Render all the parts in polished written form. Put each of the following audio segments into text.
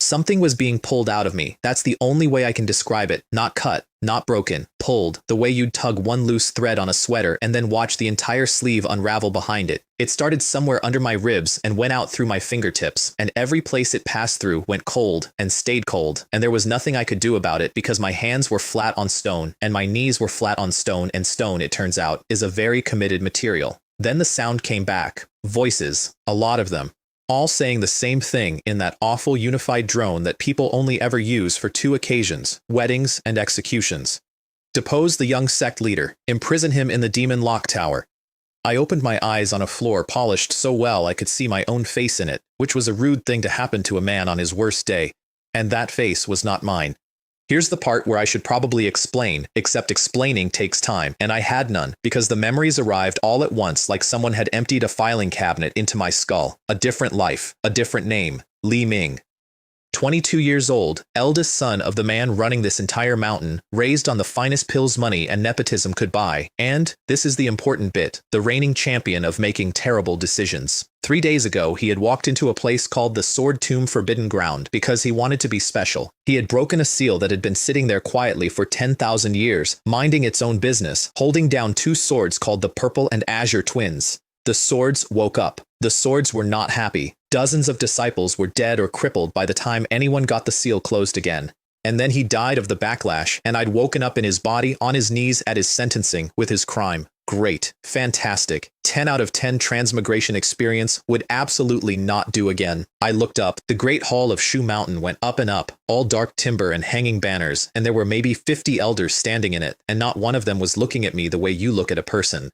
Something was being pulled out of me. That's the only way I can describe it. Not cut, not broken, pulled, the way you'd tug one loose thread on a sweater and then watch the entire sleeve unravel behind it. It started somewhere under my ribs and went out through my fingertips, and every place it passed through went cold and stayed cold, and there was nothing I could do about it because my hands were flat on stone and my knees were flat on stone, and stone, it turns out, is a very committed material. Then the sound came back. Voices, a lot of them, all saying the same thing in that awful unified drone that people only ever use for two occasions, weddings and executions. Depose the young sect leader, imprison him in the demon lock tower. I opened my eyes on a floor polished so well I could see my own face in it, which was a rude thing to happen to a man on his worst day, and that face was not mine. Here's the part where I should probably explain, except explaining takes time, and I had none, because the memories arrived all at once like someone had emptied a filing cabinet into my skull. A different life, a different name, Li Ming. 22 years old, eldest son of the man running this entire mountain, raised on the finest pills money and nepotism could buy, and, this is the important bit, the reigning champion of making terrible decisions. 3 days ago, he had walked into a place called the Sword Tomb Forbidden Ground because he wanted to be special. He had broken a seal that had been sitting there quietly for 10,000 years, minding its own business, holding down two swords called the Purple and Azure Twins. The swords woke up. The swords were not happy. Dozens of disciples were dead or crippled by the time anyone got the seal closed again. And then he died of the backlash, and I'd woken up in his body, on his knees at his sentencing, with his crime. Great. Fantastic. 10 out of 10 transmigration experience, would absolutely not do again. I looked up. The great hall of Shu Mountain went up and up, all dark timber and hanging banners, and there were maybe 50 elders standing in it, and not one of them was looking at me the way you look at a person.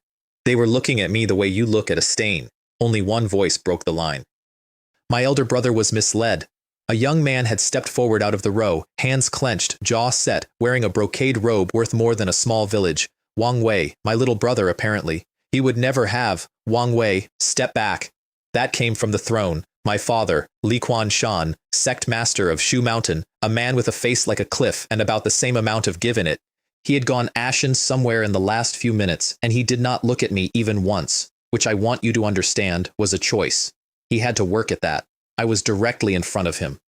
They were looking at me the way you look at a stain. Only one voice broke the line. My elder brother was misled. A young man had stepped forward out of the row, hands clenched, jaw set, wearing a brocade robe worth more than a small village. Wang Wei, my little brother apparently. He would never have. Wang Wei, step back. That came from the throne. My father, Li Quan Shan, sect master of Shu Mountain, a man with a face like a cliff and about the same amount of give in it. He had gone ashen somewhere in the last few minutes, and he did not look at me even once, which I want you to understand was a choice. He had to work at that. I was directly in front of him.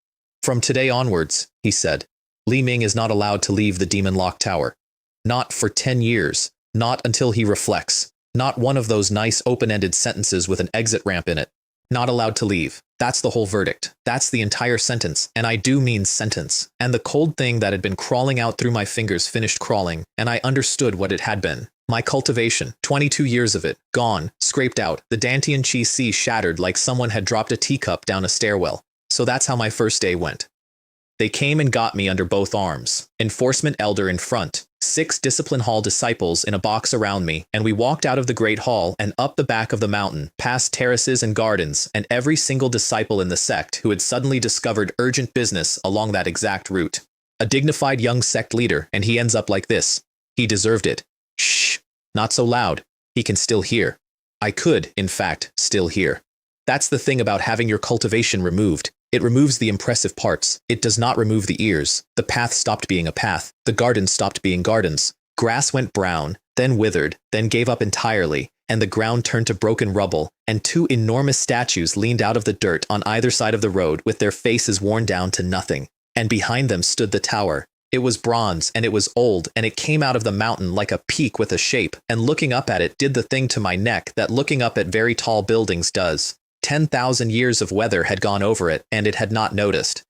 From today onwards, he said, Li Ming is not allowed to leave the Demon Lock Tower. Not for 10 years. Not until he reflects. Not one of those nice open-ended sentences with an exit ramp in it. Not allowed to leave. That's the whole verdict. That's the entire sentence, and I do mean sentence. And the cold thing that had been crawling out through my fingers finished crawling, and I understood what it had been. My cultivation, 22 years of it, gone, scraped out, the Dantian Chi Si shattered like someone had dropped a teacup down a stairwell. So that's how my first day went. They came and got me under both arms. Enforcement elder in front, 6 discipline hall disciples in a box around me, and we walked out of the great hall and up the back of the mountain, past terraces and gardens, and every single disciple in the sect who had suddenly discovered urgent business along that exact route. A dignified young sect leader, and he ends up like this. He deserved it. Shh, not so loud. He can still hear. I could, in fact, still hear. That's the thing about having your cultivation removed. It removes the impressive parts. It does not remove the ears. The path stopped being a path. The gardens stopped being gardens. Grass went brown, then withered, then gave up entirely, and the ground turned to broken rubble, and 2 enormous statues leaned out of the dirt on either side of the road with their faces worn down to nothing. And behind them stood the tower. It was bronze, and it was old, and it came out of the mountain like a peak with a shape, and looking up at it did the thing to my neck that looking up at very tall buildings does. 10,000 years of weather had gone over it, and it had not noticed.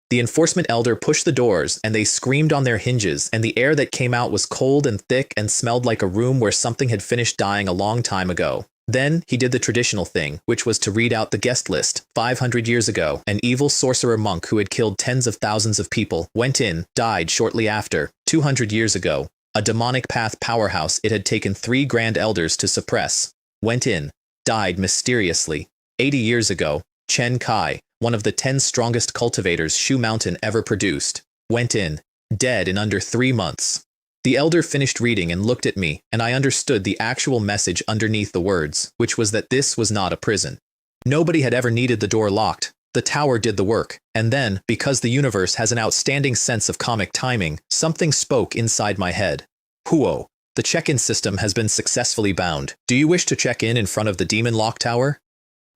The enforcement elder pushed the doors, and they screamed on their hinges, and the air that came out was cold and thick and smelled like a room where something had finished dying a long time ago. Then he did the traditional thing, which was to read out the guest list. 500 years ago, an evil sorcerer monk who had killed tens of thousands of people went in, died shortly after. 200 years ago, a demonic path powerhouse it had taken 3 grand elders to suppress, went in, died mysteriously. 80 years ago, Chen Kai, one of the 10 strongest cultivators Shu Mountain ever produced, went in, dead in under 3 months. The elder finished reading and looked at me, and I understood the actual message underneath the words, which was that this was not a prison. Nobody had ever needed the door locked. The tower did the work, and then, because the universe has an outstanding sense of comic timing, something spoke inside my head. Huo, the check-in system has been successfully bound. Do you wish to check in front of the Demon Lock Tower?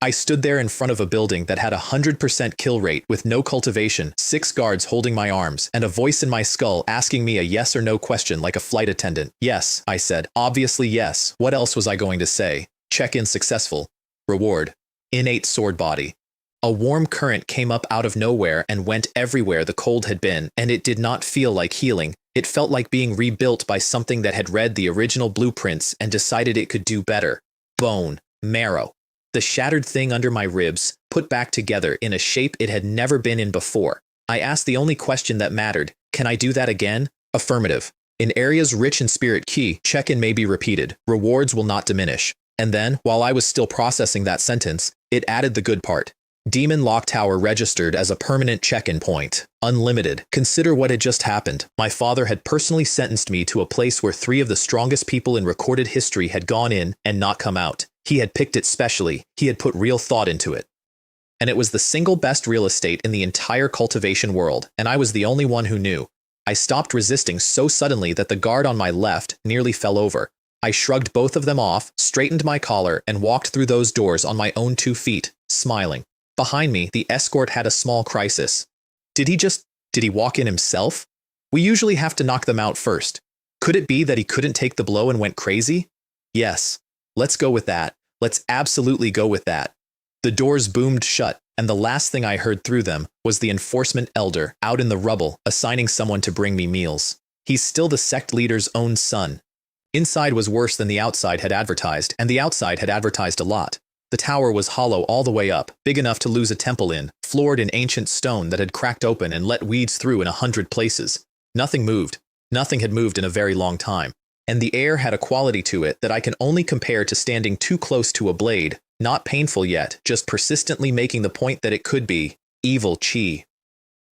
I stood there in front of a building that had a 100% kill rate with no cultivation, 6 guards holding my arms, and a voice in my skull asking me a yes or no question like a flight attendant. Yes, I said. Obviously yes. What else was I going to say? Check-in successful. Reward. Innate sword body. A warm current came up out of nowhere and went everywhere the cold had been, and it did not feel like healing. It felt like being rebuilt by something that had read the original blueprints and decided it could do better. Bone. Marrow. The shattered thing under my ribs, put back together in a shape it had never been in before. I asked the only question that mattered. Can I do that again? Affirmative. In areas rich in spirit ki, check-in may be repeated. Rewards will not diminish. And then, while I was still processing that sentence, it added the good part. Demon Lock Tower registered as a permanent check-in point. Unlimited. Consider what had just happened. My father had personally sentenced me to a place where 3 of the strongest people in recorded history had gone in and not come out. He had picked it specially. He had put real thought into it. And it was the single best real estate in the entire cultivation world, and I was the only one who knew. I stopped resisting so suddenly that the guard on my left nearly fell over. I shrugged both of them off, straightened my collar, and walked through those doors on my own 2 feet, smiling. Behind me, the escort had a small crisis. Did he walk in himself? We usually have to knock them out first. Could it be that he couldn't take the blow and went crazy? Yes. Let's go with that. Let's absolutely go with that. The doors boomed shut, and the last thing I heard through them was the enforcement elder out in the rubble assigning someone to bring me meals. He's still the sect leader's own son. Inside was worse than the outside had advertised, and the outside had advertised a lot. The tower was hollow all the way up, big enough to lose a temple in, floored in ancient stone that had cracked open and let weeds through in 100 places. Nothing moved. Nothing had moved in a very long time. And the air had a quality to it that I can only compare to standing too close to a blade, not painful yet, just persistently making the point that it could be. Evil chi.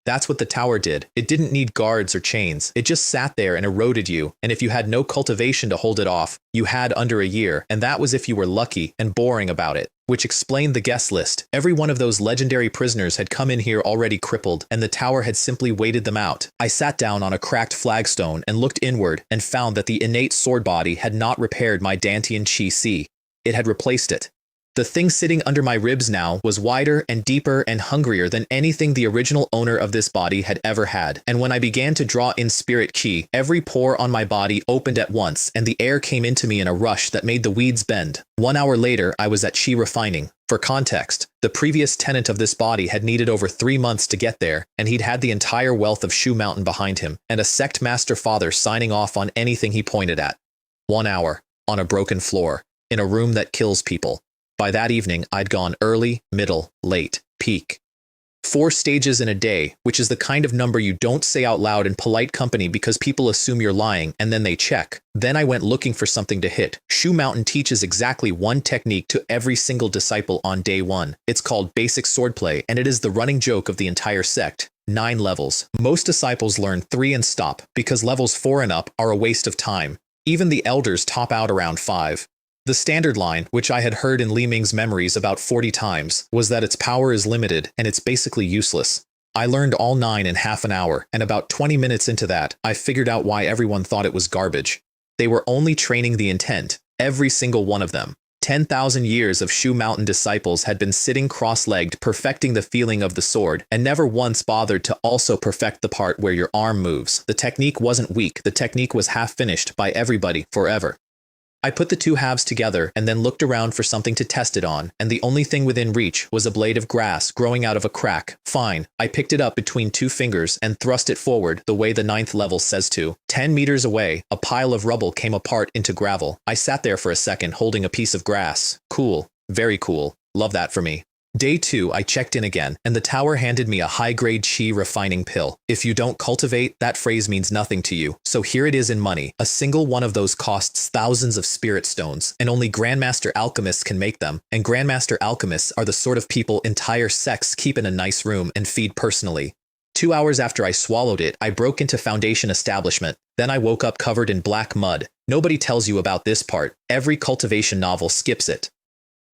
That's what the tower did. It didn't need guards or chains. It just sat there and eroded you, and if you had no cultivation to hold it off, you had under a year, and that was if you were lucky and boring about it. Which explained the guest list. Every one of those legendary prisoners had come in here already crippled, and the tower had simply waited them out. I sat down on a cracked flagstone and looked inward and found that the innate sword body had not repaired my Dantian Chi Si. It had replaced it. The thing sitting under my ribs now was wider and deeper and hungrier than anything the original owner of this body had ever had. And when I began to draw in spirit ki, every pore on my body opened at once, and the air came into me in a rush that made the weeds bend. 1 hour later, I was at chi refining. For context, the previous tenant of this body had needed over 3 months to get there, and he'd had the entire wealth of Shu Mountain behind him, and a sect master father signing off on anything he pointed at. 1 hour, on a broken floor, in a room that kills people. By that evening, I'd gone early, middle, late, peak. 4 stages in a day, which is the kind of number you don't say out loud in polite company because people assume you're lying and then they check. Then I went looking for something to hit. Shu Mountain teaches exactly one technique to every single disciple on day 1. It's called basic swordplay, and it is the running joke of the entire sect. 9 levels. Most disciples learn 3 and stop because levels 4 and up are a waste of time. Even the elders top out around 5. The standard line, which I had heard in Li Ming's memories about 40 times, was that its power is limited and it's basically useless. I learned all 9 in half an hour, and about 20 minutes into that, I figured out why everyone thought it was garbage. They were only training the intent, every single one of them. 10,000 years of Shu Mountain disciples had been sitting cross-legged perfecting the feeling of the sword, and never once bothered to also perfect the part where your arm moves. The technique wasn't weak, the technique was half finished by everybody forever. I put the 2 halves together and then looked around for something to test it on, and the only thing within reach was a blade of grass growing out of a crack. Fine, I picked it up between 2 fingers and thrust it forward the way the 9th level says to. 10 meters away, a pile of rubble came apart into gravel. I sat there for a second holding a piece of grass. Cool. Very cool. Love that for me. Day 2, I checked in again, and the tower handed me a high-grade chi refining pill. If you don't cultivate, that phrase means nothing to you. So here it is in money. A single one of those costs thousands of spirit stones, and only Grandmaster alchemists can make them. And Grandmaster alchemists are the sort of people entire sects keep in a nice room and feed personally. 2 hours after I swallowed it, I broke into Foundation establishment. Then I woke up covered in black mud. Nobody tells you about this part. Every cultivation novel skips it.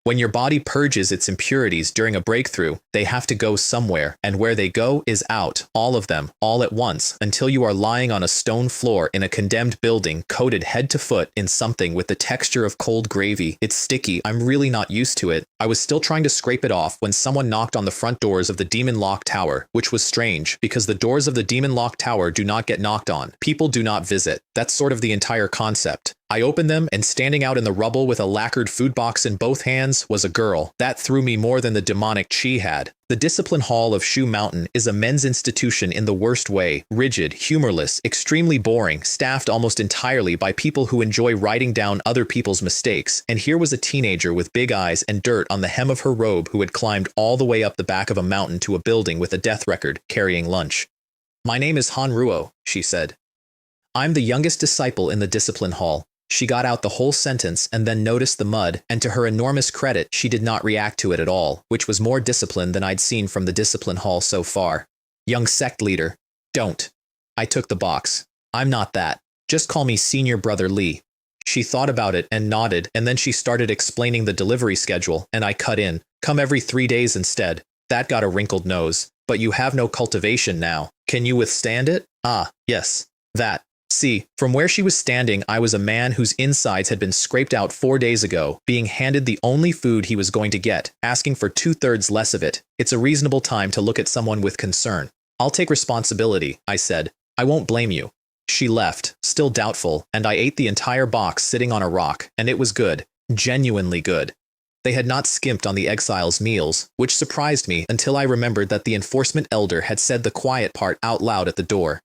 When your body purges its impurities during a breakthrough, they have to go somewhere, and where they go is out, all of them, all at once, until you are lying on a stone floor in a condemned building coated head to foot in something with the texture of cold gravy. It's sticky, I'm really not used to it. I was still trying to scrape it off when someone knocked on the front doors of the Demon Lock Tower, which was strange, because the doors of the Demon Lock Tower do not get knocked on. People do not visit. That's sort of the entire concept. I opened them, and standing out in the rubble with a lacquered food box in both hands was a girl. That threw me more than the demonic chi had. The Discipline Hall of Shu Mountain is a men's institution in the worst way, rigid, humorless, extremely boring, staffed almost entirely by people who enjoy writing down other people's mistakes, and here was a teenager with big eyes and dirt on the hem of her robe who had climbed all the way up the back of a mountain to a building with a death record, carrying lunch. "My name is Han Ruo," she said. "I'm the youngest disciple in the Discipline Hall." She got out the whole sentence and then noticed the mud, and to her enormous credit, she did not react to it at all, which was more discipline than I'd seen from the Discipline Hall so far. "Young sect leader." "Don't." I took the box. "I'm not that. Just call me Senior Brother Lee." She thought about it and nodded, and then she started explaining the delivery schedule, and I cut in. "Come every 3 days instead." That got a wrinkled nose. "But you have no cultivation now. Can you withstand it?" "Ah, yes. That." See, from where she was standing, I was a man whose insides had been scraped out 4 days ago, being handed the only food he was going to get, asking for 2/3 less of it. It's a reasonable time to look at someone with concern. "I'll take responsibility," I said. "I won't blame you." She left, still doubtful, and I ate the entire box sitting on a rock, and it was good. Genuinely good. They had not skimped on the exiles' meals, which surprised me until I remembered that the enforcement elder had said the quiet part out loud at the door.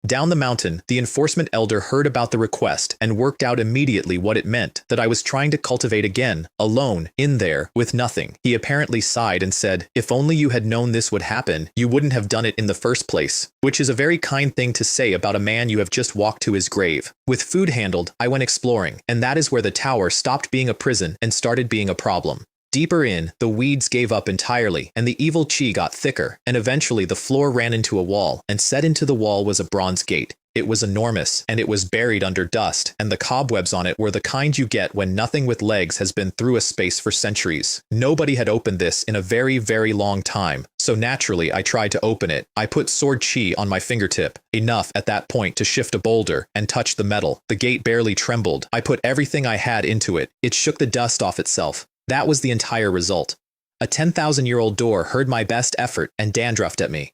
Down the mountain, the enforcement elder heard about the request and worked out immediately what it meant, that I was trying to cultivate again, alone, in there, with nothing. He apparently sighed and said, "If only you had known this would happen, you wouldn't have done it in the first place," which is a very kind thing to say about a man you have just walked to his grave. With food handled, I went exploring, and that is where the tower stopped being a prison and started being a problem. Deeper in, the weeds gave up entirely, and the evil chi got thicker, and eventually the floor ran into a wall, and set into the wall was a bronze gate. It was enormous, and it was buried under dust, and the cobwebs on it were the kind you get when nothing with legs has been through a space for centuries. Nobody had opened this in a very, very long time, so naturally I tried to open it. I put sword chi on my fingertip, enough at that point to shift a boulder, and touch the metal. The gate barely trembled. I put everything I had into it. It shook the dust off itself. That was the entire result. A 10,000-year-old door heard my best effort and dandruffed at me.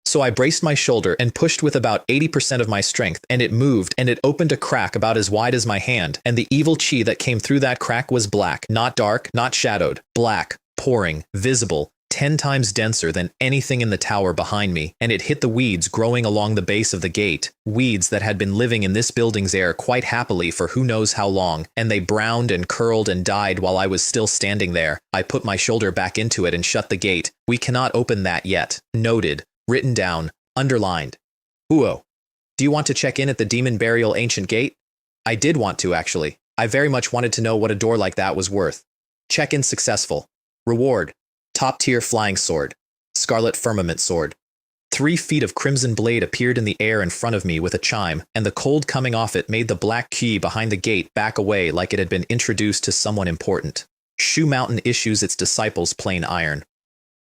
So I braced my shoulder and pushed with about 80% of my strength, and it moved, and it opened a crack about as wide as my hand, and the evil chi that came through that crack was black, not dark, not shadowed, black, pouring, visible, 10 times denser than anything in the tower behind me, and it hit the weeds growing along the base of the gate, weeds that had been living in this building's air quite happily for who knows how long, and they browned and curled and died while I was still standing there. I put my shoulder back into it and shut the gate. "We cannot open that yet." Noted. Written down. Underlined. "Uo. Do you want to check in at the Demon Burial Ancient Gate?" I did want to, actually. I very much wanted to know what a door like that was worth. Check-in successful. Reward. Top-tier flying sword. Scarlet firmament sword. 3 feet of crimson blade appeared in the air in front of me with a chime, and the cold coming off it made the black key behind the gate back away like it had been introduced to someone important. Shu Mountain issues its disciples plain iron.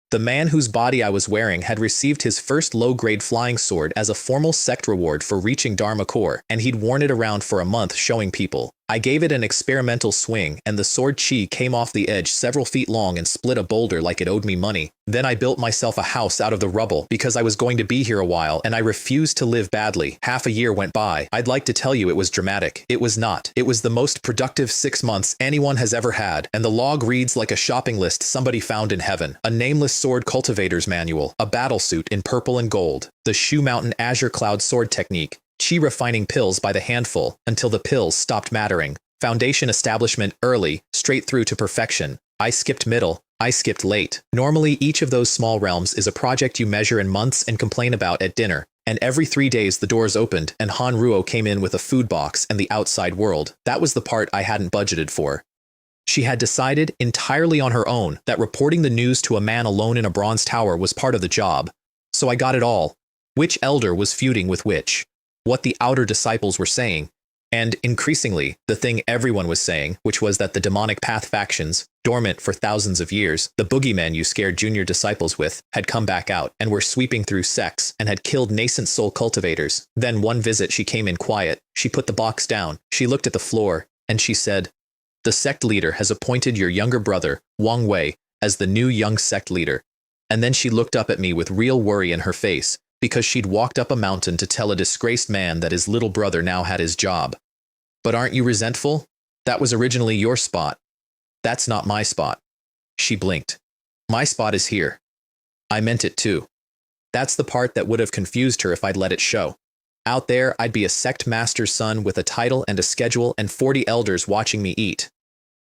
The man whose body I was wearing had received his first low-grade flying sword as a formal sect reward for reaching Dharma Core, and he'd worn it around for a month showing people. I gave it an experimental swing, and the sword chi came off the edge several feet long and split a boulder like it owed me money. Then I built myself a house out of the rubble because I was going to be here a while, and I refused to live badly. Half a year went by. I'd like to tell you it was dramatic. It was not. It was the most productive 6 months anyone has ever had, and the log reads like a shopping list somebody found in heaven. A nameless sword cultivator's manual, a battle suit in purple and gold, the Shu Mountain Azure Cloud sword technique, chi refining pills by the handful until the pills stopped mattering. Foundation establishment early, straight through to perfection. I skipped middle. I skipped late. Normally, each of those small realms is a project you measure in months and complain about at dinner. And every 3 days the doors opened and Han Ruo came in with a food box and the outside world. That was the part I hadn't budgeted for. She had decided entirely on her own that reporting the news to a man alone in a bronze tower was part of the job. So I got it all. Which elder was feuding with which? What the outer disciples were saying. And, increasingly, the thing everyone was saying, which was that the demonic path factions, dormant for thousands of years, the boogeymen you scared junior disciples with had come back out and were sweeping through sects and had killed nascent soul cultivators. Then one visit she came in quiet, she put the box down, she looked at the floor, and she said, "The sect leader has appointed your younger brother, Wang Wei, as the new young sect leader." And then she looked up at me with real worry in her face, because she'd walked up a mountain to tell a disgraced man that his little brother now had his job. "But aren't you resentful? That was originally your spot." "That's not my spot." She blinked. "My spot is here." I meant it too. That's the part that would have confused her if I'd let it show. Out there, I'd be a sect master's son with a title and a schedule and 40 elders watching me eat.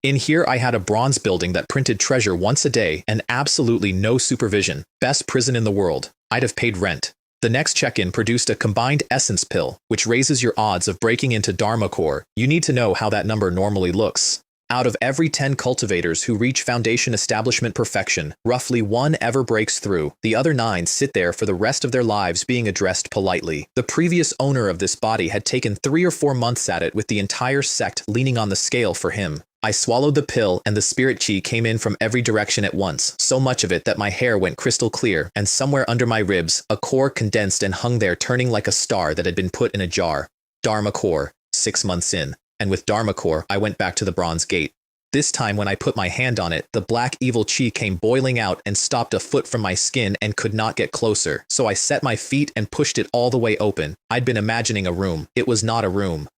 In here, I had a bronze building that printed treasure once a day and absolutely no supervision. Best prison in the world. I'd have paid rent. The next check-in produced a combined essence pill, which raises your odds of breaking into Dharma core. You need to know how that number normally looks. Out of every 10 cultivators who reach foundation establishment perfection, roughly 1 ever breaks through. The other 9 sit there for the rest of their lives being addressed politely. The previous owner of this body had taken 3 or 4 months at it with the entire sect leaning on the scale for him. I swallowed the pill and the spirit chi came in from every direction at once, so much of it that my hair went crystal clear, and somewhere under my ribs, a core condensed and hung there turning like a star that had been put in a jar. Dharma core, 6 months in. And with Dharma core, I went back to the bronze gate. This time when I put my hand on it, the black evil chi came boiling out and stopped a foot from my skin and could not get closer, so I set my feet and pushed it all the way open. I'd been imagining a room. It was not a room.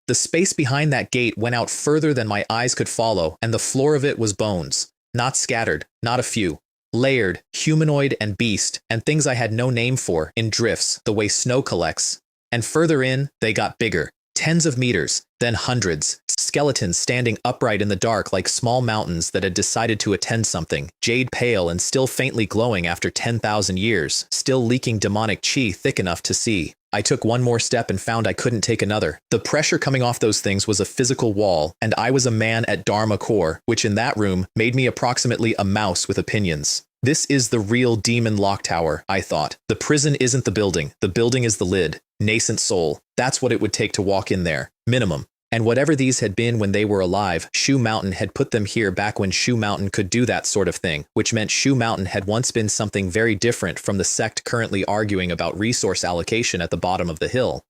The space behind that gate went out further than my eyes could follow, and the floor of it was bones. Not scattered, not a few. Layered, humanoid and beast, and things I had no name for, in drifts, the way snow collects. And further in, they got bigger. Tens of meters, then hundreds. Skeletons standing upright in the dark like small mountains that had decided to attend something. Jade pale and still faintly glowing after 10,000 years, still leaking demonic chi thick enough to see. I took one more step and found I couldn't take another. The pressure coming off those things was a physical wall, and I was a man at Dharma core, which in that room made me approximately a mouse with opinions. This is the real demon lock tower, I thought. The prison isn't the building is the lid. Nascent soul. That's what it would take to walk in there. Minimum. And whatever these had been when they were alive, Shu Mountain had put them here back when Shu Mountain could do that sort of thing, which meant Shu Mountain had once been something very different from the sect currently arguing about resource allocation at the bottom of the hill.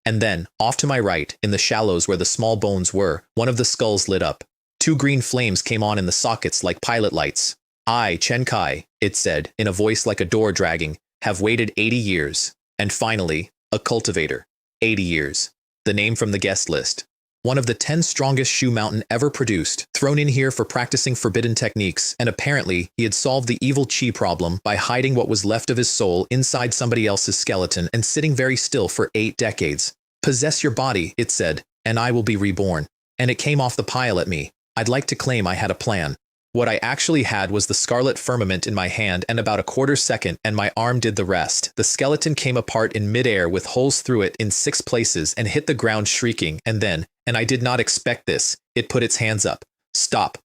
And then, off to my right, in the shallows where the small bones were, one of the skulls lit up. 2 green flames came on in the sockets like pilot lights. "I, Chen Kai," it said, in a voice like a door dragging, "have waited 80 years. And finally, a cultivator. 80 years. The name from the guest list. One of the 10 strongest Shu Mountain ever produced, thrown in here for practicing forbidden techniques, and apparently he had solved the evil chi problem by hiding what was left of his soul inside somebody else's skeleton and sitting very still for 8 decades. "Possess your body," it said, "and I will be reborn." And it came off the pile at me. I'd like to claim I had a plan. What I actually had was the scarlet firmament in my hand and about a quarter second, and my arm did the rest. The skeleton came apart in midair with holes through it in 6 places and hit the ground shrieking, and then, and I did not expect this, it put its hands up. "Stop."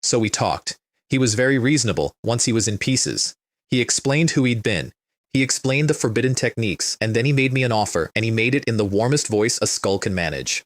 So we talked. He was very reasonable once he was in pieces. He explained who he'd been. He explained the forbidden techniques, and then he made me an offer, and he made it in the warmest voice a skull can manage.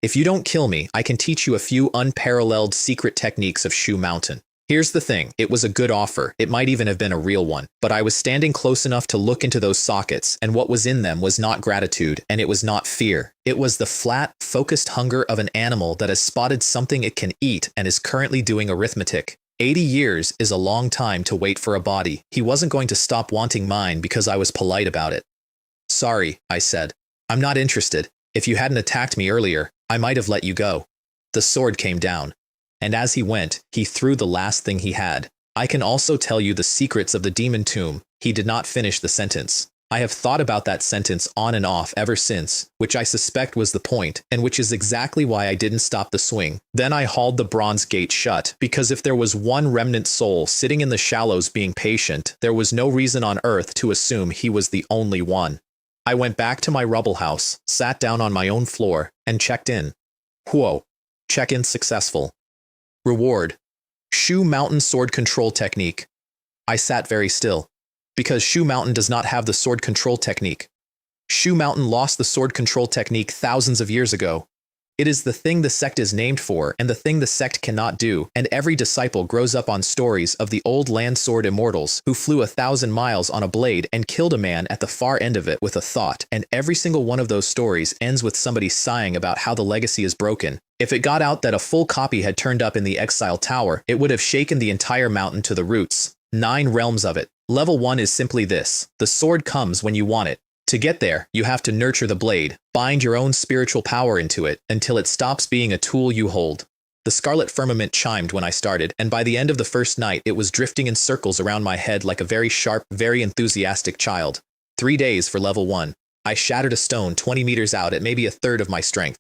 "If you don't kill me, I can teach you a few unparalleled secret techniques of Shu Mountain." Here's the thing, it was a good offer, it might even have been a real one, but I was standing close enough to look into those sockets, and what was in them was not gratitude, and it was not fear. It was the flat, focused hunger of an animal that has spotted something it can eat and is currently doing arithmetic. 80 years is a long time to wait for a body. He wasn't going to stop wanting mine because I was polite about it. "Sorry," I said. "I'm not interested. If you hadn't attacked me earlier, I might have let you go." The sword came down, and as he went, he threw the last thing he had. "I can also tell you the secrets of the demon tomb." He did not finish the sentence. I have thought about that sentence on and off ever since, which I suspect was the point, and which is exactly why I didn't stop the swing. Then I hauled the bronze gate shut, because if there was one remnant soul sitting in the shallows being patient, there was no reason on earth to assume he was the only one. I went back to my rubble house, sat down on my own floor, and checked in. Whoa. Check-in successful. Reward. Shu Mountain sword control technique. I sat very still. Because Shu Mountain does not have the sword control technique. Shu Mountain lost the sword control technique thousands of years ago. It is the thing the sect is named for and the thing the sect cannot do, and every disciple grows up on stories of the old land sword immortals who flew 1,000 miles on a blade and killed a man at the far end of it with a thought, and every single one of those stories ends with somebody sighing about how the legacy is broken. If it got out that a full copy had turned up in the Exile Tower, it would have shaken the entire mountain to the roots. 9 realms of it. Level 1 is simply this: the sword comes when you want it. To get there, you have to nurture the blade, bind your own spiritual power into it until it stops being a tool you hold. The scarlet firmament chimed when I started, and by the end of the first night it was drifting in circles around my head like a very sharp, very enthusiastic child. 3 days for level 1. I shattered a stone 20 meters out at maybe a third of my strength.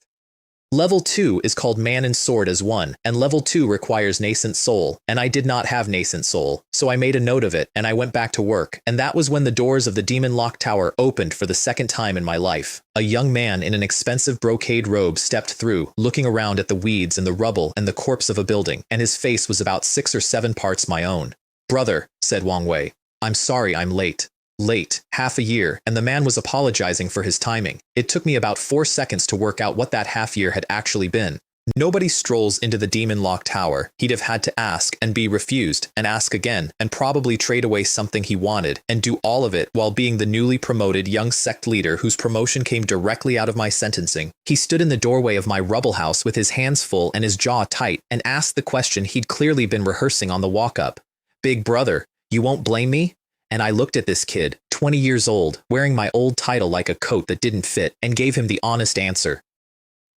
Level 2 is called Man and Sword as one, and level 2 requires Nascent Soul, and I did not have Nascent Soul, so I made a note of it and I went back to work, and that was when the doors of the Demon Lock Tower opened for the second time in my life. A young man in an expensive brocade robe stepped through, looking around at the weeds and the rubble and the corpse of a building, and his face was about 6 or 7 parts my own. "Brother," said Wang Wei, "I'm sorry I'm late." Late, half a year, and the man was apologizing for his timing. It took me about 4 seconds to work out what that half year had actually been. Nobody strolls into the Demon Lock Tower. He'd have had to ask and be refused, and ask again, and probably trade away something he wanted, and do all of it while being the newly promoted young sect leader whose promotion came directly out of my sentencing. He stood in the doorway of my rubble house with his hands full and his jaw tight, and asked the question he'd clearly been rehearsing on the walk-up. "Big brother, you won't blame me?" And I looked at this kid, 20 years old, wearing my old title like a coat that didn't fit, and gave him the honest answer.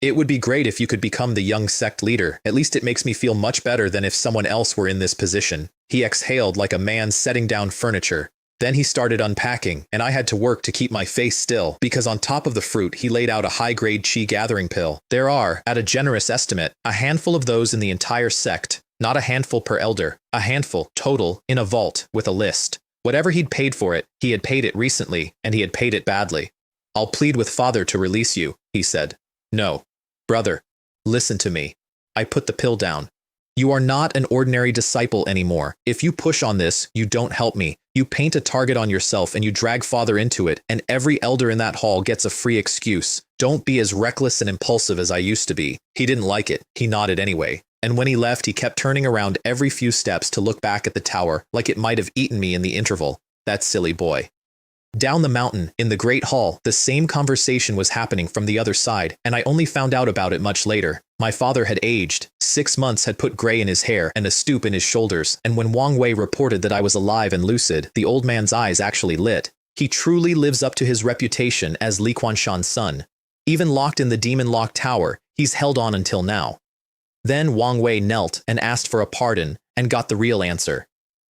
"It would be great if you could become the young sect leader. At least it makes me feel much better than if someone else were in this position." He exhaled like a man setting down furniture. Then he started unpacking, and I had to work to keep my face still, because on top of the fruit he laid out a high-grade chi gathering pill. There are, at a generous estimate, a handful of those in the entire sect. Not a handful per elder, a handful, total, in a vault, with a list. Whatever he'd paid for it, he had paid it recently, and he had paid it badly. "I'll plead with Father to release you," he said. "No. Brother, listen to me." I put the pill down. "You are not an ordinary disciple anymore. If you push on this, you don't help me. You paint a target on yourself and you drag Father into it, and every elder in that hall gets a free excuse. Don't be as reckless and impulsive as I used to be." He didn't like it. He nodded anyway. And when he left, he kept turning around every few steps to look back at the tower, like it might have eaten me in the interval. That silly boy. Down the mountain, in the Great Hall, the same conversation was happening from the other side, and I only found out about it much later. My father had aged. 6 months had put gray in his hair and a stoop in his shoulders, and when Wang Wei reported that I was alive and lucid, the old man's eyes actually lit. He truly lives up to his reputation as Li Quanshan's son. Even locked in the Demon Lock Tower, he's held on until now. Then Wang Wei knelt and asked for a pardon, and got the real answer.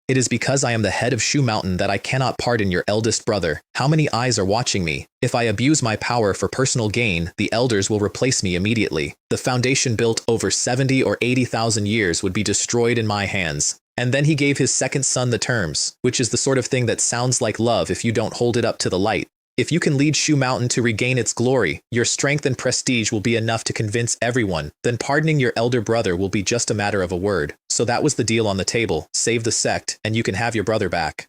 "It is because I am the head of Shu Mountain that I cannot pardon your eldest brother. How many eyes are watching me? If I abuse my power for personal gain, the elders will replace me immediately. The foundation built over 70 or 80,000 years would be destroyed in my hands." And then he gave his second son the terms, which is the sort of thing that sounds like love if you don't hold it up to the light. If you can lead Shu Mountain to regain its glory, your strength and prestige will be enough to convince everyone, then pardoning your elder brother will be just a matter of a word. So that was the deal on the table: save the sect, and you can have your brother back.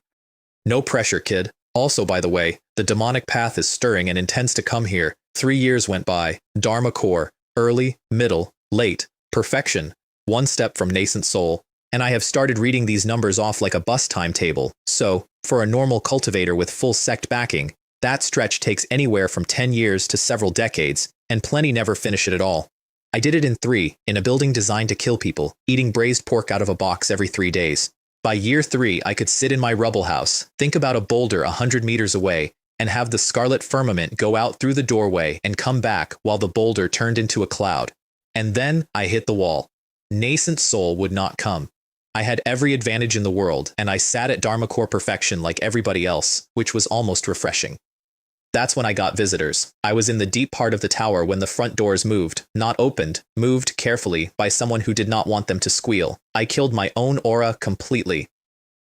No pressure, kid. Also, by the way, the demonic path is stirring and intends to come here. 3 years went by. Dharma core, early, middle, late, perfection, 1 step from nascent soul. And I have started reading these numbers off like a bus timetable. So, for a normal cultivator with full sect backing, that stretch takes anywhere from 10 years to several decades, and plenty never finish it at all. I did it in 3, in a building designed to kill people, eating braised pork out of a box every 3 days. By year 3, I could sit in my rubble house, think about a boulder 100 meters away, and have the scarlet firmament go out through the doorway and come back while the boulder turned into a cloud. And then I hit the wall. Nascent soul would not come. I had every advantage in the world, and I sat at Dharma core perfection like everybody else, which was almost refreshing. That's when I got visitors. I was in the deep part of the tower when the front doors moved, not opened, moved carefully by someone who did not want them to squeal. I killed my own aura completely.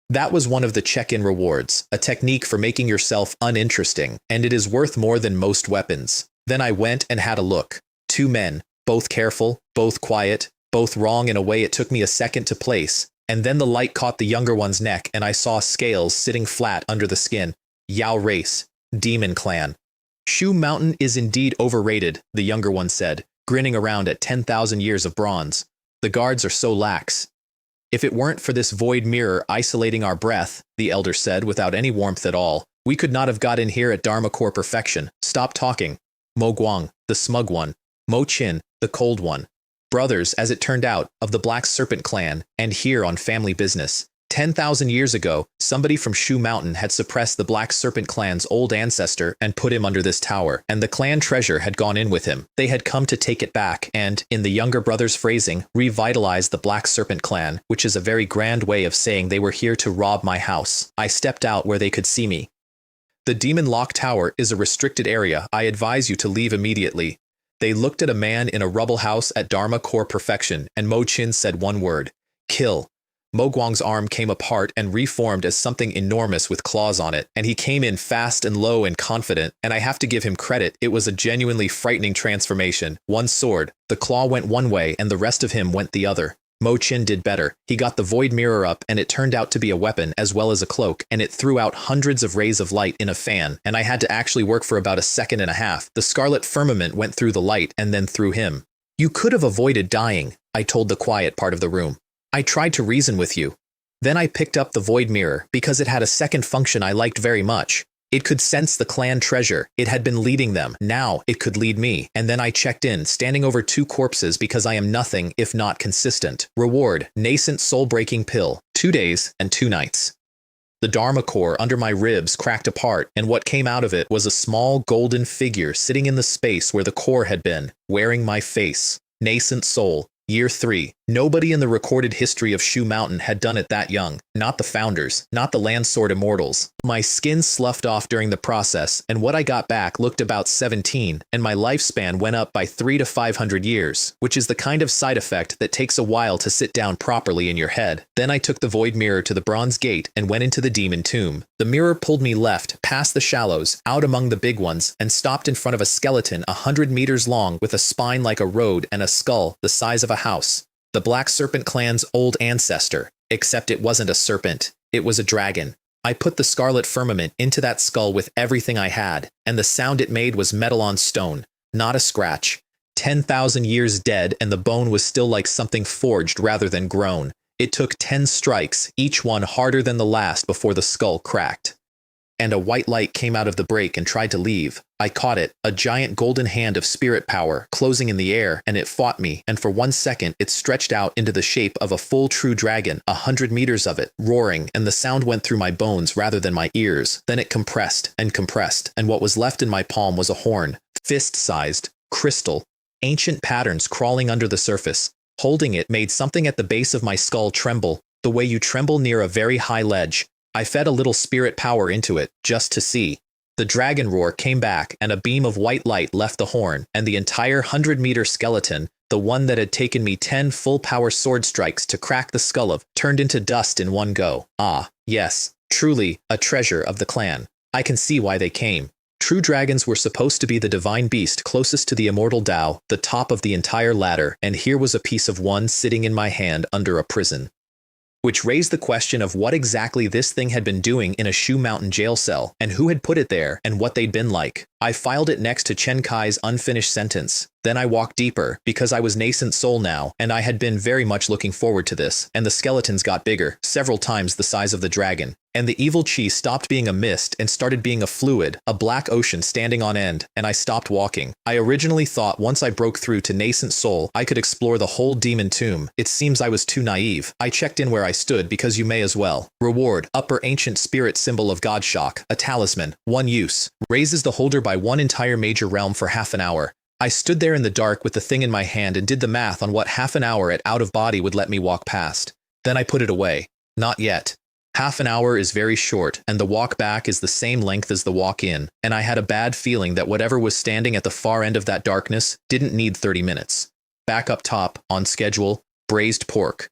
That was one of the check-in rewards, a technique for making yourself uninteresting, and it is worth more than most weapons. Then I went and had a look. 2 men, both careful, both quiet, both wrong in a way it took me a second to place, and then the light caught the younger one's neck and I saw scales sitting flat under the skin. Yao race. Demon clan. "Shu Mountain is indeed overrated," the younger one said. grinning around at 10,000 years of bronze. The guards are so lax. If it weren't for this void mirror isolating our breath, the elder said without any warmth at all, we could not have got in here at Dharma Core perfection. Stop talking. Mo Guang, the smug one. Mo Qin, the cold one. Brothers, as it turned out, of the Black Serpent clan, and here on family business. 10,000 years ago, somebody from Shu Mountain had suppressed the Black Serpent clan's old ancestor and put him under this tower, and the clan treasure had gone in with him. They had come to take it back and, in the younger brother's phrasing, revitalize the Black Serpent clan, which is a very grand way of saying they were here to rob my house. I stepped out where they could see me. The Demon Lock Tower is a restricted area. I advise you to leave immediately. They looked at a man in a rubble house at Dharma Core perfection, and Mo Qin said one word. Kill. Mo Guang's arm came apart and reformed as something enormous with claws on it, and he came in fast and low and confident, and I have to give him credit, it was a genuinely frightening transformation. One sword, the claw went one way and the rest of him went the other. Mo Qin did better. He got the void mirror up and it turned out to be a weapon as well as a cloak, and it threw out hundreds of rays of light in a fan, and I had to actually work for about a second and a half. The scarlet firmament went through the light and then through him. You could have avoided dying, I told the quiet part of the room. I tried to reason with you. Then I picked up the void mirror because it had a second function I liked very much. It could sense the clan treasure. It had been leading them. Now it could lead me. And then I checked in, standing over 2 corpses because I am nothing if not consistent. Reward, nascent soul-breaking pill. 2 days and 2 nights. The Dharma core under my ribs cracked apart, and what came out of it was a small golden figure sitting in the space where the core had been, wearing my face. Nascent soul. Year 3. Nobody in the recorded history of Shu Mountain had done it that young. Not the founders, not the Landsword Immortals. My skin sloughed off during the process, and what I got back looked about 17, and my lifespan went up by 300 to 500 years, which is the kind of side effect that takes a while to sit down properly in your head. Then I took the void mirror to the bronze gate and went into the demon tomb. The mirror pulled me left, past the shallows, out among the big ones, and stopped in front of a skeleton 100 meters long with a spine like a road and a skull the size of a house. The Black Serpent clan's old ancestor, except it wasn't a serpent, it was a dragon. I put the scarlet firmament into that skull with everything I had, and the sound it made was metal on stone, not a scratch. 10,000 years dead, and the bone was still like something forged rather than grown. It took 10 strikes, each one harder than the last before the skull cracked. And a white light came out of the break and tried to leave. I caught it, a giant golden hand of spirit power, closing in the air, and it fought me, and for 1 second it stretched out into the shape of a full true dragon, 100 meters of it, roaring, and the sound went through my bones rather than my ears. Then it compressed, and what was left in my palm was a horn, fist-sized, crystal, ancient patterns crawling under the surface. Holding it made something at the base of my skull tremble, the way you tremble near a very high ledge. I fed a little spirit power into it, just to see. The dragon roar came back, and a beam of white light left the horn, and the entire 100-meter skeleton, the one that had taken me 10 full-power sword strikes to crack the skull of, turned into dust in one go. Ah, yes, truly, a treasure of the clan. I can see why they came. True dragons were supposed to be the divine beast closest to the immortal Tao, the top of the entire ladder, and here was a piece of one sitting in my hand under a prison. Which raised the question of what exactly this thing had been doing in a Shu Mountain jail cell, and who had put it there, and what they'd been like. I filed it next to Chen Kai's unfinished sentence. Then I walked deeper, because I was nascent soul now, and I had been very much looking forward to this, and the skeletons got bigger, several times the size of the dragon. And the evil chi stopped being a mist and started being a fluid, a black ocean standing on end, and I stopped walking. I originally thought once I broke through to nascent soul, I could explore the whole demon tomb. It seems I was too naive. I checked in where I stood because you may as well. Reward, upper ancient spirit symbol of God Shock, a talisman, 1 use, raises the holder by 1 entire major realm for half an hour. I stood there in the dark with the thing in my hand and did the math on what half an hour at out of body would let me walk past. Then I put it away. Not yet. Half an hour is very short, and the walk back is the same length as the walk in, and I had a bad feeling that whatever was standing at the far end of that darkness didn't need 30 minutes. Back up top, on schedule, braised pork.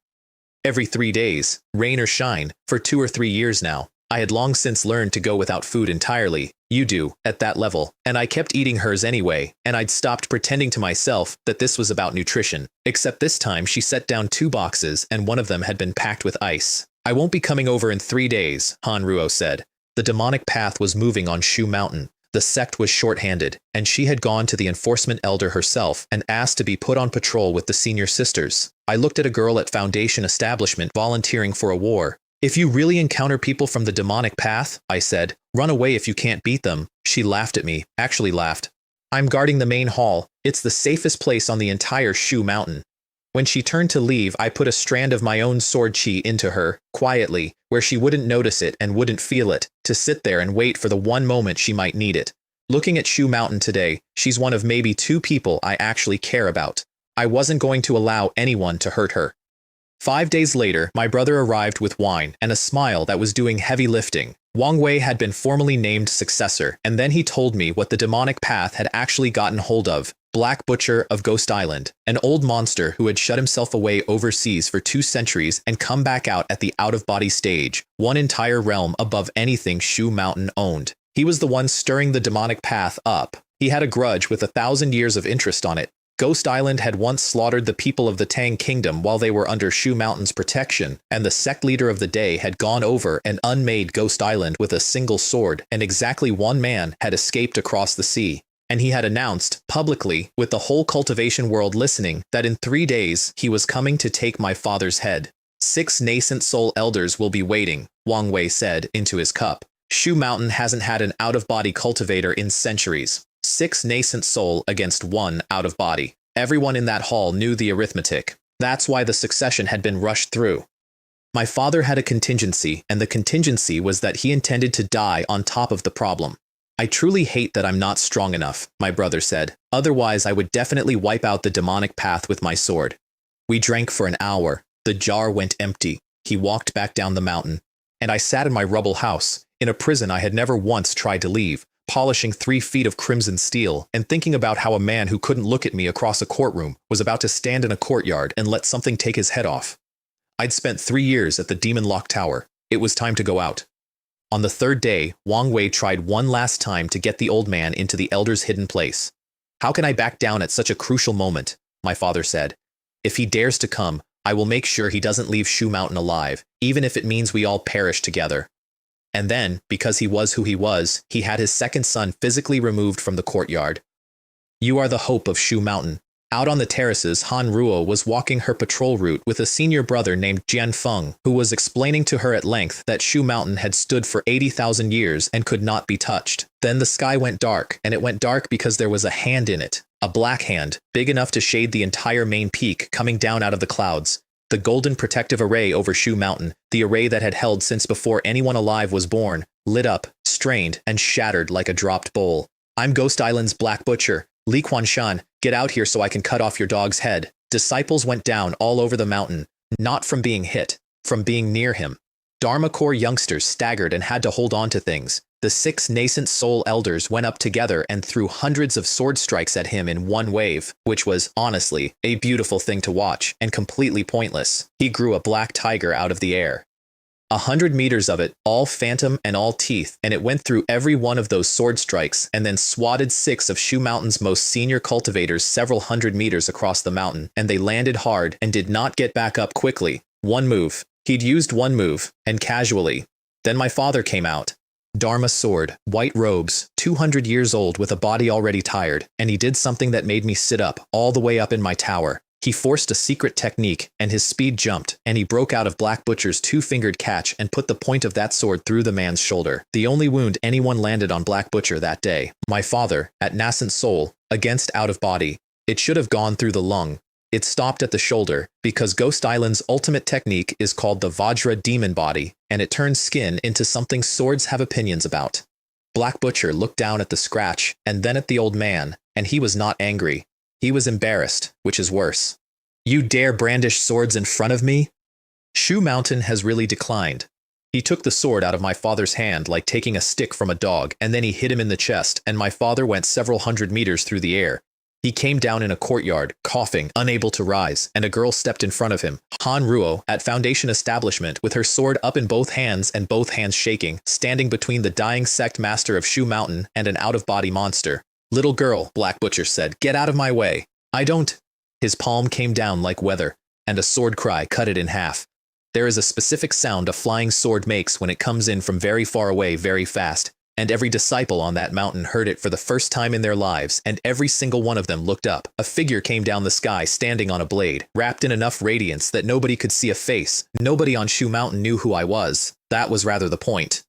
Every 3 days, rain or shine, for 2 or 3 years now. I had long since learned to go without food entirely. You do, at that level, and I kept eating hers anyway, and I'd stopped pretending to myself that this was about nutrition. Except this time she set down 2 boxes, and one of them had been packed with ice. I won't be coming over in 3 days, Han Ruo said. The demonic path was moving on Shu Mountain. The sect was short-handed, and she had gone to the enforcement elder herself and asked to be put on patrol with the senior sisters. I looked at a girl at Foundation establishment volunteering for a war. If you really encounter people from the demonic path, I said, run away if you can't beat them. She laughed at me, actually laughed. I'm guarding the main hall. It's the safest place on the entire Shu Mountain. When she turned to leave, I put a strand of my own sword chi into her, quietly, where she wouldn't notice it and wouldn't feel it, to sit there and wait for the one moment she might need it. Looking at Shu Mountain today, she's one of maybe 2 people I actually care about. I wasn't going to allow anyone to hurt her. 5 days later, my brother arrived with wine and a smile that was doing heavy lifting. Wang Wei had been formally named successor, and then he told me what the demonic path had actually gotten hold of. Black Butcher of Ghost Island, an old monster who had shut himself away overseas for 2 centuries and come back out at the out-of-body stage, one entire realm above anything Shu Mountain owned. He was the one stirring the demonic path up. He had a grudge with 1,000 years of interest on it. Ghost Island had once slaughtered the people of the Tang Kingdom while they were under Shu Mountain's protection, and the sect leader of the day had gone over and unmade Ghost Island with a single sword, and exactly 1 man had escaped across the sea. And he had announced, publicly, with the whole cultivation world listening, that in 3 days he was coming to take my father's head. 6 nascent soul elders will be waiting, Wang Wei said into his cup. Shu Mountain hasn't had an out-of-body cultivator in centuries. 6 nascent soul against 1 out-of-body. Everyone in that hall knew the arithmetic. That's why the succession had been rushed through. My father had a contingency, and the contingency was that he intended to die on top of the problem. I truly hate that I'm not strong enough, my brother said. Otherwise, I would definitely wipe out the demonic path with my sword. We drank for an hour. The jar went empty. He walked back down the mountain. And I sat in my rubble house, in a prison I had never once tried to leave, polishing 3 feet of crimson steel and thinking about how a man who couldn't look at me across a courtroom was about to stand in a courtyard and let something take his head off. I'd spent 3 years at the Demon Lock Tower. It was time to go out. On the 3rd day, Wang Wei tried one last time to get the old man into the elder's hidden place. How can I back down at such a crucial moment? My father said. If he dares to come, I will make sure he doesn't leave Shu Mountain alive, even if it means we all perish together. And then, because he was who he was, he had his 2nd son physically removed from the courtyard. You are the hope of Shu Mountain. Out on the terraces, Han Ruo was walking her patrol route with a senior brother named Jian Feng, who was explaining to her at length that Shu Mountain had stood for 80,000 years and could not be touched. Then the sky went dark, and it went dark because there was a hand in it. A black hand, big enough to shade the entire main peak, coming down out of the clouds. The golden protective array over Shu Mountain, the array that had held since before anyone alive was born, lit up, strained, and shattered like a dropped bowl. I'm Ghost Island's Black Butcher. Li Quanshan, get out here so I can cut off your dog's head. Disciples went down all over the mountain, not from being hit, from being near him. Dharma Corps youngsters staggered and had to hold on to things. The 6 nascent soul elders went up together and threw hundreds of sword strikes at him in one wave, which was, honestly, a beautiful thing to watch, and completely pointless. He grew a black tiger out of the air. 100 meters of it, all phantom and all teeth, and it went through every one of those sword strikes and then swatted 6 of Shu Mountain's most senior cultivators several hundred meters across the mountain, and they landed hard and did not get back up quickly. One move. He'd used one move, and casually. Then my father came out. Dharma sword, white robes, 200 years old with a body already tired, and he did something that made me sit up, all the way up in my tower. He forced a secret technique, and his speed jumped, and he broke out of Black Butcher's 2-fingered catch and put the point of that sword through the man's shoulder. The only wound anyone landed on Black Butcher that day. My father, at nascent soul, against out of body. It should have gone through the lung. It stopped at the shoulder, because Ghost Island's ultimate technique is called the Vajra Demon Body, and it turns skin into something swords have opinions about. Black Butcher looked down at the scratch, and then at the old man, and he was not angry. He was embarrassed, which is worse. You dare brandish swords in front of me? Shu Mountain has really declined. He took the sword out of my father's hand like taking a stick from a dog, and then he hit him in the chest, and my father went several hundred meters through the air. He came down in a courtyard, coughing, unable to rise, and a girl stepped in front of him. Han Ruo, at Foundation establishment, with her sword up in both hands and both hands shaking, standing between the dying sect master of Shu Mountain and an out-of-body monster. Little girl, Black Butcher said, get out of my way. I don't. His palm came down like weather, and a sword cry cut it in half. There is a specific sound a flying sword makes when it comes in from very far away very fast, and every disciple on that mountain heard it for the first time in their lives, and every single one of them looked up. A figure came down the sky standing on a blade, wrapped in enough radiance that nobody could see a face. Nobody on Shu Mountain knew who I was. That was rather the point.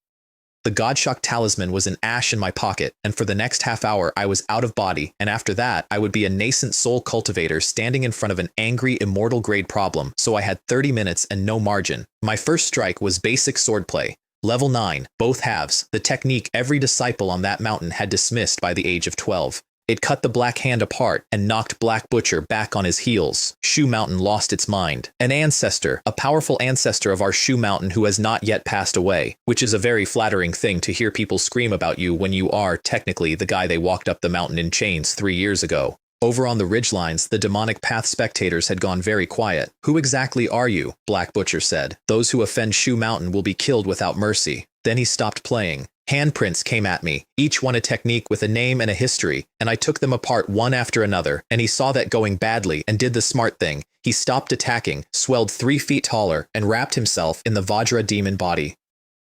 The Godshock talisman was an ash in my pocket, and for the next half hour I was out of body, and after that I would be a nascent soul cultivator standing in front of an angry immortal grade problem, so I had 30 minutes and no margin. My first strike was basic swordplay. Level 9, both halves, the technique every disciple on that mountain had dismissed by the age of 12. It cut the Black Hand apart and knocked Black Butcher back on his heels. Shu Mountain lost its mind. An ancestor, a powerful ancestor of our Shu Mountain who has not yet passed away, which is a very flattering thing to hear people scream about you when you are, technically, the guy they walked up the mountain in chains 3 years ago. Over on the ridgelines, the demonic path spectators had gone very quiet. Who exactly are you? Black Butcher said. Those who offend Shu Mountain will be killed without mercy. Then he stopped playing. Handprints came at me, each one a technique with a name and a history, and I took them apart one after another, and he saw that going badly and did the smart thing. He stopped attacking, swelled 3 feet taller, and wrapped himself in the Vajra demon body.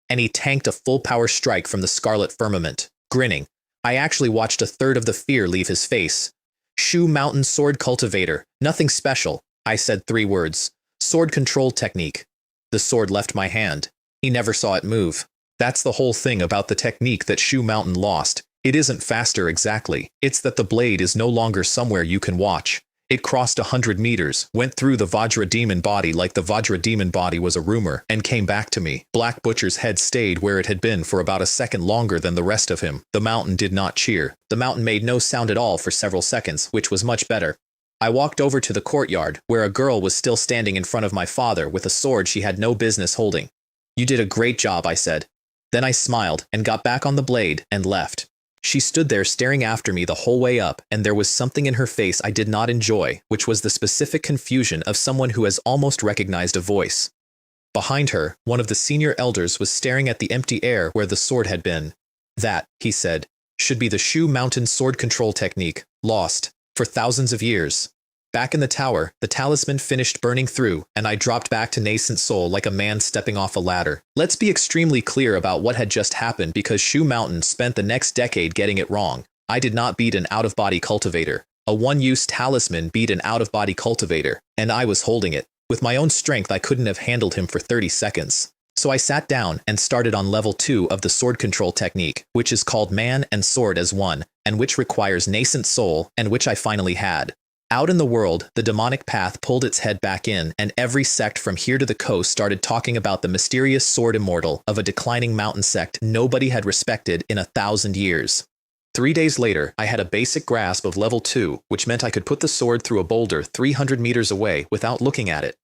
And he tanked a full-power strike from the Scarlet Firmament. Grinning, I actually watched a third of the fear leave his face. Shu Mountain Sword Cultivator. Nothing special. I said 3 words. Sword control technique. The sword left my hand. He never saw it move. That's the whole thing about the technique that Shu Mountain lost. It isn't faster exactly. It's that the blade is no longer somewhere you can watch. It crossed 100 meters, went through the Vajra demon body like the Vajra demon body was a rumor, and came back to me. Black Butcher's head stayed where it had been for about a second longer than the rest of him. The mountain did not cheer. The mountain made no sound at all for several seconds, which was much better. I walked over to the courtyard, where a girl was still standing in front of my father with a sword she had no business holding. You did a great job, I said. Then I smiled and got back on the blade and left. She stood there staring after me the whole way up, and there was something in her face I did not enjoy, which was the specific confusion of someone who has almost recognized a voice. Behind her, one of the senior elders was staring at the empty air where the sword had been. That, he said, should be the Shu Mountain sword control technique, lost, for thousands of years. Back in the tower, the talisman finished burning through, and I dropped back to nascent soul like a man stepping off a ladder. Let's be extremely clear about what had just happened because Shu Mountain spent the next decade getting it wrong. I did not beat an out-of-body cultivator. A one-use talisman beat an out-of-body cultivator, and I was holding it. With my own strength, I couldn't have handled him for 30 seconds. So I sat down and started on level 2 of the sword control technique, which is called man and sword as one, and which requires nascent soul, and which I finally had. Out in the world, the demonic path pulled its head back in, and every sect from here to the coast started talking about the mysterious sword Immortal of a declining mountain sect nobody had respected in 1,000 years. 3 days later, I had a basic grasp of level 2, which meant I could put the sword through a boulder 300 meters away without looking at it.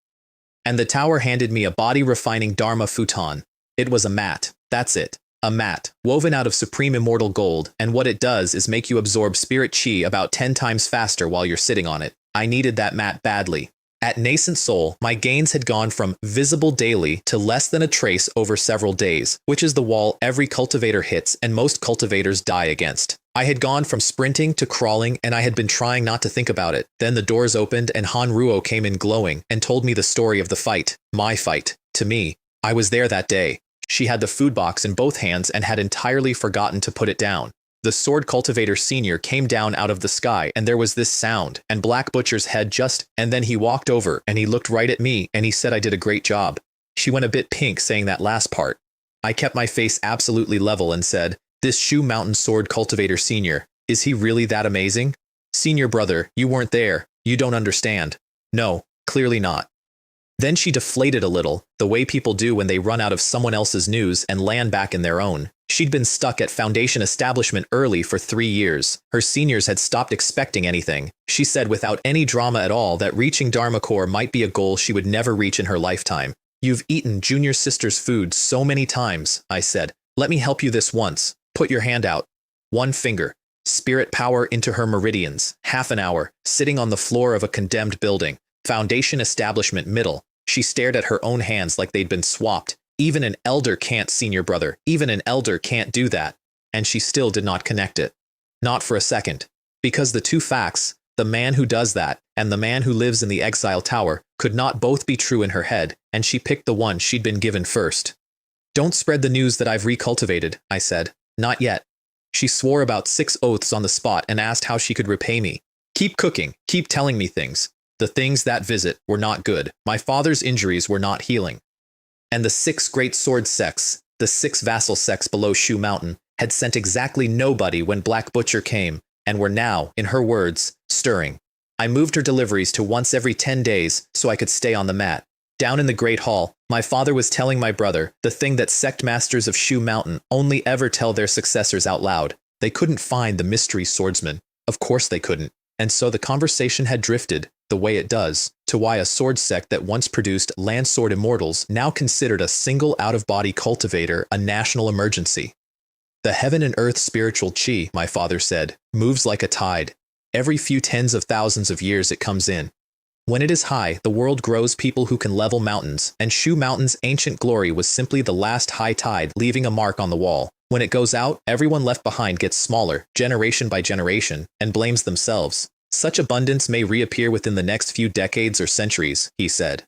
And the tower handed me a body-refining Dharma futon. It was a mat. That's it. A mat, woven out of supreme immortal gold, and what it does is make you absorb spirit chi about 10 times faster while you're sitting on it. I needed that mat badly. At Nascent Soul, my gains had gone from visible daily to less than a trace over several days, which is the wall every cultivator hits and most cultivators die against. I had gone from sprinting to crawling, and I had been trying not to think about it. Then the doors opened and Han Ruo came in glowing and told me the story of the fight. My fight. To me. I was there that day. She had the food box in both hands and had entirely forgotten to put it down. The Sword Cultivator Senior came down out of the sky and there was this sound, and Black Butcher's head and then he walked over and he looked right at me and he said I did a great job. She went a bit pink saying that last part. I kept my face absolutely level and said, this Shu Mountain Sword Cultivator Senior, is he really that amazing? Senior brother, you weren't there. You don't understand. No, clearly not. Then she deflated a little, the way people do when they run out of someone else's news and land back in their own. She'd been stuck at Foundation Establishment early for 3 years. Her seniors had stopped expecting anything. She said without any drama at all that reaching Dharma Core might be a goal she would never reach in her lifetime. You've eaten junior sister's food so many times, I said. Let me help you this once. Put your hand out. 1 finger. Spirit power into her meridians. Half an hour. Sitting on the floor of a condemned building. Foundation Establishment middle. She stared at her own hands like they'd been swapped. Even an elder can't, senior brother. Even an elder can't do that. And she still did not connect it. Not for a second. Because the 2 facts, the man who does that and the man who lives in the exile tower, could not both be true in her head, and she picked the one she'd been given first. Don't spread the news that I've recultivated, I said. Not yet. She swore about 6 oaths on the spot and asked how she could repay me. Keep cooking, keep telling me things. The things that visit were not good. My father's injuries were not healing. And the 6 great sword sects, the 6 vassal sects below Shu Mountain, had sent exactly nobody when Black Butcher came, and were now, in her words, stirring. I moved her deliveries to once every 10 days so I could stay on the mat. Down in the Great Hall, my father was telling my brother the thing that sect masters of Shu Mountain only ever tell their successors out loud. They couldn't find the mystery swordsman. Of course they couldn't. And so the conversation had drifted, the way it does, to why a sword sect that once produced land sword immortals now considered a single out-of-body cultivator a national emergency. The heaven and earth spiritual chi, my father said, moves like a tide. Every few tens of thousands of years it comes in. When it is high, the world grows people who can level mountains, and Shu Mountain's ancient glory was simply the last high tide leaving a mark on the wall. When it goes out, everyone left behind gets smaller, generation by generation, and blames themselves. Such abundance may reappear within the next few decades or centuries, he said.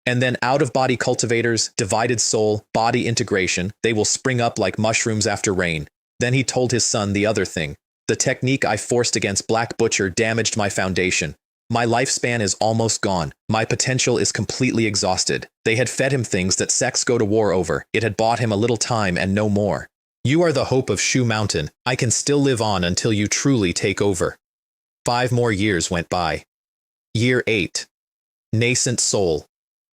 And then out-of-body cultivators, divided soul, body integration, they will spring up like mushrooms after rain. Then he told his son the other thing. The technique I forced against Black Butcher damaged my foundation. My lifespan is almost gone. My potential is completely exhausted. They had fed him things that sects go to war over. It had bought him a little time and no more. You are the hope of Shu Mountain. I can still live on until you truly take over. 5 more years went by. Year 8. Nascent soul.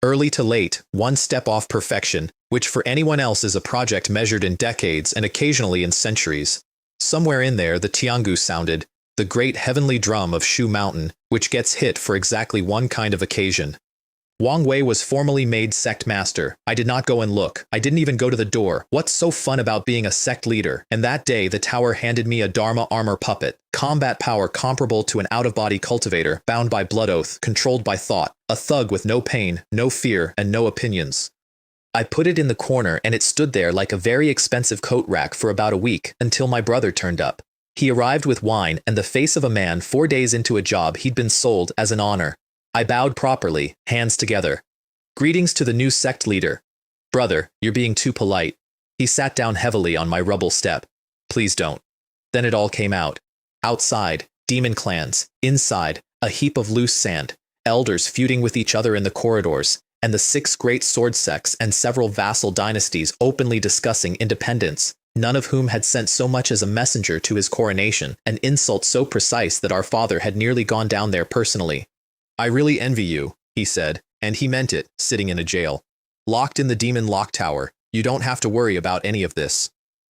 Early to late, one step off perfection, which for anyone else is a project measured in decades and occasionally in centuries. Somewhere in there the tiangu sounded, the great heavenly drum of Shu Mountain, which gets hit for exactly one kind of occasion. Wang Wei was formally made sect master. I did not go and look. I didn't even go to the door. What's so fun about being a sect leader? And that day the tower handed me a Dharma armor puppet, combat power comparable to an out-of-body cultivator, bound by blood oath, controlled by thought, a thug with no pain, no fear, and no opinions. I put it in the corner and it stood there like a very expensive coat rack for about a week, until my brother turned up. He arrived with wine and the face of a man 4 days into a job he'd been sold as an honor. I bowed properly, hands together. Greetings to the new sect leader. Brother, you're being too polite. He sat down heavily on my rubble step. Please don't. Then it all came out. Outside, demon clans. Inside, a heap of loose sand. Elders feuding with each other in the corridors. And the 6 great sword sects and several vassal dynasties openly discussing independence, none of whom had sent so much as a messenger to his coronation, an insult so precise that our father had nearly gone down there personally. I really envy you, he said, and he meant it, sitting in a jail. Locked in the demon lock tower, you don't have to worry about any of this.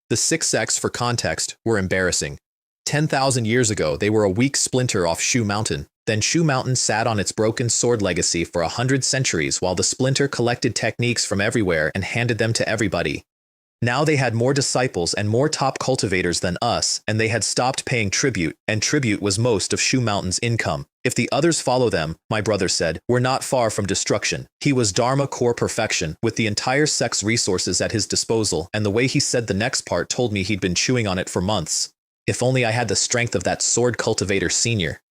The 6 sects, for context, were embarrassing. 10,000 years ago, they were a weak splinter off Shu Mountain. Then Shu Mountain sat on its broken sword legacy for 100 centuries while the splinter collected techniques from everywhere and handed them to everybody. Now they had more disciples and more top cultivators than us, and they had stopped paying tribute, and tribute was most of Shu Mountain's income. If the others follow them, my brother said, we're not far from destruction. He was Dharma core perfection, with the entire sect's resources at his disposal, and the way he said the next part told me he'd been chewing on it for months. If only I had the strength of that sword cultivator senior.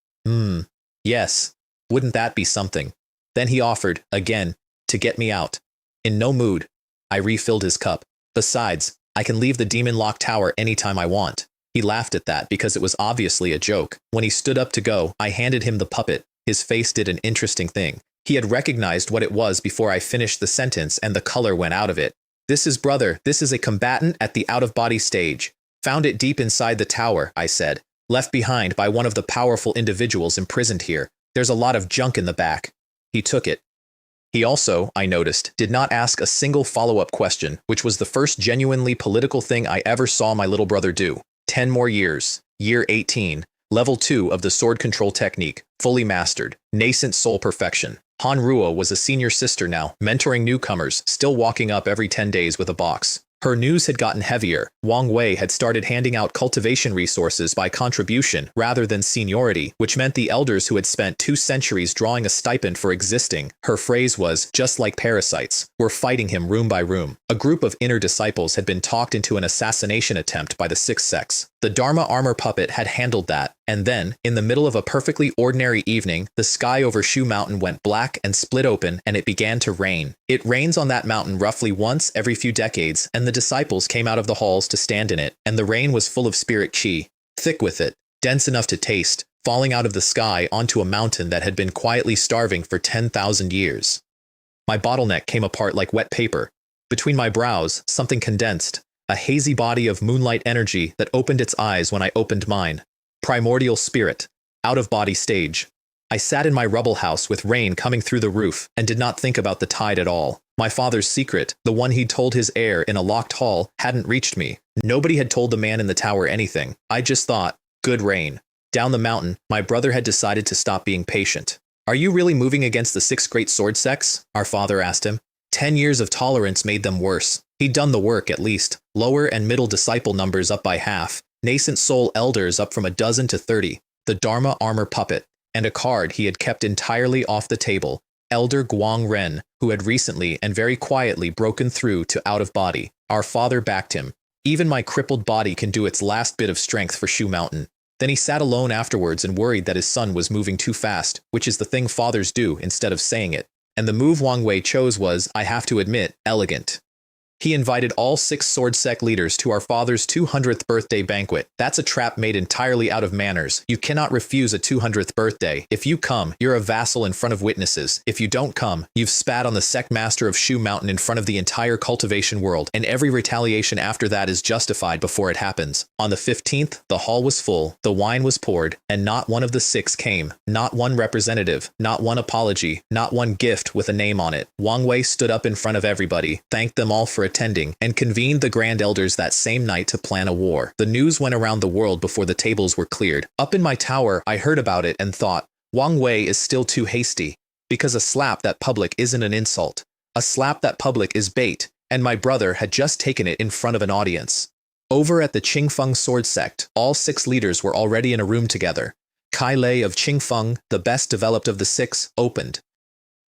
Yes. Wouldn't that be something? Then he offered, again, to get me out. In no mood. I refilled his cup. Besides, I can leave the demon lock tower anytime I want. He laughed at that because it was obviously a joke. When he stood up to go, I handed him the puppet. His face did an interesting thing. He had recognized what it was before I finished the sentence and the color went out of it. This is brother. This is a combatant at the out-of-body stage. Found it deep inside the tower, I said. Left behind by one of the powerful individuals imprisoned here. There's a lot of junk in the back. He took it. He also, I noticed, did not ask a single follow-up question, which was the first genuinely political thing I ever saw my little brother do. 10 more years. Year 18. Level 2 of the sword control technique. Fully mastered. Nascent soul perfection. Han Ruo was a senior sister now, mentoring newcomers, still walking up every 10 days with a box. Her news had gotten heavier. Wang Wei had started handing out cultivation resources by contribution rather than seniority, which meant the elders who had spent 2 centuries drawing a stipend for existing, her phrase was, just like parasites, were fighting him room by room. A group of inner disciples had been talked into an assassination attempt by the 6 sects. The Dharma armor puppet had handled that, and then, in the middle of a perfectly ordinary evening, the sky over Shu Mountain went black and split open, and it began to rain. It rains on that mountain roughly once every few decades, and the disciples came out of the halls to stand in it, and the rain was full of spirit chi, thick with it, dense enough to taste, falling out of the sky onto a mountain that had been quietly starving for 10,000 years. My bottleneck came apart like wet paper. Between my brows, something condensed. A hazy body of moonlight energy that opened its eyes when I opened mine. Primordial spirit. Out-of-body stage. I sat in my rubble house with rain coming through the roof and did not think about the tide at all. My father's secret, the one he'd told his heir in a locked hall, hadn't reached me. Nobody had told the man in the tower anything. I just thought, good rain. Down the mountain, my brother had decided to stop being patient. Are you really moving against the 6 great sword sects? Our father asked him. 10 years of tolerance made them worse. He'd done the work, at least. Lower and middle disciple numbers up by half. Nascent soul elders up from 12 to 30. The Dharma armor puppet. And a card he had kept entirely off the table. Elder Guang Ren, who had recently and very quietly broken through to out of body. Our father backed him. Even my crippled body can do its last bit of strength for Shu Mountain. Then he sat alone afterwards and worried that his son was moving too fast, which is the thing fathers do instead of saying it. And the move Wang Wei chose was, I have to admit, elegant. He invited all 6 sword sect leaders to our father's 200th birthday banquet. That's a trap made entirely out of manners. You cannot refuse a 200th birthday. If you come, you're a vassal in front of witnesses. If you don't come, you've spat on the sect master of Shu Mountain in front of the entire cultivation world, and every retaliation after that is justified before it happens. On the 15th, the hall was full, the wine was poured, and not one of the 6 came. Not one representative, not one apology, not one gift with a name on it. Wang Wei stood up in front of everybody, thanked them all for attending, and convened the grand elders that same night to plan a war. The news went around the world before the tables were cleared. Up in my tower, I heard about it and thought, Wang Wei is still too hasty, because a slap that public isn't an insult. A slap that public is bait, and my brother had just taken it in front of an audience. Over at the Qingfeng sword sect, all 6 leaders were already in a room together. Kai Lei of Qingfeng, the best developed of the 6, opened.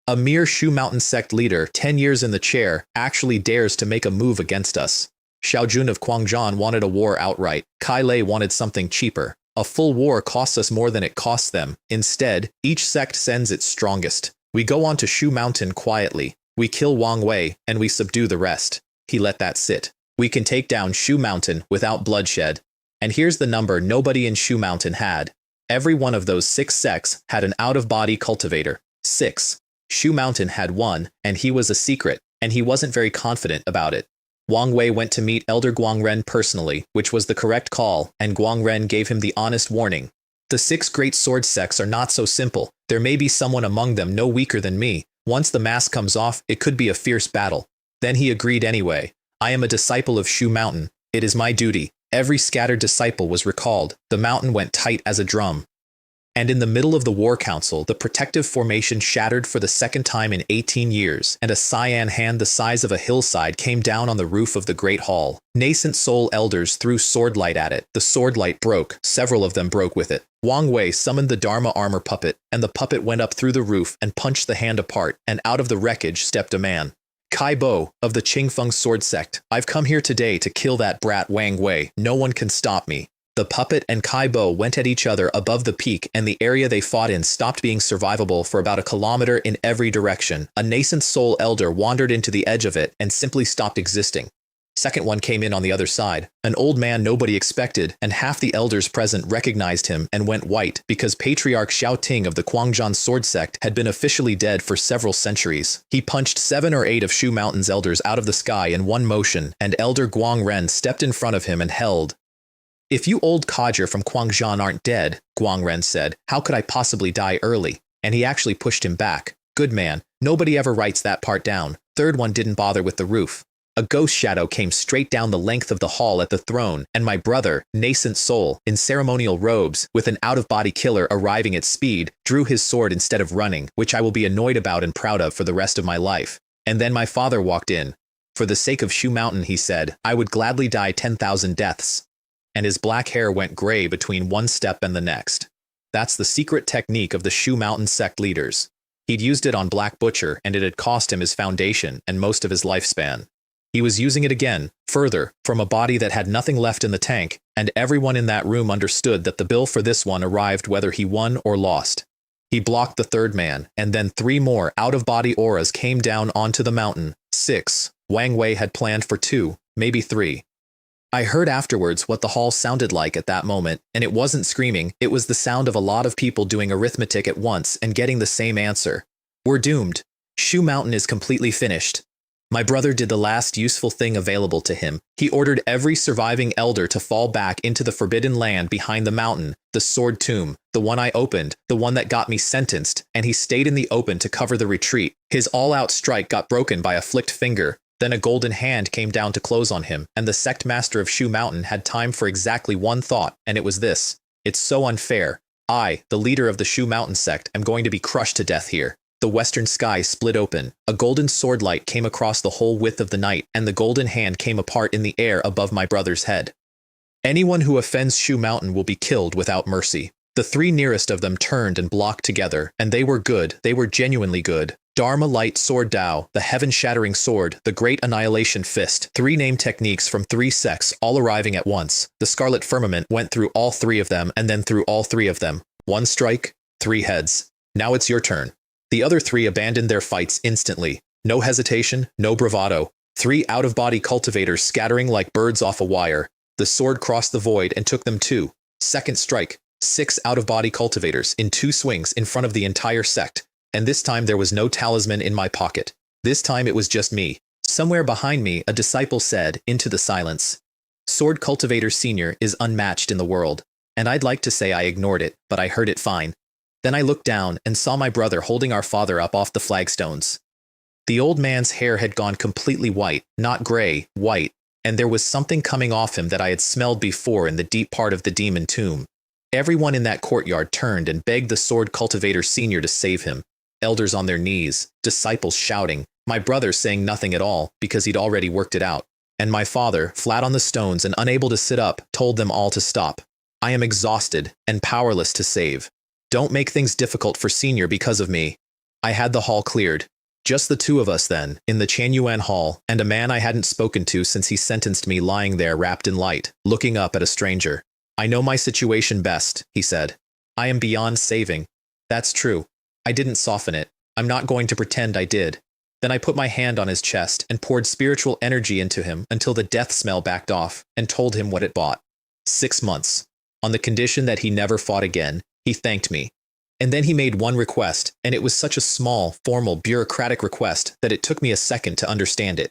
A mere Shu Mountain sect leader, 10 years in the chair, actually dares to make a move against us. Xiaojun of Guangzhou wanted a war outright. Kai Lei wanted something cheaper. A full war costs us more than it costs them. Instead, each sect sends its strongest. We go on to Shu Mountain quietly. We kill Wang Wei, and we subdue the rest. He let that sit. We can take down Shu Mountain without bloodshed. And here's the number nobody in Shu Mountain had. Every one of those 6 sects had an out-of-body cultivator. 6. Shu Mountain had one, and he was a secret, and he wasn't very confident about it. Wang Wei went to meet Elder Guang Ren personally, which was the correct call, and Guang Ren gave him the honest warning. The 6 great sword sects are not so simple. There may be someone among them no weaker than me. Once the mask comes off, it could be a fierce battle. Then he agreed anyway. I am a disciple of Shu Mountain. It is my duty. Every scattered disciple was recalled. The mountain went tight as a drum. And in the middle of the war council, the protective formation shattered for the 2nd time in 18 years, and a cyan hand the size of a hillside came down on the roof of the great hall. Nascent soul elders threw swordlight at it. The swordlight broke. Several of them broke with it. Wang Wei summoned the Dharma armor puppet, and the puppet went up through the roof and punched the hand apart, and out of the wreckage stepped a man. Kai Bo, of the Qingfeng sword sect. I've come here today to kill that brat Wang Wei. No one can stop me. The puppet and Kai Bo went at each other above the peak, and the area they fought in stopped being survivable for about a kilometer in every direction. A nascent soul elder wandered into the edge of it and simply stopped existing. Second one came in on the other side. An old man nobody expected, and half the elders present recognized him and went white because Patriarch Xiao Ting of the Guangzhou sword sect had been officially dead for several centuries. He punched 7 or 8 of Shu Mountain's elders out of the sky in one motion, and Elder Guang Ren stepped in front of him and held. If you old codger from Guangzhou aren't dead, Guang Ren said, how could I possibly die early? And he actually pushed him back. Good man, nobody ever writes that part down. Third one didn't bother with the roof. A ghost shadow came straight down the length of the hall at the throne, and my brother, Nascent Soul, in ceremonial robes, with an out-of-body killer arriving at speed, drew his sword instead of running, which I will be annoyed about and proud of for the rest of my life. And then my father walked in. For the sake of Shu Mountain, he said, I would gladly die 10,000 deaths. And his black hair went gray between one step and the next. That's the secret technique of the Shu Mountain sect leaders. He'd used it on Black Butcher, and it had cost him his foundation and most of his lifespan. He was using it again, further, from a body that had nothing left in the tank, and everyone in that room understood that the bill for this one arrived whether he won or lost. He blocked the third man, and then 3 more out-of-body auras came down onto the mountain. 6. Wang Wei had planned for 2, maybe 3. I heard afterwards what the hall sounded like at that moment, and it wasn't screaming, it was the sound of a lot of people doing arithmetic at once and getting the same answer. We're doomed. Shu Mountain is completely finished. My brother did the last useful thing available to him. He ordered every surviving elder to fall back into the forbidden land behind the mountain, the sword tomb, the one I opened, the one that got me sentenced, and he stayed in the open to cover the retreat. His all-out strike got broken by a flicked finger. Then a golden hand came down to close on him, and the sect master of Shu Mountain had time for exactly one thought, and it was this. It's so unfair. I, the leader of the Shu Mountain sect, am going to be crushed to death here. The western sky split open. A golden sword light came across the whole width of the night, and the golden hand came apart in the air above my brother's head. Anyone who offends Shu Mountain will be killed without mercy. The 3 nearest of them turned and blocked together, and they were good, they were genuinely good. Dharma Light Sword Dao, the Heaven-Shattering Sword, the Great Annihilation Fist, 3 name techniques from 3 sects, all arriving at once. The Scarlet Firmament went through all 3 of them, and then through all 3 of them. 1 strike, 3 heads. Now it's your turn. The other 3 abandoned their fights instantly. No hesitation, no bravado. 3 out-of-body cultivators scattering like birds off a wire. The sword crossed the void and took them 2. Second strike. 6 out-of-body cultivators in 2 swings in front of the entire sect. And this time there was no talisman in my pocket. This time it was just me. Somewhere behind me, a disciple said, into the silence, "Sword Cultivator Senior is unmatched in the world." And I'd like to say I ignored it, but I heard it fine. Then I looked down and saw my brother holding our father up off the flagstones. The old man's hair had gone completely white, not gray, white, and there was something coming off him that I had smelled before in the deep part of the demon tomb. Everyone in that courtyard turned and begged the Sword Cultivator Senior to save him. Elders on their knees, disciples shouting, my brother saying nothing at all because he'd already worked it out. And my father, flat on the stones and unable to sit up, told them all to stop. I am exhausted and powerless to save. Don't make things difficult for Senior because of me. I had the hall cleared. Just the 2 of us then, in the Chanyuan hall, and a man I hadn't spoken to since he sentenced me lying there wrapped in light, looking up at a stranger. I know my situation best, he said. I am beyond saving. That's true. I didn't soften it. I'm not going to pretend I did. Then I put my hand on his chest and poured spiritual energy into him until the death smell backed off and told him what it bought. 6 months. On the condition that he never fought again, he thanked me. And then he made one request, and it was such a small, formal, bureaucratic request that it took me a second to understand it.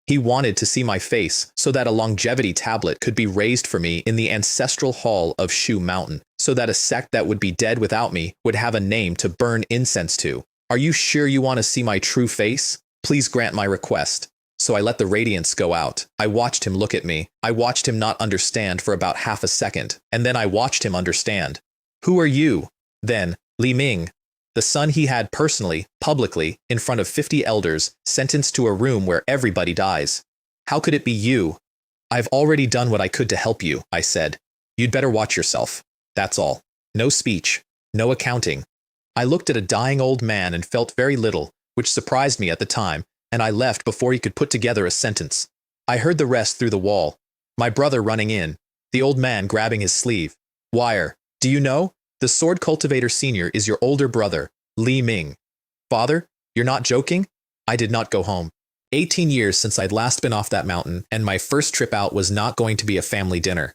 He wanted to see my face so that a longevity tablet could be raised for me in the ancestral hall of Shu Mountain, so that a sect that would be dead without me would have a name to burn incense to. Are you sure you want to see my true face? Please grant my request. So I let the radiance go out. I watched him look at me. I watched him not understand for about half a second, and then I watched him understand. Who are you? Then, Li Ming, the son he had personally, publicly, in front of 50 elders, sentenced to a room where everybody dies. How could it be you? I've already done what I could to help you, I said. You'd better watch yourself. That's all. No speech. No accounting. I looked at a dying old man and felt very little, which surprised me at the time, and I left before he could put together a sentence. I heard the rest through the wall. My brother running in. The old man grabbing his sleeve. Wire. Do you know? The Sword Cultivator Senior is your older brother, Li Ming. Father, you're not joking? I did not go home. 18 years since I'd last been off that mountain, and my first trip out was not going to be a family dinner.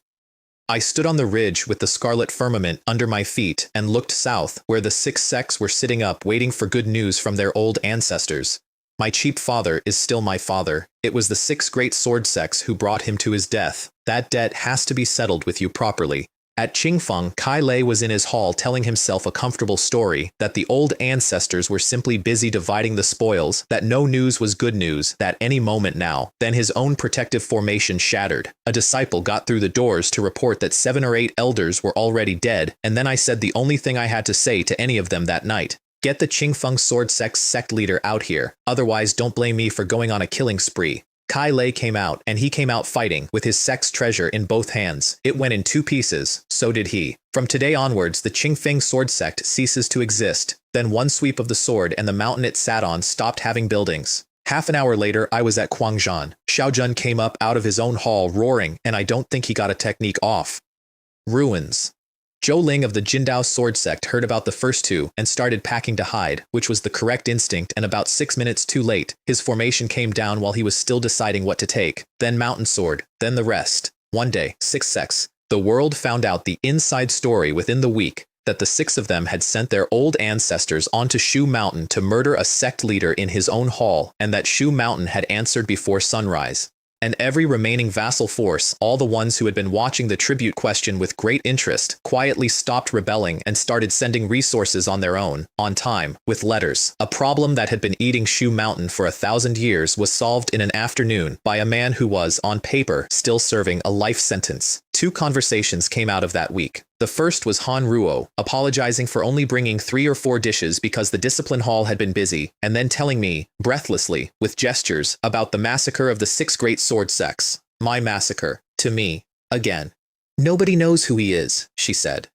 I stood on the ridge with the scarlet firmament under my feet and looked south, where the 6 sects were sitting up waiting for good news from their old ancestors. My cheap father is still my father. It was the 6 great sword sects who brought him to his death. That debt has to be settled with you properly. At Qingfeng, Kai Lei was in his hall telling himself a comfortable story, that the old ancestors were simply busy dividing the spoils, that no news was good news, that any moment now. Then his own protective formation shattered. A disciple got through the doors to report that 7 or 8 elders were already dead, and then I said the only thing I had to say to any of them that night. Get the Qingfeng Sword Sect's sect leader out here, otherwise don't blame me for going on a killing spree. Kai Lei came out, and he came out fighting, with his sect's treasure in both hands. It went in 2 pieces, so did he. From today onwards, the Qingfeng Sword Sect ceases to exist. Then one sweep of the sword and the mountain it sat on stopped having buildings. Half an hour later, I was at Guangzhou. Xiaojun came up out of his own hall roaring, and I don't think he got a technique off. Ruins. Zhou Ling of the Jindao sword sect heard about the first two and started packing to hide, which was the correct instinct, and about 6 minutes too late, his formation came down while he was still deciding what to take. Then mountain sword, then the rest. One day, 6 sects. The world found out the inside story within the week that the 6 of them had sent their old ancestors onto Shu Mountain to murder a sect leader in his own hall, and that Shu Mountain had answered before sunrise. And every remaining vassal force, all the ones who had been watching the tribute question with great interest, quietly stopped rebelling and started sending resources on their own, on time, with letters. A problem that had been eating Shu Mountain for 1,000 years was solved in an afternoon by a man who was, on paper, still serving a life sentence. 2 conversations came out of that week. The first was Han Ruo, apologizing for only bringing 3 or 4 dishes because the discipline hall had been busy, and then telling me, breathlessly, with gestures, about the massacre of the 6 great sword sects. My massacre. To me. Again. Nobody knows who he is, she said.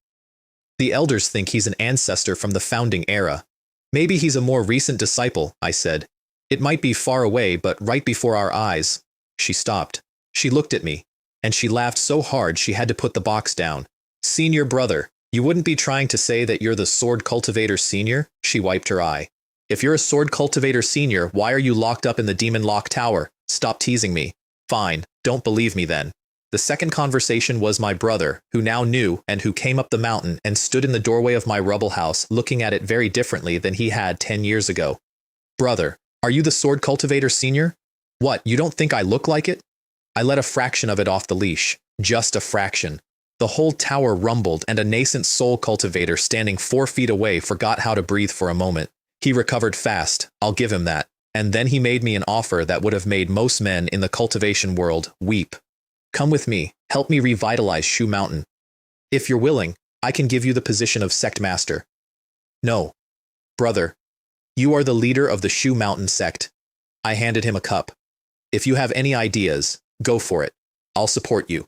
The elders think he's an ancestor from the founding era. Maybe he's a more recent disciple, I said. It might be far away, but right before our eyes. She stopped. She looked at me, and she laughed so hard she had to put the box down. Senior brother, you wouldn't be trying to say that you're the sword cultivator senior? She wiped her eye. If you're a sword cultivator senior, why are you locked up in the demon lock tower? Stop teasing me. Fine, don't believe me then. The second conversation was my brother, who now knew and who came up the mountain and stood in the doorway of my rubble house looking at it very differently than he had 10 years ago. Brother, are you the sword cultivator senior? What, you don't think I look like it? I let a fraction of it off the leash. Just a fraction. The whole tower rumbled, and a nascent soul cultivator standing 4 feet away forgot how to breathe for a moment. He recovered fast, I'll give him that, and then he made me an offer that would have made most men in the cultivation world weep. Come with me, help me revitalize Shu Mountain. If you're willing, I can give you the position of sect master. No. Brother, you are the leader of the Shu Mountain sect. I handed him a cup. If you have any ideas, go for it. I'll support you.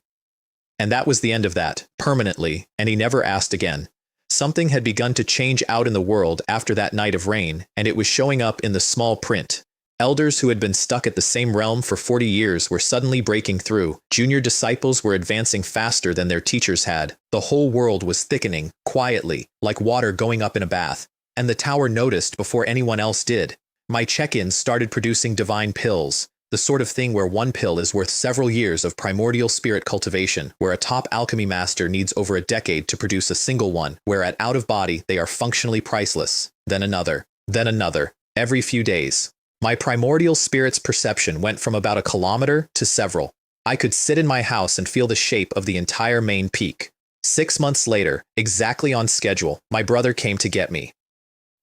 And that was the end of that, permanently, and he never asked again. Something had begun to change out in the world after that night of rain, and it was showing up in the small print. Elders who had been stuck at the same realm for 40 years were suddenly breaking through. Junior disciples were advancing faster than their teachers had. The whole world was thickening, quietly, like water going up in a bath. And the tower noticed before anyone else did. My check-ins started producing divine pills. The sort of thing where one pill is worth several years of primordial spirit cultivation, where a top alchemy master needs over a decade to produce a single one, where at out of body they are functionally priceless. Then another, every few days. My primordial spirit's perception went from about 1 kilometer to several. I could sit in my house and feel the shape of the entire main peak. 6 months later, exactly on schedule, my brother came to get me.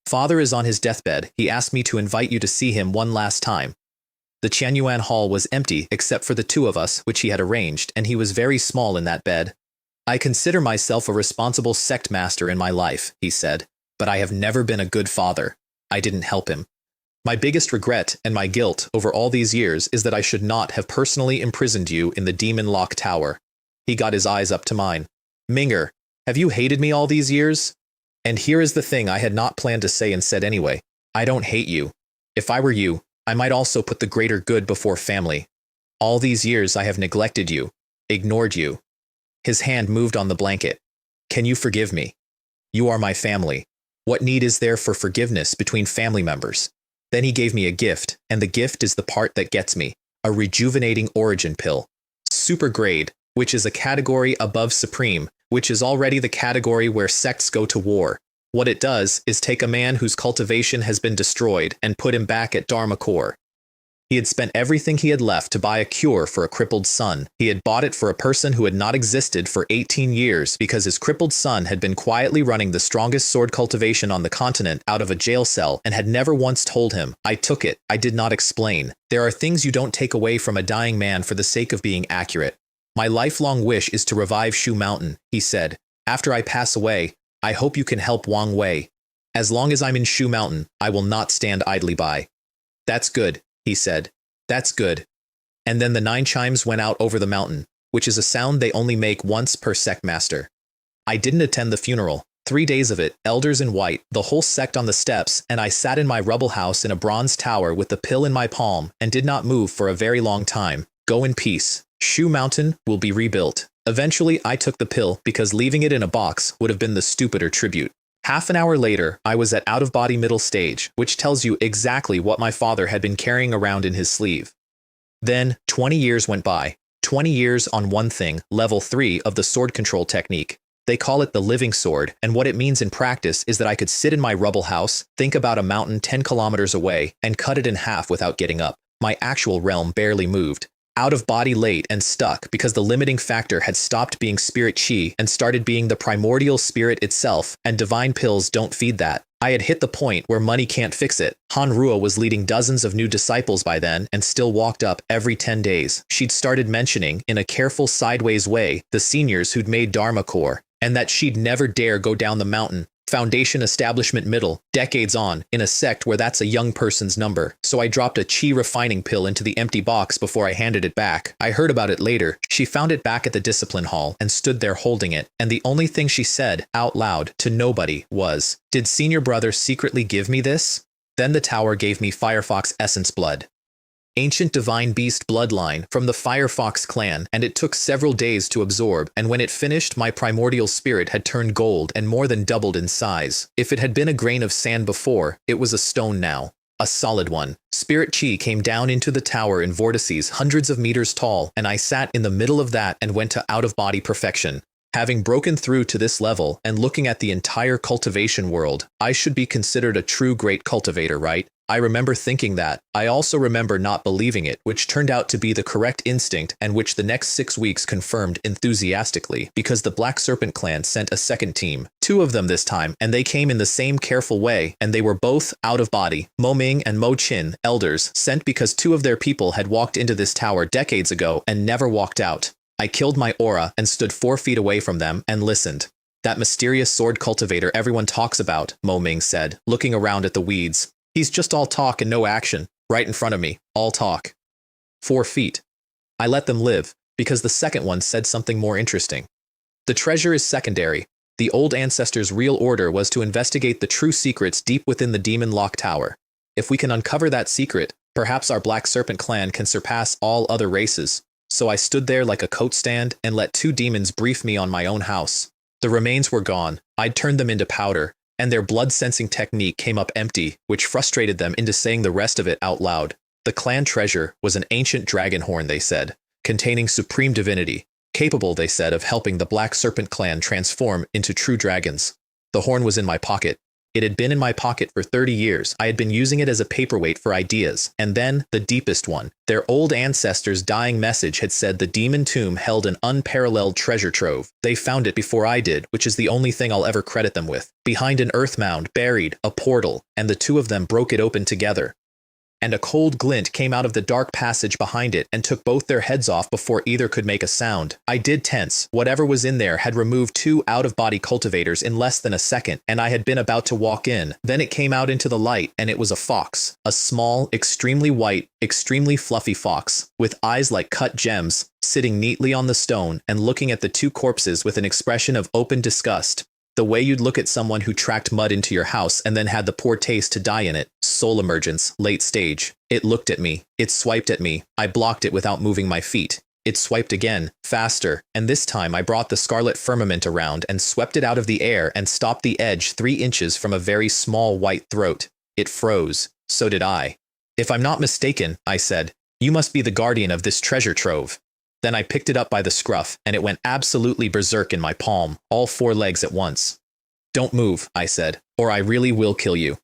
Father is on his deathbed. He asked me to invite you to see him one last time. The Qianyuan hall was empty except for the 2 of us, which he had arranged, and he was very small in that bed. I consider myself a responsible sect master in my life, he said, but I have never been a good father. I didn't help him. My biggest regret and my guilt over all these years is that I should not have personally imprisoned you in the Demon Lock Tower. He got his eyes up to mine. Minger, have you hated me all these years? And here is the thing I had not planned to say and said anyway. I don't hate you. If I were you, I might also put the greater good before family. All these years I have neglected you, ignored you. His hand moved on the blanket. Can you forgive me? You are my family. What need is there for forgiveness between family members? Then he gave me a gift, and the gift is the part that gets me. A rejuvenating origin pill. Super grade, which is a category above supreme, which is already the category where sects go to war. What it does is take a man whose cultivation has been destroyed and put him back at Dharma core. He had spent everything he had left to buy a cure for a crippled son. He had bought it for a person who had not existed for 18 years because his crippled son had been quietly running the strongest sword cultivation on the continent out of a jail cell and had never once told him. I took it. I did not explain. There are things you don't take away from a dying man for the sake of being accurate. My lifelong wish is to revive Shu Mountain, he said. After I pass away, I hope you can help Wang Wei. As long as I'm in Shu Mountain, I will not stand idly by. That's good, he said. That's good. And then the 9 chimes went out over the mountain, which is a sound they only make once per sect master. I didn't attend the funeral. 3 days of it, elders in white, the whole sect on the steps, and I sat in my rubble house in a bronze tower with the pill in my palm and did not move for a very long time. Go in peace. Shu Mountain will be rebuilt. Eventually, I took the pill because leaving it in a box would have been the stupider tribute. Half an hour later, I was at out-of-body middle stage, which tells you exactly what my father had been carrying around in his sleeve. Then, 20 years went by. 20 years on one thing, level 3 of the sword control technique. They call it the living sword, and what it means in practice is that I could sit in my rubble house, think about a mountain 10 kilometers away, and cut it in half without getting up. My actual realm barely moved. Out of body late and stuck because the limiting factor had stopped being spirit chi and started being the primordial spirit itself, and divine pills don't feed that. I had hit the point where money can't fix it. Manhua was leading dozens of new disciples by then and still walked up every 10 days. She'd started mentioning, in a careful sideways way, the seniors who'd made Dharma Core, and that she'd never dare go down the mountain. Foundation establishment middle, decades on, in a sect where that's a young person's number. So I dropped a chi refining pill into the empty box before I handed it back. I heard about it later. She found it back at the discipline hall and stood there holding it, and the only thing she said, out loud, to nobody, was, "Did senior brother secretly give me this?" Then the tower gave me Firefox essence blood. Ancient divine beast bloodline from the Firefox clan, and it took several days to absorb, and when it finished, my primordial spirit had turned gold and more than doubled in size. If it had been a grain of sand before, it was a stone now. A solid one. Spirit chi came down into the tower in vortices hundreds of meters tall, and I sat in the middle of that and went to out-of-body perfection. Having broken through to this level and looking at the entire cultivation world, I should be considered a true great cultivator, right? I remember thinking that. I also remember not believing it, which turned out to be the correct instinct and which the next 6 weeks confirmed enthusiastically, because the Black Serpent clan sent a second team, 2 of them this time, and they came in the same careful way, and they were both out of body. Mo Ming and Mo Qin, elders, sent because 2 of their people had walked into this tower decades ago and never walked out. I killed my aura and stood 4 feet away from them and listened. That mysterious sword cultivator everyone talks about, Mo Ming said, looking around at the weeds. He's just all talk and no action, right in front of me, all talk. 4 feet. I let them live, because the second one said something more interesting. The treasure is secondary. The old ancestors' real order was to investigate the true secrets deep within the demon lock tower. If we can uncover that secret, perhaps our Black Serpent clan can surpass all other races. So I stood there like a coat stand and let 2 demons brief me on my own house. The remains were gone. I'd turned them into powder, and their blood-sensing technique came up empty, which frustrated them into saying the rest of it out loud. The clan treasure was an ancient dragon horn, they said, containing supreme divinity, capable, they said, of helping the Black Serpent clan transform into true dragons. The horn was in my pocket. It had been in my pocket for 30 years. I had been using it as a paperweight for ideas. And then, the deepest one. Their old ancestors' dying message had said the demon tomb held an unparalleled treasure trove. They found it before I did, which is the only thing I'll ever credit them with. Behind an earth mound, buried, a portal, and the 2 of them broke it open together. And a cold glint came out of the dark passage behind it and took both their heads off before either could make a sound. I did tense. Whatever was in there had removed 2 out-of-body cultivators in less than a second, and I had been about to walk in. Then it came out into the light, and it was a fox. A small, extremely white, extremely fluffy fox, with eyes like cut gems, sitting neatly on the stone and looking at the 2 corpses with an expression of open disgust. The way you'd look at someone who tracked mud into your house and then had the poor taste to die in it. Soul emergence, late stage. It looked at me. It swiped at me. I blocked it without moving my feet. It swiped again, faster, and this time I brought the scarlet firmament around and swept it out of the air and stopped the edge 3 inches from a very small white throat. It froze. So did I. "If I'm not mistaken," I said, "you must be the guardian of this treasure trove." Then I picked it up by the scruff, and it went absolutely berserk in my palm, all 4 legs at once. "Don't move," I said, "or I really will kill you."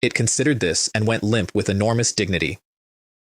It considered this and went limp with enormous dignity.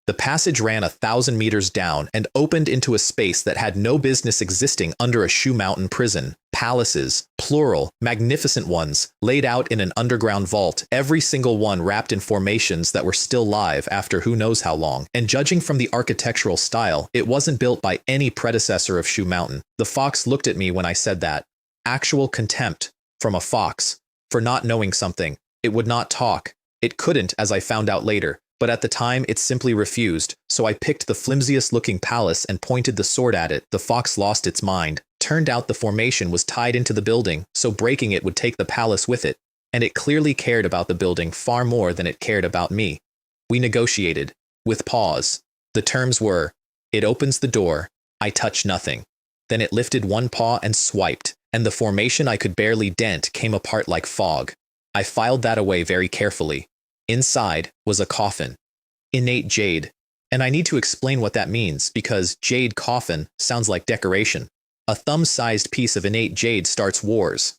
The passage ran 1,000 meters down and opened into a space that had no business existing under a Shu Mountain prison. Palaces, plural, magnificent ones, laid out in an underground vault, every single one wrapped in formations that were still live after who knows how long. And judging from the architectural style, it wasn't built by any predecessor of Shu Mountain. The fox looked at me when I said that. Actual contempt from a fox for not knowing something. It would not talk. It couldn't, as I found out later. But at the time, it simply refused, so I picked the flimsiest-looking palace and pointed the sword at it. The fox lost its mind. Turned out the formation was tied into the building, so breaking it would take the palace with it, and it clearly cared about the building far more than it cared about me. We negotiated, with pause. The terms were, it opens the door, I touch nothing. Then it lifted one paw and swiped, and the formation I could barely dent came apart like fog. I filed that away very carefully. Inside was a coffin. Innate jade. And I need to explain what that means, because jade coffin sounds like decoration. A thumb-sized piece of innate jade starts wars.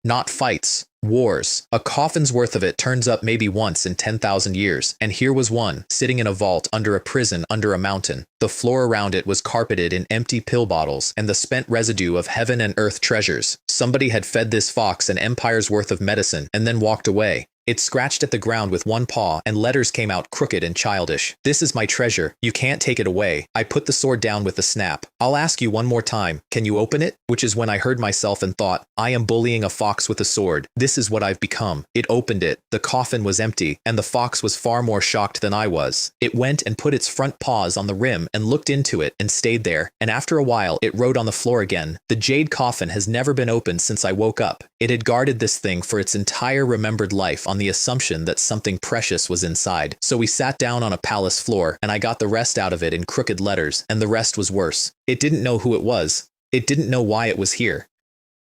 Not fights, wars. A coffin's worth of it turns up maybe once in 10,000 years, and here was one, sitting in a vault under a prison under a mountain. The floor around it was carpeted in empty pill bottles and the spent residue of heaven and earth treasures. Somebody had fed this fox an empire's worth of medicine and then walked away. It scratched at the ground with one paw, and letters came out crooked and childish. This is my treasure. You can't take it away. I put the sword down with a snap. I'll ask you one more time. Can you open it? Which is when I heard myself and thought, I am bullying a fox with a sword. This is what I've become. It opened it. The coffin was empty, and the fox was far more shocked than I was. It went and put its front paws on the rim and looked into it and stayed there, and after a while it wrote on the floor again. The jade coffin has never been opened since I woke up. It had guarded this thing for its entire remembered life on the assumption that something precious was inside. So we sat down on a palace floor, and I got the rest out of it in crooked letters, and the rest was worse. It didn't know who it was. It didn't know why it was here.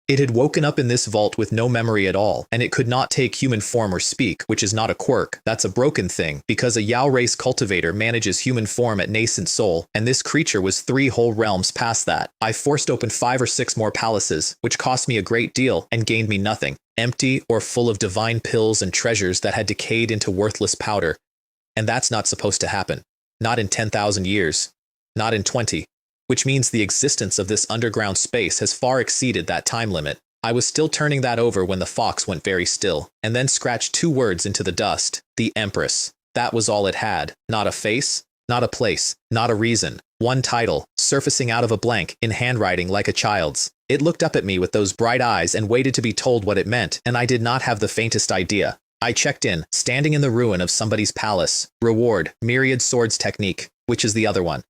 It had woken up in this vault with no memory at all, and it could not take human form or speak, which is not a quirk. That's a broken thing, because a Yao race cultivator manages human form at nascent soul, and this creature was 3 whole realms past that. I forced open 5 or 6 more palaces, which cost me a great deal and gained me nothing. Empty or full of divine pills and treasures that had decayed into worthless powder. And that's not supposed to happen. Not in 10,000 years. Not in 20. Which means the existence of this underground space has far exceeded that time limit. I was still turning that over when the fox went very still, and then scratched 2 words into the dust. The Empress. That was all it had. Not a face, not a place, not a reason. One title, surfacing out of a blank, in handwriting like a child's. It looked up at me with those bright eyes and waited to be told what it meant, and I did not have the faintest idea. I checked in, standing in the ruin of somebody's palace. Reward, myriad swords technique, which is the other one.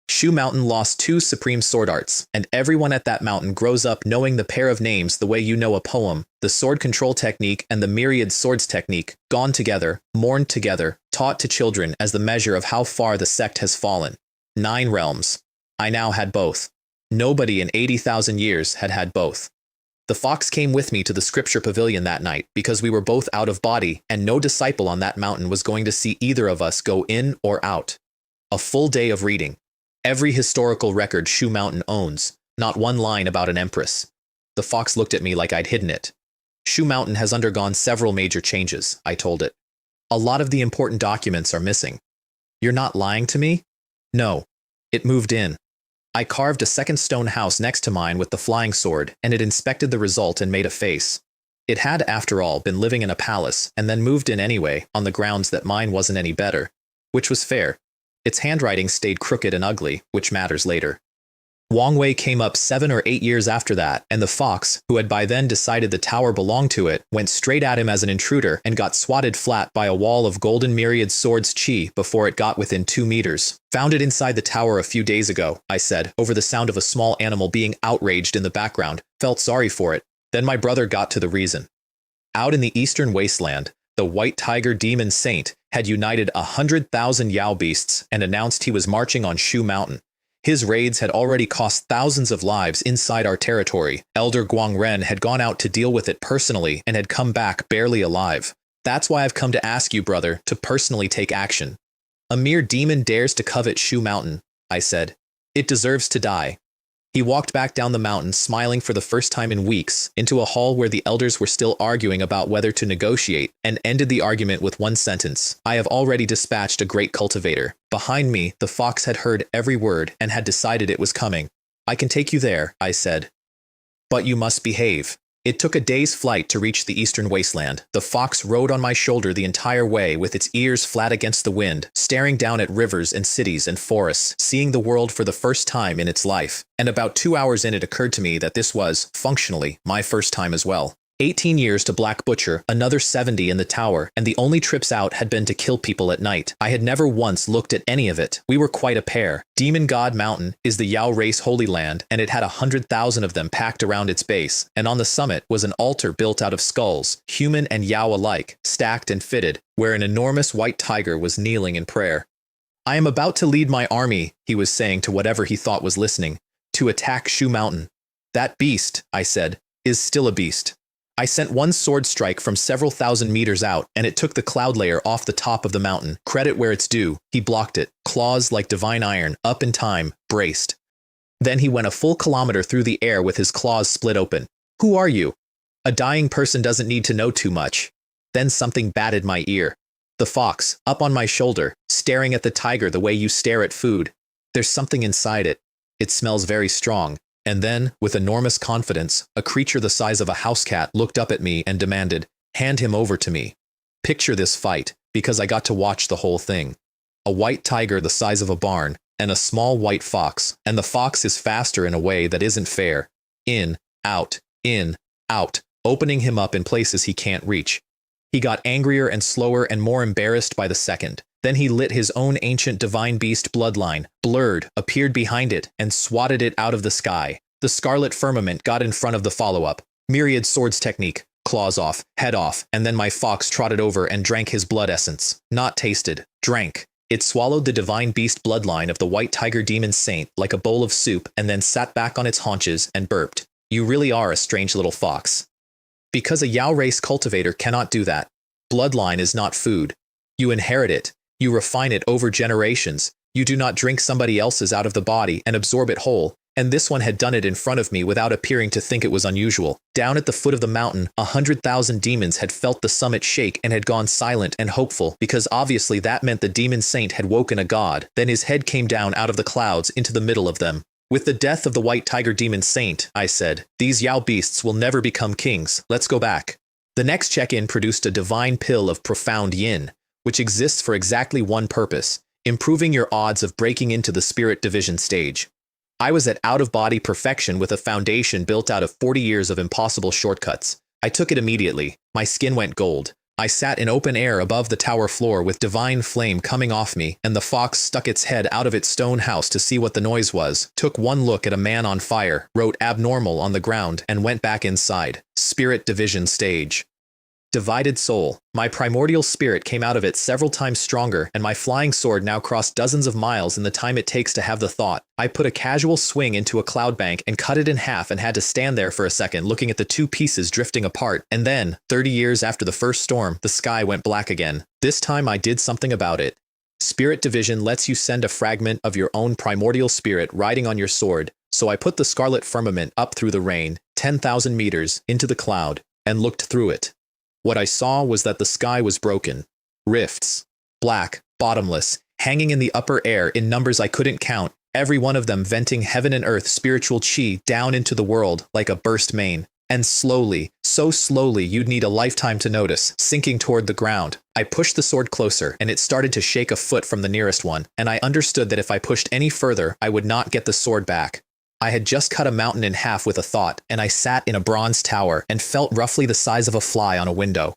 Shu Mountain lost 2 supreme sword arts, and everyone at that mountain grows up knowing the pair of names the way you know a poem. The sword control technique and the myriad swords technique, gone together, mourned together, taught to children as the measure of how far the sect has fallen. 9 realms. I now had both. Nobody in 80,000 years had had both. The fox came with me to the scripture pavilion that night because we were both out of body, and no disciple on that mountain was going to see either of us go in or out. A full day of reading. Every historical record Shu Mountain owns, not one line about an empress. The fox looked at me like I'd hidden it. Shu Mountain has undergone several major changes, I told it. A lot of the important documents are missing. You're not lying to me? No. It moved in. I carved a second stone house next to mine with the flying sword, and it inspected the result and made a face. It had, after all, been living in a palace, and then moved in anyway, on the grounds that mine wasn't any better. Which was fair. Its handwriting stayed crooked and ugly, which matters later. Wang Wei came up 7 or 8 years after that, and the fox, who had by then decided the tower belonged to it, went straight at him as an intruder and got swatted flat by a wall of golden myriad swords chi before it got within 2 meters. Found it inside the tower a few days ago, I said, over the sound of a small animal being outraged in the background. Felt sorry for it. Then my brother got to the reason. Out in the eastern wasteland, the White Tiger Demon Saint had united 100,000 Yao beasts and announced he was marching on Shu Mountain. His raids had already cost thousands of lives inside our territory. Elder Guangren had gone out to deal with it personally and had come back barely alive. That's why I've come to ask you, brother, to personally take action. A mere demon dares to covet Shu Mountain, I said. It deserves to die. He walked back down the mountain, smiling for the first time in weeks, into a hall where the elders were still arguing about whether to negotiate, and ended the argument with one sentence. I have already dispatched a great cultivator. Behind me, the fox had heard every word and had decided it was coming. I can take you there, I said. But you must behave. It took a day's flight to reach the eastern wasteland. The fox rode on my shoulder the entire way with its ears flat against the wind, staring down at rivers and cities and forests, seeing the world for the first time in its life. And about 2 hours in, it occurred to me that this was, functionally, my first time as well. 18 years to Black Butcher, another 70 in the tower, and the only trips out had been to kill people at night. I had never once looked at any of it. We were quite a pair. Demon God Mountain is the Yao race holy land, and it had 100,000 of them packed around its base, and on the summit was an altar built out of skulls, human and Yao alike, stacked and fitted, where an enormous white tiger was kneeling in prayer. I am about to lead my army, he was saying to whatever he thought was listening, to attack Shu Mountain. That beast, I said, is still a beast. I sent one sword strike from several thousand meters out, and it took the cloud layer off the top of the mountain. Credit where it's due. He blocked it, claws like divine iron, up in time, braced. Then he went a full kilometer through the air with his claws split open. Who are you? A dying person doesn't need to know too much. Then something batted my ear. The fox, up on my shoulder, staring at the tiger the way you stare at food. There's something inside it. It smells very strong. And then, with enormous confidence, a creature the size of a house cat looked up at me and demanded, "Hand him over to me." Picture this fight, because I got to watch the whole thing. A white tiger the size of a barn, and a small white fox, and the fox is faster in a way that isn't fair. In, out, opening him up in places he can't reach. He got angrier and slower and more embarrassed by the second. Then he lit his own ancient divine beast bloodline, blurred, appeared behind it, and swatted it out of the sky. The scarlet firmament got in front of the follow-up. Myriad swords technique, claws off, head off, and then my fox trotted over and drank his blood essence. Not tasted, drank. It swallowed the divine beast bloodline of the white tiger demon saint like a bowl of soup and then sat back on its haunches and burped. You really are a strange little fox. Because a Yao race cultivator cannot do that. Bloodline is not food. You inherit it. You refine it over generations. You do not drink somebody else's out of the body and absorb it whole. And this one had done it in front of me without appearing to think it was unusual. Down at the foot of the mountain, 100,000 demons had felt the summit shake and had gone silent and hopeful, because obviously that meant the demon saint had woken a god. Then his head came down out of the clouds into the middle of them. With the death of the white tiger demon saint, I said, these Yao beasts will never become kings. Let's go back. The next check-in produced a divine pill of profound yin, which exists for exactly one purpose, improving your odds of breaking into the spirit division stage. I was at out-of-body perfection with a foundation built out of 40 years of impossible shortcuts. I took it immediately. My skin went gold. I sat in open air above the tower floor with divine flame coming off me, and the fox stuck its head out of its stone house to see what the noise was, took one look at a man on fire, wrote abnormal on the ground, and went back inside. Spirit division stage. Divided soul. My primordial spirit came out of it several times stronger, and my flying sword now crossed dozens of miles in the time it takes to have the thought. I put a casual swing into a cloud bank and cut it in half and had to stand there for a second looking at the two pieces drifting apart, and then, 30 years after the first storm, the sky went black again. This time I did something about it. Spirit division lets you send a fragment of your own primordial spirit riding on your sword, so I put the scarlet firmament up through the rain, 10,000 meters, into the cloud, and looked through it. What I saw was that the sky was broken. Rifts. Black, bottomless, hanging in the upper air in numbers I couldn't count, every one of them venting heaven and earth spiritual chi down into the world like a burst main. And slowly, so slowly you'd need a lifetime to notice, sinking toward the ground. I pushed the sword closer, and it started to shake a foot from the nearest one, and I understood that if I pushed any further, I would not get the sword back. I had just cut a mountain in half with a thought, and I sat in a bronze tower and felt roughly the size of a fly on a window.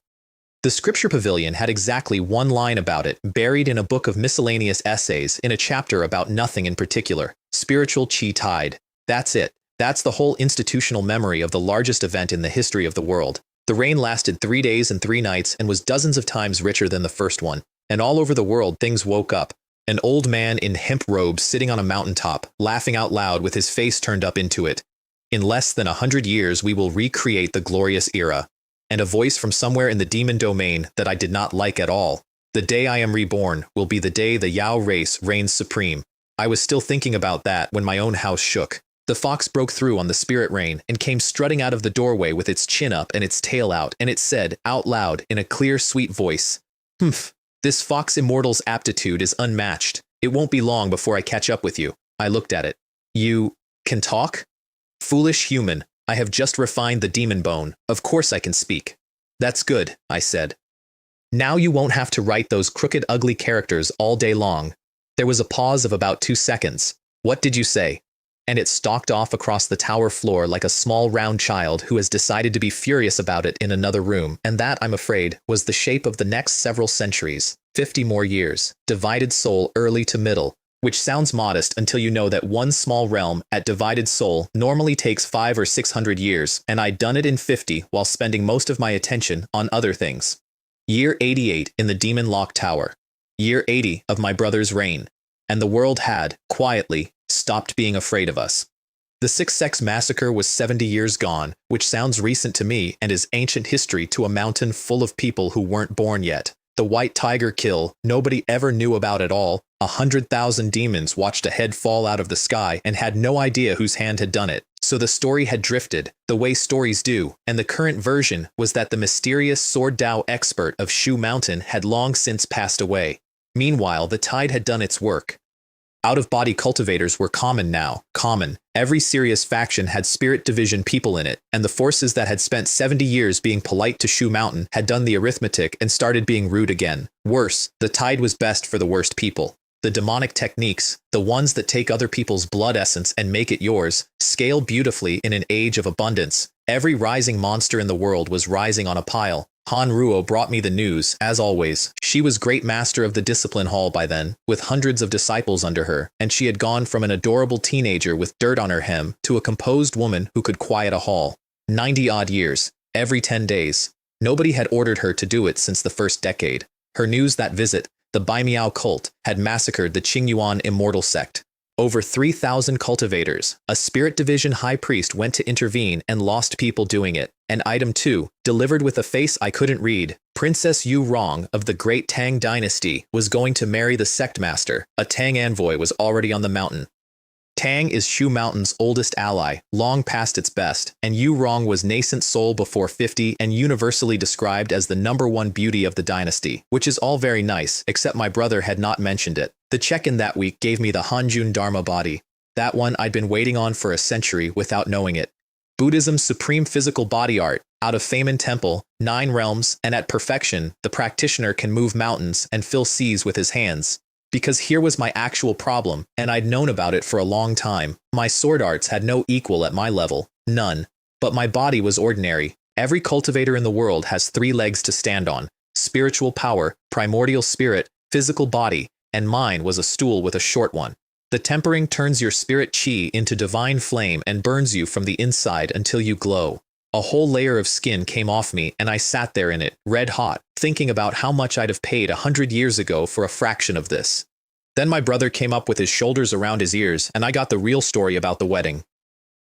The scripture pavilion had exactly one line about it, buried in a book of miscellaneous essays in a chapter about nothing in particular. Spiritual chi tide. That's it. That's the whole institutional memory of the largest event in the history of the world. The rain lasted 3 days and 3 nights and was dozens of times richer than the first one. And all over the world things woke up. An old man in hemp robes sitting on a mountaintop, laughing out loud with his face turned up into it. In less than 100 years we will recreate the glorious era. And a voice from somewhere in the demon domain that I did not like at all. The day I am reborn will be the day the Yao race reigns supreme. I was still thinking about that when my own house shook. The fox broke through on the spirit rain and came strutting out of the doorway with its chin up and its tail out, and it said, out loud, in a clear, sweet voice, "Humph. This fox Immortal's aptitude is unmatched. It won't be long before I catch up with you." I looked at it. You can talk? Foolish human, I have just refined the demon bone. Of course I can speak. That's good, I said. Now you won't have to write those crooked, ugly characters all day long. There was a pause of about 2 seconds. What did you say? and it stalked off across the tower floor like a small round child who has decided to be furious about it in another room, and that, I'm afraid, was the shape of the next several centuries, 50 more years, divided soul early to middle, which sounds modest until you know that one small realm at divided soul normally takes 500 or 600 years, and I'd done it in 50 while spending most of my attention on other things. Year 88 in the Demon Lock Tower. Year 80 of my brother's reign. And the world had, quietly, stopped being afraid of us. The Six Sects massacre was 70 years gone, which sounds recent to me and is ancient history to a mountain full of people who weren't born yet. The White Tiger kill nobody ever knew about at all. 100,000 demons watched a head fall out of the sky and had no idea whose hand had done it. So the story had drifted, the way stories do, and the current version was that the mysterious sword Dao expert of Shu Mountain had long since passed away. Meanwhile, the tide had done its work. Out-of-body cultivators were common now, common. Every serious faction had spirit division people in it, and the forces that had spent 70 years being polite to Shu Mountain had done the arithmetic and started being rude again. Worse, the tide was best for the worst people. The demonic techniques, the ones that take other people's blood essence and make it yours, scale beautifully in an age of abundance. Every rising monster in the world was rising on a pile. Han Ruo brought me the news, as always. She was great master of the discipline hall by then, with hundreds of disciples under her, and she had gone from an adorable teenager with dirt on her hem to a composed woman who could quiet a hall. 90-odd years, every 10 days. Nobody had ordered her to do it since the first decade. Her news that visit, the Bai Miao cult, had massacred the Qingyuan Immortal sect. Over 3,000 cultivators, a spirit division high priest went to intervene and lost people doing it. And item 2, delivered with a face I couldn't read, Princess Yu Rong of the Great Tang Dynasty was going to marry the sect master. A Tang envoy was already on the mountain. Tang is Shu Mountain's oldest ally, long past its best, and Yu Rong was nascent soul before 50 and universally described as the #1 beauty of the dynasty, which is all very nice, except my brother had not mentioned it. The check-in that week gave me the Hanjun Dharma body. That one I'd been waiting on for a century without knowing it. Buddhism's supreme physical body art, out of Famen Temple, 9 realms, and at perfection, the practitioner can move mountains and fill seas with his hands. Because here was my actual problem, and I'd known about it for a long time. My sword arts had no equal at my level, none. But my body was ordinary. Every cultivator in the world has 3 legs to stand on: spiritual power, primordial spirit, physical body, and mine was a stool with a short one. The tempering turns your spirit chi into divine flame and burns you from the inside until you glow. A whole layer of skin came off me and I sat there in it, red hot, thinking about how much I'd have paid 100 years ago for a fraction of this. Then my brother came up with his shoulders around his ears and I got the real story about the wedding.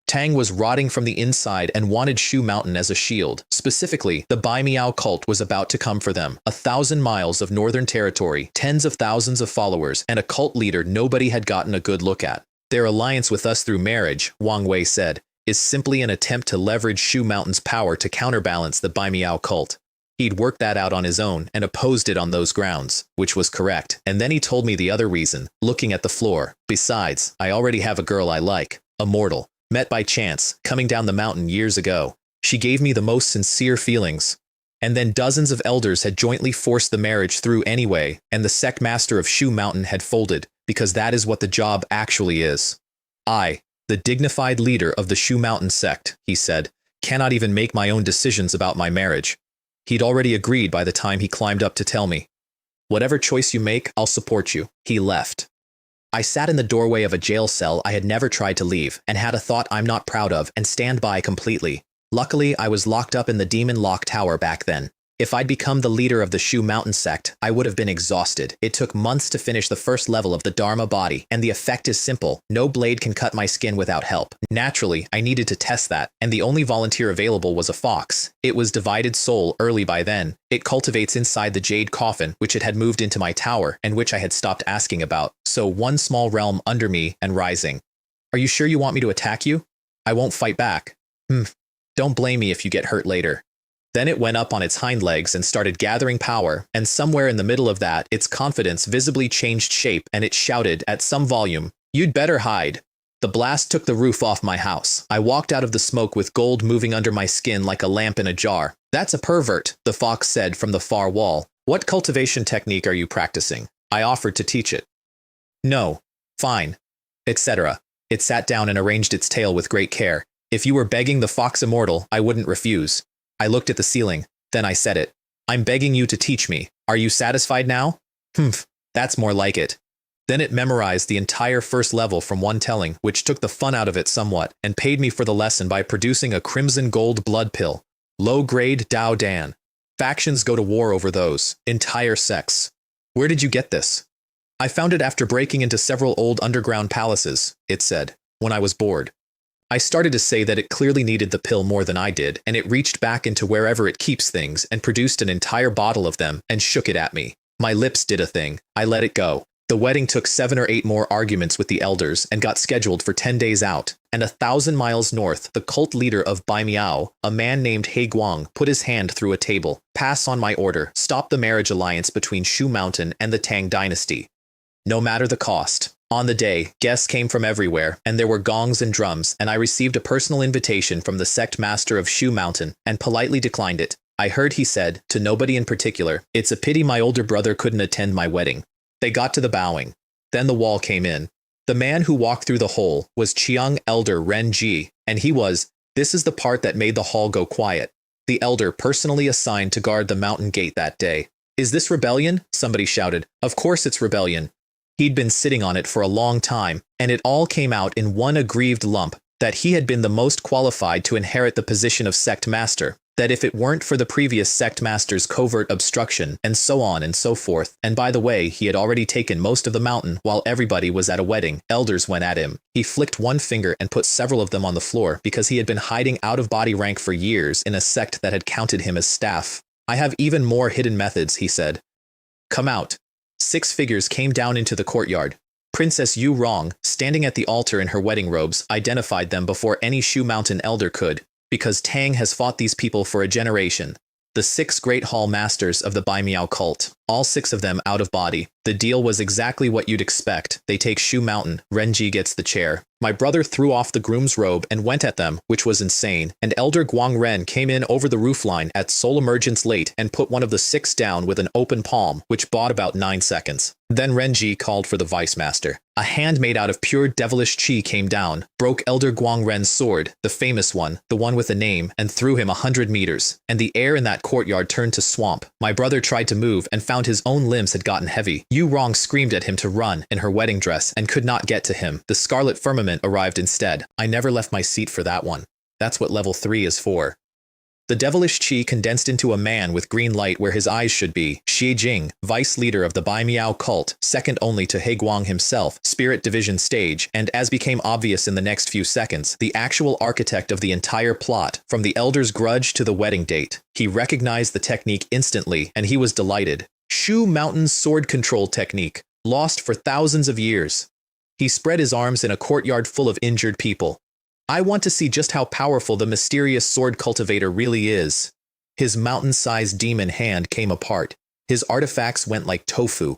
Tang was rotting from the inside and wanted Shu Mountain as a shield. Specifically, the Bai Miao cult was about to come for them. 1,000 miles of northern territory, tens of thousands of followers, and a cult leader nobody had gotten a good look at. Their alliance with us through marriage, Wang Wei said, is simply an attempt to leverage Shu Mountain's power to counterbalance the Bai Miao cult. He'd worked that out on his own and opposed it on those grounds, which was correct. And then he told me the other reason, looking at the floor. Besides, I already have a girl I like, Immortal. Met by chance, coming down the mountain years ago. She gave me the most sincere feelings. And then dozens of elders had jointly forced the marriage through anyway, and the sect master of Shu Mountain had folded, because that is what the job actually is. I, the dignified leader of the Shu Mountain sect, he said, cannot even make my own decisions about my marriage. He'd already agreed by the time he climbed up to tell me. Whatever choice you make, I'll support you. He left. I sat in the doorway of a jail cell I had never tried to leave, and had a thought I'm not proud of and stand by completely. Luckily, I was locked up in the Demon Lock Tower back then. If I'd become the leader of the Shu Mountain sect, I would have been exhausted. It took months to finish the first level of the Dharma body, and the effect is simple. No blade can cut my skin without help. Naturally, I needed to test that, and the only volunteer available was a fox. It was divided soul early by then. It cultivates inside the jade coffin, which it had moved into my tower, and which I had stopped asking about. So one small realm under me and rising. Are you sure you want me to attack you? I won't fight back. Don't blame me if you get hurt later. Then it went up on its hind legs and started gathering power, and somewhere in the middle of that, its confidence visibly changed shape and it shouted at some volume, "You'd better hide." The blast took the roof off my house. I walked out of the smoke with gold moving under my skin like a lamp in a jar. "That's a pervert," the fox said from the far wall. "What cultivation technique are you practicing?" I offered to teach it. "No." "Fine." Etc. It sat down and arranged its tail with great care. If you were begging the fox Immortal, I wouldn't refuse. I looked at the ceiling. Then I said it. I'm begging you to teach me. Are you satisfied now? Humph, that's more like it. Then it memorized the entire first level from one telling, which took the fun out of it somewhat, and paid me for the lesson by producing a crimson gold blood pill. Low-grade Dao Dan. Factions go to war over those. Entire sects. Where did you get this? I found it after breaking into several old underground palaces, it said, when I was bored. I started to say that it clearly needed the pill more than I did, and it reached back into wherever it keeps things and produced an entire bottle of them and shook it at me. My lips did a thing. I let it go. The wedding took 7 or 8 more arguments with the elders and got scheduled for 10 days out, and 1,000 miles north, the cult leader of Bai Miao, a man named He Guang, put his hand through a table. Pass on my order. Stop the marriage alliance between Shu Mountain and the Tang dynasty. No matter the cost. On the day, guests came from everywhere, and there were gongs and drums, and I received a personal invitation from the sect master of Shu Mountain, and politely declined it. I heard he said, to nobody in particular, "It's a pity my older brother couldn't attend my wedding." They got to the bowing. Then the wall came in. The man who walked through the hole was Chiang Elder Ren Ji, and this is the part that made the hall go quiet. The elder personally assigned to guard the mountain gate that day. Is this rebellion? Somebody shouted. Of course it's rebellion. He'd been sitting on it for a long time, and it all came out in one aggrieved lump, that he had been the most qualified to inherit the position of sect master, that if it weren't for the previous sect master's covert obstruction, and so on and so forth, and by the way, he had already taken most of the mountain while everybody was at a wedding, elders went at him. He flicked one finger and put several of them on the floor because he had been hiding out-of-body rank for years in a sect that had counted him as staff. I have even more hidden methods, he said. Come out. 6 figures came down into the courtyard. Princess Yu Rong, standing at the altar in her wedding robes, identified them before any Shu Mountain elder could, because Tang has fought these people for a generation. The 6 great hall masters of the Bai Miao cult, all 6 of them out of body. The deal was exactly what you'd expect. They take Shu Mountain, Renji gets the chair. My brother threw off the groom's robe and went at them, which was insane, and Elder Guang Ren came in over the roofline at soul emergence late and put one of the 6 down with an open palm, which bought about 9 seconds. Then Renji called for the vice master. A hand made out of pure devilish chi came down, broke Elder Guang Ren's sword, the famous one, the one with a name, and threw him 100 meters, and the air in that courtyard turned to swamp. My brother tried to move and found his own limbs had gotten heavy. Yu Rong screamed at him to run in her wedding dress and could not get to him. The scarlet firmament arrived instead. I never left my seat for that one. That's what level 3 is for. The devilish chi condensed into a man with green light where his eyes should be. Xie Jing, vice leader of the Bai Miao cult, second only to He Guang himself, spirit division stage, and as became obvious in the next few seconds, the actual architect of the entire plot, from the elder's grudge to the wedding date. He recognized the technique instantly, and he was delighted. Shu Mountain's sword control technique, lost for thousands of years. He spread his arms in a courtyard full of injured people. I want to see just how powerful the mysterious sword cultivator really is. His mountain-sized demon hand came apart. His artifacts went like tofu.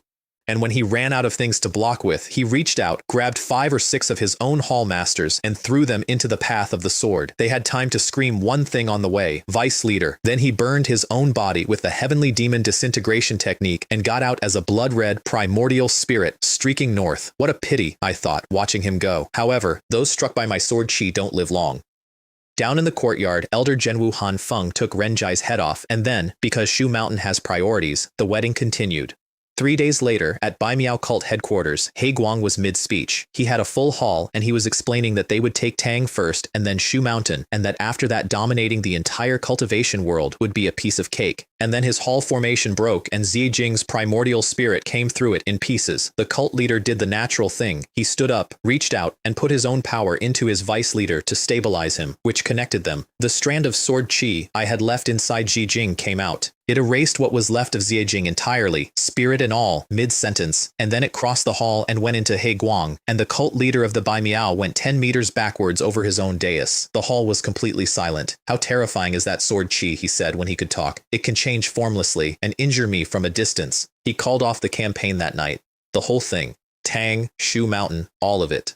And when he ran out of things to block with, he reached out, grabbed 5 or 6 of his own hall masters, and threw them into the path of the sword. They had time to scream one thing on the way, vice leader. Then he burned his own body with the heavenly demon disintegration technique and got out as a blood-red primordial spirit, streaking north. What a pity, I thought, watching him go. However, those struck by my sword chi don't live long. Down in the courtyard, Elder Zhenwu Han Feng took Renjai's head off, and then, because Shu Mountain has priorities, the wedding continued. 3 days later, at Bai Miao cult headquarters, He Guang was mid-speech. He had a full hall, and he was explaining that they would take Tang first and then Shu Mountain, and that after that dominating the entire cultivation world would be a piece of cake. And then his hall formation broke and Xie Jing's primordial spirit came through it in pieces. The cult leader did the natural thing. He stood up, reached out, and put his own power into his vice leader to stabilize him, which connected them. The strand of sword chi I had left inside Xie Jing came out. It erased what was left of Xie Jing entirely, spirit and all, mid-sentence, and then it crossed the hall and went into He Guang, and the cult leader of the Bai Miao went 10 meters backwards over his own dais. The hall was completely silent. How terrifying is that sword chi, he said when he could talk. It can change formlessly and injure me from a distance. He called off the campaign that night. The whole thing. Tang, Shu Mountain, all of it.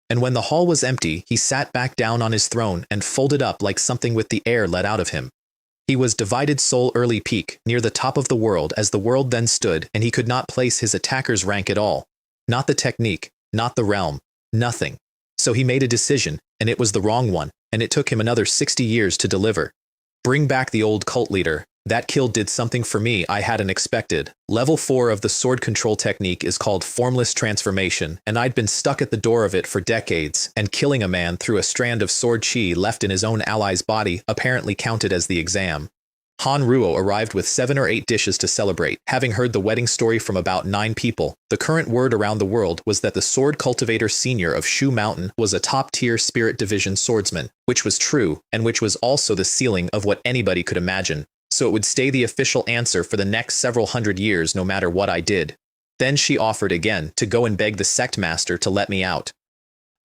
And when the hall was empty, he sat back down on his throne and folded up like something with the air let out of him. He was divided soul early peak, near the top of the world as the world then stood, and he could not place his attacker's rank at all. Not the technique, not the realm, nothing. So So he made a decision, and it was the wrong one, and it took him another 60 years to deliver. Bring back the old cult leader. That kill did something for me I hadn't expected. Level 4 of the sword control technique is called formless transformation, and I'd been stuck at the door of it for decades, and killing a man through a strand of sword chi left in his own ally's body apparently counted as the exam. Han Ruo arrived with 7 or 8 dishes to celebrate. Having heard the wedding story from about 9 people, the current word around the world was that the sword cultivator senior of Shu Mountain was a top-tier Spirit Division swordsman, which was true, and which was also the ceiling of what anybody could imagine. So it would stay the official answer for the next several hundred years no matter what I did. Then she offered again to go and beg the sect master to let me out.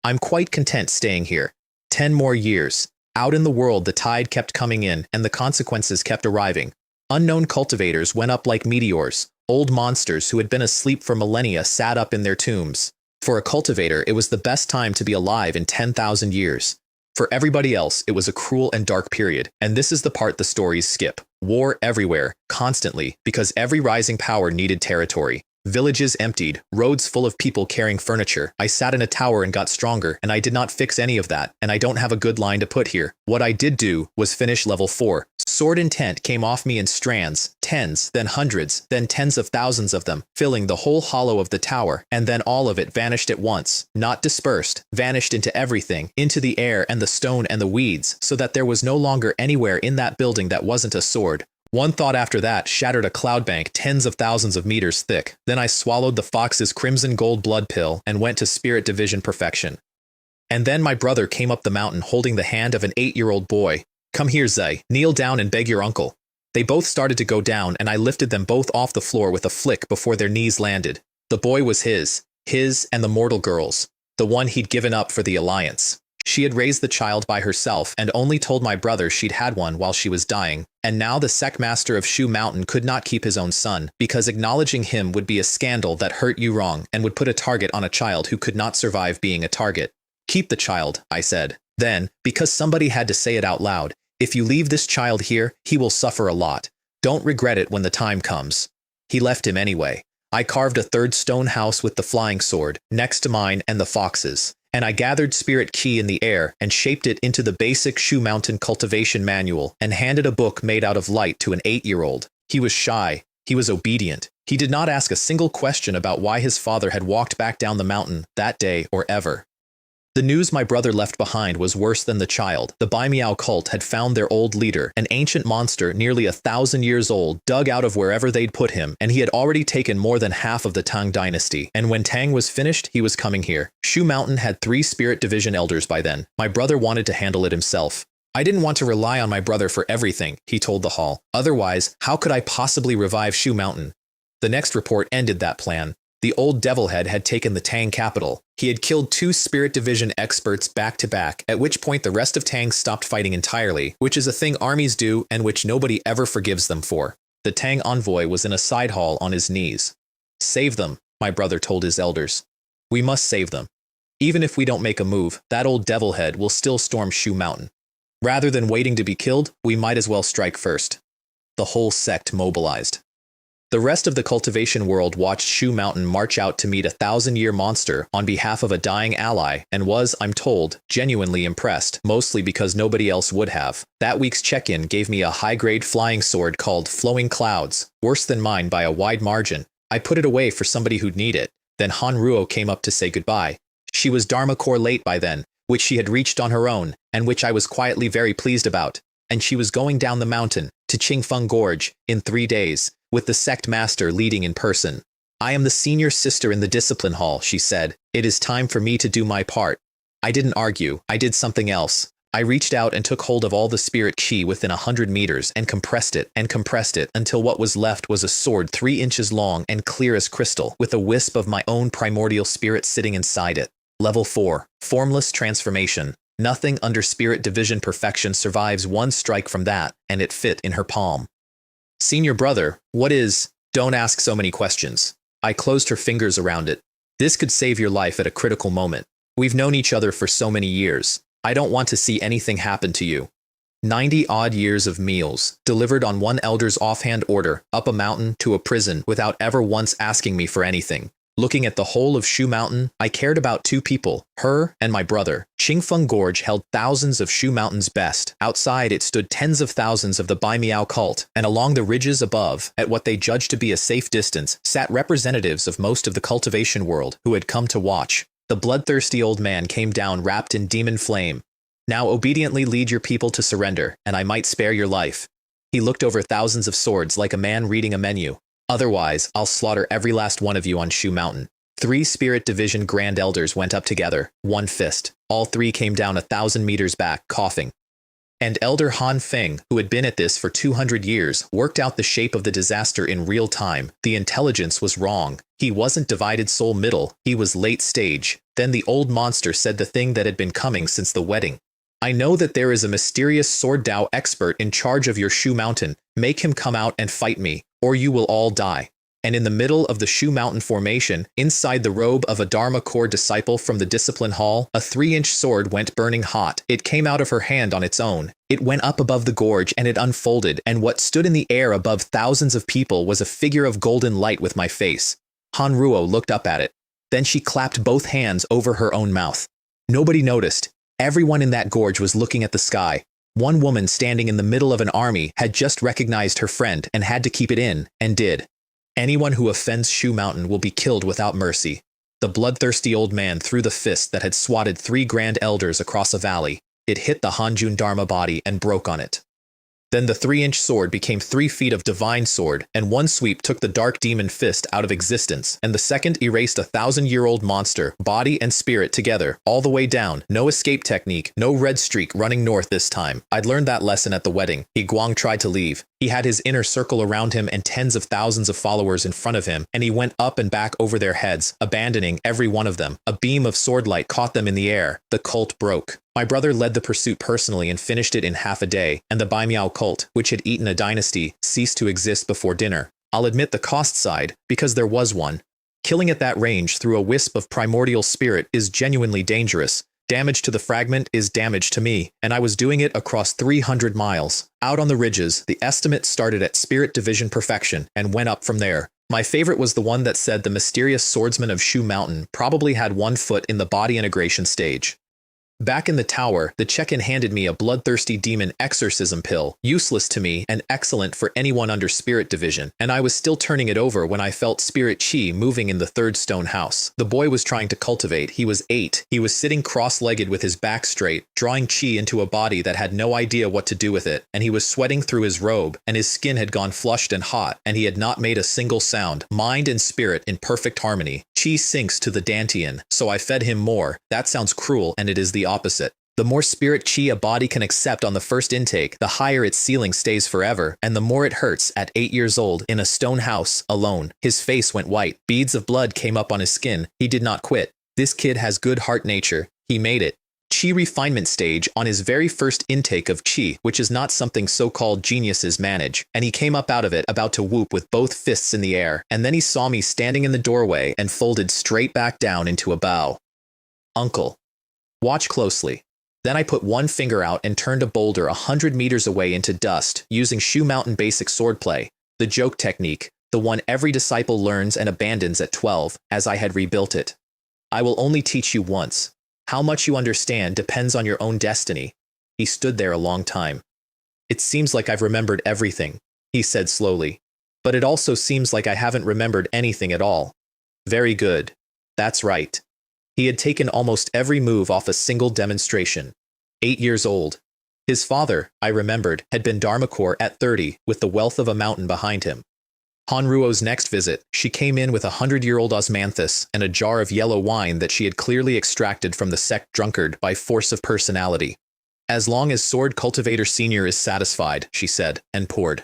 I'm quite content staying here. 10 more years. Out in the world the tide kept coming in and the consequences kept arriving. Unknown cultivators went up like meteors. Old monsters who had been asleep for millennia sat up in their tombs. For a cultivator, it was the best time to be alive in 10,000 years. For everybody else, it was a cruel and dark period, and this is the part the stories skip. War everywhere, constantly, because every rising power needed territory. Villages emptied, roads full of people carrying furniture. I sat in a tower and got stronger, and I did not fix any of that, and I don't have a good line to put here. What I did do was finish level 4. Sword intent came off me in strands, tens, then hundreds, then tens of thousands of them, filling the whole hollow of the tower, and then all of it vanished at once, not dispersed, vanished into everything, into the air and the stone and the weeds, so that there was no longer anywhere in that building that wasn't a sword. One thought after that shattered a cloud bank tens of thousands of meters thick. Then I swallowed the fox's crimson gold blood pill and went to Spirit Division perfection. And then my brother came up the mountain holding the hand of an 8-year-old boy. Come here, Zay. Kneel down and beg your uncle. They both started to go down and I lifted them both off the floor with a flick before their knees landed. The boy was his and the mortal girl's. The one he'd given up for the alliance. She had raised the child by herself and only told my brother she'd had one while she was dying, and now the sect master of Shu Mountain could not keep his own son, because acknowledging him would be a scandal that hurt you wrong and would put a target on a child who could not survive being a target. Keep the child, I said. Then, because somebody had to say it out loud, if you leave this child here, he will suffer a lot. Don't regret it when the time comes. He left him anyway. I carved a 3rd stone house with the flying sword, next to mine and the fox's. And I gathered spirit chi in the air and shaped it into the basic Shu Mountain cultivation manual and handed a book made out of light to an 8-year-old. He was shy. He was obedient. He did not ask a single question about why his father had walked back down the mountain that day or ever. The news my brother left behind was worse than the child. The Bai Miao cult had found their old leader, an ancient monster nearly 1,000 years old, dug out of wherever they'd put him, and he had already taken more than half of the Tang dynasty. And when Tang was finished, he was coming here. Shu Mountain had 3 Spirit Division elders by then. My brother wanted to handle it himself. I didn't want to rely on my brother for everything, he told the hall. Otherwise, how could I possibly revive Shu Mountain? The next report ended that plan. The old devilhead had taken the Tang capital. He had killed 2 Spirit Division experts back to back, at which point the rest of Tang stopped fighting entirely, which is a thing armies do and which nobody ever forgives them for. The Tang envoy was in a side hall on his knees. Save them, my brother told his elders. We must save them. Even if we don't make a move, that old devilhead will still storm Shu Mountain. Rather than waiting to be killed, we might as well strike first. The whole sect mobilized. The rest of the cultivation world watched Shu Mountain march out to meet a 1,000-year monster on behalf of a dying ally and was, I'm told, genuinely impressed, mostly because nobody else would have. That week's check-in gave me a high-grade flying sword called Flowing Clouds, worse than mine by a wide margin. I put it away for somebody who'd need it. Then Han Ruo came up to say goodbye. She was Dharma Core late by then, which she had reached on her own, and which I was quietly very pleased about. And she was going down the mountain, to Qingfeng Gorge, in 3 days. With the sect master leading in person. I am the senior sister in the discipline hall, she said. It is time for me to do my part. I didn't argue. I did something else. I reached out and took hold of all the spirit chi within 100 meters and compressed it until what was left was a sword 3 inches long and clear as crystal, with a wisp of my own primordial spirit sitting inside it. Level 4. Formless transformation. Nothing under Spirit Division perfection survives one strike from that, and it fit in her palm. Senior brother, what is... Don't ask so many questions. I closed her fingers around it. This could save your life at a critical moment. We've known each other for so many years. I don't want to see anything happen to you. 90-odd years of meals, delivered on one elder's offhand order, up a mountain to a prison without ever once asking me for anything. Looking at the whole of Shu Mountain, I cared about two people, her and my brother. Qingfeng Gorge held thousands of Shu Mountain's best. Outside it stood tens of thousands of the Bai Miao cult, and along the ridges above, at what they judged to be a safe distance, sat representatives of most of the cultivation world who had come to watch. The bloodthirsty old man came down wrapped in demon flame. Now obediently lead your people to surrender, and I might spare your life. He looked over thousands of swords like a man reading a menu. Otherwise, I'll slaughter every last one of you on Shu Mountain. 3 Spirit Division Grand Elders went up together, one fist. All 3 came down 1,000 meters back, coughing. And Elder Han Feng, who had been at this for 200 years, worked out the shape of the disaster in real time. The intelligence was wrong. He wasn't divided soul middle, he was late stage. Then the old monster said the thing that had been coming since the wedding. I know that there is a mysterious sword Dao expert in charge of your Shu Mountain. Make him come out and fight me, or you will all die. And in the middle of the Shu Mountain formation, inside the robe of a Dharma Core disciple from the Discipline Hall, a 3-inch sword went burning hot. It came out of her hand on its own. It went up above the gorge and it unfolded, and what stood in the air above thousands of people was a figure of golden light with my face. Han Ruo looked up at it. Then she clapped both hands over her own mouth. Nobody noticed. Everyone in that gorge was looking at the sky. One woman standing in the middle of an army had just recognized her friend and had to keep it in, and did. Anyone who offends Shu Mountain will be killed without mercy. The bloodthirsty old man threw the fist that had swatted 3 Grand Elders across a valley. It hit the Hanjun Dharma body and broke on it. Then the 3-inch sword became 3 feet of divine sword, and one sweep took the dark demon fist out of existence, and the second erased a 1,000-year-old monster, body and spirit together, all the way down. No escape technique, no red streak running north this time. I'd learned that lesson at the wedding. He Guang tried to leave. He had his inner circle around him and tens of thousands of followers in front of him, and he went up and back over their heads, abandoning every one of them. A beam of sword light caught them in the air. The cult broke. My brother led the pursuit personally and finished it in half a day, and the Bai Miao cult, which had eaten a dynasty, ceased to exist before dinner. I'll admit the cost side, because there was one. Killing at that range through a wisp of primordial spirit is genuinely dangerous. Damage to the fragment is damage to me, and I was doing it across 300 miles. Out on the ridges, the estimate started at Spirit Division Perfection and went up from there. My favorite was the one that said the mysterious swordsman of Shu Mountain probably had 1 foot in the body integration stage. Back in the tower, the check-in handed me a bloodthirsty demon exorcism pill, useless to me and excellent for anyone under Spirit Division, and I was still turning it over when I felt Spirit Chi moving in the 3rd stone house. The boy was trying to cultivate. He was 8. He was sitting cross-legged with his back straight, drawing Chi into a body that had no idea what to do with it, and he was sweating through his robe, and his skin had gone flushed and hot, and he had not made a single sound. Mind and spirit in perfect harmony. Chi sinks to the Dantian, so I fed him more. That sounds cruel, and it is the opposite. The more spirit chi a body can accept on the first intake, the higher its ceiling stays forever, and the more it hurts at 8 years old in a stone house, alone. His face went white. Beads of blood came up on his skin. He did not quit. This kid has good heart nature. He made it. Chi refinement stage on his very first intake of chi, which is not something so-called geniuses manage, and he came up out of it about to whoop with both fists in the air, and then he saw me standing in the doorway and folded straight back down into a bow. Uncle. Watch closely. Then I put one finger out and turned a boulder 100 meters away into dust, using Shu Mountain basic swordplay, the joke technique, the one every disciple learns and abandons at 12, as I had rebuilt it. I will only teach you once. How much you understand depends on your own destiny. He stood there a long time. It seems like I've remembered everything, he said slowly. But it also seems like I haven't remembered anything at all. Very good. That's right. He had taken almost every move off a single demonstration. 8 years old. His father, I remembered, had been Dharmakor at 30, with the wealth of a mountain behind him. Hanruo's next visit, she came in with 100-year-old osmanthus and a jar of yellow wine that she had clearly extracted from the sect drunkard by force of personality. As long as Sword Cultivator Senior is satisfied, she said, and poured.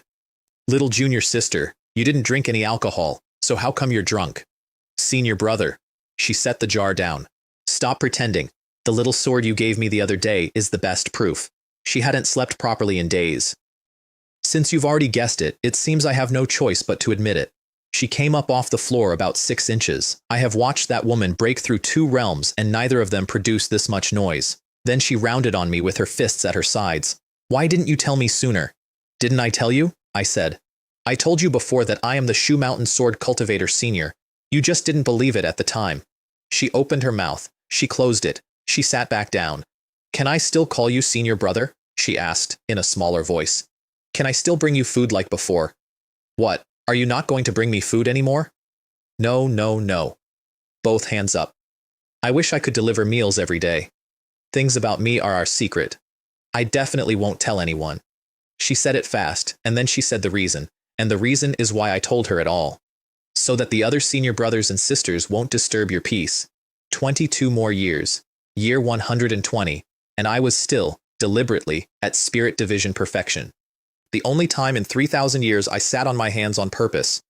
Little junior sister, you didn't drink any alcohol, so how come you're drunk? Senior brother. She set the jar down. Stop pretending. The little sword you gave me the other day is the best proof. She hadn't slept properly in days. Since you've already guessed it, it seems I have no choice but to admit it. She came up off the floor about 6 inches. I have watched that woman break through 2 realms and neither of them produced this much noise. Then she rounded on me with her fists at her sides. Why didn't you tell me sooner? Didn't I tell you? I said. I told you before that I am the Shu Mountain Sword Cultivator Senior. You just didn't believe it at the time. She opened her mouth. She closed it. She sat back down. Can I still call you senior brother? She asked, in a smaller voice. Can I still bring you food like before? What, are you not going to bring me food anymore? No, no, no. Both hands up. I wish I could deliver meals every day. Things about me are our secret. I definitely won't tell anyone. She said it fast, and then she said the reason, and the reason is why I told her at all. So that the other senior brothers and sisters won't disturb your peace. 22 more years. Year 120, and I was still, deliberately, at spirit division perfection. The only time in 3,000 years I sat on my hands on purpose.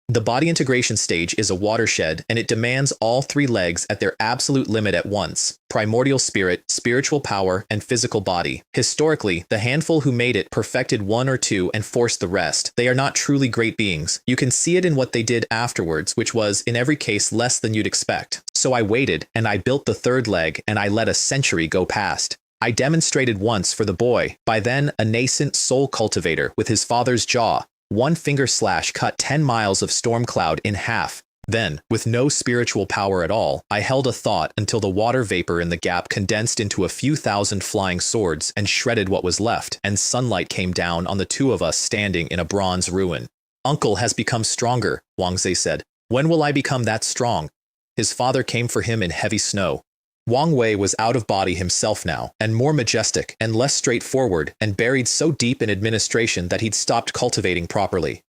The body integration stage is a watershed, and it demands all three legs at their absolute limit at once: primordial spirit, spiritual power, and physical body. Historically, the handful who made it perfected one or two and forced the rest. They are not truly great beings. You can see it in what they did afterwards, which was, in every case, less than you'd expect. So I waited, and I built the third leg, and I let a century go past. I demonstrated once for the boy, by then a nascent soul cultivator with his father's jaw. One finger slash cut 10 miles of storm cloud in half. Then, with no spiritual power at all, I held a thought until the water vapor in the gap condensed into a few thousand flying swords and shredded what was left, and sunlight came down on the two of us standing in a bronze ruin. Uncle has become stronger, Wangzhe said. When will I become that strong? His father came for him in heavy snow. Wang Wei was out of body himself now, and more majestic and less straightforward, and buried so deep in administration that he'd stopped cultivating properly.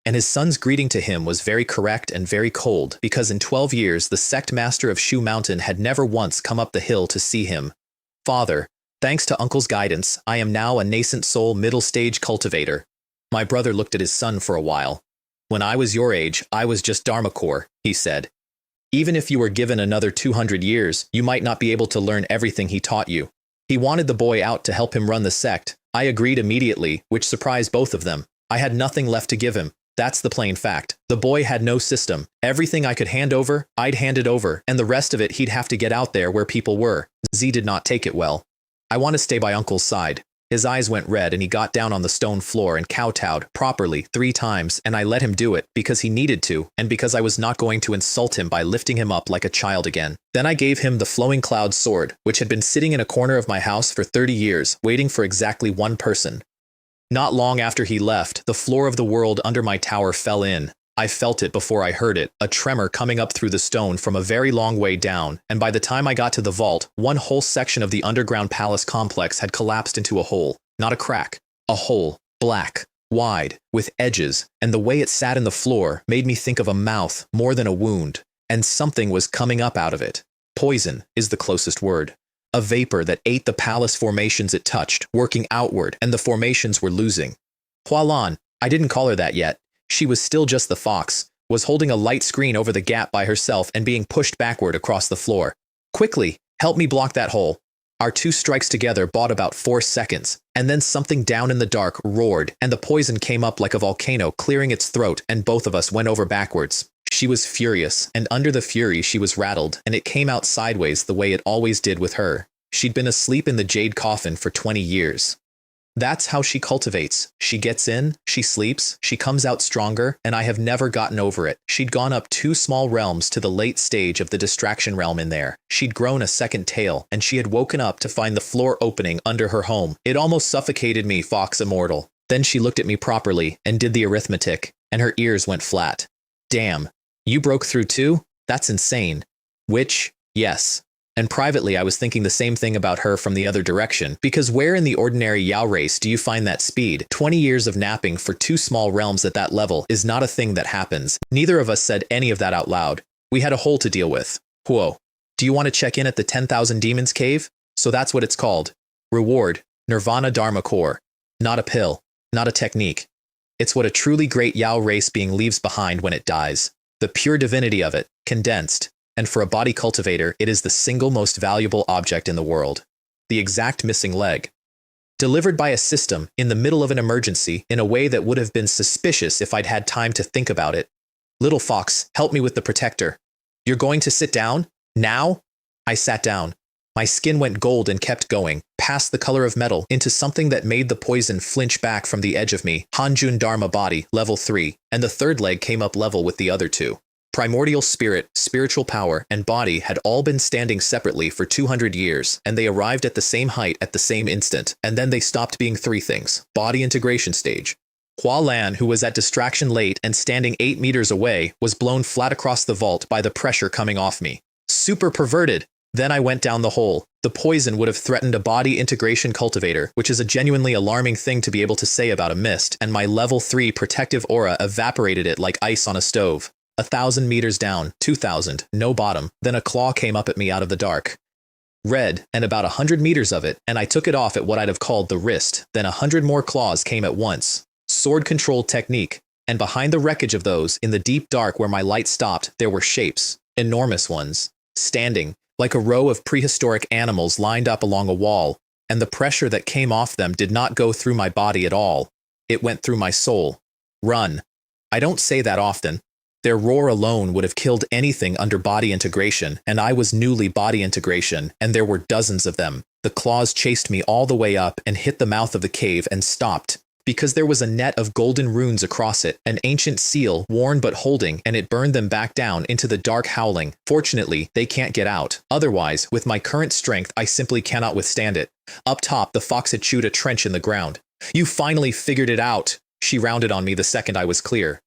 And his son's greeting to him was very correct and very cold, because in 12 years the sect master of Shu Mountain had never once come up the hill to see him. Father, thanks to Uncle's guidance, I am now a nascent soul middle-stage cultivator. My brother looked at his son for a while. When I was your age, I was just Dharma core, he said. Even if you were given another 200 years, you might not be able to learn everything he taught you. He wanted the boy out to help him run the sect. I agreed immediately, which surprised both of them. I had nothing left to give him. That's the plain fact. The boy had no system. Everything I could hand over, I'd hand it over, and the rest of it he'd have to get out there where people were. Z did not take it well. I want to stay by Uncle's side. His eyes went red and he got down on the stone floor and kowtowed properly 3 times, and I let him do it because he needed to and because I was not going to insult him by lifting him up like a child again. Then I gave him the flowing cloud sword, which had been sitting in a corner of my house for 30 years, waiting for exactly one person. Not long after he left, the floor of the world under my tower fell in. I felt it before I heard it, a tremor coming up through the stone from a very long way down, and by the time I got to the vault, one whole section of the underground palace complex had collapsed into a hole. Not a crack. A hole. Black. Wide. With edges. And the way it sat in the floor made me think of a mouth more than a wound. And something was coming up out of it. Poison is the closest word. A vapor that ate the palace formations it touched, working outward, and the formations were losing. Hualan, I didn't call her that yet. She was still just the fox, was holding a light screen over the gap by herself and being pushed backward across the floor. Quickly, help me block that hole. Our 2 strikes together bought about 4 seconds, and then something down in the dark roared, and the poison came up like a volcano clearing its throat, and both of us went over backwards. She was furious, and under the fury she was rattled, and it came out sideways the way it always did with her. She'd been asleep in the jade coffin for 20 years. That's how she cultivates. She gets in, she sleeps, she comes out stronger, and I have never gotten over it. She'd gone up 2 small realms to the late stage of the distraction realm in there. She'd grown a second tail, and she had woken up to find the floor opening under her home. It almost suffocated me, Fox Immortal. Then she looked at me properly and did the arithmetic, and her ears went flat. Damn, you broke through too? That's insane. Which, yes. And privately I was thinking the same thing about her from the other direction, because where in the ordinary Yao race do you find that speed? 20 years of napping for 2 small realms at that level is not a thing that happens. Neither of us said any of that out loud. We had a hole to deal with. Whoa. Do you want to check in at the 10,000 Demons Cave? So that's what it's called. Reward, Nirvana Dharma Core. Not a pill. Not a technique. It's what a truly great Yao race being leaves behind when it dies. The pure divinity of it, condensed. And for a body cultivator, it is the single most valuable object in the world. The exact missing leg. Delivered by a system in the middle of an emergency in a way that would have been suspicious if I'd had time to think about it. Little Fox, help me with the protector. You're going to sit down? Now? I sat down. My skin went gold and kept going, past the color of metal, into something that made the poison flinch back from the edge of me. Hanjun Dharma body, level 3, and the third leg came up level with the other 2. Primordial spirit, spiritual power, and body had all been standing separately for 200 years, and they arrived at the same height at the same instant, and then they stopped being three things. Body integration stage. Hua Lan, who was at distraction late and standing 8 meters away, was blown flat across the vault by the pressure coming off me. Super perverted! Then I went down the hole. The poison would have threatened a body integration cultivator, which is a genuinely alarming thing to be able to say about a mist, and my level 3 protective aura evaporated it like ice on a stove. 1,000 meters down, 2,000, no bottom, then a claw came up at me out of the dark. Red, and about 100 meters of it, and I took it off at what I'd have called the wrist, then 100 more claws came at once. Sword control technique, and behind the wreckage of those, in the deep dark where my light stopped, there were shapes, enormous ones, standing, like a row of prehistoric animals lined up along a wall, and the pressure that came off them did not go through my body at all. It went through my soul. Run. I don't say that often. Their roar alone would have killed anything under body integration, and I was newly body integration, and there were dozens of them. The claws chased me all the way up and hit the mouth of the cave and stopped, because there was a net of golden runes across it, an ancient seal, worn but holding, and it burned them back down into the dark howling. Fortunately, they can't get out. Otherwise, with my current strength, I simply cannot withstand it. Up top, the fox had chewed a trench in the ground. You finally figured it out! She rounded on me the second I was clear.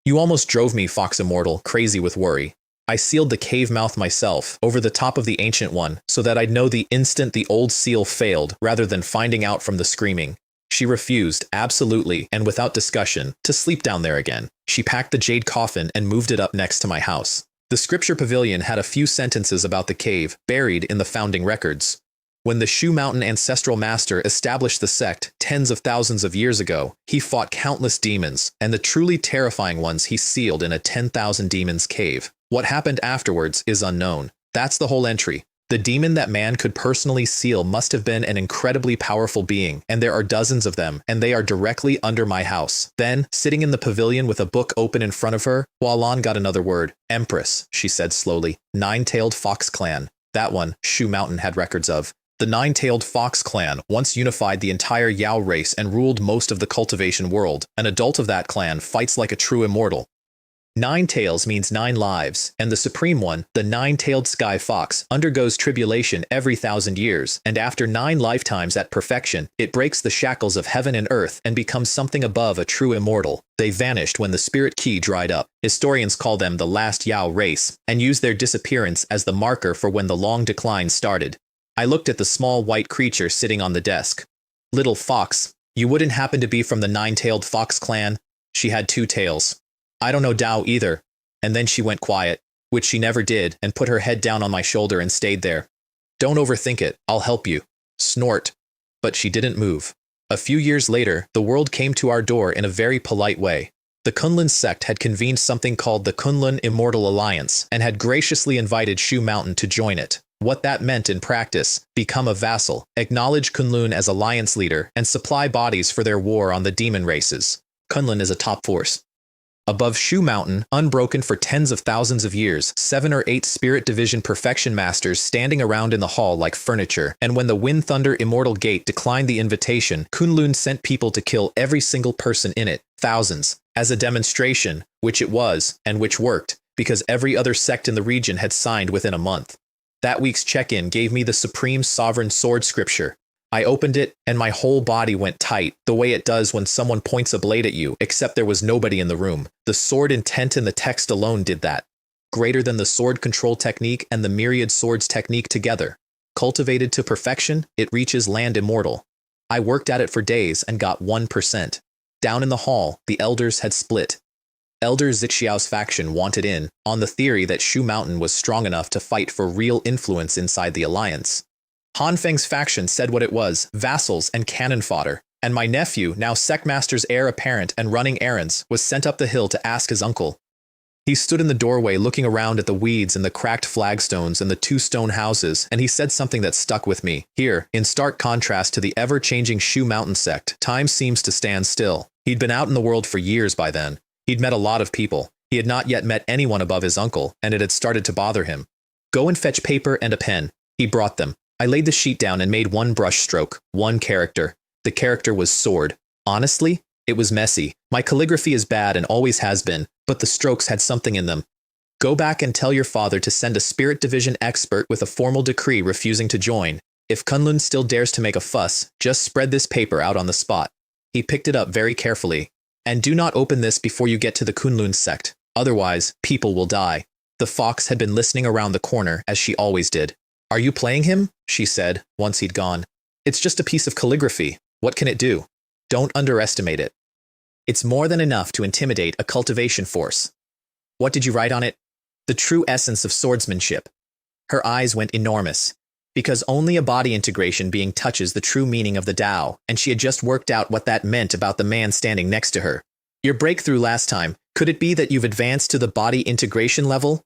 You almost drove me, Fox Immortal, crazy with worry. I sealed the cave mouth myself, over the top of the ancient one, so that I'd know the instant the old seal failed, rather than finding out from the screaming. She refused, absolutely, and without discussion, to sleep down there again. She packed the jade coffin and moved it up next to my house. The scripture pavilion had a few sentences about the cave, buried in the founding records. When the Shu Mountain ancestral master established the sect tens of thousands of years ago, he fought countless demons, and the truly terrifying ones he sealed in a 10,000 demons cave. What happened afterwards is unknown. That's the whole entry. The demon that man could personally seal must have been an incredibly powerful being, and there are dozens of them, and they are directly under my house. Then, sitting in the pavilion with a book open in front of her, Hua Lan got another word. Empress, she said slowly. Nine-tailed fox clan. That one, Shu Mountain had records of. The Nine-tailed Fox clan once unified the entire Yao race and ruled most of the cultivation world. An adult of that clan fights like a true immortal. 9 tails means 9 lives, and the supreme one, the 9-tailed sky fox, undergoes tribulation every 1,000 years, and after 9 lifetimes at perfection, it breaks the shackles of heaven and earth and becomes something above a true immortal. They vanished when the spirit key dried up. Historians call them the last Yao race, and use their disappearance as the marker for when the long decline started. I looked at the small white creature sitting on the desk. Little fox, you wouldn't happen to be from the 9-tailed fox clan? She had 2 tails. I don't know Dao either. And then she went quiet, which she never did, and put her head down on my shoulder and stayed there. Don't overthink it, I'll help you. Snort. But she didn't move. A few years later, the world came to our door in a very polite way. The Kunlun sect had convened something called the Kunlun Immortal Alliance, and had graciously invited Shu Mountain to join it. What that meant in practice: become a vassal, acknowledge Kunlun as alliance leader, and supply bodies for their war on the demon races. Kunlun is a top force. Above Shu Mountain, unbroken for tens of thousands of years, 7 or 8 Spirit Division Perfection Masters standing around in the hall like furniture, and when the Wind Thunder Immortal Gate declined the invitation, Kunlun sent people to kill every single person in it, thousands, as a demonstration, which it was, and which worked, because every other sect in the region had signed within a month. That week's check-in gave me the Supreme Sovereign Sword Scripture. I opened it, and my whole body went tight, the way it does when someone points a blade at you, except there was nobody in the room. The sword intent in the text alone did that. Greater than the sword control technique and the myriad swords technique together. Cultivated to perfection, it reaches land immortal. I worked at it for days and got 1%. Down in the hall, the elders had split. Elder Zixiao's faction wanted in, on the theory that Shu Mountain was strong enough to fight for real influence inside the alliance. Han Feng's faction said what it was, vassals and cannon fodder, and my nephew, now Sectmaster's heir apparent and running errands, was sent up the hill to ask his uncle. He stood in the doorway looking around at the weeds and the cracked flagstones and the 2 stone houses, and he said something that stuck with me. Here, in stark contrast to the ever-changing Shu Mountain sect, time seems to stand still. He'd been out in the world for years by then. He'd met a lot of people. He had not yet met anyone above his uncle, and it had started to bother him. Go and fetch paper and a pen. He brought them. I laid the sheet down and made 1 brush stroke, 1 character. The character was sword. Honestly, it was messy. My calligraphy is bad and always has been, but the strokes had something in them. Go back and tell your father to send a spirit division expert with a formal decree refusing to join. If Kunlun still dares to make a fuss, just spread this paper out on the spot. He picked it up very carefully. And do not open this before you get to the Kunlun sect. Otherwise, people will die. The fox had been listening around the corner, as she always did. Are you playing him? She said, once he'd gone. It's just a piece of calligraphy. What can it do? Don't underestimate it. It's more than enough to intimidate a cultivation force. What did you write on it? The true essence of swordsmanship. Her eyes went enormous. Because only a body integration being touches the true meaning of the Tao, and she had just worked out what that meant about the man standing next to her. Your breakthrough last time, could it be that you've advanced to the body integration level?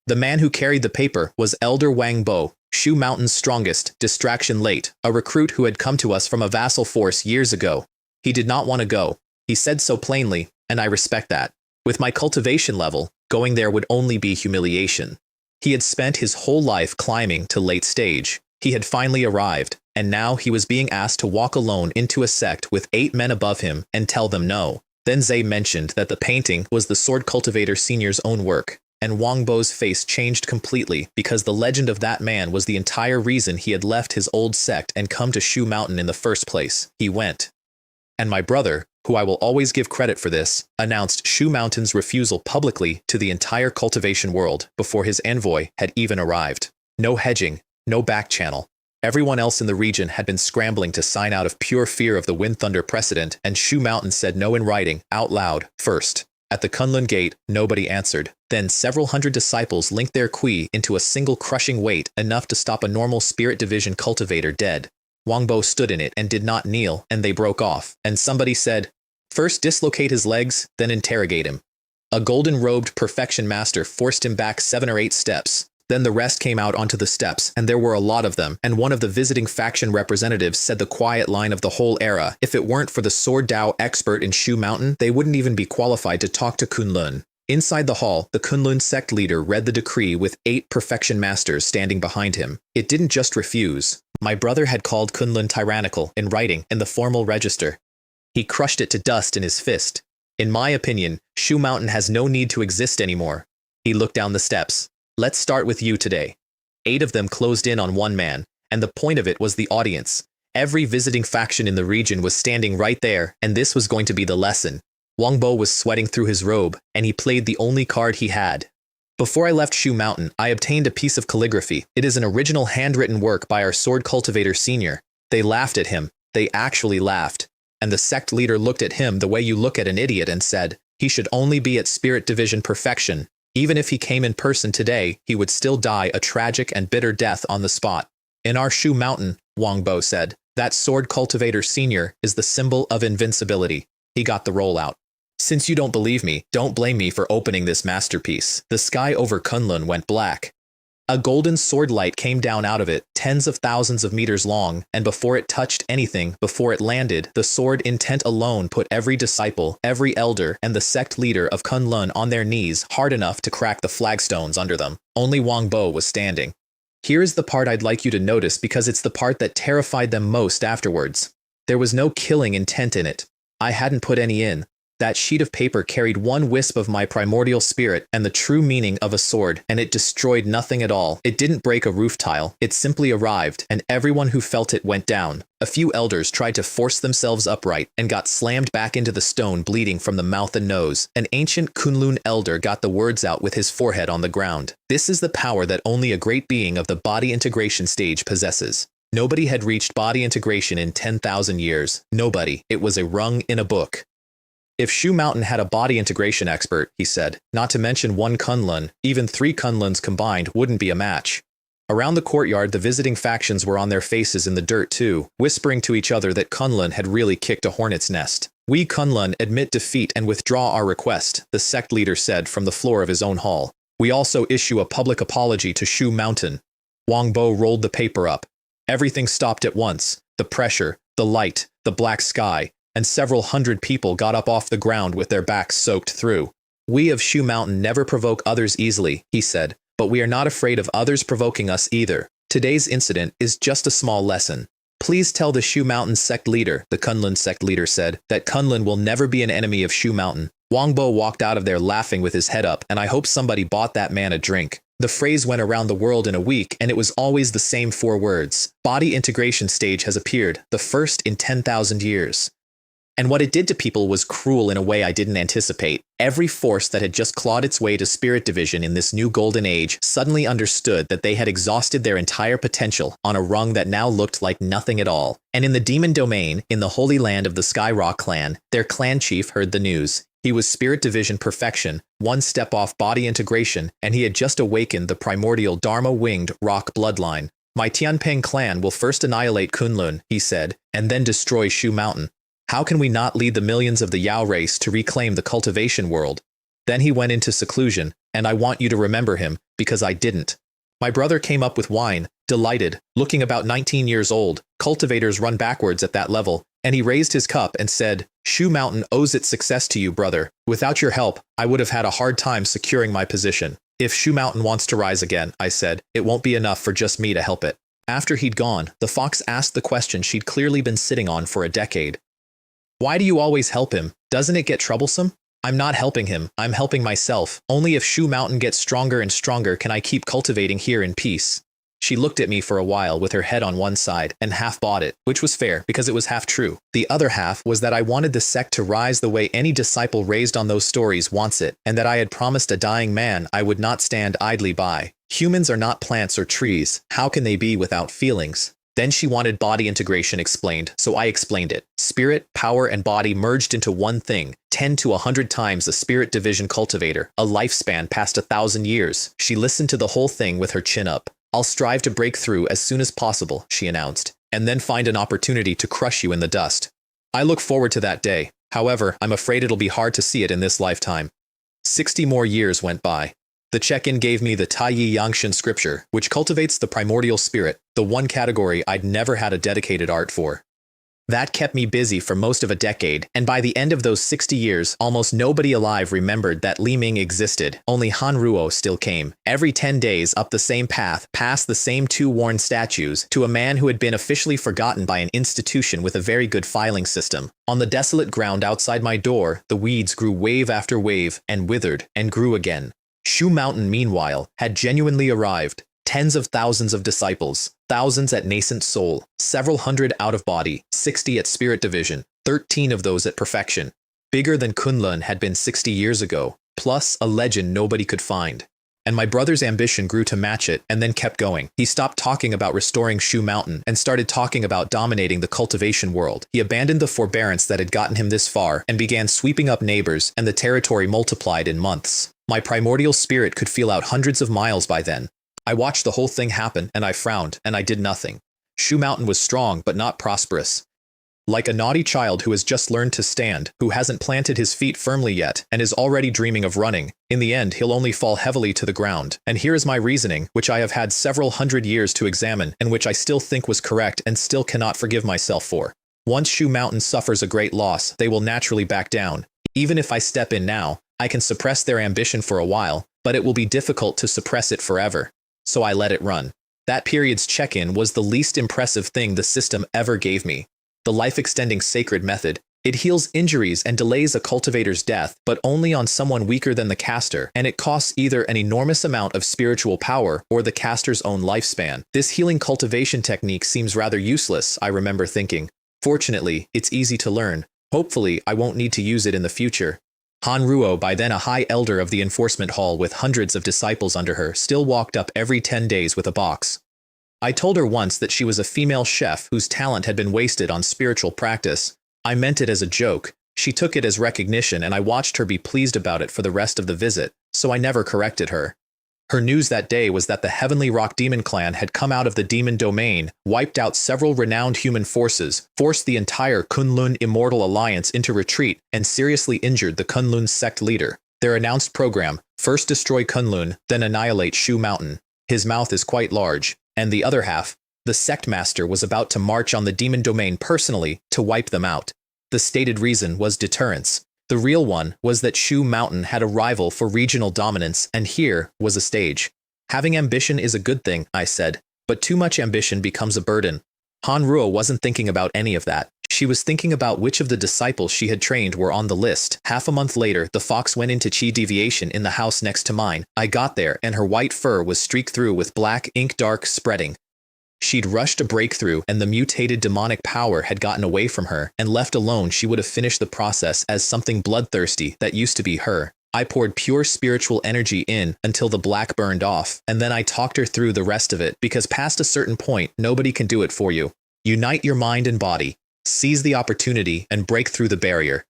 The man who carried the paper was Elder Wang Bo, Shu Mountain's strongest, distraction late, a recruit who had come to us from a vassal force years ago. He did not want to go. He said so plainly, and I respect that. With my cultivation level, going there would only be humiliation. He had spent his whole life climbing to late stage. He had finally arrived, and now he was being asked to walk alone into a sect with 8 men above him and tell them no. Then Zay mentioned that the painting was the Sword Cultivator Senior's own work, and Wang Bo's face changed completely because the legend of that man was the entire reason he had left his old sect and come to Shu Mountain in the first place. He went. And my brother, who I will always give credit for this, announced Shu Mountain's refusal publicly to the entire cultivation world before his envoy had even arrived. No hedging, no back channel. Everyone else in the region had been scrambling to sign out of pure fear of the Wind Thunder precedent, and Shu Mountain said no in writing, out loud, first. At the Kunlun gate, nobody answered. Then several hundred disciples linked their Kui into a single crushing weight enough to stop a normal spirit division cultivator dead. Wang Bo stood in it and did not kneel, and they broke off, and somebody said, first dislocate his legs, then interrogate him. A golden-robed perfection master forced him back 7 or 8 steps. Then the rest came out onto the steps, and there were a lot of them, and one of the visiting faction representatives said the quiet line of the whole era, if it weren't for the Sword Dao expert in Shu Mountain, they wouldn't even be qualified to talk to Kunlun. Inside the hall, the Kunlun sect leader read the decree with 8 perfection masters standing behind him. It didn't just refuse. My brother had called Kunlun tyrannical in writing in the formal register. He crushed it to dust in his fist. In my opinion, Shu Mountain has no need to exist anymore. He looked down the steps. Let's start with you today. 8 of them closed in on one man, and the point of it was the audience. Every visiting faction in the region was standing right there, and this was going to be the lesson. Wang Bo was sweating through his robe, and he played the only card he had. Before I left Shu Mountain, I obtained a piece of calligraphy. It is an original handwritten work by our Sword Cultivator Senior. They laughed at him. They actually laughed. And the sect leader looked at him the way you look at an idiot and said, he should only be at Spirit Division perfection. Even if he came in person today, he would still die a tragic and bitter death on the spot. In our Shu Mountain, Wang Bo said, that Sword Cultivator Senior is the symbol of invincibility. He got the rollout. Since you don't believe me, don't blame me for opening this masterpiece. The sky over Kunlun went black. A golden sword light came down out of it, tens of thousands of meters long, and before it touched anything, before it landed, the sword intent alone put every disciple, every elder, and the sect leader of Kunlun on their knees hard enough to crack the flagstones under them. Only Wang Bo was standing. Here is the part I'd like you to notice because it's the part that terrified them most afterwards. There was no killing intent in it. I hadn't put any in. That sheet of paper carried one wisp of my primordial spirit and the true meaning of a sword, and it destroyed nothing at all. It didn't break a roof tile. It simply arrived, and everyone who felt it went down. A few elders tried to force themselves upright and got slammed back into the stone, bleeding from the mouth and nose. An ancient Kunlun elder got the words out with his forehead on the ground. This is the power that only a great being of the body integration stage possesses. Nobody had reached body integration in 10,000 years. Nobody. It was a rung in a book. If Shu Mountain had a body integration expert, he said, not to mention 1 Kunlun, even 3 Kunluns combined wouldn't be a match. Around the courtyard, the visiting factions were on their faces in the dirt too, whispering to each other that Kunlun had really kicked a hornet's nest. We Kunlun admit defeat and withdraw our request, the sect leader said from the floor of his own hall. We also issue a public apology to Shu Mountain. Wang Bo rolled the paper up. Everything stopped at once. The pressure, the light, the black sky, and several hundred people got up off the ground with their backs soaked through. We of Shu Mountain never provoke others easily, he said, but we are not afraid of others provoking us either. Today's incident is just a small lesson. Please tell the Shu Mountain sect leader, the Kunlun sect leader said, that Kunlun will never be an enemy of Shu Mountain. Wangbo walked out of there laughing with his head up, and I hope somebody bought that man a drink. The phrase went around the world in a week, and it was always the same 4 words. Body integration stage has appeared, the first in 10,000 years. And what it did to people was cruel in a way I didn't anticipate. Every force that had just clawed its way to spirit division in this new golden age suddenly understood that they had exhausted their entire potential on a rung that now looked like nothing at all. And in the demon domain, in the holy land of the Skyrock clan, their clan chief heard the news. He was spirit division perfection, 1 step off body integration, and he had just awakened the primordial Dharma-winged rock bloodline. My Tianping clan will first annihilate Kunlun, he said, and then destroy Shu Mountain. How can we not lead the millions of the Yao race to reclaim the cultivation world? Then he went into seclusion, and I want you to remember him, because I didn't. My brother came up with wine, delighted, looking about 19 years old. Cultivators run backwards at that level, and he raised his cup and said, Shu Mountain owes its success to you, brother. Without your help, I would have had a hard time securing my position. If Shu Mountain wants to rise again, I said, it won't be enough for just me to help it. After he'd gone, the fox asked the question she'd clearly been sitting on for a decade. Why do you always help him? Doesn't it get troublesome? I'm not helping him, I'm helping myself. Only if Shu Mountain gets stronger and stronger can I keep cultivating here in peace. She looked at me for a while with her head on one side and half bought it, which was fair because it was half true. The other half was that I wanted the sect to rise the way any disciple raised on those stories wants it, and that I had promised a dying man I would not stand idly by. Humans are not plants or trees. How can they be without feelings? Then she wanted body integration explained, so I explained it. Spirit, power, and body merged into one thing, 10 to 100 times the spirit division cultivator, a lifespan past 1,000 years. She listened to the whole thing with her chin up. I'll strive to break through as soon as possible, she announced, and then find an opportunity to crush you in the dust. I look forward to that day. However, I'm afraid it'll be hard to see it in this lifetime. 60 more years went by. The check-in gave me the Taiyi Yangshan scripture, which cultivates the primordial spirit, the one category I'd never had a dedicated art for. That kept me busy for most of a decade, and by the end of those 60 years, almost nobody alive remembered that Li Ming existed. Only Han Ruo still came, every 10 days up the same path, past the same 2 worn statues, to a man who had been officially forgotten by an institution with a very good filing system. On the desolate ground outside my door, the weeds grew wave after wave, and withered, and grew again. Shu Mountain, meanwhile, had genuinely arrived. Tens of thousands of disciples, thousands at nascent soul, several hundred out of body, 60 at spirit division, 13 of those at perfection. Bigger than Kunlun had been 60 years ago, plus a legend nobody could find. And my brother's ambition grew to match it and then kept going. He stopped talking about restoring Shu Mountain and started talking about dominating the cultivation world. He abandoned the forbearance that had gotten him this far and began sweeping up neighbors, and the territory multiplied in months. My primordial spirit could feel out hundreds of miles by then. I watched the whole thing happen, and I frowned, and I did nothing. Shu Mountain was strong but not prosperous. Like a naughty child who has just learned to stand, who hasn't planted his feet firmly yet, and is already dreaming of running, in the end he'll only fall heavily to the ground. And here is my reasoning, which I have had several hundred years to examine, and which I still think was correct and still cannot forgive myself for. Once Shu Mountain suffers a great loss, they will naturally back down. Even if I step in now, I can suppress their ambition for a while, but it will be difficult to suppress it forever. So I let it run. That period's check-in was the least impressive thing the system ever gave me. The life-extending sacred method. It heals injuries and delays a cultivator's death, but only on someone weaker than the caster, and it costs either an enormous amount of spiritual power or the caster's own lifespan. This healing cultivation technique seems rather useless, I remember thinking. Fortunately, it's easy to learn. Hopefully, I won't need to use it in the future. Han Ruo, by then a high elder of the enforcement hall with hundreds of disciples under her, still walked up every 10 days with a box. I told her once that she was a female chef whose talent had been wasted on spiritual practice. I meant it as a joke. She took it as recognition, and I watched her be pleased about it for the rest of the visit, so I never corrected her. Her news that day was that the Heavenly Rock Demon Clan had come out of the demon domain, wiped out several renowned human forces, forced the entire Kunlun Immortal Alliance into retreat, and seriously injured the Kunlun sect leader. Their announced program: first destroy Kunlun, then annihilate Shu Mountain. His mouth is quite large. And the other half, the sect master, was about to march on the demon domain personally to wipe them out. The stated reason was deterrence. The real one was that Shu Mountain had a rival for regional dominance, and here was a stage. Having ambition is a good thing, I said, but too much ambition becomes a burden. Hanruo wasn't thinking about any of that. She was thinking about which of the disciples she had trained were on the list. Half a month later, the fox went into Chi Deviation in the house next to mine. I got there, and her white fur was streaked through with black ink, dark spreading. She'd rushed a breakthrough, and the mutated demonic power had gotten away from her, and left alone she would have finished the process as something bloodthirsty that used to be her. I poured pure spiritual energy in until the black burned off, and then I talked her through the rest of it, because past a certain point, nobody can do it for you. Unite your mind and body, seize the opportunity, and break through the barrier.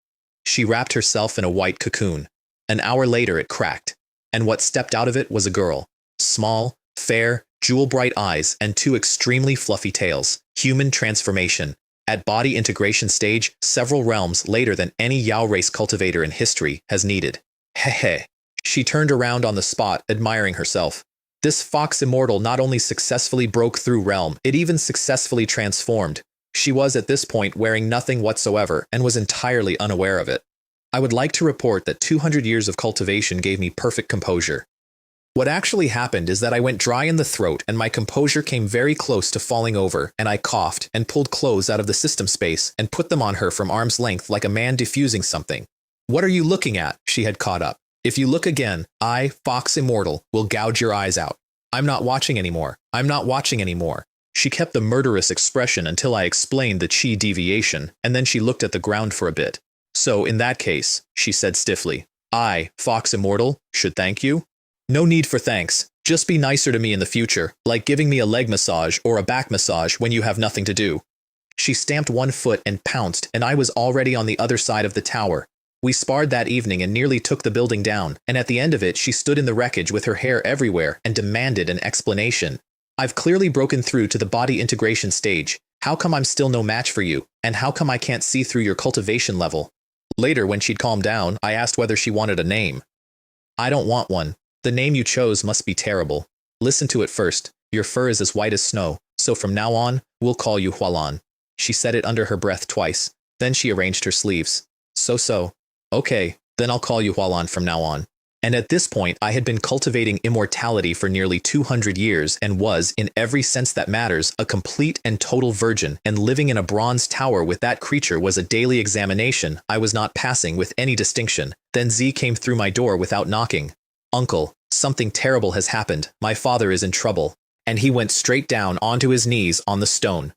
She wrapped herself in a white cocoon. An hour later it cracked, and what stepped out of it was a girl. Small, fair, jewel-bright eyes, and two extremely fluffy tails. Human transformation. At body integration stage, several realms later than any Yao race cultivator in history has needed. Hehe. She turned around on the spot, admiring herself. This fox immortal not only successfully broke through realm, it even successfully transformed. She was at this point wearing nothing whatsoever and was entirely unaware of it. I would like to report that 200 years of cultivation gave me perfect composure. What actually happened is that I went dry in the throat and my composure came very close to falling over, and I coughed and pulled clothes out of the system space and put them on her from arm's length like a man diffusing something. What are you looking at? She had caught up. If you look again, I, Fox Immortal, will gouge your eyes out. I'm not watching anymore. I'm not watching anymore. She kept the murderous expression until I explained the chi deviation, and then she looked at the ground for a bit. So, in that case, she said stiffly, I, Fox Immortal, should thank you? No need for thanks. Just be nicer to me in the future, like giving me a leg massage or a back massage when you have nothing to do. She stamped one foot and pounced, and I was already on the other side of the tower. We sparred that evening and nearly took the building down, and at the end of it she stood in the wreckage with her hair everywhere and demanded an explanation. I've clearly broken through to the body integration stage. How come I'm still no match for you, and how come I can't see through your cultivation level? Later, when she'd calmed down, I asked whether she wanted a name. I don't want one. The name you chose must be terrible. Listen to it first. Your fur is as white as snow, so from now on, we'll call you Hualan. She said it under her breath twice. Then she arranged her sleeves. So. Okay, then I'll call you Hualan from now on. And at this point, I had been cultivating immortality for nearly 200 years and was, in every sense that matters, a complete and total virgin, and living in a bronze tower with that creature was a daily examination I was not passing with any distinction. Then Z came through my door without knocking. Uncle, something terrible has happened. My father is in trouble. And he went straight down onto his knees on the stone.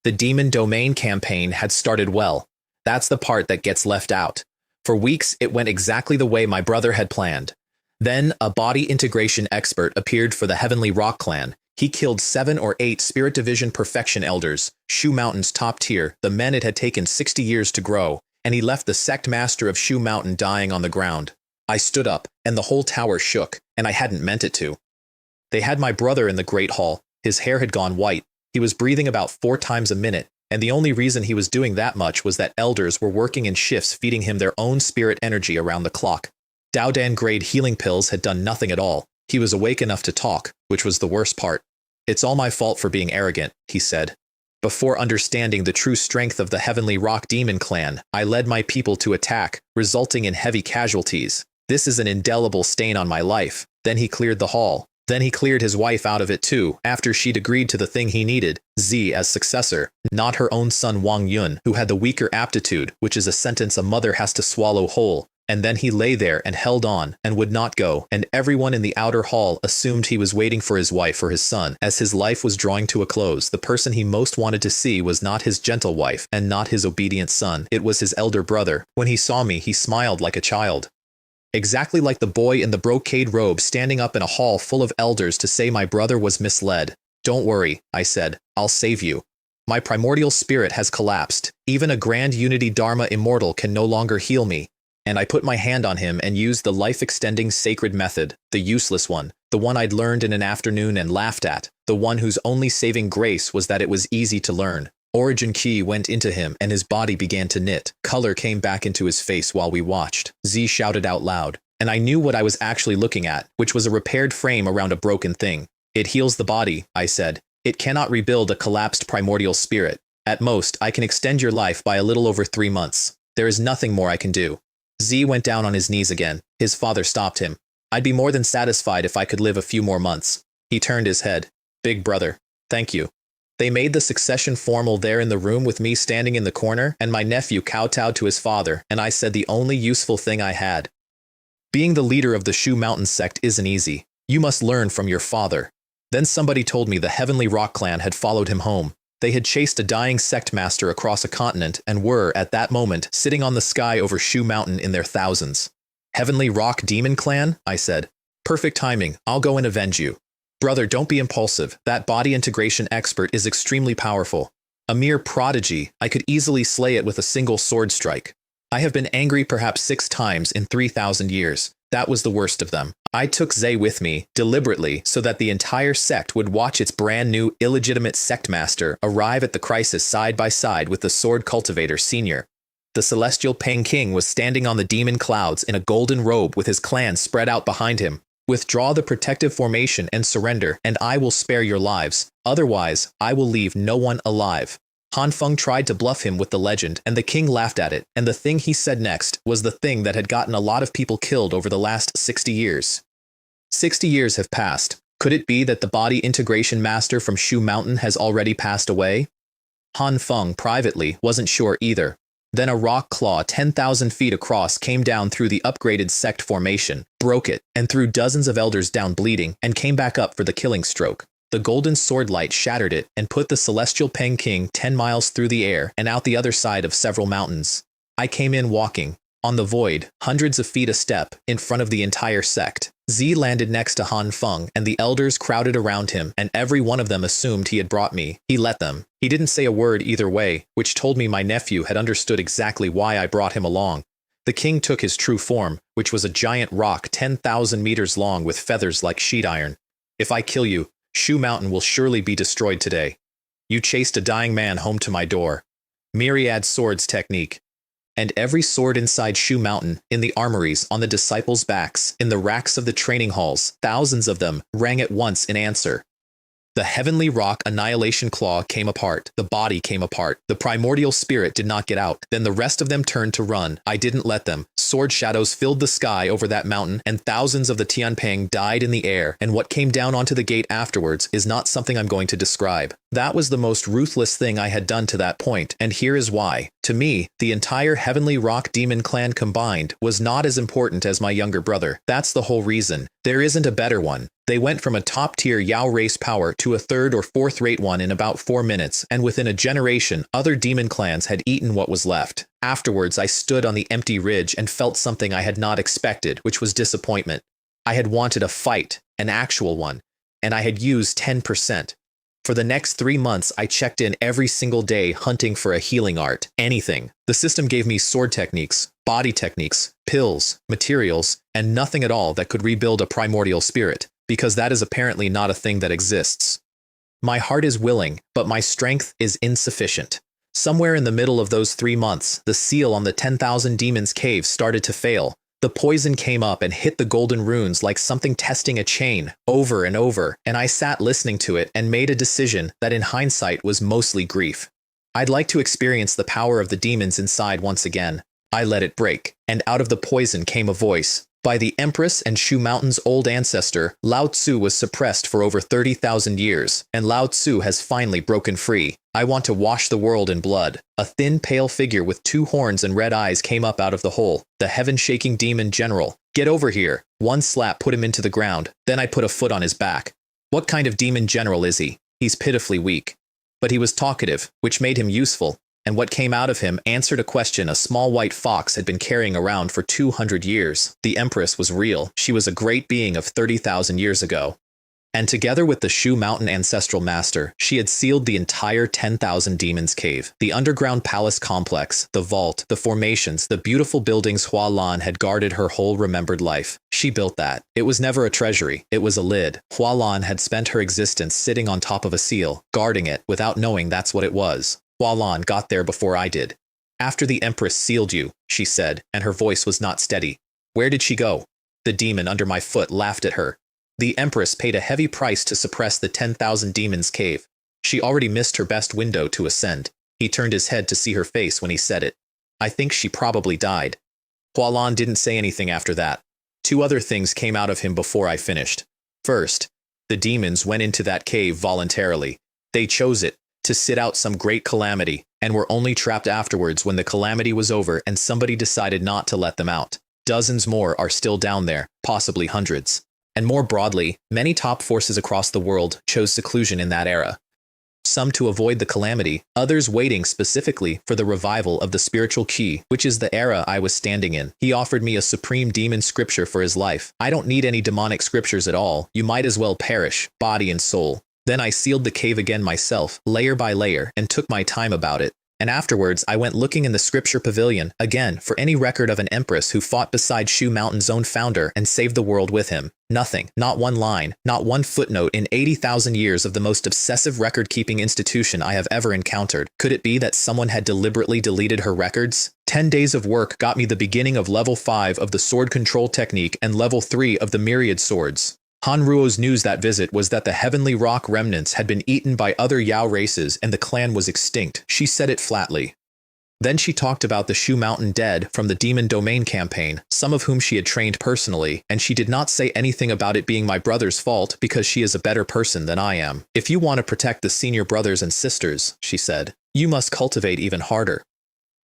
The demon domain campaign had started well. That's the part that gets left out. For weeks, it went exactly the way my brother had planned. Then, a body integration expert appeared for the Heavenly Rock clan. He killed 7 or 8 Spirit Division Perfection Elders, Shu Mountain's top tier, the men it had taken 60 years to grow, and he left the sect master of Shu Mountain dying on the ground. I stood up, and the whole tower shook, and I hadn't meant it to. They had my brother in the Great Hall. His hair had gone white. He was breathing about 4 times a minute. And the only reason he was doing that much was that elders were working in shifts feeding him their own spirit energy around the clock. Daodan-grade healing pills had done nothing at all. He was awake enough to talk, which was the worst part. It's all my fault for being arrogant, he said. Before understanding the true strength of the Heavenly Rock Demon clan, I led my people to attack, resulting in heavy casualties. This is an indelible stain on my life. Then he cleared the hall. Then he cleared his wife out of it too, after she'd agreed to the thing he needed, Z as successor, not her own son Wang Yun, who had the weaker aptitude, which is a sentence a mother has to swallow whole. And then he lay there and held on, and would not go, and everyone in the outer hall assumed he was waiting for his wife or his son. As his life was drawing to a close, the person he most wanted to see was not his gentle wife, and not his obedient son, it was his elder brother. When he saw me, he smiled like a child. Exactly like the boy in the brocade robe standing up in a hall full of elders to say my brother was misled. Don't worry, I said, I'll save you. My primordial spirit has collapsed. Even a grand unity Dharma immortal can no longer heal me. And I put my hand on him and used the life-extending sacred method, the useless one, the one I'd learned in an afternoon and laughed at, the one whose only saving grace was that it was easy to learn. Origin Ki went into him and his body began to knit. Color came back into his face while we watched. Z shouted out loud, and I knew what I was actually looking at, which was a repaired frame around a broken thing. It heals the body, I said. It cannot rebuild a collapsed primordial spirit. At most, I can extend your life by a little over 3 months. There is nothing more I can do. Z went down on his knees again. His father stopped him. I'd be more than satisfied if I could live a few more months. He turned his head. Big brother. Thank you. They made the succession formal there in the room with me standing in the corner, and my nephew kowtowed to his father, and I said the only useful thing I had. Being the leader of the Shu Mountain sect isn't easy. You must learn from your father. Then somebody told me the Heavenly Rock clan had followed him home. They had chased a dying sect master across a continent and were, at that moment, sitting on the sky over Shu Mountain in their thousands. Heavenly Rock Demon Clan? I said. Perfect timing. I'll go and avenge you. Brother, don't be impulsive. That body integration expert is extremely powerful. A mere prodigy, I could easily slay it with a single sword strike. I have been angry perhaps 6 times in 3,000 years. That was the worst of them. I took Zhe with me, deliberately, so that the entire sect would watch its brand new, illegitimate sect master arrive at the crisis side by side with the Sword Cultivator Senior. The celestial Peng King was standing on the demon clouds in a golden robe with his clan spread out behind him. Withdraw the protective formation and surrender, and I will spare your lives. Otherwise, I will leave no one alive. Han Feng tried to bluff him with the legend, and the king laughed at it, and the thing he said next was the thing that had gotten a lot of people killed over the last 60 years. 60 years have passed. Could it be that the body integration master from Shu Mountain has already passed away? Han Feng, privately, wasn't sure either. Then a rock claw 10,000 feet across came down through the upgraded sect formation, broke it, and threw dozens of elders down bleeding, and came back up for the killing stroke. The golden sword light shattered it and put the celestial Peng King 10 miles through the air and out the other side of several mountains. I came in walking, on the void, hundreds of feet a step, in front of the entire sect. Z landed next to Han Feng, and the elders crowded around him, and every one of them assumed he had brought me. He let them. He didn't say a word either way, which told me my nephew had understood exactly why I brought him along. The king took his true form, which was a giant rock 10,000 meters long with feathers like sheet iron. If I kill you, Shu Mountain will surely be destroyed today. You chased a dying man home to my door. Myriad swords technique. And every sword inside Shu Mountain, in the armories, on the disciples' backs, in the racks of the training halls, thousands of them, rang at once in answer. The heavenly rock annihilation claw came apart. The body came apart. The primordial spirit did not get out. Then the rest of them turned to run. I didn't let them. Sword shadows filled the sky over that mountain, and thousands of the Tianping died in the air, and what came down onto the gate afterwards is not something I'm going to describe. That was the most ruthless thing I had done to that point, and here is why. To me, the entire Heavenly Rock Demon clan combined was not as important as my younger brother. That's the whole reason. There isn't a better one. They went from a top-tier Yao race power to a 3rd or 4th-rate one in about 4 minutes, and within a generation, other demon clans had eaten what was left. Afterwards, I stood on the empty ridge and felt something I had not expected, which was disappointment. I had wanted a fight, an actual one, and I had used 10%. For the next 3 months, I checked in every single day hunting for a healing art, anything. The system gave me sword techniques, body techniques, pills, materials, and nothing at all that could rebuild a primordial spirit, because that is apparently not a thing that exists. My heart is willing, but my strength is insufficient. Somewhere in the middle of those 3 months, the seal on the 10,000 Demons cave started to fail. The poison came up and hit the golden runes like something testing a chain, over and over, and I sat listening to it and made a decision that in hindsight was mostly grief. I'd like to experience the power of the demons inside once again. I let it break, and out of the poison came a voice. By the Empress and Shu Mountain's old ancestor, Lao Tzu was suppressed for over 30,000 years, and Lao Tzu has finally broken free. I want to wash the world in blood. A thin, pale figure with 2 horns and red eyes came up out of the hole. The heaven-shaking demon general. Get over here. One slap put him into the ground. Then I put a foot on his back. What kind of demon general is he? He's pitifully weak. But he was talkative, which made him useful. And what came out of him answered a question a small white fox had been carrying around for 200 years. The Empress was real. She was a great being of 30,000 years ago. And together with the Shu Mountain ancestral master, she had sealed the entire 10,000 Demons cave. The underground palace complex, the vault, the formations, the beautiful buildings Hua Lan had guarded her whole remembered life. She built that. It was never a treasury. It was a lid. Hua Lan had spent her existence sitting on top of a seal, guarding it without knowing that's what it was. Hua Lan got there before I did. After the Empress sealed you, she said, and her voice was not steady. Where did she go? The demon under my foot laughed at her. The Empress paid a heavy price to suppress the 10,000 Demons cave. She already missed her best window to ascend. He turned his head to see her face when he said it. I think she probably died. Hua Lan didn't say anything after that. 2 other things came out of him before I finished. First, the demons went into that cave voluntarily. They chose it. to sit out some great calamity, and were only trapped afterwards when the calamity was over and somebody decided not to let them out. Dozens more are still down there, possibly hundreds. And more broadly, many top forces across the world chose seclusion in that era. Some to avoid the calamity, others waiting specifically for the revival of the spiritual key, which is the era I was standing in. He offered me a supreme demon scripture for his life. I don't need any demonic scriptures at all. You might as well perish, body and soul. Then I sealed the cave again myself, layer by layer, and took my time about it. And afterwards, I went looking in the scripture pavilion, again, for any record of an empress who fought beside Shu Mountain's own founder and saved the world with him. Nothing, not one line, not one footnote in 80,000 years of the most obsessive record-keeping institution I have ever encountered. Could it be that someone had deliberately deleted her records? 10 days of work got me the beginning of level 5 of the sword control technique and level 3 of the myriad swords. Hanruo's news that visit was that the Heavenly Rock remnants had been eaten by other Yao races and the clan was extinct. She said it flatly. Then she talked about the Shu Mountain dead from the Demon Domain campaign, some of whom she had trained personally, and she did not say anything about it being my brother's fault because she is a better person than I am. If you want to protect the senior brothers and sisters, she said, you must cultivate even harder.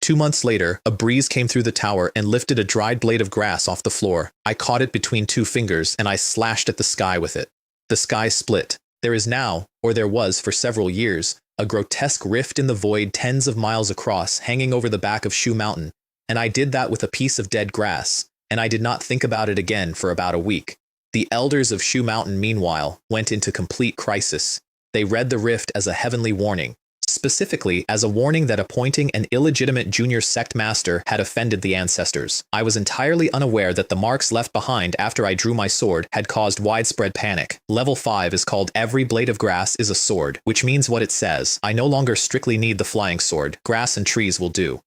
2 months later, a breeze came through the tower and lifted a dried blade of grass off the floor. I caught it between 2 fingers and I slashed at the sky with it. The sky split. There is now, or there was for several years, a grotesque rift in the void tens of miles across hanging over the back of Shu Mountain, and I did that with a piece of dead grass, and I did not think about it again for about a week. The elders of Shu Mountain, meanwhile, went into complete crisis. They read the rift as a heavenly warning. Specifically as a warning that appointing an illegitimate junior sect master had offended the ancestors. I was entirely unaware that the marks left behind after I drew my sword had caused widespread panic. Level 5 is called Every Blade of Grass is a Sword, which means what it says. I no longer strictly need the flying sword. Grass and trees will do.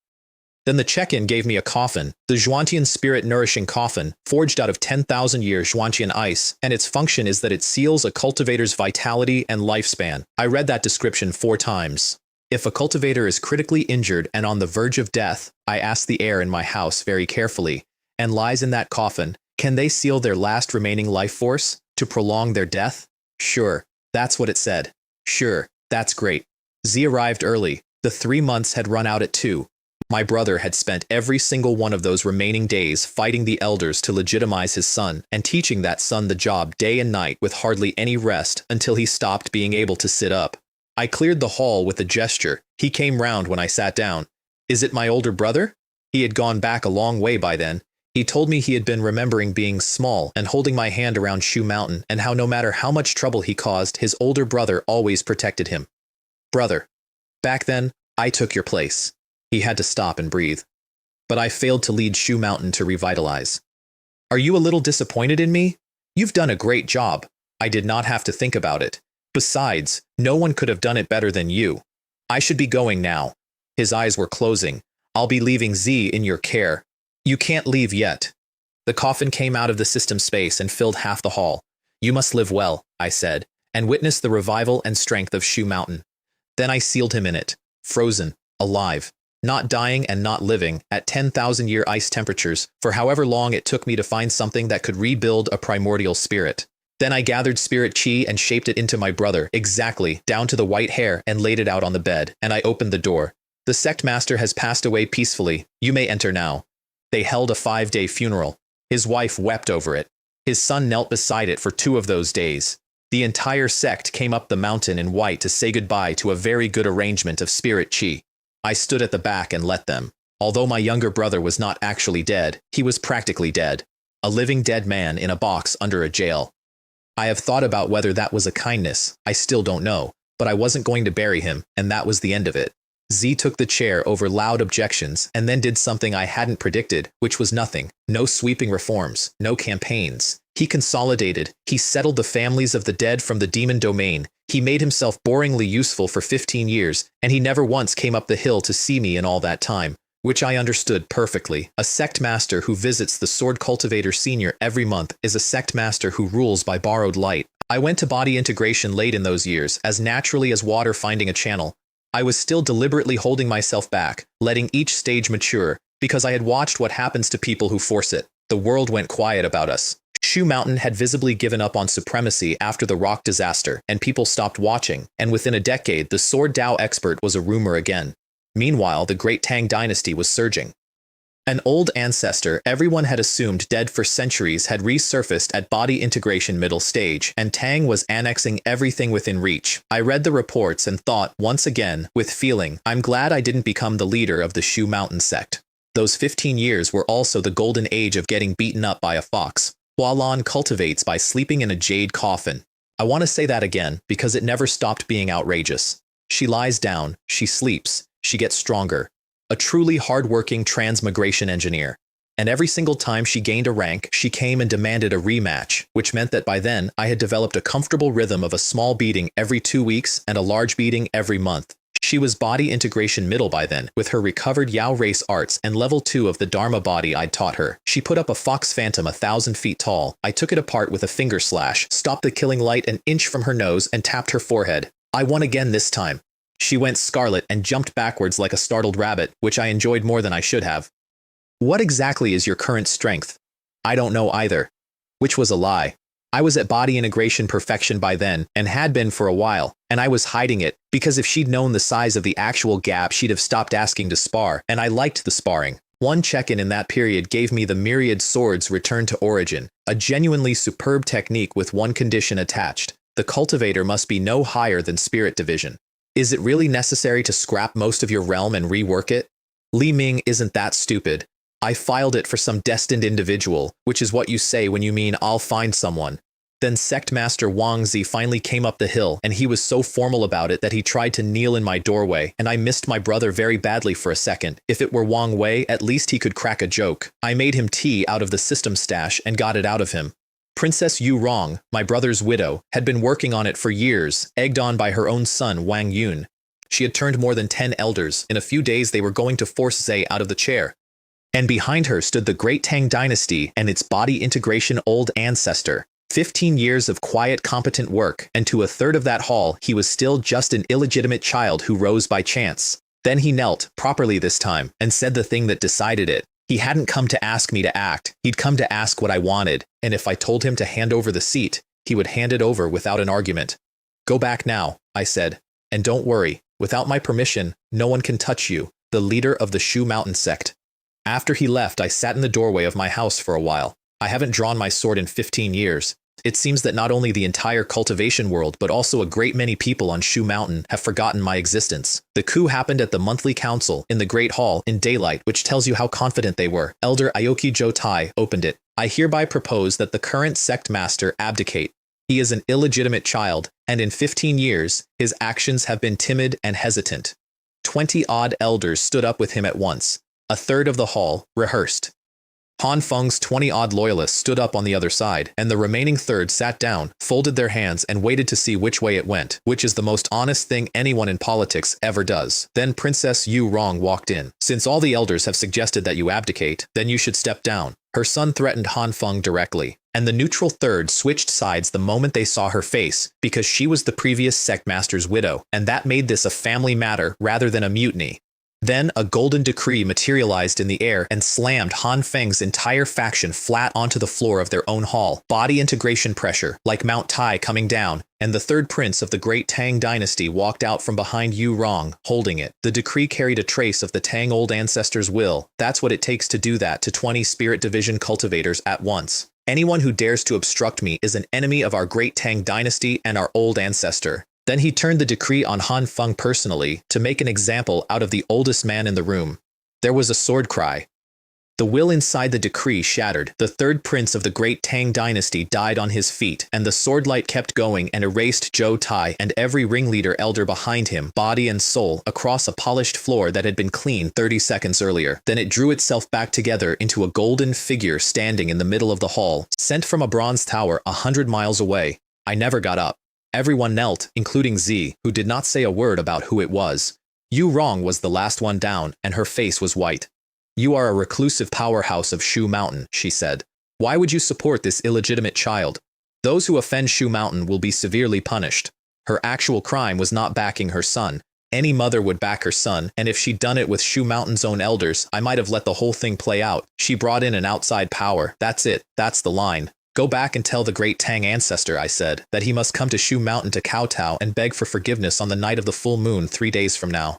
Then the check-in gave me a coffin, the Zhuantian spirit-nourishing coffin, forged out of 10,000 year Zhuantian ice, and its function is that it seals a cultivator's vitality and lifespan. I read that description 4 times. If a cultivator is critically injured and on the verge of death, I asked the heir in my house very carefully, and lies in that coffin, can they seal their last remaining life force to prolong their death? Sure, that's what it said. Sure, that's great. Z arrived early. The 3 months had run out at 2. My brother had spent every single one of those remaining days fighting the elders to legitimize his son and teaching that son the job day and night with hardly any rest until he stopped being able to sit up. I cleared the hall with a gesture. He came round when I sat down. Is it my older brother? He had gone back a long way by then. He told me he had been remembering being small and holding my hand around Shu Mountain and how no matter how much trouble he caused, his older brother always protected him. Brother. Back then, I took your place. He had to stop and breathe. But I failed to lead Shu Mountain to revitalize. Are you a little disappointed in me? You've done a great job. I did not have to think about it. Besides, no one could have done it better than you. I should be going now. His eyes were closing. I'll be leaving Z in your care. You can't leave yet. The coffin came out of the system space and filled half the hall. You must live well, I said, and witness the revival and strength of Shu Mountain. Then I sealed him in it, frozen, alive. Not dying and not living, at 10,000-year ice temperatures, for however long it took me to find something that could rebuild a primordial spirit. Then I gathered spirit chi and shaped it into my brother, exactly, down to the white hair, and laid it out on the bed, and I opened the door. The sect master has passed away peacefully. You may enter now. They held a 5-day funeral. His wife wept over it. His son knelt beside it for 2 of those days. The entire sect came up the mountain in white to say goodbye to a very good arrangement of spirit chi. I stood at the back and let them. Although my younger brother was not actually dead, he was practically dead. A living dead man in a box under a jail. I have thought about whether that was a kindness. I still don't know. But I wasn't going to bury him, and that was the end of it. Z took the chair over loud objections and then did something I hadn't predicted, which was nothing. No sweeping reforms, no campaigns. He consolidated. He settled the families of the dead from the demon domain. He made himself boringly useful for 15 years, and he never once came up the hill to see me in all that time, which I understood perfectly. A sect master who visits the Sword Cultivator Senior every month is a sect master who rules by borrowed light. I went to body integration late in those years, as naturally as water finding a channel. I was still deliberately holding myself back, letting each stage mature, because I had watched what happens to people who force it. The world went quiet about us. Shu Mountain had visibly given up on supremacy after the rock disaster, and people stopped watching, and within a decade the sword Dao expert was a rumor again. Meanwhile, the Great Tang dynasty was surging. An old ancestor everyone had assumed dead for centuries had resurfaced at body integration middle stage, and Tang was annexing everything within reach. I read the reports and thought, once again, with feeling, I'm glad I didn't become the leader of the Shu Mountain sect. Those 15 years were also the golden age of getting beaten up by a fox. Hualan cultivates by sleeping in a jade coffin. I want to say that again, because it never stopped being outrageous. She lies down, she sleeps, she gets stronger. A truly hard-working transmigration engineer. And every single time she gained a rank, she came and demanded a rematch, which meant that by then, I had developed a comfortable rhythm of a small beating every 2 weeks and a large beating every month. She was body integration middle by then, with her recovered Yao race arts and level 2 of the Dharma body I'd taught her. She put up a fox phantom 1,000 feet tall. I took it apart with a finger slash, stopped the killing light an inch from her nose, and tapped her forehead. I won again this time. She went scarlet and jumped backwards like a startled rabbit, which I enjoyed more than I should have. What exactly is your current strength? I don't know either. Which was a lie. I was at body integration perfection by then, and had been for a while, and I was hiding it, because if she'd known the size of the actual gap she'd have stopped asking to spar, and I liked the sparring. One check-in that period gave me the myriad swords return to origin, a genuinely superb technique with one condition attached. The cultivator must be no higher than spirit division. Is it really necessary to scrap most of your realm and rework it? Li Ming isn't that stupid. I filed it for some destined individual, which is what you say when you mean I'll find someone. Then Sect Master Wang Zi finally came up the hill, and he was so formal about it that he tried to kneel in my doorway, and I missed my brother very badly for a second. If it were Wang Wei, at least he could crack a joke. I made him tea out of the system stash and got it out of him. Princess Yu Rong, my brother's widow, had been working on it for years, egged on by her own son Wang Yun. She had turned more than 10 elders. In a few days they were going to force Zhe out of the chair. And behind her stood the Great Tang dynasty and its body integration old ancestor. 15 years of quiet, competent work, and to a third of that hall he was still just an illegitimate child who rose by chance. Then he knelt, properly this time, and said the thing that decided it. He hadn't come to ask me to act, he'd come to ask what I wanted, and if I told him to hand over the seat, he would hand it over without an argument. Go back now, I said, and don't worry, without my permission, no one can touch you, the leader of the Shu Mountain sect. After he left, I sat in the doorway of my house for a while. I haven't drawn my sword in 15 years. It seems that not only the entire cultivation world, but also a great many people on Shu Mountain have forgotten my existence. The coup happened at the monthly council in the Great Hall in daylight, which tells you how confident they were. Elder Aoki Jo Tai opened it. I hereby propose that the current sect master abdicate. He is an illegitimate child, and in 15 years, his actions have been timid and hesitant. 20-odd elders stood up with him at once. A third of the hall rehearsed. Han Feng's 20-odd loyalists stood up on the other side, and the remaining third sat down, folded their hands, and waited to see which way it went, which is the most honest thing anyone in politics ever does. Then Princess Yu Rong walked in. Since all the elders have suggested that you abdicate, then you should step down. Her son threatened Han Feng directly, and the neutral third switched sides the moment they saw her face, because she was the previous sect master's widow, and that made this a family matter rather than a mutiny. Then a golden decree materialized in the air and slammed Han Feng's entire faction flat onto the floor of their own hall. Body integration pressure, like Mount Tai coming down, and the third prince of the Great Tang dynasty walked out from behind Yu Rong, holding it. The decree carried a trace of the Tang old ancestor's will. That's what it takes to do that to 20 spirit division cultivators at once. Anyone who dares to obstruct me is an enemy of our Great Tang dynasty and our old ancestor. Then he turned the decree on Han Feng personally to make an example out of the oldest man in the room. There was a sword cry. The will inside the decree shattered. The third prince of the Great Tang dynasty died on his feet, and the sword light kept going and erased Zhou Tai and every ringleader elder behind him, body and soul, across a polished floor that had been clean 30 seconds earlier. Then it drew itself back together into a golden figure standing in the middle of the hall, sent from a bronze tower 100 miles away. I never got up. Everyone knelt, including Z, who did not say a word about who it was. Yu Rong was the last one down, and her face was white. You are a reclusive powerhouse of Shu Mountain, she said. Why would you support this illegitimate child? Those who offend Shu Mountain will be severely punished. Her actual crime was not backing her son. Any mother would back her son, and if she'd done it with Shu Mountain's own elders, I might have let the whole thing play out. She brought in an outside power. That's it. That's the line. Go back and tell the great Tang ancestor, I said, that he must come to Shu Mountain to kowtow and beg for forgiveness on the night of the full moon 3 days from now.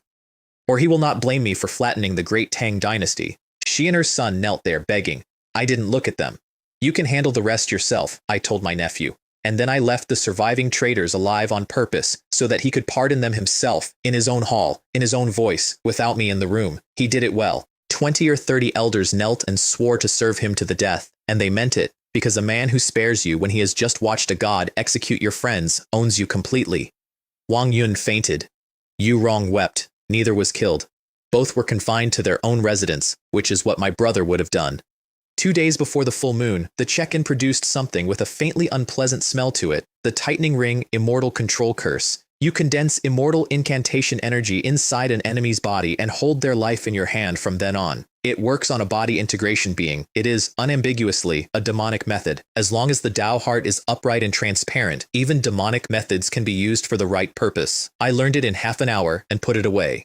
Or he will not blame me for flattening the great Tang dynasty. She and her son knelt there begging. I didn't look at them. You can handle the rest yourself, I told my nephew. And then I left the surviving traitors alive on purpose so that he could pardon them himself, in his own hall, in his own voice, without me in the room. He did it well. 20 or 30 elders knelt and swore to serve him to the death, and they meant it, because a man who spares you when he has just watched a god execute your friends owns you completely. Wang Yun fainted. Yu Rong wept. Neither was killed. Both were confined to their own residence, which is what my brother would have done. 2 days before the full moon, the check-in produced something with a faintly unpleasant smell to it, the tightening ring Immortal control curse. You condense Immortal incantation energy inside an enemy's body and hold their life in your hand from then on. It works on a body integration being. It is, unambiguously, a demonic method. As long as the Dao heart is upright and transparent, even demonic methods can be used for the right purpose. I learned it in half an hour and put it away.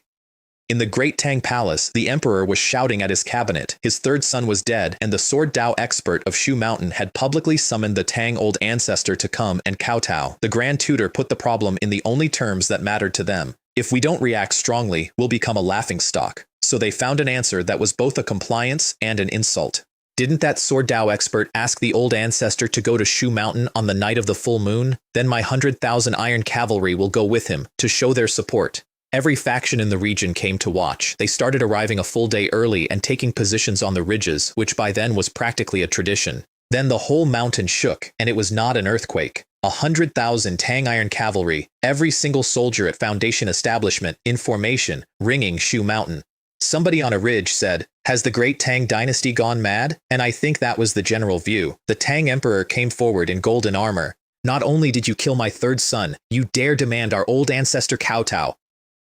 In the Great Tang Palace, the emperor was shouting at his cabinet. His third son was dead, and the sword Dao expert of Shu Mountain had publicly summoned the Tang old ancestor to come and kowtow. The Grand Tutor put the problem in the only terms that mattered to them. If we don't react strongly, we'll become a laughingstock. So they found an answer that was both a compliance and an insult. Didn't that sword Dao expert ask the old ancestor to go to Shu Mountain on the night of the full moon? Then my 100,000 iron cavalry will go with him to show their support. Every faction in the region came to watch. They started arriving a full day early and taking positions on the ridges, which by then was practically a tradition. Then the whole mountain shook, and it was not an earthquake. 100,000 Tang Iron Cavalry, every single soldier at Foundation Establishment, in formation, ringing Shu Mountain. Somebody on a ridge said, "Has the great Tang dynasty gone mad?" And I think that was the general view. The Tang Emperor came forward in golden armor. "Not only did you kill my third son, you dare demand our old ancestor kowtow.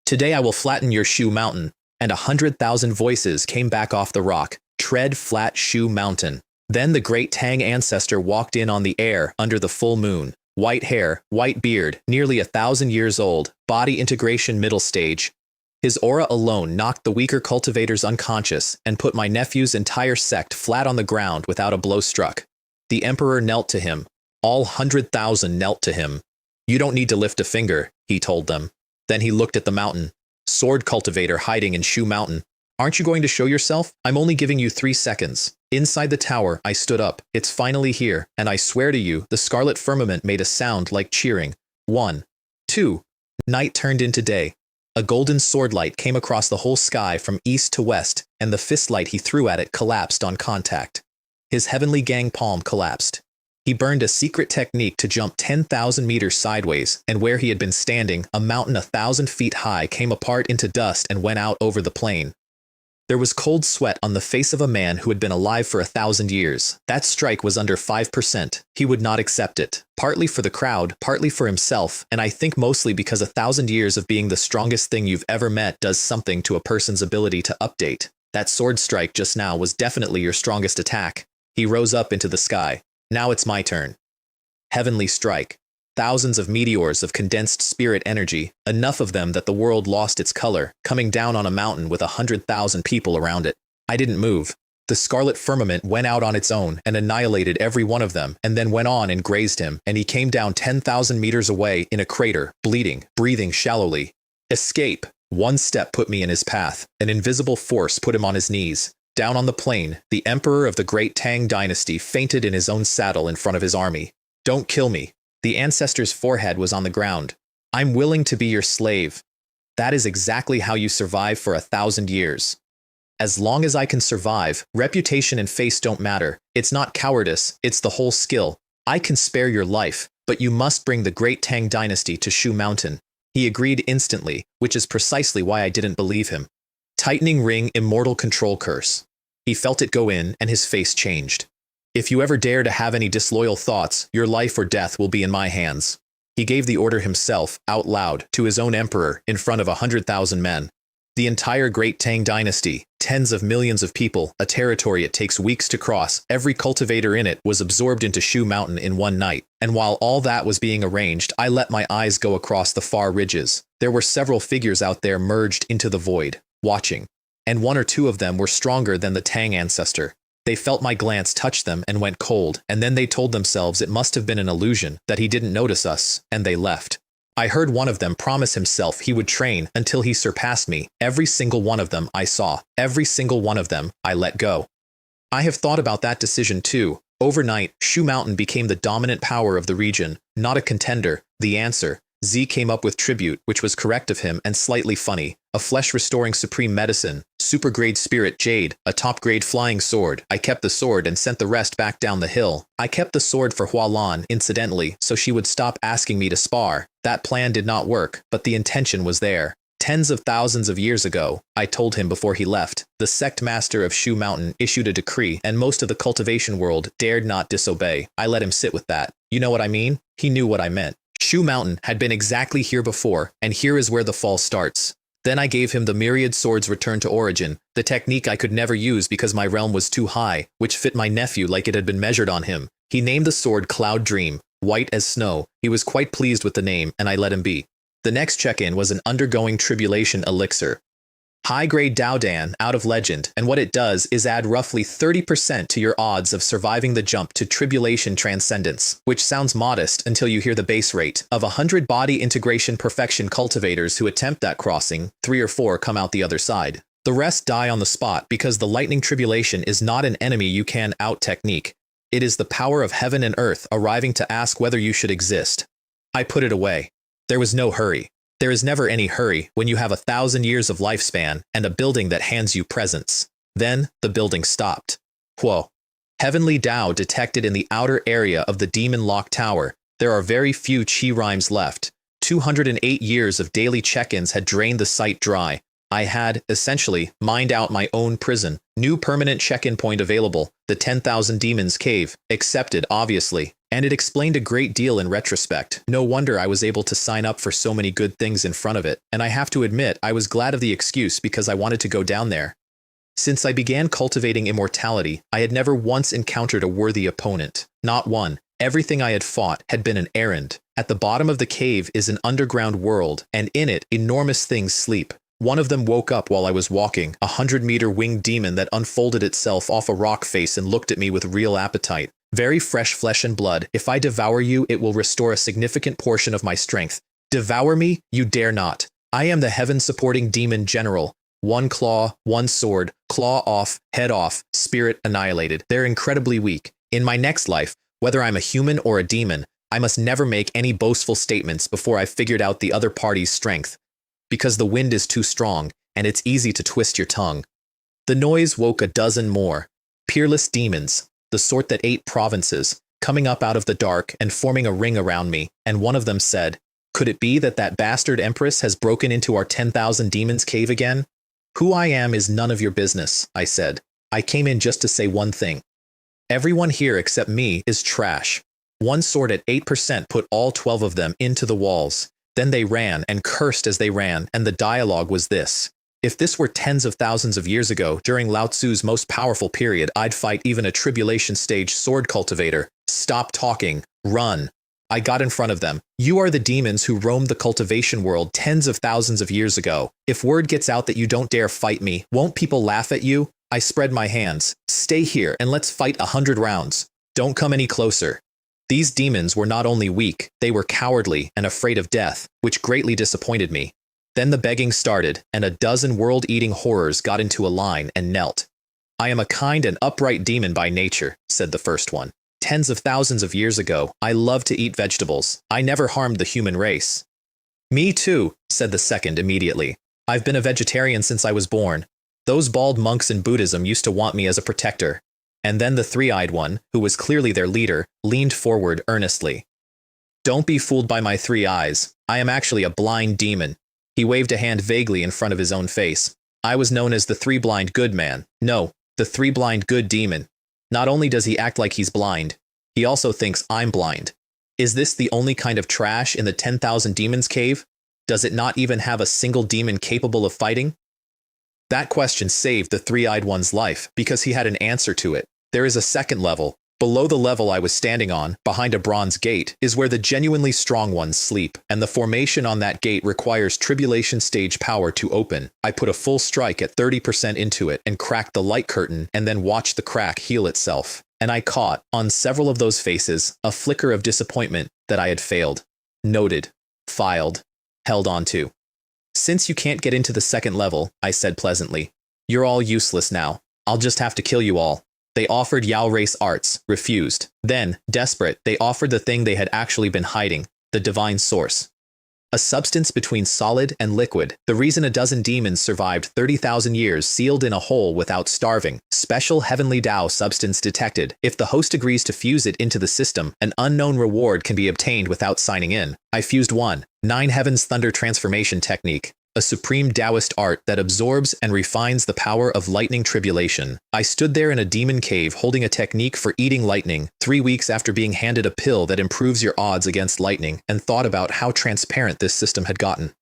Today I will flatten your Shu Mountain." And 100,000 voices came back off the rock. Tread flat Shu Mountain. Then the great Tang ancestor walked in on the air under the full moon. White hair, white beard, nearly 1,000 years old, body integration middle stage. His aura alone knocked the weaker cultivators unconscious and put my nephew's entire sect flat on the ground without a blow struck. The emperor knelt to him. All 100,000 knelt to him. "You don't need to lift a finger," he told them. Then he looked at the mountain. "Sword cultivator hiding in Shu Mountain. Aren't you going to show yourself? I'm only giving you 3 seconds. Inside the tower, I stood up. It's finally here, and I swear to you, the scarlet firmament made a sound like cheering. 1, 2. Night turned into day. A golden sword light came across the whole sky from east to west, and the fist light he threw at it collapsed on contact. His heavenly gang palm collapsed. He burned a secret technique to jump 10,000 meters sideways, and where he had been standing, a mountain 1,000 feet high came apart into dust and went out over the plain. There was cold sweat on the face of a man who had been alive for 1,000 years. That strike was under 5%. He would not accept it. Partly for the crowd, partly for himself, and I think mostly because 1,000 years of being the strongest thing you've ever met does something to a person's ability to update. That sword strike just now was definitely your strongest attack. He rose up into the sky. Now it's my turn. Heavenly strike. Thousands of meteors of condensed spirit energy, enough of them that the world lost its color, coming down on a mountain with 100,000 people around it. I didn't move. The scarlet firmament went out on its own and annihilated every one of them, and then went on and grazed him, and he came down 10,000 meters away in a crater, bleeding, breathing shallowly. Escape! 1 step put me in his path. An invisible force put him on his knees. Down on the plain, the emperor of the great Tang dynasty fainted in his own saddle in front of his army. "Don't kill me." The ancestor's forehead was on the ground. "I'm willing to be your slave." That is exactly how you survive for 1,000 years. As long as I can survive, reputation and face don't matter. It's not cowardice, it's the whole skill. I can spare your life, but you must bring the great Tang dynasty to Shu Mountain. He agreed instantly, which is precisely why I didn't believe him. Tightening ring Immortal control curse. He felt it go in, and his face changed. "If you ever dare to have any disloyal thoughts, your life or death will be in my hands." He gave the order himself, out loud, to his own emperor, in front of 100,000 men. The entire great Tang dynasty, tens of millions of people, a territory it takes weeks to cross, every cultivator in it was absorbed into Shu Mountain in one night. And while all that was being arranged, I let my eyes go across the far ridges. There were several figures out there merged into the void, watching. And 1 or 2 of them were stronger than the Tang ancestor. They felt my glance touch them and went cold, and then they told themselves it must have been an illusion, that he didn't notice us, and they left. I heard one of them promise himself he would train until he surpassed me. Every single one of them I saw. Every single one of them I let go. I have thought about that decision too. Overnight, Shu Mountain became the dominant power of the region, not a contender, the answer. Z came up with tribute, which was correct of him and slightly funny. A flesh-restoring supreme medicine, super-grade spirit jade, a top-grade flying sword. I kept the sword and sent the rest back down the hill. I kept the sword for Hua Lan, incidentally, so she would stop asking me to spar. That plan did not work, but the intention was there. Tens of thousands of years ago, I told him before he left, the sect master of Shu Mountain issued a decree, and most of the cultivation world dared not disobey. I let him sit with that. You know what I mean? He knew what I meant. Shu Mountain had been exactly here before, and here is where the fall starts. Then I gave him the myriad swords return to origin, the technique I could never use because my realm was too high, which fit my nephew like it had been measured on him. He named the sword Cloud Dream, white as snow. He was quite pleased with the name, and I let him be. The next check-in was an undergoing tribulation elixir. High-grade Daodan out of legend, and what it does is add roughly 30% to your odds of surviving the jump to tribulation transcendence, which sounds modest until you hear the base rate. Of 100 body integration perfection cultivators who attempt that crossing, 3 or 4 come out the other side. The rest die on the spot because the lightning tribulation is not an enemy you can out-technique. It is the power of heaven and earth arriving to ask whether you should exist. I put it away. There was no hurry. There is never any hurry when you have 1,000 years of lifespan and a building that hands you presents. Then, the building stopped. Whoa. Heavenly Tao detected in the outer area of the Demon Lock Tower. There are very few chi rhymes left. 208 years of daily check-ins had drained the site dry. I had, essentially, mined out my own prison. New permanent check-in point available, the 10,000 Demons Cave. Accepted, obviously. And it explained a great deal in retrospect. No wonder I was able to sign up for so many good things in front of it. And I have to admit, I was glad of the excuse because I wanted to go down there. Since I began cultivating immortality, I had never once encountered a worthy opponent. Not one. Everything I had fought had been an errand. At the bottom of the cave is an underground world, and in it, enormous things sleep. One of them woke up while I was walking, a 100-meter winged demon that unfolded itself off a rock face and looked at me with real appetite. Very fresh flesh and blood. If I devour you, it will restore a significant portion of my strength. Devour me? You dare not. I am the heaven-supporting demon general. One claw, one sword, claw off, head off, spirit annihilated. They're incredibly weak. In my next life, whether I'm a human or a demon, I must never make any boastful statements before I've figured out the other party's strength. Because the wind is too strong, and it's easy to twist your tongue. The noise woke a dozen more. Peerless demons, the sort that ate provinces, coming up out of the dark and forming a ring around me, and one of them said, "Could it be that that bastard empress has broken into our 10,000 demons cave again?" "Who I am is none of your business," I said. "I came in just to say one thing. Everyone here except me is trash." One sword at 8% put all 12 of them into the walls. Then they ran and cursed as they ran, and the dialogue was this. If this were tens of thousands of years ago, during Lao Tzu's most powerful period, I'd fight even a tribulation stage sword cultivator. Stop talking. Run. I got in front of them. You are the demons who roamed the cultivation world tens of thousands of years ago. If word gets out that you don't dare fight me, won't people laugh at you? I spread my hands. Stay here and let's fight 100 rounds. Don't come any closer. These demons were not only weak, they were cowardly and afraid of death, which greatly disappointed me. Then the begging started, and a dozen world-eating horrors got into a line and knelt. "I am a kind and upright demon by nature," said the first one. "Tens of thousands of years ago, I loved to eat vegetables. I never harmed the human race." "Me too," said the second immediately. "I've been a vegetarian since I was born. Those bald monks in Buddhism used to want me as a protector." And then the three-eyed one, who was clearly their leader, leaned forward earnestly. "Don't be fooled by my 3 eyes. I am actually a blind demon." He waved a hand vaguely in front of his own face. "I was known as the 3-blind good man. No, the 3-blind good demon. Not only does he act like he's blind, he also thinks I'm blind. Is this the only kind of trash in the 10,000 demons cave? Does it not even have a single demon capable of fighting?" That question saved the three-eyed one's life because he had an answer to it. There is a second level. Below the level I was standing on, behind a bronze gate, is where the genuinely strong ones sleep, and the formation on that gate requires tribulation stage power to open. I put a full strike at 30% into it and cracked the light curtain and then watched the crack heal itself. And I caught, on several of those faces, a flicker of disappointment that I had failed. Noted. Filed. Held onto. Since you can't get into the second level, I said pleasantly, you're all useless now. I'll just have to kill you all. They offered Yao race arts, refused. Then, desperate, they offered the thing they had actually been hiding, the divine source. A substance between solid and liquid, the reason a dozen demons survived 30,000 years sealed in a hole without starving. Special heavenly Tao substance detected. If the host agrees to fuse it into the system, an unknown reward can be obtained without signing in. I fused 9 Heaven's Thunder transformation technique. A supreme Taoist art that absorbs and refines the power of lightning tribulation. I stood there in a demon cave holding a technique for eating lightning, 3 weeks after being handed a pill that improves your odds against lightning, and thought about how transparent this system had gotten.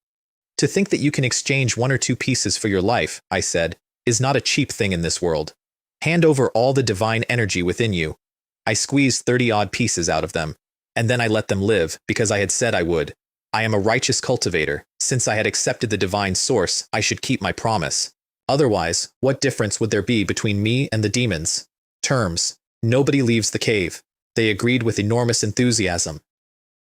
To think that you can exchange 1 or 2 pieces for your life, I said, is not a cheap thing in this world. Hand over all the divine energy within you. I squeezed 30-odd pieces out of them, and then I let them live because I had said I would. I am a righteous cultivator. Since I had accepted the divine source, I should keep my promise. Otherwise, what difference would there be between me and the demons? Terms. Nobody leaves the cave. They agreed with enormous enthusiasm.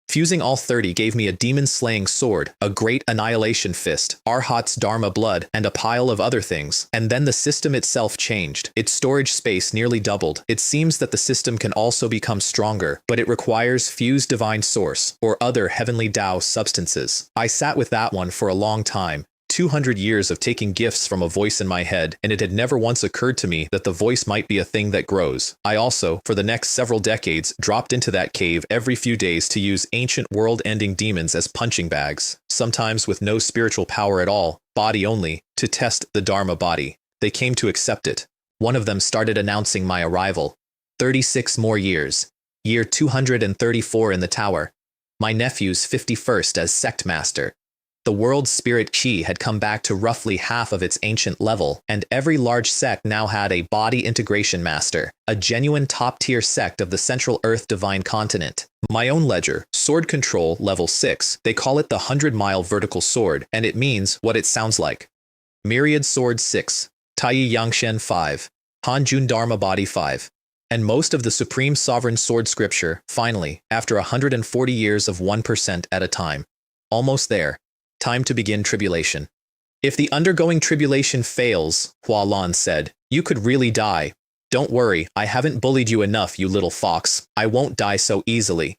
Fusing all 30 gave me a demon-slaying sword, a great annihilation fist, Arhat's Dharma blood, and a pile of other things. And then the system itself changed. Its storage space nearly doubled. It seems that the system can also become stronger, but it requires fused divine source, or other heavenly Tao substances. I sat with that one for a long time. 200 years of taking gifts from a voice in my head, and it had never once occurred to me that the voice might be a thing that grows. I also, for the next several decades, dropped into that cave every few days to use ancient world-ending demons as punching bags, sometimes with no spiritual power at all, body only, to test the Dharma body. They came to accept it. One of them started announcing my arrival. 36 more years. Year 234 in the tower. My nephew's 51st as sect master. The world's spirit chi had come back to roughly half of its ancient level, and every large sect now had a body integration master, a genuine top-tier sect of the Central Earth Divine Continent. My own ledger, Sword Control Level 6, they call it the 100-mile vertical sword, and it means what it sounds like. Myriad Sword 6, Taiyi Yangshen 5, Hanjun Dharma Body 5. And most of the Supreme Sovereign Sword Scripture, finally, after 140 years of 1% at a time. Almost there. Time to begin tribulation. If the undergoing tribulation fails, Hua Lan said, you could really die. Don't worry, I haven't bullied you enough, you little fox. I won't die so easily.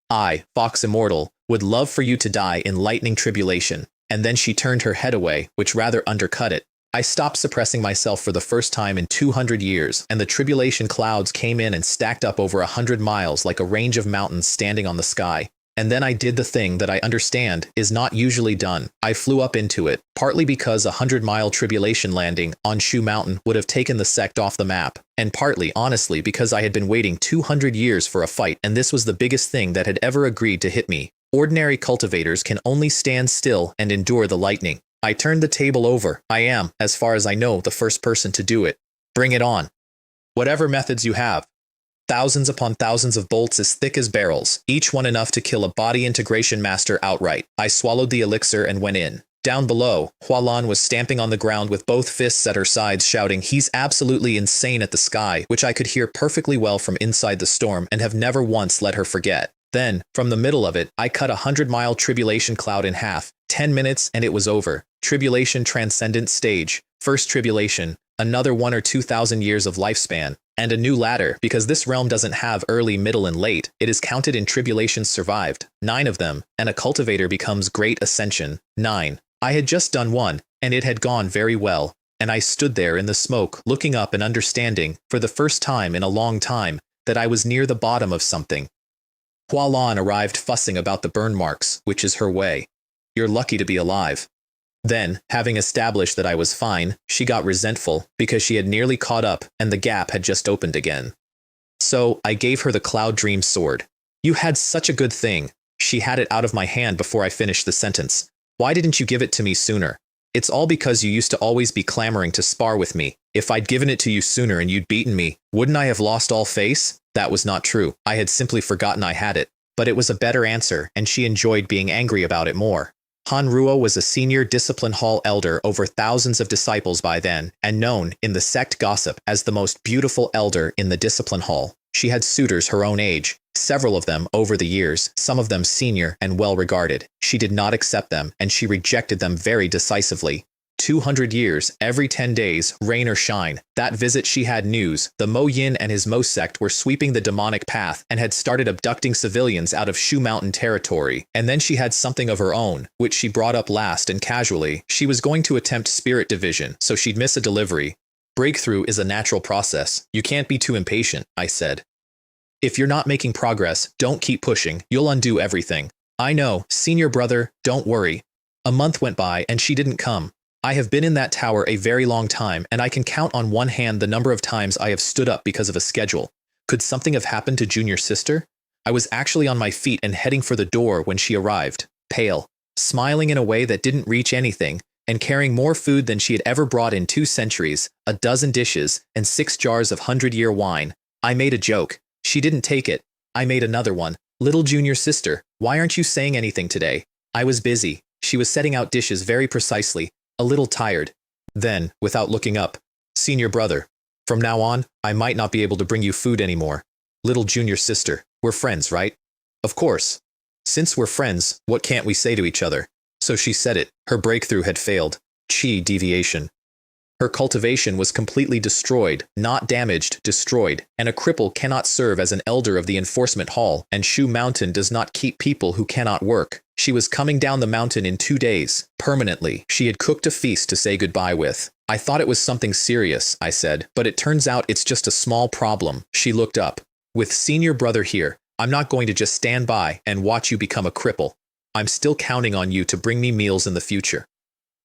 I, Fox Immortal, would love for you to die in lightning tribulation. And then she turned her head away, which rather undercut it. I stopped suppressing myself for the first time in 200 years, and the tribulation clouds came in and stacked up over 100 miles like a range of mountains standing on the sky. And then I did the thing that I understand is not usually done. I flew up into it, partly because a 100-mile tribulation landing on Shu Mountain would have taken the sect off the map, and partly, honestly, because I had been waiting 200 years for a fight, and this was the biggest thing that had ever agreed to hit me. Ordinary cultivators can only stand still and endure the lightning. I turned the table over. I am, as far as I know, the first person to do it. Bring it on. Whatever methods you have. Thousands upon thousands of bolts as thick as barrels, each one enough to kill a body integration master outright. I swallowed the elixir and went in. Down below, Hua Lan was stamping on the ground with both fists at her sides, shouting, "He's absolutely insane," at the sky, which I could hear perfectly well from inside the storm and have never once let her forget. Then, from the middle of it, I cut a 100-mile tribulation cloud in half. 10 minutes and it was over. Tribulation transcendent stage. First tribulation. Another 1 or 2,000 years of lifespan. And a new ladder, because this realm doesn't have early, middle, and late. It is counted in tribulations survived. 9 of them, and a cultivator becomes great ascension. 9. I had just done one, and it had gone very well. And I stood there in the smoke, looking up and understanding, for the first time in a long time, that I was near the bottom of something. Hua Lan arrived fussing about the burn marks, which is her way. You're lucky to be alive. Then, having established that I was fine, she got resentful because she had nearly caught up and the gap had just opened again. So, I gave her the Cloud Dream sword. You had such a good thing. She had it out of my hand before I finished the sentence. Why didn't you give it to me sooner? It's all because you used to always be clamoring to spar with me. If I'd given it to you sooner and you'd beaten me, wouldn't I have lost all face? That was not true. I had simply forgotten I had it. But it was a better answer, and she enjoyed being angry about it more. Manhwa was a senior discipline hall elder over thousands of disciples by then, and known in the sect gossip as the most beautiful elder in the discipline hall. She had suitors her own age, several of them over the years, some of them senior and well-regarded. She did not accept them, and she rejected them very decisively. 200 years, every 10 days, rain or shine. That visit she had news. The Mo Yin and his Mo sect were sweeping the demonic path and had started abducting civilians out of Shu Mountain territory. And then she had something of her own, which she brought up last and casually. She was going to attempt spirit division, so she'd miss a delivery. Breakthrough is a natural process. You can't be too impatient, I said. If you're not making progress, don't keep pushing. You'll undo everything. I know, senior brother, don't worry. A month went by and she didn't come. I have been in that tower a very long time, and I can count on one hand the number of times I have stood up because of a schedule. Could something have happened to junior sister? I was actually on my feet and heading for the door when she arrived, pale, smiling in a way that didn't reach anything, and carrying more food than she had ever brought in 2 centuries, a dozen dishes, and 6 jars of 100-year wine. I made a joke. She didn't take it. I made another one. Little junior sister, why aren't you saying anything today? I was busy. She was setting out dishes very precisely, a little tired. Then, without looking up, senior brother, from now on, I might not be able to bring you food anymore. Little junior sister, we're friends, right? Of course. Since we're friends, what can't we say to each other? So she said it. Her breakthrough had failed. Chi deviation. Her cultivation was completely destroyed, not damaged, destroyed, and a cripple cannot serve as an elder of the enforcement hall, and Shu Mountain does not keep people who cannot work. She was coming down the mountain in 2 days, permanently. She had cooked a feast to say goodbye with. I thought it was something serious, I said, but it turns out it's just a small problem. She looked up. With senior brother here, I'm not going to just stand by and watch you become a cripple. I'm still counting on you to bring me meals in the future.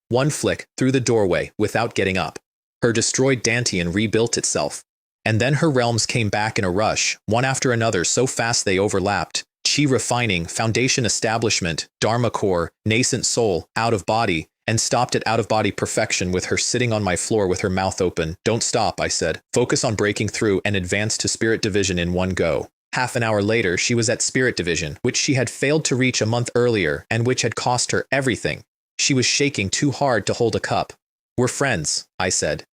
One flick through the doorway without getting up. Her destroyed Dantian rebuilt itself. And then her realms came back in a rush, one after another so fast they overlapped. Chi refining, foundation establishment, Dharma core, nascent soul, out of body, and stopped at out-of-body perfection with her sitting on my floor with her mouth open. Don't stop, I said. Focus on breaking through and advance to spirit division in one go. Half an hour later, she was at spirit division, which she had failed to reach a month earlier and which had cost her everything. She was shaking too hard to hold a cup. We're friends, I said.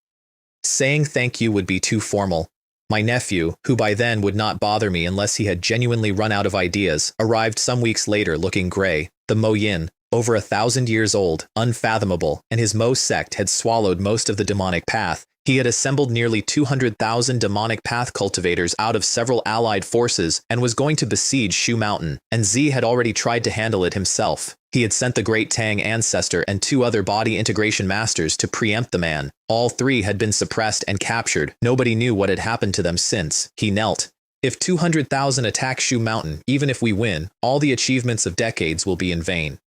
Saying thank you would be too formal. My nephew, who by then would not bother me unless he had genuinely run out of ideas, arrived some weeks later looking gray. The Mo Yin, over 1,000 years old, unfathomable, and his Mo sect had swallowed most of the demonic path. He had assembled nearly 200,000 demonic path cultivators out of several allied forces and was going to besiege Shu Mountain, and Z had already tried to handle it himself. He had sent the Great Tang Ancestor and 2 other body integration masters to preempt the man. All 3 had been suppressed and captured. Nobody knew what had happened to them since. He knelt. If 200,000 attack Shu Mountain, even if we win, all the achievements of decades will be in vain.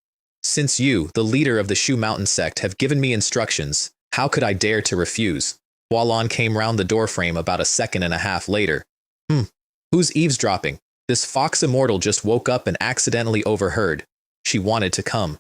Since you, the leader of the Shu Mountain sect, have given me instructions, how could I dare to refuse? Hualan came round the doorframe about a second and a half later. Who's eavesdropping? This fox Immortal just woke up and accidentally overheard. She wanted to come.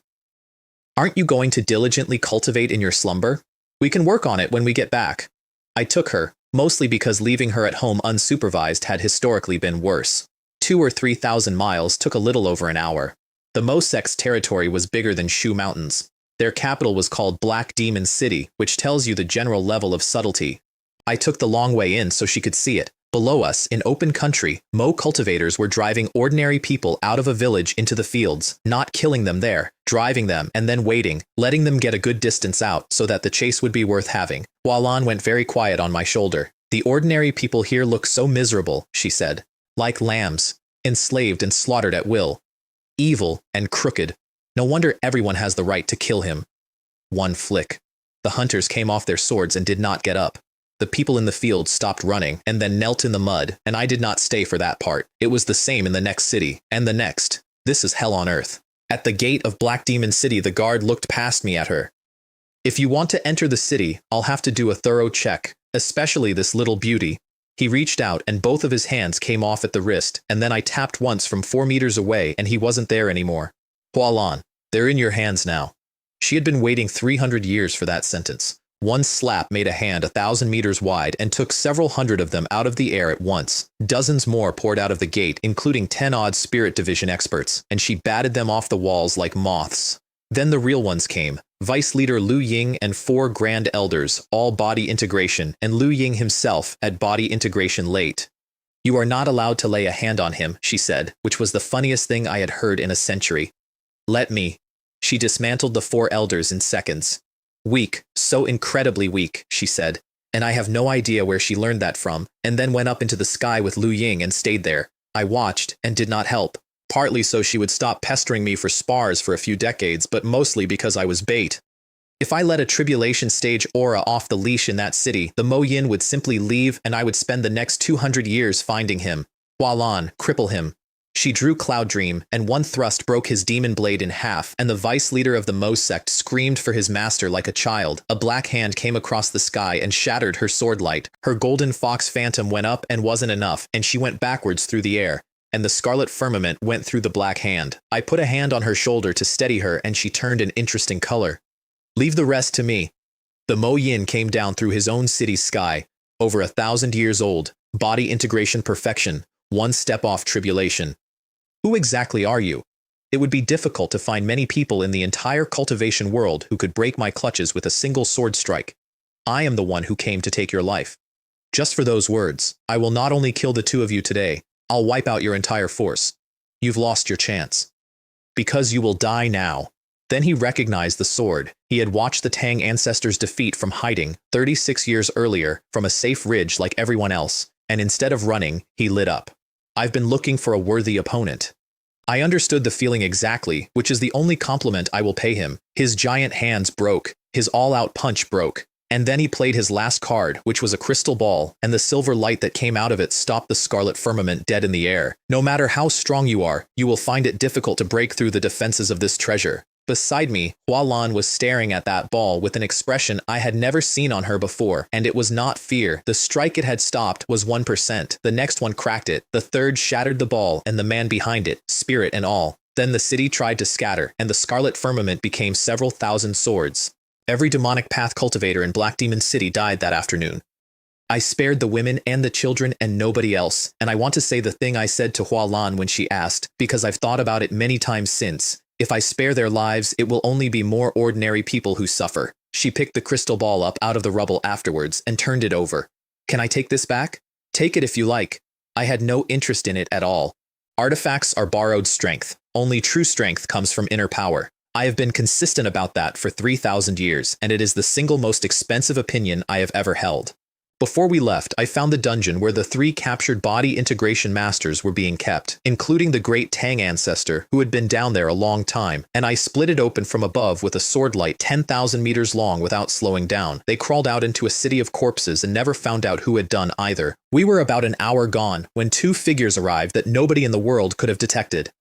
Aren't you going to diligently cultivate in your slumber? We can work on it when we get back. I took her, mostly because leaving her at home unsupervised had historically been worse. 2,000 or 3,000 miles took a little over an hour. The Mo sect's territory was bigger than Shu Mountains. Their capital was called Black Demon City, which tells you the general level of subtlety. I took the long way in so she could see it. Below us, in open country, Mo cultivators were driving ordinary people out of a village into the fields, not killing them there, driving them and then waiting, letting them get a good distance out so that the chase would be worth having. Hualan went very quiet on my shoulder. The ordinary people here look so miserable, she said. Like lambs, enslaved and slaughtered at will. Evil and crooked. No wonder everyone has the right to kill him. One flick. The hunters came off their swords and did not get up. The people in the field stopped running and then knelt in the mud, and I did not stay for that part. It was the same in the next city, and the next. This is hell on earth. At the gate of Black Demon City, the guard looked past me at her. If you want to enter the city, I'll have to do a thorough check, especially this little beauty. He reached out and both of his hands came off at the wrist, and then I tapped once from 4 meters away and he wasn't there anymore. Hualan, they're in your hands now. She had been waiting 300 years for that sentence. One slap made a hand 1,000 meters wide and took several hundred of them out of the air at once. Dozens more poured out of the gate, including 10-odd spirit division experts, and she batted them off the walls like moths. Then the real ones came. Vice Leader Liu Ying and 4 Grand Elders, all body integration, and Liu Ying himself at body integration late. "You are not allowed to lay a hand on him," she said, which was the funniest thing I had heard in a century. "Let me." She dismantled the 4 elders in seconds. "Weak, so incredibly weak," she said, and I have no idea where she learned that from, and then went up into the sky with Liu Ying and stayed there. I watched and did not help. Partly so she would stop pestering me for spars for a few decades, but mostly because I was bait. If I let a tribulation stage aura off the leash in that city, the Mo Yin would simply leave and I would spend the next 200 years finding him. Hualan, cripple him. She drew Cloud Dream, and one thrust broke his demon blade in half, and the vice leader of the Mo sect screamed for his master like a child. A black hand came across the sky and shattered her sword light. Her golden fox phantom went up and wasn't enough, and she went backwards through the air. And the scarlet firmament went through the black hand. I put a hand on her shoulder to steady her, and she turned an interesting color. "Leave the rest to me." The Mo Yin came down through his own city's sky, over 1,000 years old, body integration perfection, one step off tribulation. Who exactly are you? It would be difficult to find many people in the entire cultivation world who could break my clutches with a single sword strike. I am the one who came to take your life. Just for those words, I will not only kill the 2 of you today, I'll wipe out your entire force. You've lost your chance. Because you will die now. Then he recognized the sword. He had watched the Tang ancestors' defeat from hiding 36 years earlier from a safe ridge like everyone else, and instead of running, he lit up. I've been looking for a worthy opponent. I understood the feeling exactly, which is the only compliment I will pay him. His giant hands broke. His all-out punch broke. And then he played his last card, which was a crystal ball, and the silver light that came out of it stopped the scarlet firmament dead in the air. No matter how strong you are, you will find it difficult to break through the defenses of this treasure. Beside me, Hualan was staring at that ball with an expression I had never seen on her before, and it was not fear. The strike it had stopped was 1%. The next one cracked it. The third shattered the ball, and the man behind it, spirit and all. Then the city tried to scatter, and the scarlet firmament became several thousand swords. Every demonic path cultivator in Black Demon City died that afternoon. I spared the women and the children and nobody else, and I want to say the thing I said to Hualan when she asked, because I've thought about it many times since. If I spare their lives, it will only be more ordinary people who suffer. She picked the crystal ball up out of the rubble afterwards and turned it over. "Can I take this back?" "Take it if you like." I had no interest in it at all. Artifacts are borrowed strength. Only true strength comes from inner power. I have been consistent about that for 3,000 years, and it is the single most expensive opinion I have ever held. Before we left, I found the dungeon where the 3 captured body integration masters were being kept, including the great Tang ancestor who had been down there a long time, and I split it open from above with a sword light 10,000 meters long without slowing down. They crawled out into a city of corpses and never found out who had done either. We were about an hour gone when 2 figures arrived that nobody in the world could have detected.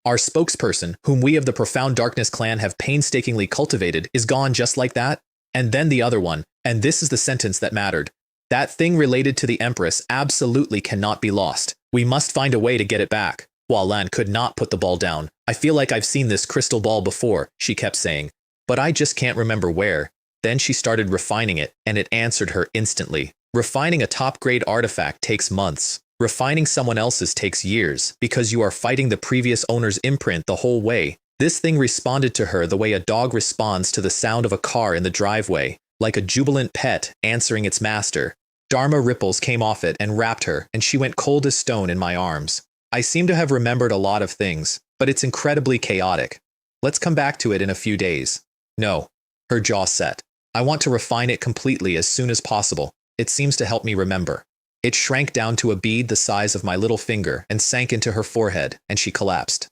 Our spokesperson, whom we of the Profound Darkness clan have painstakingly cultivated, is gone just like that. And then the other one, and this is the sentence that mattered. That thing related to the Empress absolutely cannot be lost. We must find a way to get it back. Hualan could not put the ball down. "I feel like I've seen this crystal ball before," she kept saying, "but I just can't remember where." Then she started refining it, and it answered her instantly. Refining a top-grade artifact takes months. Refining someone else's takes years, because you are fighting the previous owner's imprint the whole way. This thing responded to her the way a dog responds to the sound of a car in the driveway, like a jubilant pet answering its master. Dharma ripples came off it and wrapped her, and she went cold as stone in my arms. I seem to have remembered a lot of things, but it's incredibly chaotic. Let's come back to it in a few days. No. Her jaw set. I want to refine it completely as soon as possible. It seems to help me remember. It shrank down to a bead the size of my little finger and sank into her forehead, and she collapsed.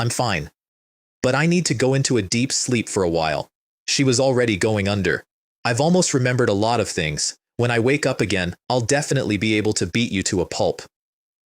"I'm fine. But I need to go into a deep sleep for a while." She was already going under. "I've almost remembered a lot of things. When I wake up again, I'll definitely be able to beat you to a pulp."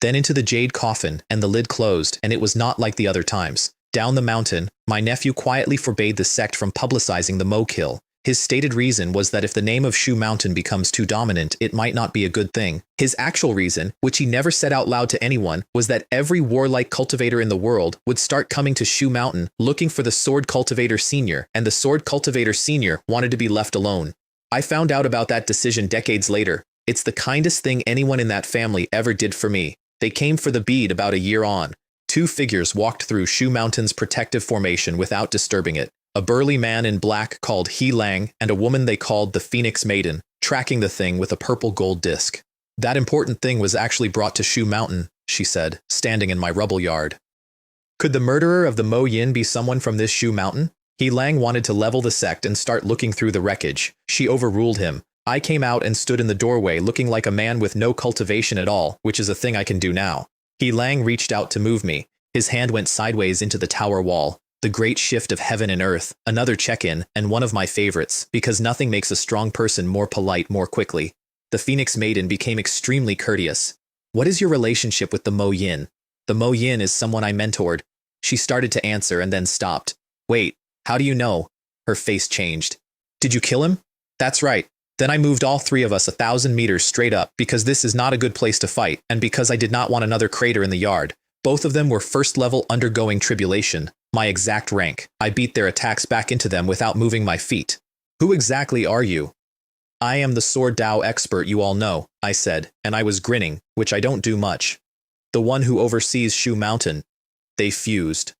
Then into the jade coffin, and the lid closed, and it was not like the other times. Down the mountain, my nephew quietly forbade the sect from publicizing the Mo kill. His stated reason was that if the name of Shu Mountain becomes too dominant, it might not be a good thing. His actual reason, which he never said out loud to anyone, was that every warlike cultivator in the world would start coming to Shu Mountain looking for the Sword Cultivator Senior, and the Sword Cultivator Senior wanted to be left alone. I found out about that decision decades later. It's the kindest thing anyone in that family ever did for me. They came for the bead about a year on. Two figures walked through Shu Mountain's protective formation without disturbing it. A burly man in black called He Lang and a woman they called the Phoenix Maiden, tracking the thing with a purple gold disc. That important thing was actually brought to Shu Mountain, she said, standing in my rubble yard. Could the murderer of the Mo Yin be someone from this Shu Mountain? He Lang wanted to level the sect and start looking through the wreckage. She overruled him. I came out and stood in the doorway looking like a man with no cultivation at all, which is a thing I can do now. He Lang reached out to move me. His hand went sideways into the tower wall. The great shift of heaven and earth, another check-in, and one of my favorites, because nothing makes a strong person more polite more quickly. The Phoenix Maiden became extremely courteous. What is your relationship with the Mo Yin? The Mo Yin is someone I mentored. She started to answer and then stopped. Wait, how do you know? Her face changed. Did you kill him? That's right. Then I moved all three of us 1,000 meters straight up because this is not a good place to fight and because I did not want another crater in the yard. Both of them were first level undergoing tribulation. My exact rank. I beat their attacks back into them without moving my feet. Who exactly are you? I am the sword Dao expert you all know, I said, and I was grinning, which I don't do much. The one who oversees Shu Mountain. They fused.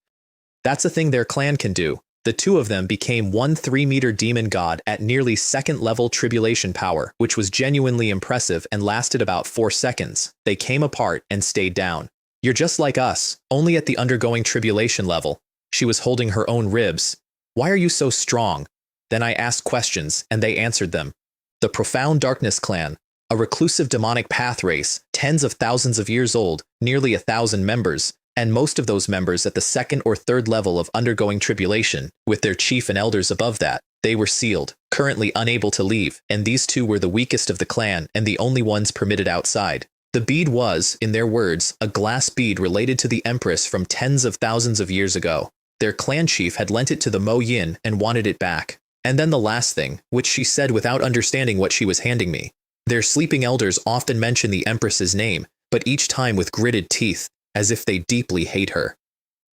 That's a thing their clan can do. The two of them became one 3-meter demon god at nearly second-level tribulation power, which was genuinely impressive and lasted about 4 seconds. They came apart and stayed down. You're just like us, only at the undergoing tribulation level. She was holding her own ribs. Why are you so strong? Then I asked questions, and they answered them. The Profound Darkness Clan, a reclusive demonic path race, tens of thousands of years old, nearly 1,000 members, and most of those members at the second or third level of undergoing tribulation, with their chief and elders above that. They were sealed, currently unable to leave, and these two were the weakest of the clan and the only ones permitted outside. The bead was, in their words, a glass bead related to the Empress from tens of thousands of years ago. Their clan chief had lent it to the Mo Yin and wanted it back. And then the last thing, which she said without understanding what she was handing me. Their sleeping elders often mention the Empress's name, but each time with gritted teeth, as if they deeply hate her.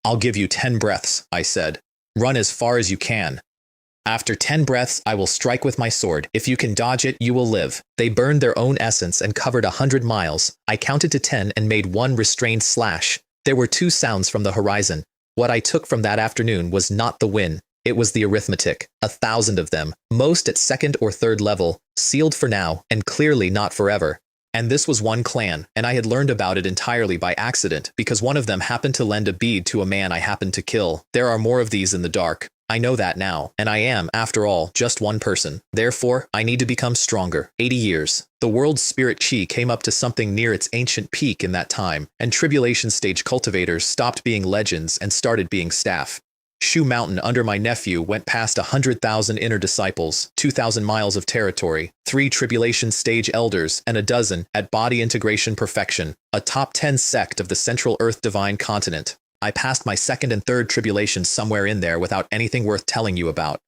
I'll give you 10 breaths, I said. Run as far as you can. After 10 breaths, I will strike with my sword. If you can dodge it, you will live. They burned their own essence and covered 100 miles. I counted to 10 and made one restrained slash. There were 2 sounds from the horizon. What I took from that afternoon was not the win. It was the arithmetic. 1,000 of them, most at second or third level, sealed for now, and clearly not forever. And this was one clan, and I had learned about it entirely by accident, because one of them happened to lend a bead to a man I happened to kill. There are more of these in the dark. I know that now, and I am, after all, just one person. Therefore, I need to become stronger. 80 years. The world's spirit chi came up to something near its ancient peak in that time, and tribulation stage cultivators stopped being legends and started being staff. Shu Mountain under my nephew went past 100,000 inner disciples, 2,000 miles of territory, 3 tribulation stage elders, and a dozen at body integration perfection, a top 10 sect of the Central Earth Divine Continent. I passed my second and third tribulations somewhere in there without anything worth telling you about.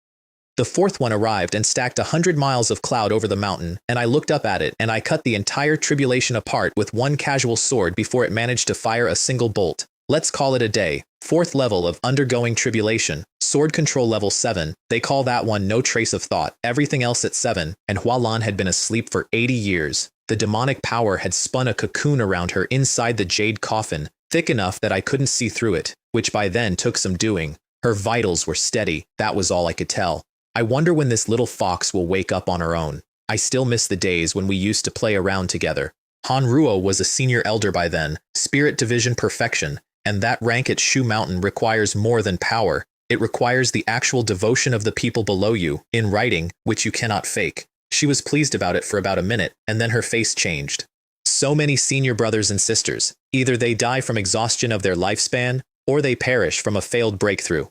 The fourth one arrived and stacked 100 miles of cloud over the mountain, and I looked up at it and I cut the entire tribulation apart with one casual sword before it managed to fire a single bolt. Let's call it a day. 4th level of undergoing tribulation, sword control level 7, they call that one no trace of thought, everything else at 7, and Hualan had been asleep for 80 years. The demonic power had spun a cocoon around her inside the jade coffin, thick enough that I couldn't see through it, which by then took some doing. Her vitals were steady, that was all I could tell. I wonder when this little fox will wake up on her own. I still miss the days when we used to play around together. Han Ruo was a senior elder by then, spirit division perfection, and that rank at Shu Mountain requires more than power. It requires the actual devotion of the people below you, in writing, which you cannot fake. She was pleased about it for about a minute, and then her face changed. So many senior brothers and sisters, either they die from exhaustion of their lifespan, or they perish from a failed breakthrough.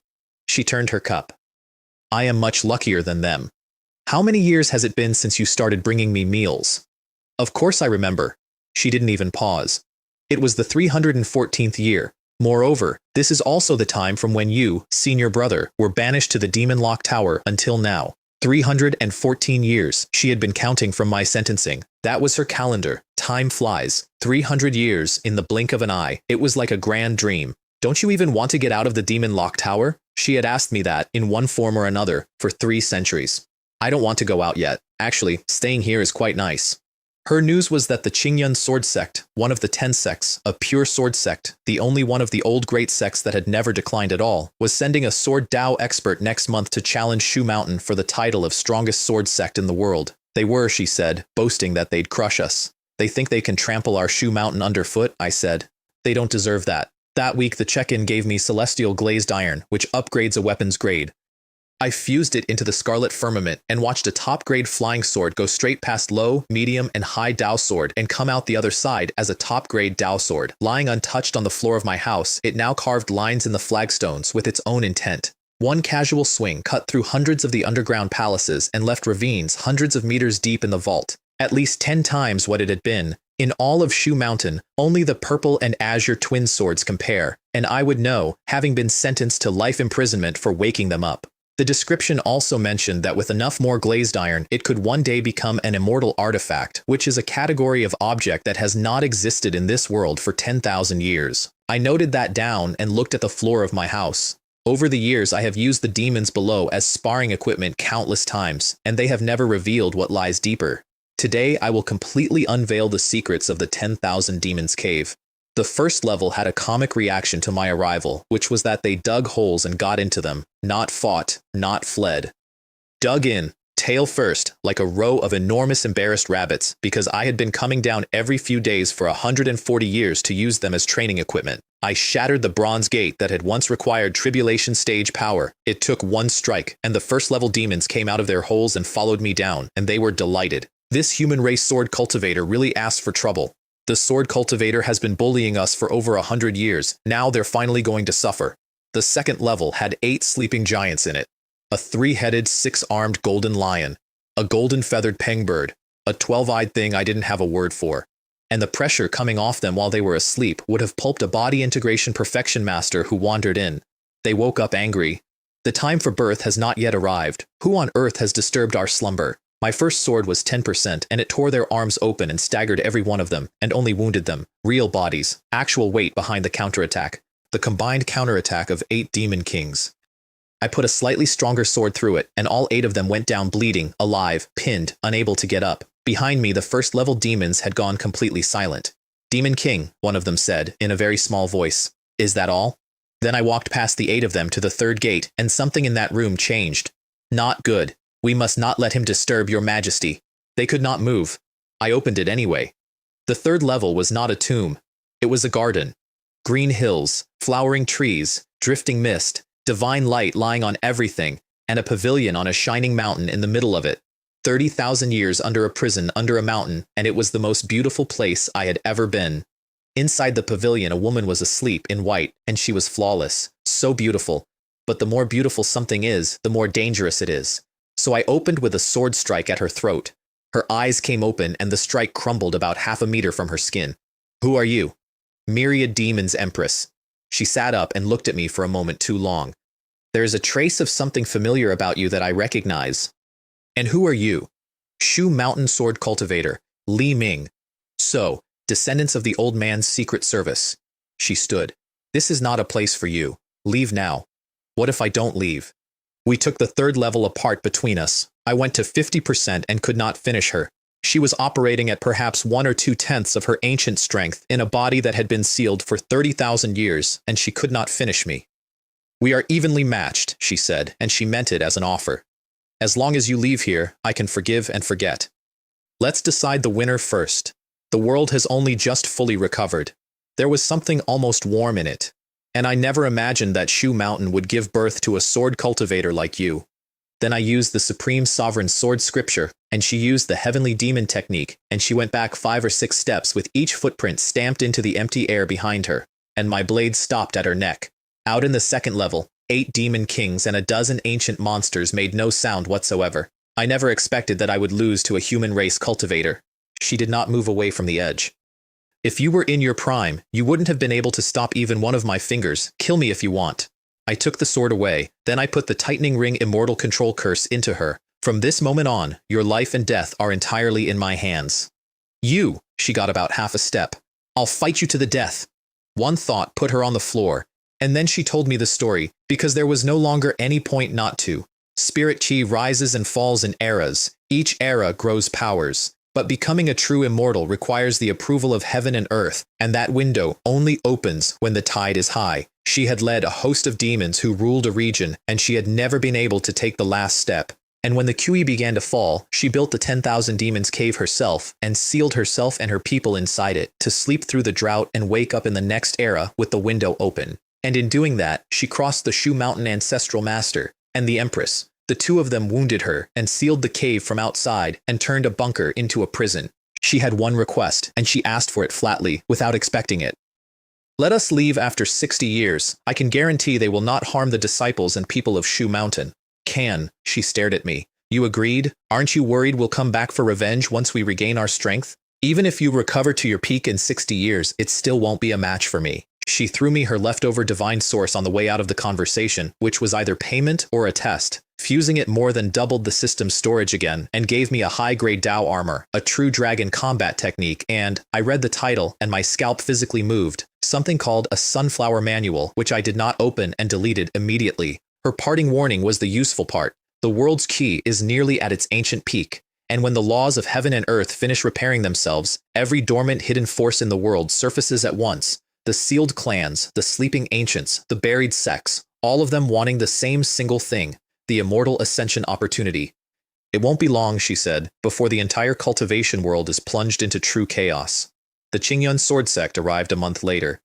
She turned her cup. I am much luckier than them. How many years has it been since you started bringing me meals? Of course I remember. She didn't even pause. It was the 314th year. Moreover, this is also the time from when you, senior brother, were banished to the Demon Lock Tower until now. 314 years she had been counting from my sentencing. That was her calendar. Time flies. 300 years in the blink of an eye. It was like a grand dream. Don't you even want to get out of the Demon Lock Tower? She had asked me that, in one form or another, for 3 centuries. I don't want to go out yet. Actually, staying here is quite nice. Her news was that the Qingyun sword sect, one of the 10 sects, a pure sword sect, the only one of the old great sects that had never declined at all, was sending a sword Dao expert next month to challenge Shu Mountain for the title of strongest sword sect in the world. They were, she said, boasting that they'd crush us. They think they can trample our Shu Mountain underfoot, I said. They don't deserve that. That week the check-in gave me celestial glazed iron, which upgrades a weapon's grade. I fused it into the scarlet firmament and watched a top-grade flying sword go straight past low, medium, and high Dao sword and come out the other side as a top-grade Dao sword. Lying untouched on the floor of my house, it now carved lines in the flagstones with its own intent. One casual swing cut through hundreds of the underground palaces and left ravines hundreds of meters deep in the vault, at least 10 times what it had been. In all of Shu Mountain, only the purple and azure twin swords compare, and I would know, having been sentenced to life imprisonment for waking them up. The description also mentioned that with enough more glazed iron, it could one day become an immortal artifact, which is a category of object that has not existed in this world for 10,000 years. I noted that down and looked at the floor of my house. Over the years, I have used the demons below as sparring equipment countless times, and they have never revealed what lies deeper. Today, I will completely unveil the secrets of the 10,000 Demons Cave. The first level had a comic reaction to my arrival, which was that they dug holes and got into them, not fought, not fled. Dug in, tail first, like a row of enormous embarrassed rabbits, because I had been coming down every few days for 140 years to use them as training equipment. I shattered the bronze gate that had once required tribulation stage power. It took one strike, and the first level demons came out of their holes and followed me down, and they were delighted. This human race sword cultivator really asked for trouble. The sword cultivator has been bullying us for over 100 years. Now they're finally going to suffer. The second level had 8 sleeping giants in it. A 3-headed, 6-armed golden lion, a golden feathered pengbird, a 12-eyed thing I didn't have a word for. And the pressure coming off them while they were asleep would have pulped a body integration perfection master who wandered in. They woke up angry. The time for birth has not yet arrived. Who on earth has disturbed our slumber? My first sword was 10%, and it tore their arms open and staggered every one of them, and only wounded them. Real bodies, actual weight behind the counterattack. The combined counterattack of 8 demon kings. I put a slightly stronger sword through it, and all 8 of them went down bleeding, alive, pinned, unable to get up. Behind me, the first level demons had gone completely silent. Demon King, one of them said, in a very small voice. Is that all? Then I walked past the 8 of them to the third gate, and something in that room changed. Not good. We must not let him disturb your majesty. They could not move. I opened it anyway. The third level was not a tomb. It was a garden. Green hills, flowering trees, drifting mist, divine light lying on everything, and a pavilion on a shining mountain in the middle of it. 30,000 years under a prison under a mountain, and it was the most beautiful place I had ever been. Inside the pavilion, a woman was asleep in white, and she was flawless, so beautiful. But the more beautiful something is, the more dangerous it is. So I opened with a sword strike at her throat. Her eyes came open and the strike crumbled about half a meter from her skin. Who are you? Myriad Demons Empress. She sat up and looked at me for a moment too long. There is a trace of something familiar about you that I recognize. And who are you? Shu Mountain Sword Cultivator, Li Ming. So, descendants of the old man's secret service. She stood. This is not a place for you. Leave now. What if I don't leave? We took the third level apart between us. I went to 50% and could not finish her. She was operating at perhaps 1 or 2/10 of her ancient strength in a body that had been sealed for 30,000 years, and she could not finish me. We are evenly matched, she said, and she meant it as an offer. As long as you leave here, I can forgive and forget. Let's decide the winner first. The world has only just fully recovered. There was something almost warm in it. And I never imagined that Shu Mountain would give birth to a sword cultivator like you. Then I used the Supreme Sovereign Sword Scripture, and she used the Heavenly Demon Technique, and she went back 5 or 6 steps with each footprint stamped into the empty air behind her, and my blade stopped at her neck. Out in the second level, 8 demon kings and a dozen ancient monsters made no sound whatsoever. I never expected that I would lose to a human race cultivator. She did not move away from the edge. If you were in your prime, you wouldn't have been able to stop even one of my fingers. Kill me if you want. I took the sword away, then I put the tightening ring immortal control curse into her. From this moment on, your life and death are entirely in my hands. You, she got about half a step. I'll fight you to the death. One thought put her on the floor, and then she told me the story, because there was no longer any point not to. Spirit chi rises and falls in eras. Each era grows powers. But becoming a true immortal requires the approval of heaven and earth, and that window only opens when the tide is high. She had led a host of demons who ruled a region, and she had never been able to take the last step. And when the Kui began to fall, she built the 10,000 Demons Cave herself and sealed herself and her people inside it to sleep through the drought and wake up in the next era with the window open. And in doing that, she crossed the Shu Mountain Ancestral Master and the Empress. The two of them wounded her and sealed the cave from outside and turned a bunker into a prison. She had one request, and she asked for it flatly, without expecting it. Let us leave after 60 years. I can guarantee they will not harm the disciples and people of Shu Mountain. Can, she stared at me. You agreed? Aren't you worried we'll come back for revenge once we regain our strength? Even if you recover to your peak in 60 years, it still won't be a match for me. She threw me her leftover divine source on the way out of the conversation, which was either payment or a test. Fusing it more than doubled the system's storage again, and gave me a high-grade Dao armor, a true dragon combat technique, and I read the title and my scalp physically moved, something called a sunflower manual, which I did not open and deleted immediately. Her parting warning was the useful part. The world's key is nearly at its ancient peak, and when the laws of heaven and earth finish repairing themselves, every dormant hidden force in the world surfaces at once. The sealed clans, the sleeping ancients, the buried sects, all of them wanting the same single thing, the immortal ascension opportunity. It won't be long, she said, before the entire cultivation world is plunged into true chaos. The Qingyun sword sect arrived a month later.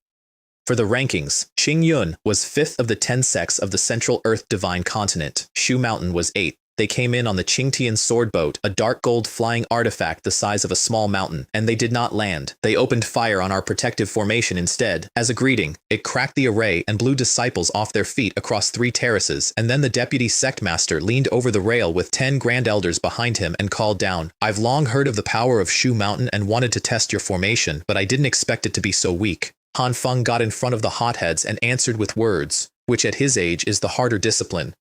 For the rankings, Qingyun was 5th of the 10 sects of the Central Earth Divine Continent. Shu Mountain was 8th. They came in on the Qingtian sword boat, a dark gold flying artifact the size of a small mountain, and they did not land. They opened fire on our protective formation instead. As a greeting, it cracked the array and blew disciples off their feet across 3 terraces, and then the deputy sect master leaned over the rail with 10 grand elders behind him and called down, I've long heard of the power of Shu Mountain and wanted to test your formation, but I didn't expect it to be so weak. Han Feng got in front of the hotheads and answered with words, which at his age is the harder discipline.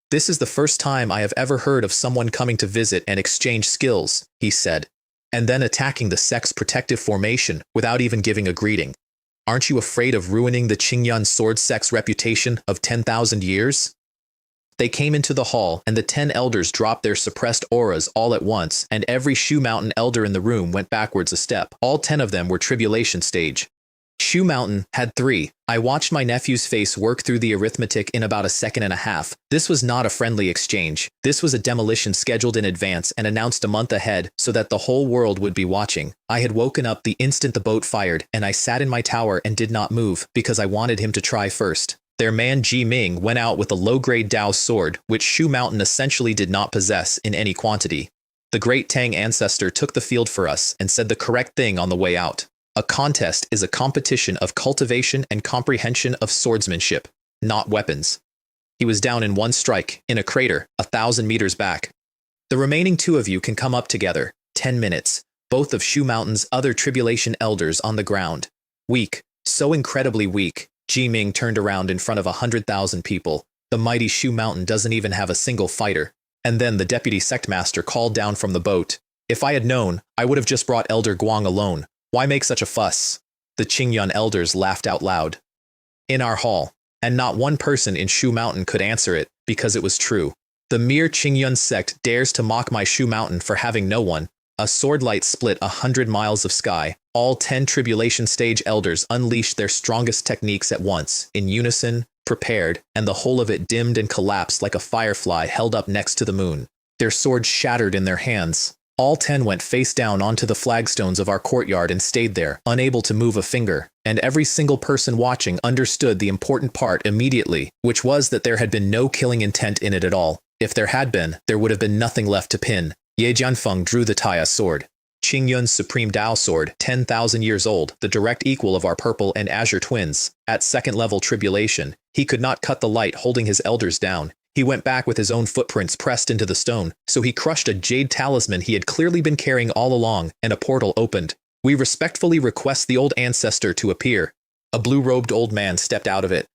This is the first time I have ever heard of someone coming to visit and exchange skills, he said, and then attacking the sect's protective formation without even giving a greeting. Aren't you afraid of ruining the Qingyun sword sect's reputation of 10,000 years? They came into the hall, and the 10 elders dropped their suppressed auras all at once, and every Shu Mountain elder in the room went backwards a step. All 10 of them were tribulation stage. Shu Mountain had 3. I watched my nephew's face work through the arithmetic in about a second and a half. This was not a friendly exchange. This was a demolition scheduled in advance and announced a month ahead so that the whole world would be watching. I had woken up the instant the boat fired, and I sat in my tower and did not move because I wanted him to try first. Their man Ji Ming went out with a low-grade Dao sword, which Shu Mountain essentially did not possess in any quantity. The great Tang ancestor took the field for us and said the correct thing on the way out. A contest is a competition of cultivation and comprehension of swordsmanship, not weapons. He was down in one strike, in a crater, 1,000 meters back. The remaining 2 of you can come up together, 10 minutes, both of Shu Mountain's other tribulation elders on the ground. Weak, so incredibly weak, Ji Ming turned around in front of 100,000 people. The mighty Shu Mountain doesn't even have a single fighter. And then the deputy sect master called down from the boat. If I had known, I would have just brought Elder Guang alone. Why make such a fuss? The Qingyun elders laughed out loud. In our hall, and not one person in Shu Mountain could answer it, because it was true. The mere Qingyun sect dares to mock my Shu Mountain for having no one. A sword light split 100 miles of sky. All 10 tribulation stage elders unleashed their strongest techniques at once, in unison, prepared, and the whole of it dimmed and collapsed like a firefly held up next to the moon. Their swords shattered in their hands. All 10 went face down onto the flagstones of our courtyard and stayed there, unable to move a finger, and every single person watching understood the important part immediately, which was that there had been no killing intent in it at all. If there had been, there would have been nothing left to pin. Ye Jianfeng drew the Taya sword. Qingyun's supreme Dao sword, 10,000 years old, the direct equal of our purple and azure twins. At second-level tribulation, he could not cut the light holding his elders down. He went back with his own footprints pressed into the stone, so he crushed a jade talisman he had clearly been carrying all along, and a portal opened. We respectfully request the old ancestor to appear. A blue-robed old man stepped out of it.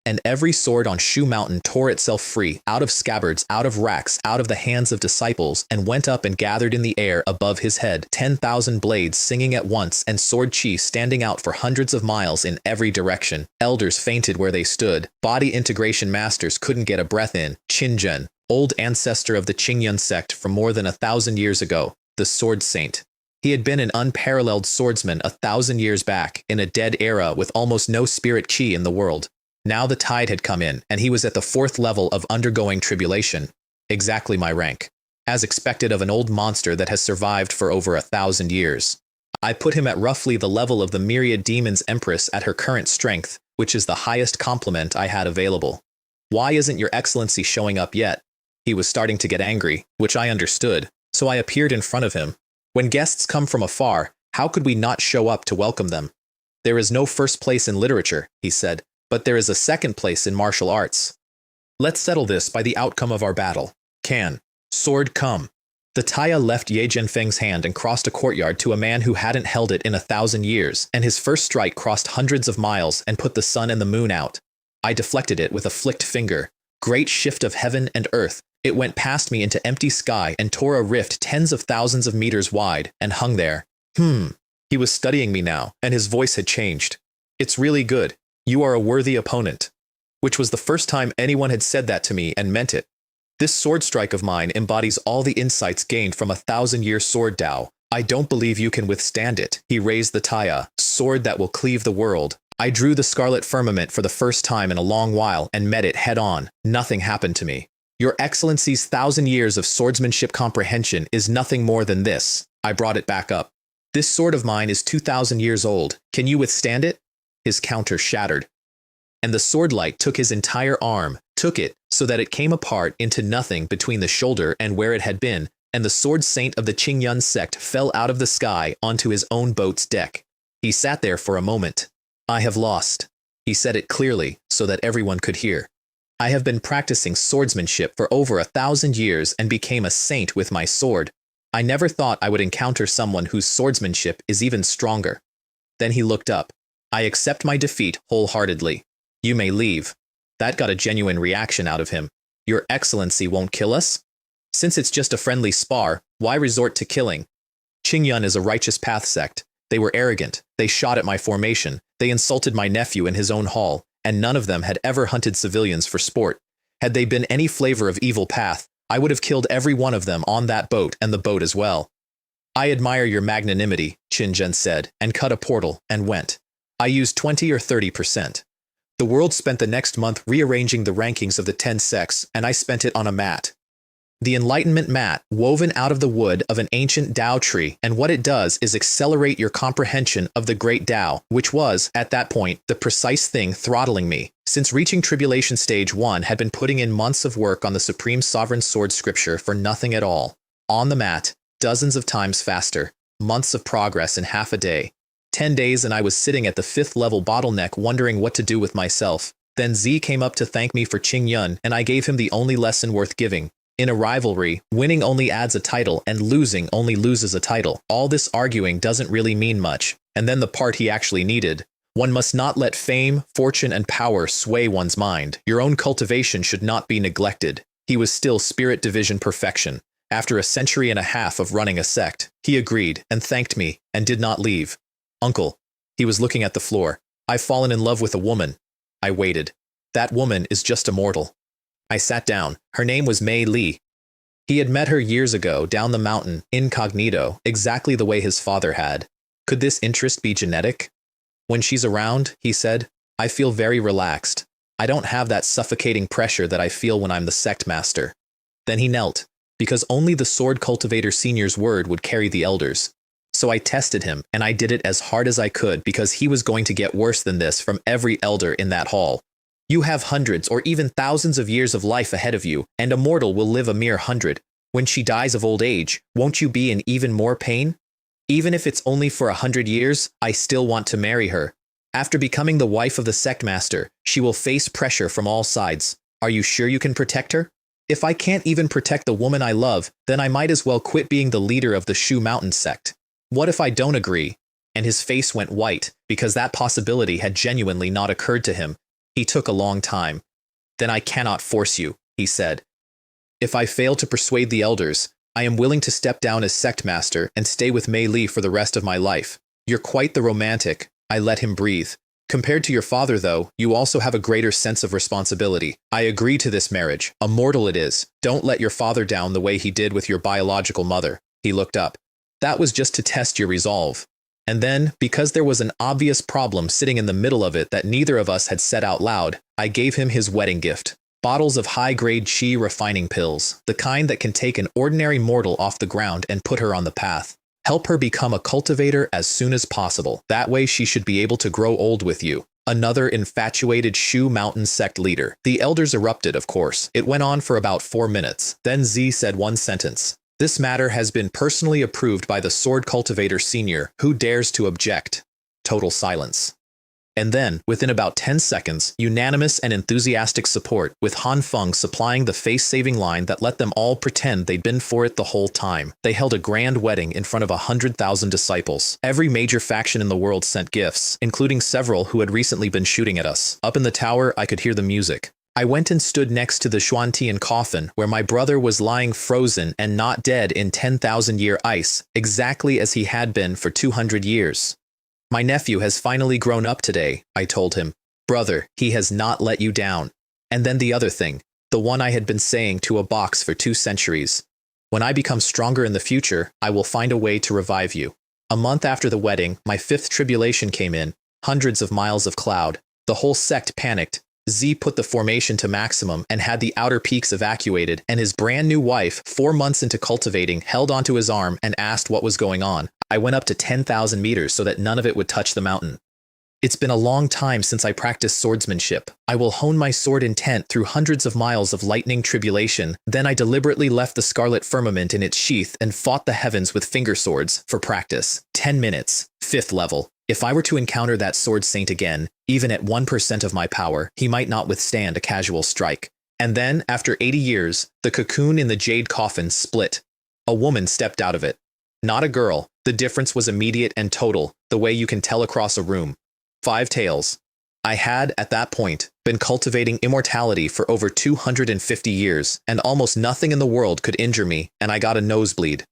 And every sword on Shu Mountain tore itself free, out of scabbards, out of racks, out of the hands of disciples, and went up and gathered in the air above his head, 10,000 blades singing at once and sword chi standing out for hundreds of miles in every direction. Elders fainted where they stood. Body integration masters couldn't get a breath in. Qinzhen, old ancestor of the Qingyun sect from more than 1,000 years ago, the Sword Saint. He had been an unparalleled swordsman 1,000 years back, in a dead era with almost no spirit qi in the world. Now the tide had come in, and he was at the 4th level of undergoing tribulation. Exactly my rank. As expected of an old monster that has survived for over 1,000 years. I put him at roughly the level of the myriad demons empress at her current strength, which is the highest compliment I had available. Why isn't your excellency showing up yet? He was starting to get angry, which I understood, so I appeared in front of him. When guests come from afar, how could we not show up to welcome them? There is no first place in literature, he said, but there is a second place in martial arts. Let's settle this by the outcome of our battle. Can. Sword come. The Taya left Ye Jianfeng's hand and crossed a courtyard to a man who hadn't held it in 1,000 years, and his first strike crossed hundreds of miles and put the sun and the moon out. I deflected it with a flicked finger. Great shift of heaven and earth. It went past me into empty sky and tore a rift tens of thousands of meters wide and hung there. He was studying me now, and his voice had changed. It's really good. You are a worthy opponent. Which was the first time anyone had said that to me and meant it. This sword strike of mine embodies all the insights gained from 1,000-year sword Tao. I don't believe you can withstand it. He raised the Taya, sword that will cleave the world. I drew the scarlet firmament for the first time in a long while and met it head on. Nothing happened to me. Your Excellency's 1,000 years of swordsmanship comprehension is nothing more than this. I brought it back up. This sword of mine is 2,000 years old. Can you withstand it? His counter shattered. And the sword light took his entire arm, took it so that it came apart into nothing between the shoulder and where it had been, and the sword saint of the Qingyun sect fell out of the sky onto his own boat's deck. He sat there for a moment. I have lost. He said it clearly so that everyone could hear. I have been practicing swordsmanship for over 1,000 years and became a saint with my sword. I never thought I would encounter someone whose swordsmanship is even stronger. Then he looked up. I accept my defeat wholeheartedly. You may leave. That got a genuine reaction out of him. Your Excellency won't kill us? Since it's just a friendly spar, why resort to killing? Qingyun is a righteous path sect. They were arrogant. They shot at my formation. They insulted my nephew in his own hall, and none of them had ever hunted civilians for sport. Had they been any flavor of evil path, I would have killed every one of them on that boat and the boat as well. I admire your magnanimity, Qinzhen said, and cut a portal and went. I used 20 or 30%. The world spent the next month rearranging the rankings of the 10 sects, and I spent it on a mat. The Enlightenment mat, woven out of the wood of an ancient Tao tree, and what it does is accelerate your comprehension of the great Tao, which was, at that point, the precise thing throttling me. Since reaching Tribulation Stage 1 had been putting in months of work on the Supreme Sovereign Sword Scripture for nothing at all. On the mat, dozens of times faster, months of progress in half a day. 10 days and I was sitting at the 5th level bottleneck wondering what to do with myself. Then Z came up to thank me for Qingyun, and I gave him the only lesson worth giving. In a rivalry, winning only adds a title and losing only loses a title. All this arguing doesn't really mean much. And then the part he actually needed. One must not let fame, fortune, and power sway one's mind. Your own cultivation should not be neglected. He was still spirit division perfection. After a century and a half of running a sect, he agreed and thanked me and did not leave. Uncle. He was looking at the floor. I've fallen in love with a woman. I waited. That woman is just immortal. I sat down. Her name was Mei Li. He had met her years ago down the mountain, incognito, exactly the way his father had. Could this interest be genetic? When she's around, he said, I feel very relaxed. I don't have that suffocating pressure that I feel when I'm the sect master. Then he knelt, because only the Sword Cultivator Senior's word would carry the elders. So I tested him, and I did it as hard as I could because he was going to get worse than this from every elder in that hall. You have hundreds or even thousands of years of life ahead of you, and a mortal will live a mere 100. When she dies of old age, won't you be in even more pain? Even if it's only for 100 years, I still want to marry her. After becoming the wife of the sect master, she will face pressure from all sides. Are you sure you can protect her? If I can't even protect the woman I love, then I might as well quit being the leader of the Shu Mountain sect. What if I don't agree? And his face went white, because that possibility had genuinely not occurred to him. He took a long time. Then I cannot force you, he said. If I fail to persuade the elders, I am willing to step down as sect master and stay with Mei Li for the rest of my life. You're quite the romantic. I let him breathe. Compared to your father, though, you also have a greater sense of responsibility. I agree to this marriage. Immortal it is. Don't let your father down the way he did with your biological mother. He looked up. That was just to test your resolve. And then, because there was an obvious problem sitting in the middle of it that neither of us had said out loud, I gave him his wedding gift. Bottles of high-grade chi refining pills, the kind that can take an ordinary mortal off the ground and put her on the path. Help her become a cultivator as soon as possible. That way she should be able to grow old with you. Another infatuated Shu Mountain sect leader. The elders erupted, of course. It went on for about 4 minutes. Then Z said one sentence. This matter has been personally approved by the Sword Cultivator Senior. Who dares to object? Total silence. And then, within about 10 seconds, unanimous and enthusiastic support, with Han Feng supplying the face-saving line that let them all pretend they'd been for it the whole time. They held a grand wedding in front of 100,000 disciples. Every major faction in the world sent gifts, including several who had recently been shooting at us. Up in the tower, I could hear the music. I went and stood next to the Xuantian coffin, where my brother was lying frozen and not dead in 10,000-year ice, exactly as he had been for 200 years. My nephew has finally grown up today, I told him. Brother, he has not let you down. And then the other thing, the one I had been saying to a box for 2 centuries. When I become stronger in the future, I will find a way to revive you. A month after the wedding, my 5th tribulation came in, hundreds of miles of cloud. The whole sect panicked. Z put the formation to maximum and had the outer peaks evacuated, and his brand new wife, 4 months into cultivating, held onto his arm and asked what was going on. I went up to 10,000 meters so that none of it would touch the mountain. It's been a long time since I practiced swordsmanship. I will hone my sword intent through hundreds of miles of lightning tribulation. Then I deliberately left the scarlet firmament in its sheath and fought the heavens with finger swords for practice. 10 minutes, 5th level. If I were to encounter that sword saint again, even at 1% of my power, he might not withstand a casual strike. And then, after 80 years, the cocoon in the jade coffin split. A woman stepped out of it. Not a girl. The difference was immediate and total, the way you can tell across a room. 5 tails. I had, at that point, been cultivating immortality for over 250 years, and almost nothing in the world could injure me, and I got a nosebleed.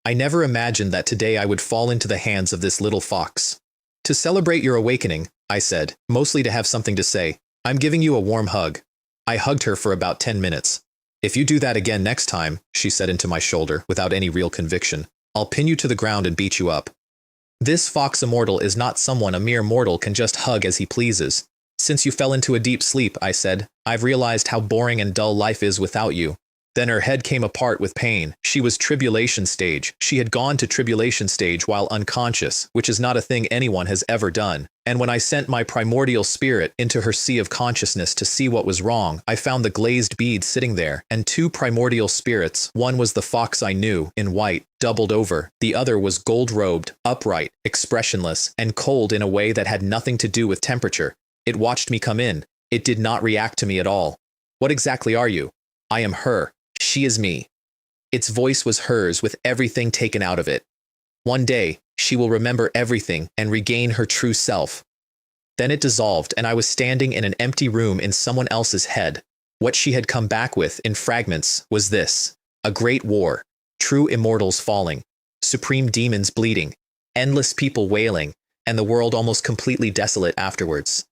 I never imagined that today I would fall into the hands of this little fox. To celebrate your awakening, I said, mostly to have something to say, I'm giving you a warm hug. I hugged her for about 10 minutes. If you do that again next time, she said into my shoulder, without any real conviction, I'll pin you to the ground and beat you up. This fox immortal is not someone a mere mortal can just hug as he pleases. Since you fell into a deep sleep, I said, I've realized how boring and dull life is without you. Then her head came apart with pain. She was tribulation stage. She had gone to tribulation stage while unconscious, which is not a thing anyone has ever done. And when I sent my primordial spirit into her sea of consciousness to see what was wrong, I found the glazed bead sitting there, and 2 primordial spirits. One was the fox I knew, in white, doubled over. The other was gold-robed, upright, expressionless, and cold in a way that had nothing to do with temperature. It watched me come in. It did not react to me at all. What exactly are you? I am her. She is me. Its voice was hers with everything taken out of it. One day, she will remember everything and regain her true self. Then it dissolved, and I was standing in an empty room in someone else's head. What she had come back with, in fragments, was this: a great war, true immortals falling, supreme demons bleeding, endless people wailing, and the world almost completely desolate afterwards.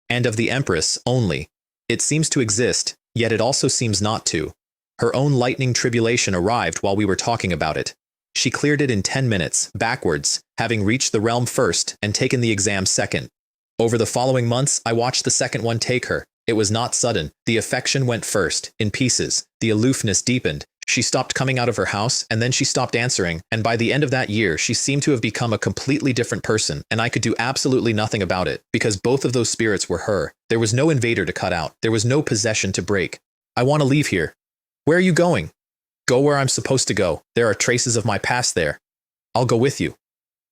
And of the Empress only. It seems to exist, yet it also seems not to. Her own lightning tribulation arrived while we were talking about it. She cleared it in 10 minutes, backwards, having reached the realm first and taken the exam second. Over the following months, I watched the second one take her. It was not sudden. The affection went first, in pieces. The aloofness deepened. She stopped coming out of her house, and then she stopped answering, and by the end of that year, she seemed to have become a completely different person, and I could do absolutely nothing about it, because both of those spirits were her. There was no invader to cut out. There was no possession to break. I want to leave here. Where are you going? Go where I'm supposed to go. There are traces of my past there. I'll go with you.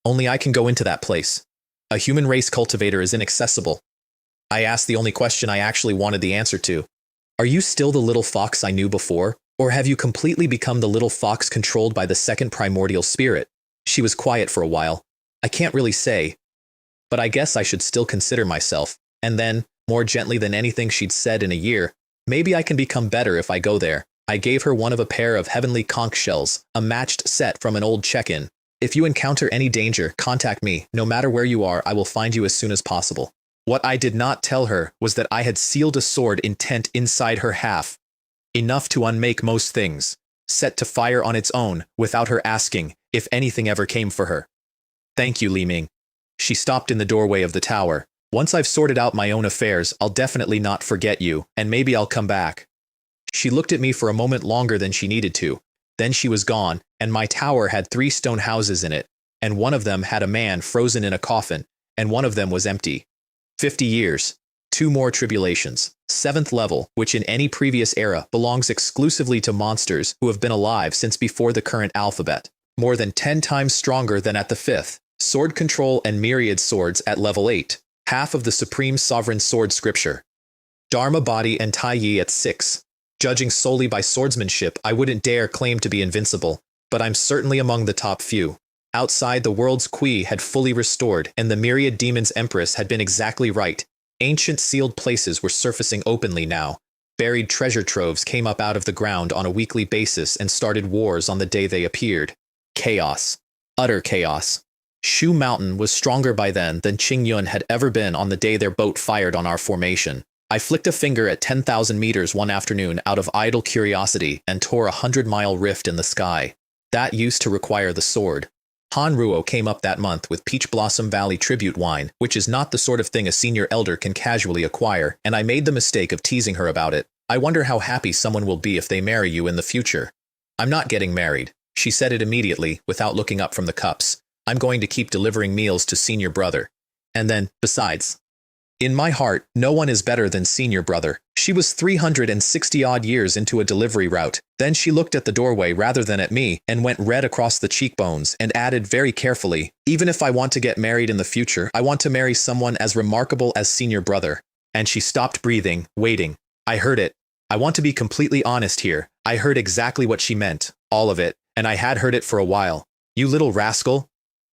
Only I can go into that place. A human race cultivator is inaccessible. I asked the only question I actually wanted the answer to. Are you still the little fox I knew before? Or have you completely become the little fox controlled by the second primordial spirit? She was quiet for a while. I can't really say. But I guess I should still consider myself. And then, more gently than anything she'd said in a year, maybe I can become better if I go there. I gave her one of a pair of heavenly conch shells, a matched set from an old check-in. If you encounter any danger, contact me. No matter where you are, I will find you as soon as possible. What I did not tell her was that I had sealed a sword intent inside her half, enough to unmake most things, set to fire on its own without her asking if anything ever came for her. Thank you, Li Ming. She stopped in the doorway of the tower. Once I've sorted out my own affairs, I'll definitely not forget you, and maybe I'll come back. She looked at me for a moment longer than she needed to. Then she was gone, and my tower had 3 stone houses in it, and one of them had a man frozen in a coffin, and one of them was empty. 50 years. 2 more tribulations. 7th level, which in any previous era belongs exclusively to monsters who have been alive since before the current alphabet. More than 10 times stronger than at the 5th. Sword control and myriad swords at level 8. Half of the Supreme Sovereign Sword Scripture. Dharma body and Tai Yi at 6. Judging solely by swordsmanship, I wouldn't dare claim to be invincible, but I'm certainly among the top few. Outside, the world's Qi had fully restored, and the myriad demons' empress had been exactly right. Ancient sealed places were surfacing openly now. Buried treasure troves came up out of the ground on a weekly basis and started wars on the day they appeared. Chaos. Utter chaos. Shu Mountain was stronger by then than Qingyun had ever been on the day their boat fired on our formation. I flicked a finger at 10,000 meters one afternoon out of idle curiosity and tore a 100-mile rift in the sky. That used to require the sword. Han Ruo came up that month with Peach Blossom Valley tribute wine, which is not the sort of thing a senior elder can casually acquire, and I made the mistake of teasing her about it. I wonder how happy someone will be if they marry you in the future. I'm not getting married. She said it immediately, without looking up from the cups. I'm going to keep delivering meals to senior brother. And then, besides, in my heart, no one is better than senior brother. She was 360-odd years into a delivery route. Then she looked at the doorway rather than at me and went red across the cheekbones and added very carefully, even if I want to get married in the future, I want to marry someone as remarkable as senior brother. And she stopped breathing, waiting. I heard it. I want to be completely honest here. I heard exactly what she meant, all of it, and I had heard it for a while. You little rascal.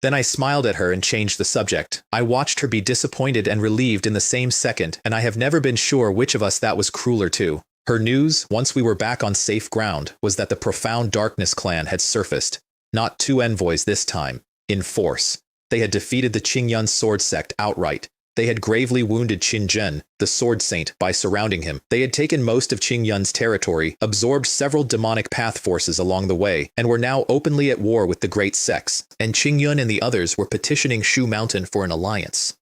Then I smiled at her and changed the subject. I watched her be disappointed and relieved in the same second, and I have never been sure which of us that was crueler to. Her news, once we were back on safe ground, was that the Profound Darkness clan had surfaced. Not 2 envoys this time. In force. They had defeated the Qingyun sword sect outright. They had gravely wounded Qin Zhen, the sword saint, by surrounding him. They had taken most of Qingyun's territory, absorbed several demonic path forces along the way, and were now openly at war with the great sects, and Qingyun and the others were petitioning Shu Mountain for an alliance.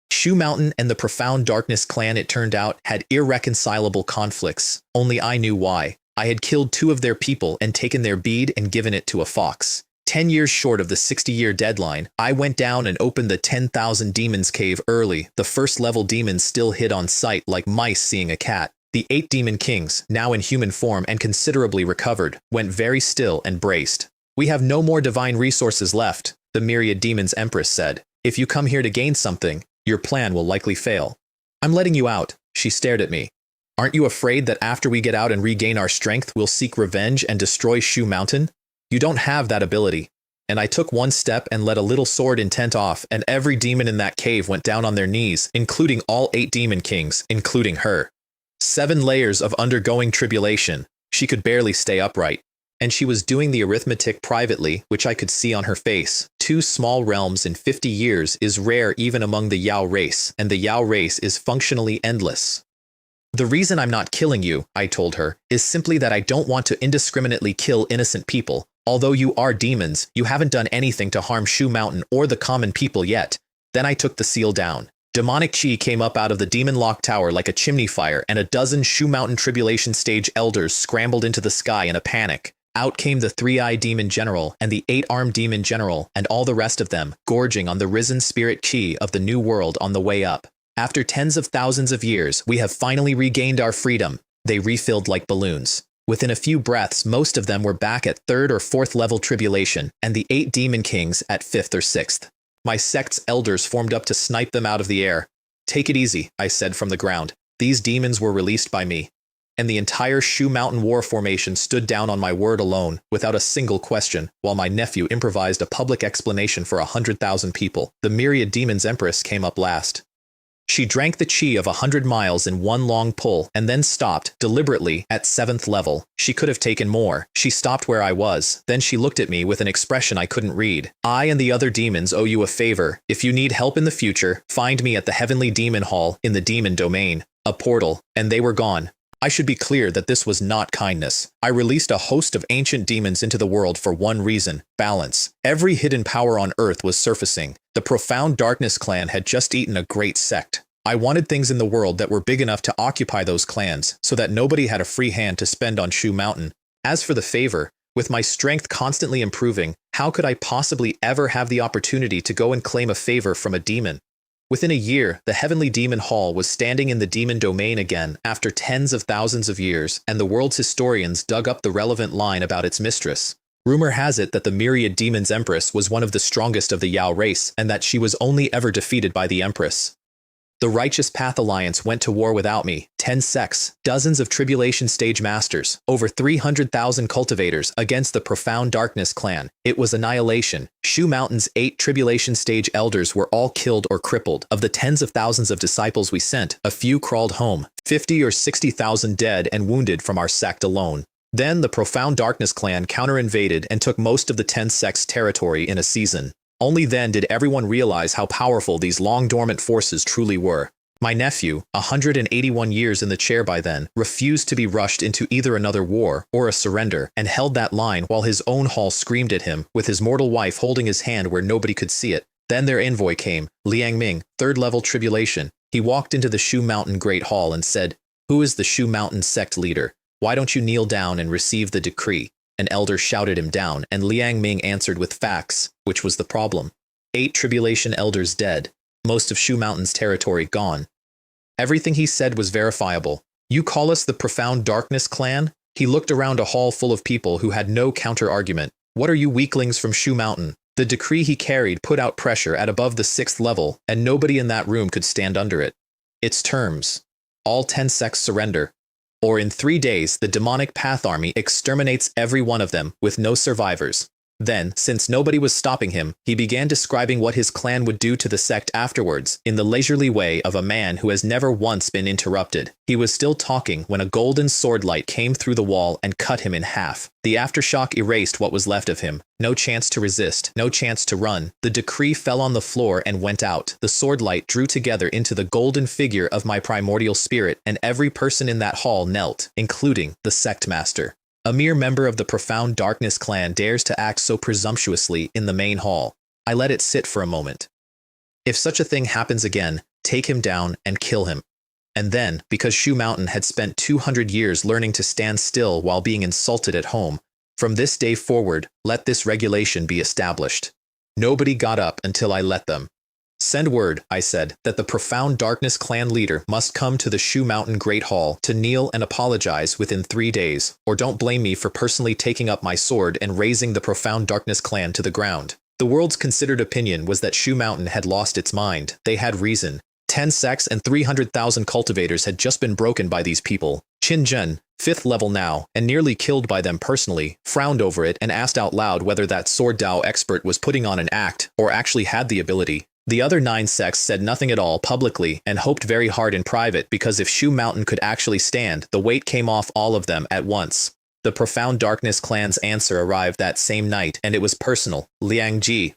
Shu Mountain and the Profound Darkness clan, it turned out, had irreconcilable conflicts. Only I knew why. I had killed 2 of their people and taken their bead and given it to a fox. 10 years short of the 60-year deadline, I went down and opened the 10,000 demons cave early. The first-level demons still hid on sight like mice seeing a cat. The 8 demon kings, now in human form and considerably recovered, went very still and braced. We have no more divine resources left, the myriad demons empress said. If you come here to gain something, your plan will likely fail. I'm letting you out. She stared at me. Aren't you afraid that after we get out and regain our strength, we'll seek revenge and destroy Shu Mountain? You don't have that ability. And I took one step and let a little sword intent off, and every demon in that cave went down on their knees, including all 8 demon kings, including her. 7 layers of undergoing tribulation. She could barely stay upright. And she was doing the arithmetic privately, which I could see on her face. 2 small realms in 50 years is rare even among the Yao race, and the Yao race is functionally endless. The reason I'm not killing you, I told her, is simply that I don't want to indiscriminately kill innocent people. Although you are demons, you haven't done anything to harm Shu Mountain or the common people yet. Then I took the seal down. Demonic chi came up out of the demon lock tower like a chimney fire, and a dozen Shu Mountain tribulation stage elders scrambled into the sky in a panic. Out came the 3-eyed demon general and the 8-armed demon general and all the rest of them, gorging on the risen spirit chi of the new world on the way up. After tens of thousands of years, we have finally regained our freedom. They refilled like balloons. Within a few breaths, most of them were back at 3rd or 4th level tribulation, and the 8 demon kings at 5th or 6th. My sect's elders formed up to snipe them out of the air. Take it easy, I said from the ground. These demons were released by me. And the entire Shu Mountain war formation stood down on my word alone, without a single question, while my nephew improvised a public explanation for 100,000 people. The myriad demons empress came up last. She drank the chi of 100 miles in one long pull and then stopped, deliberately, at 7th level. She could have taken more. She stopped where I was. Then she looked at me with an expression I couldn't read. I and the other demons owe you a favor. If you need help in the future, find me at the Heavenly Demon Hall in the Demon Domain. A portal. And they were gone. I should be clear that this was not kindness. I released a host of ancient demons into the world for one reason: balance. Every hidden power on Earth was surfacing. The Profound Darkness clan had just eaten a great sect. I wanted things in the world that were big enough to occupy those clans, so that nobody had a free hand to spend on Shu Mountain. As for the favor, with my strength constantly improving, how could I possibly ever have the opportunity to go and claim a favor from a demon? Within a year, the Heavenly Demon Hall was standing in the demon domain again after tens of thousands of years, and the world's historians dug up the relevant line about its mistress. Rumor has it that the Myriad Demons Empress was one of the strongest of the Yao race, and that she was only ever defeated by the Empress. The Righteous Path Alliance went to war without me, 10 sects, dozens of Tribulation Stage Masters, over 300,000 cultivators against the Profound Darkness clan. It was annihilation. Shu Mountain's 8 Tribulation Stage Elders were all killed or crippled. Of the tens of thousands of disciples we sent, a few crawled home, 50 or 60,000 dead and wounded from our sect alone. Then the Profound Darkness clan counter-invaded and took most of the 10 sects' territory in a season. Only then did everyone realize how powerful these long-dormant forces truly were. My nephew, 181 years in the chair by then, refused to be rushed into either another war or a surrender, and held that line while his own hall screamed at him, with his mortal wife holding his hand where nobody could see it. Then their envoy came, Liang Ming, 3rd level tribulation. He walked into the Shu Mountain Great Hall and said, "Who is the Shu Mountain sect leader? Why don't you kneel down and receive the decree?" An elder shouted him down, and Liang Ming answered with facts, which was the problem. 8 tribulation elders dead, most of Shu Mountain's territory gone. Everything he said was verifiable. You call us the Profound Darkness clan? He looked around a hall full of people who had no counter-argument. What are you weaklings from Shu Mountain? The decree he carried put out pressure at above the 6th level, and nobody in that room could stand under it. Its terms: all 10 sects surrender, or in 3 days the demonic path army exterminates every one of them, with no survivors. Then, since nobody was stopping him, he began describing what his clan would do to the sect afterwards, in the leisurely way of a man who has never once been interrupted. He was still talking when a golden sword light came through the wall and cut him in half. The aftershock erased what was left of him. No chance to resist, no chance to run. The decree fell on the floor and went out. The sword light drew together into the golden figure of my primordial spirit, and every person in that hall knelt, including the sect master. A mere member of the Profound Darkness clan dares to act so presumptuously in the main hall. I let it sit for a moment. If such a thing happens again, take him down and kill him. And then, because Shu Mountain had spent 200 years learning to stand still while being insulted at home, from this day forward, let this regulation be established. Nobody got up until I let them. Send word, I said, that the Profound Darkness clan leader must come to the Shu Mountain Great Hall to kneel and apologize within 3 days, or don't blame me for personally taking up my sword and razing the Profound Darkness clan to the ground. The world's considered opinion was that Shu Mountain had lost its mind. They had reason. 10 sects and 300,000 cultivators had just been broken by these people. Qin Zhen, 5th level now, and nearly killed by them personally, frowned over it and asked out loud whether that sword Dao expert was putting on an act, or actually had the ability. The other 9 sects said nothing at all publicly and hoped very hard in private, because if Shu Mountain could actually stand, the weight came off all of them at once. The Profound Darkness clan's answer arrived that same night, and it was personal. Liang Ji,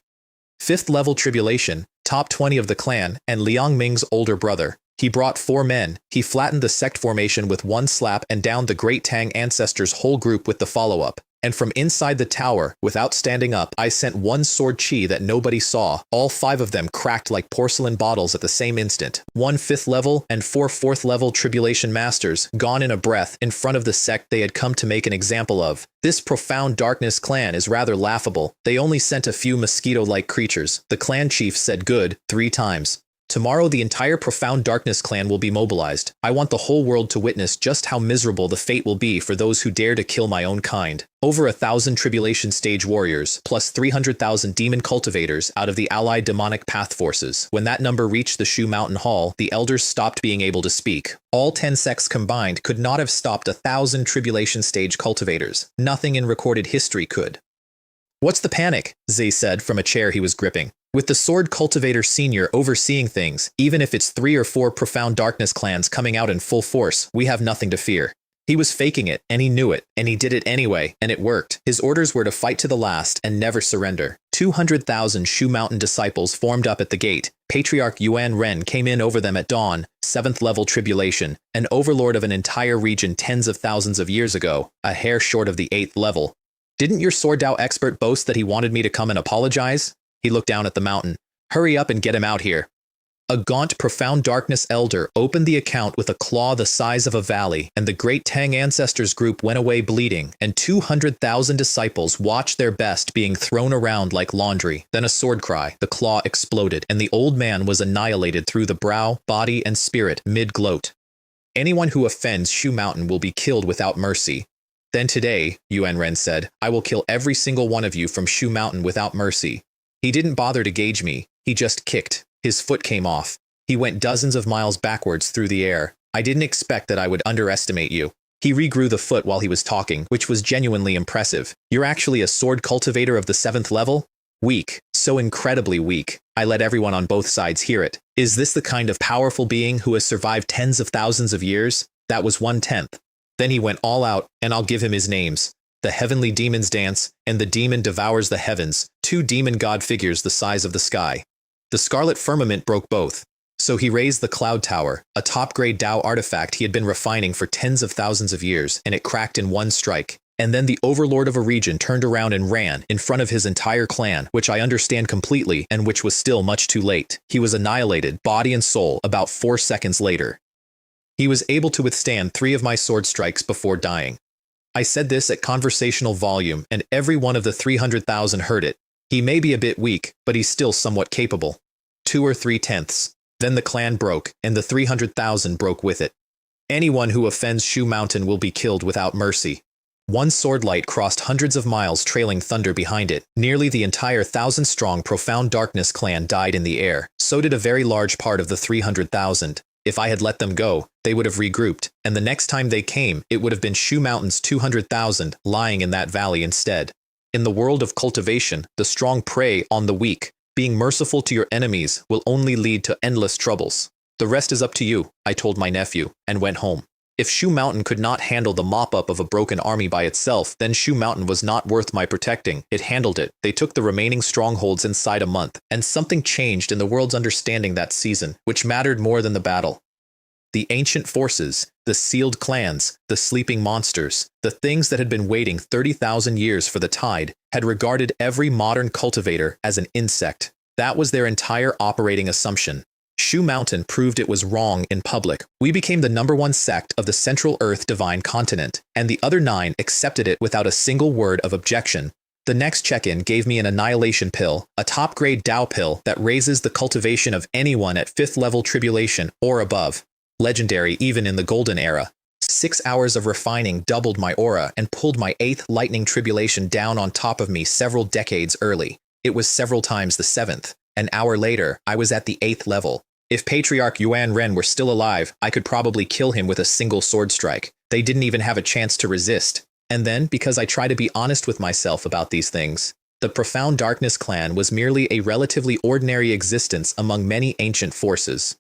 5th level tribulation, top 20 of the clan, and Liang Ming's older brother. He brought 4 men. He flattened the sect formation with one slap and downed the Great Tang ancestors' whole group with the follow-up. And from inside the tower, without standing up, I sent 1 sword chi that nobody saw. All 5 of them cracked like porcelain bottles at the same instant. 1 5th level and 4 4th level tribulation masters, gone in a breath, in front of the sect they had come to make an example of. This Profound Darkness clan is rather laughable. They only sent a few mosquito-like creatures. The clan chief said good 3 times. Tomorrow the entire Profound Darkness clan will be mobilized. I want the whole world to witness just how miserable the fate will be for those who dare to kill my own kind. Over 1,000 Tribulation Stage warriors, plus 300,000 demon cultivators out of the allied demonic path forces. When that number reached the Shu Mountain Hall, the elders stopped being able to speak. All 10 sects combined could not have stopped 1,000 Tribulation Stage cultivators. Nothing in recorded history could. "What's the panic?" Zhe said from a chair he was gripping. With the Sword Cultivator Senior overseeing things, even if it's 3 or 4 Profound Darkness clans coming out in full force, we have nothing to fear. He was faking it, and he knew it, and he did it anyway, and it worked. His orders were to fight to the last and never surrender. 200,000 Shu Mountain disciples formed up at the gate. Patriarch Yuan Ren came in over them at dawn, 7th level tribulation, an overlord of an entire region tens of thousands of years ago, a hair short of the 8th level. Didn't your Sword Dao expert boast that he wanted me to come and apologize? He looked down at the mountain. Hurry up and get him out here. A gaunt Profound Darkness elder opened the account with a claw the size of a valley, and the great Tang ancestors group went away bleeding, and 200,000 disciples watched their best being thrown around like laundry. Then a sword cry, the claw exploded, and the old man was annihilated through the brow, body, and spirit mid-gloat. Anyone who offends Shu Mountain will be killed without mercy. Then today, Yuan Ren said, I will kill every single one of you from Shu Mountain without mercy. He didn't bother to gauge me, he just kicked. His foot came off. He went dozens of miles backwards through the air. I didn't expect that I would underestimate you. He regrew the foot while he was talking, which was genuinely impressive. You're actually a sword cultivator of the 7th level? Weak. So incredibly weak. I let everyone on both sides hear it. Is this the kind of powerful being who has survived tens of thousands of years? That was 1/10. Then he went all out, and I'll give him his names. The heavenly demons dance, and the demon devours the heavens, 2 demon god figures the size of the sky. The scarlet firmament broke both. So he raised the Cloud Tower, a top-grade Dao artifact he had been refining for tens of thousands of years, and it cracked in one strike. And then the overlord of a region turned around and ran in front of his entire clan, which I understand completely and which was still much too late. He was annihilated, body and soul, about 4 seconds later. He was able to withstand 3 of my sword strikes before dying. I said this at conversational volume, and every one of the 300,000 heard it. He may be a bit weak, but he's still somewhat capable. 2 or 3/10. Then the clan broke, and the 300,000 broke with it. Anyone who offends Shu Mountain will be killed without mercy. One sword light crossed hundreds of miles, trailing thunder behind it. Nearly the entire 1,000-strong Profound Darkness clan died in the air. So did a very large part of the 300,000. If I had let them go, they would have regrouped, and the next time they came, it would have been Shu Mountain's 200,000 lying in that valley instead. In the world of cultivation, the strong prey on the weak. Being merciful to your enemies will only lead to endless troubles. The rest is up to you, I told my nephew, and went home. If Shu Mountain could not handle the mop-up of a broken army by itself, then Shu Mountain was not worth my protecting. It handled it. They took the remaining strongholds inside a month, and something changed in the world's understanding that season, which mattered more than the battle. The ancient forces, the sealed clans, the sleeping monsters, the things that had been waiting 30,000 years for the tide, had regarded every modern cultivator as an insect. That was their entire operating assumption. Shu Mountain proved it was wrong in public. We became the #1 sect of the Central Earth Divine Continent, and the other 9 accepted it without a single word of objection. The next check-in gave me an annihilation pill, a top-grade Dao pill that raises the cultivation of anyone at 5th level tribulation or above. Legendary even in the golden era. 6 hours of refining doubled my aura and pulled my 8th lightning tribulation down on top of me several decades early. It was several times the 7th. An hour later, I was at the 8th level. If Patriarch Yuan Ren were still alive, I could probably kill him with a single sword strike. They didn't even have a chance to resist. And then, because I try to be honest with myself about these things, the Profound Darkness clan was merely a relatively ordinary existence among many ancient forces.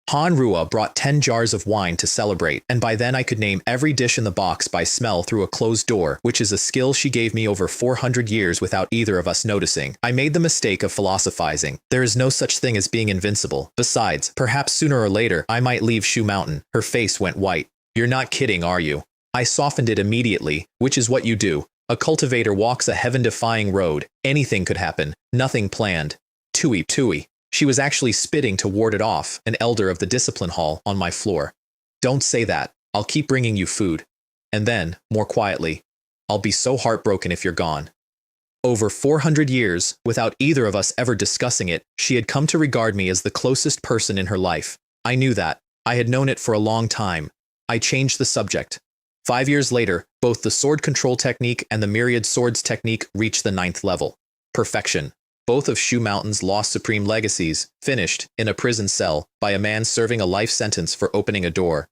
Manhua brought 10 jars of wine to celebrate, and by then I could name every dish in the box by smell through a closed door, which is a skill she gave me over 400 years without either of us noticing. I made the mistake of philosophizing. There is no such thing as being invincible. Besides, perhaps sooner or later, I might leave Shu Mountain. Her face went white. You're not kidding, are you? I softened it immediately, which is what you do. A cultivator walks a heaven-defying road. Anything could happen. Nothing planned. Tui tui. She was actually spitting to ward it off, an elder of the discipline hall, on my floor. Don't say that. I'll keep bringing you food. And then, more quietly, I'll be so heartbroken if you're gone. Over 400 years, without either of us ever discussing it, she had come to regard me as the closest person in her life. I knew that. I had known it for a long time. I changed the subject. 5 years later, both the sword control technique and the myriad swords technique reached the 9th level. Perfection. Both of Shu Mountain's lost supreme legacies, finished in a prison cell by a man serving a life sentence for opening a door.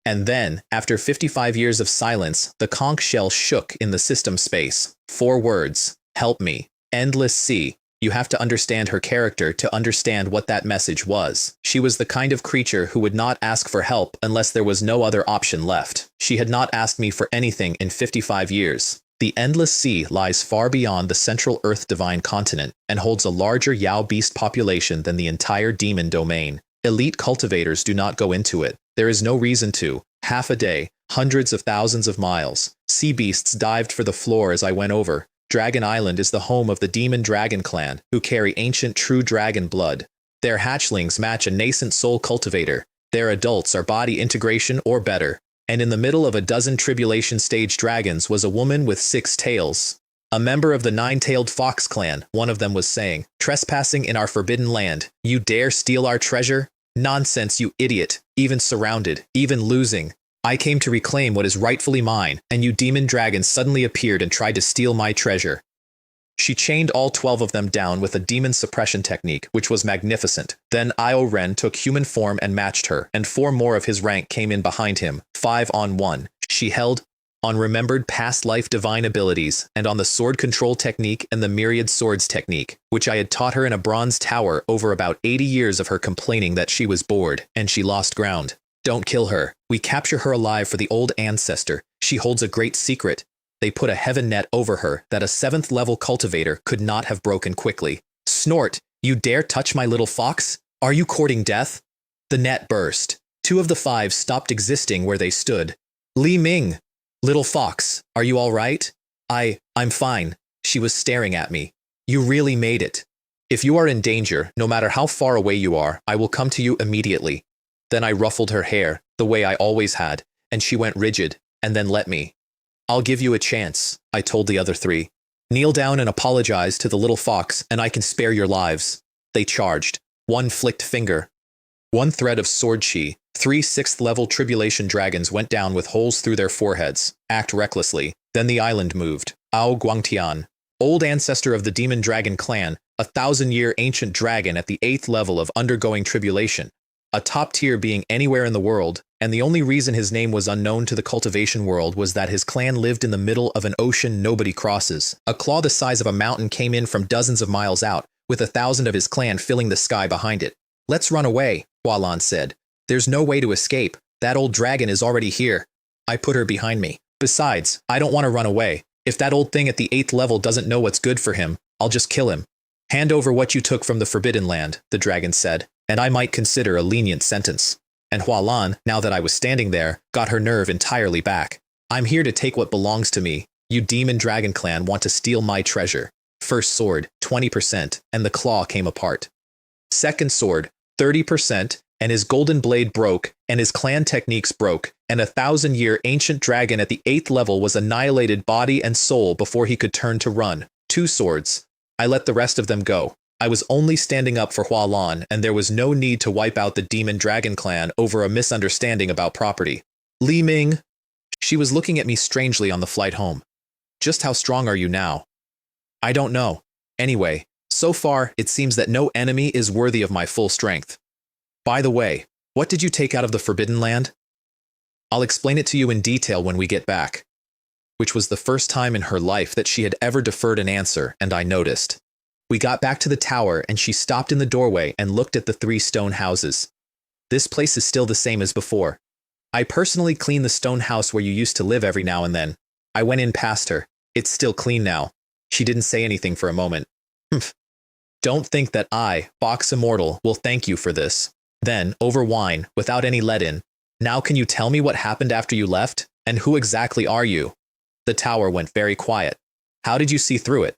And then, after 55 years of silence, the conch shell shook in the system space. 4 words. Help me. Endless sea. You have to understand her character to understand what that message was. She was the kind of creature who would not ask for help unless there was no other option left. She had not asked me for anything in 55 years. The endless sea lies far beyond the central Earth divine continent and holds a larger Yao beast population than the entire demon domain. Elite cultivators do not go into it. There is no reason to. Half a day, hundreds of thousands of miles. Sea beasts dived for the floor as I went over. Dragon Island is the home of the demon dragon clan, who carry ancient true dragon blood. Their hatchlings match a nascent soul cultivator. Their adults are body integration or better. And in the middle of a dozen tribulation stage dragons was a woman with 6 tails. A member of the 9-tailed fox clan, one of them was saying, "Trespassing in our forbidden land. You dare steal our treasure? Nonsense, you idiot. Even surrounded, even losing. I came to reclaim what is rightfully mine, and you demon dragons suddenly appeared and tried to steal my treasure." She chained all 12 of them down with a demon suppression technique, which was magnificent. Then Io Ren took human form and matched her, and 4 more of his rank came in behind him, 5 on 1. She held on remembered past life divine abilities, and on the sword control technique and the myriad swords technique, which I had taught her in a bronze tower over about 80 years of her complaining that she was bored, and she lost ground. Don't kill her. We capture her alive for the old ancestor. She holds a great secret. They put a heaven net over her that a 7th level cultivator could not have broken quickly. Snort, you dare touch my little fox? Are you courting death? The net burst. 2 of the 5 stopped existing where they stood. Li Ming! Little fox, are you all right? I'm fine. She was staring at me. You really made it. If you are in danger, no matter how far away you are, I will come to you immediately. Then I ruffled her hair, the way I always had, and she went rigid, and then let me. I'll give you a chance, I told the other 3. Kneel down and apologize to the little fox, and I can spare your lives. They charged. 1 flicked finger. 1 thread of sword chi. 3 6th-level tribulation dragons went down with holes through their foreheads. Act recklessly. Then the island moved. Ao Guangtian, old ancestor of the demon dragon clan, a 1,000-year ancient dragon at the 8th level of undergoing tribulation. A top tier being anywhere in the world, and the only reason his name was unknown to the cultivation world was that his clan lived in the middle of an ocean nobody crosses. A claw the size of a mountain came in from dozens of miles out, with 1,000 of his clan filling the sky behind it. Let's run away, Hualan said. There's no way to escape. That old dragon is already here. I put her behind me. Besides, I don't want to run away. If that old thing at the 8th level doesn't know what's good for him, I'll just kill him. Hand over what you took from the Forbidden Land, the dragon said, and I might consider a lenient sentence. And Hualan, now that I was standing there, got her nerve entirely back. I'm here to take what belongs to me. You demon dragon clan want to steal my treasure. First sword, 20%, and the claw came apart. Second sword, 30%, and his golden blade broke, and his clan techniques broke, and a 1,000-year ancient dragon at the 8th level was annihilated body and soul before he could turn to run. 2 swords. I let the rest of them go. I was only standing up for Hualan, and there was no need to wipe out the demon dragon clan over a misunderstanding about property. Li Ming. She was looking at me strangely on the flight home. Just how strong are you now? I don't know. Anyway, so far, it seems that no enemy is worthy of my full strength. By the way, what did you take out of the Forbidden Land? I'll explain it to you in detail when we get back. Which was the first time in her life that she had ever deferred an answer, and I noticed. We got back to the tower, and she stopped in the doorway and looked at the 3 stone houses. This place is still the same as before. I personally clean the stone house where you used to live every now and then. I went in past her. It's still clean now. She didn't say anything for a moment. Humph. Don't think that I, Fox Immortal, will thank you for this. Then, over wine, without any let-in, now can you tell me what happened after you left? And who exactly are you? The tower went very quiet. How did you see through it?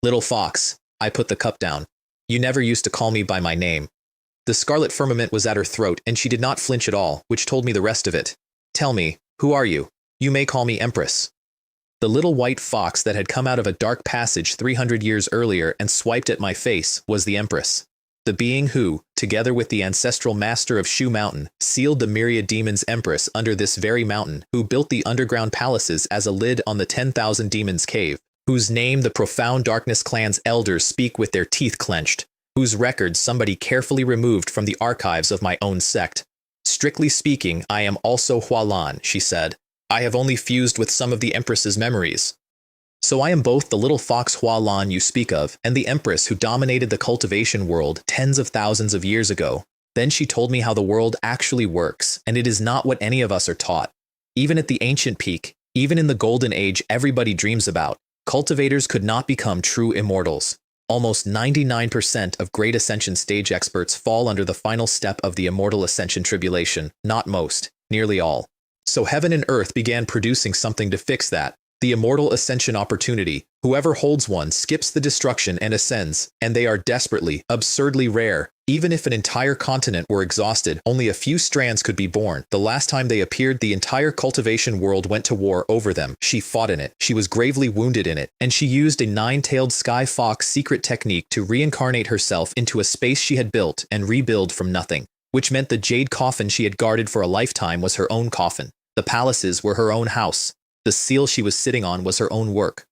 Little Fox. I put the cup down. You never used to call me by my name. The scarlet firmament was at her throat, and she did not flinch at all, which told me the rest of it. Tell me, who are you? You may call me Empress. The little white fox that had come out of a dark passage 300 years earlier and swiped at my face was the Empress. The being who, together with the ancestral master of Shu Mountain, sealed the myriad demons Empress under this very mountain, who built the underground palaces as a lid on the 10,000 demons cave, whose name the profound darkness clan's elders speak with their teeth clenched, whose records somebody carefully removed from the archives of my own sect. Strictly speaking, I am also Hualan, she said. I have only fused with some of the Empress's memories. So I am both the little fox Hualan you speak of and the empress who dominated the cultivation world tens of thousands of years ago. Then she told me how the world actually works, and it is not what any of us are taught. Even at the ancient peak, even in the golden age everybody dreams about, cultivators could not become true immortals. Almost 99% of Great Ascension stage experts fall under the final step of the Immortal Ascension tribulation, not most, nearly all. So heaven and earth began producing something to fix that. The Immortal Ascension opportunity. Whoever holds one skips the destruction and ascends, and they are desperately, absurdly rare. Even if an entire continent were exhausted, only a few strands could be born. The last time they appeared, the entire cultivation world went to war over them. She fought in it. She was gravely wounded in it, and she used a nine-tailed sky fox secret technique to reincarnate herself into a space she had built and rebuild from nothing, which meant the jade coffin she had guarded for a lifetime was her own coffin. The palaces were her own house. The seal she was sitting on was her own work.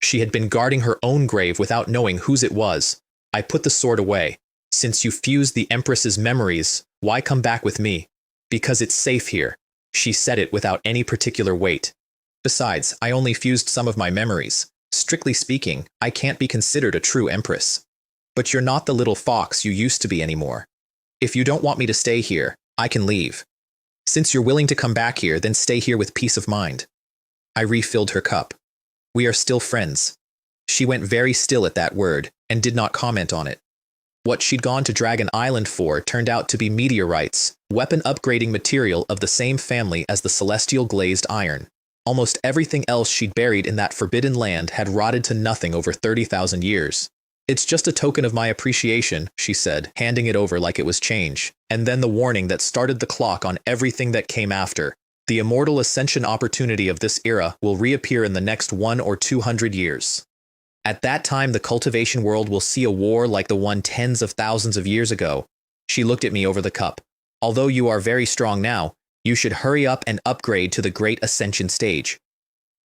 She had been guarding her own grave without knowing whose it was. I put the sword away. Since you fused the Empress's memories, why come back with me? Because it's safe here. She said it without any particular weight. Besides, I only fused some of my memories. Strictly speaking, I can't be considered a true Empress. But you're not the little fox you used to be anymore. If you don't want me to stay here, I can leave. Since you're willing to come back here, then stay here with peace of mind. I refilled her cup. We are still friends. She went very still at that word, and did not comment on it. What she'd gone to Dragon Island for turned out to be meteorites, weapon upgrading material of the same family as the celestial glazed iron. Almost everything else she'd buried in that forbidden land had rotted to nothing over 30,000 years. It's just a token of my appreciation, she said, handing it over like it was change. And then the warning that started the clock on everything that came after. The Immortal Ascension opportunity of this era will reappear in the next 100 or 200 years. At that time, the cultivation world will see a war like the one tens of thousands of years ago. She looked at me over the cup. Although you are very strong now, you should hurry up and upgrade to the Great Ascension stage.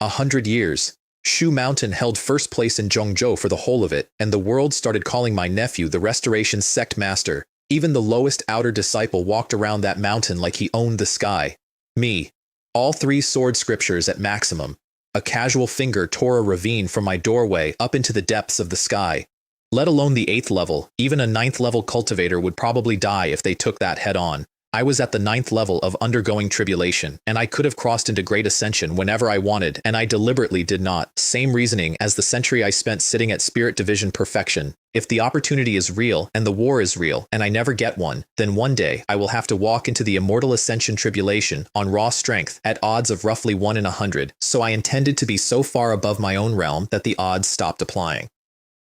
100 years. Shu Mountain held first place in Zhongzhou for the whole of it, and the world started calling my nephew the Restoration Sect Master. Even the lowest outer disciple walked around that mountain like he owned the sky. Me. All 3 sword scriptures at maximum. A casual finger tore a ravine from my doorway up into the depths of the sky. Let alone the 8th level, even a 9th level cultivator would probably die if they took that head on. I was at the 9th level of undergoing tribulation, and I could have crossed into Great Ascension whenever I wanted, and I deliberately did not. Same reasoning as the century I spent sitting at Spirit Division Perfection. If the opportunity is real, and the war is real, and I never get one, then one day I will have to walk into the Immortal Ascension tribulation on raw strength at odds of roughly 1 in 100, so I intended to be so far above my own realm that the odds stopped applying.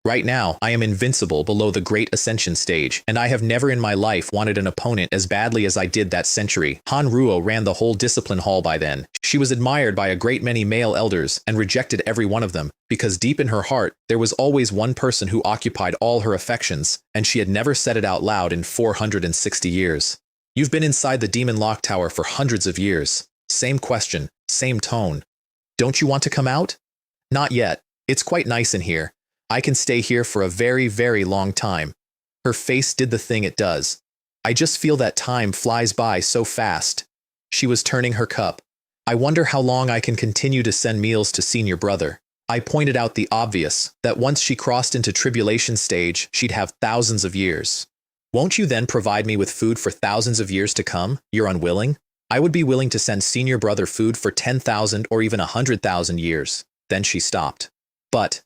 Right now, I am invincible below the Great Ascension stage, and I have never in my life wanted an opponent as badly as I did that century. Han Ruo ran the whole discipline hall by then. She was admired by a great many male elders, and rejected every one of them, because deep in her heart, there was always one person who occupied all her affections, and she had never said it out loud in 460 years. You've been inside the Demon Lock Tower for hundreds of years. Same question, same tone. Don't you want to come out? Not yet. It's quite nice in here. I can stay here for a very, very long time. Her face did the thing it does. I just feel that time flies by so fast. She was turning her cup. I wonder how long I can continue to send meals to senior brother. I pointed out the obvious, that once she crossed into tribulation stage, she'd have thousands of years. Won't you then provide me with food for thousands of years to come? You're unwilling? I would be willing to send senior brother food for 10,000 or even 100,000 years. Then she stopped. But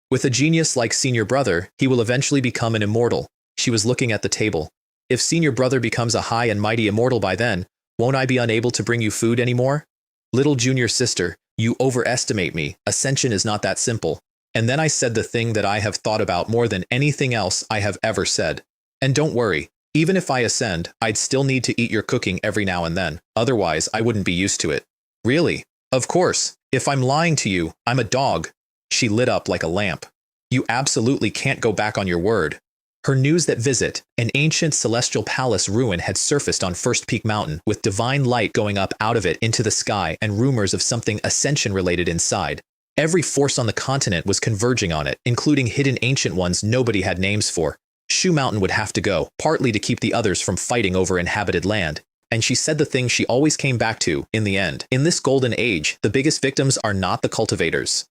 with a genius like senior brother, he will eventually become an immortal. She was looking at the table. If senior brother becomes a high and mighty immortal by then, won't I be unable to bring you food anymore? Little junior sister, you overestimate me. Ascension is not that simple. And then I said the thing that I have thought about more than anything else I have ever said. And don't worry, even if I ascend, I'd still need to eat your cooking every now and then. Otherwise, I wouldn't be used to it. Really? Of course. If I'm lying to you, I'm a dog. She lit up like a lamp. You absolutely can't go back on your word. Her news that visit, an ancient celestial palace ruin had surfaced on First Peak Mountain with divine light going up out of it into the sky and rumors of something ascension related inside. Every force on the continent was converging on it, including hidden ancient ones nobody had names for. Shu Mountain would have to go, partly to keep the others from fighting over inhabited land. And she said the thing she always came back to, in the end. In this golden age, the biggest victims are not the cultivators.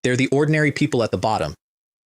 They're the ordinary people at the bottom.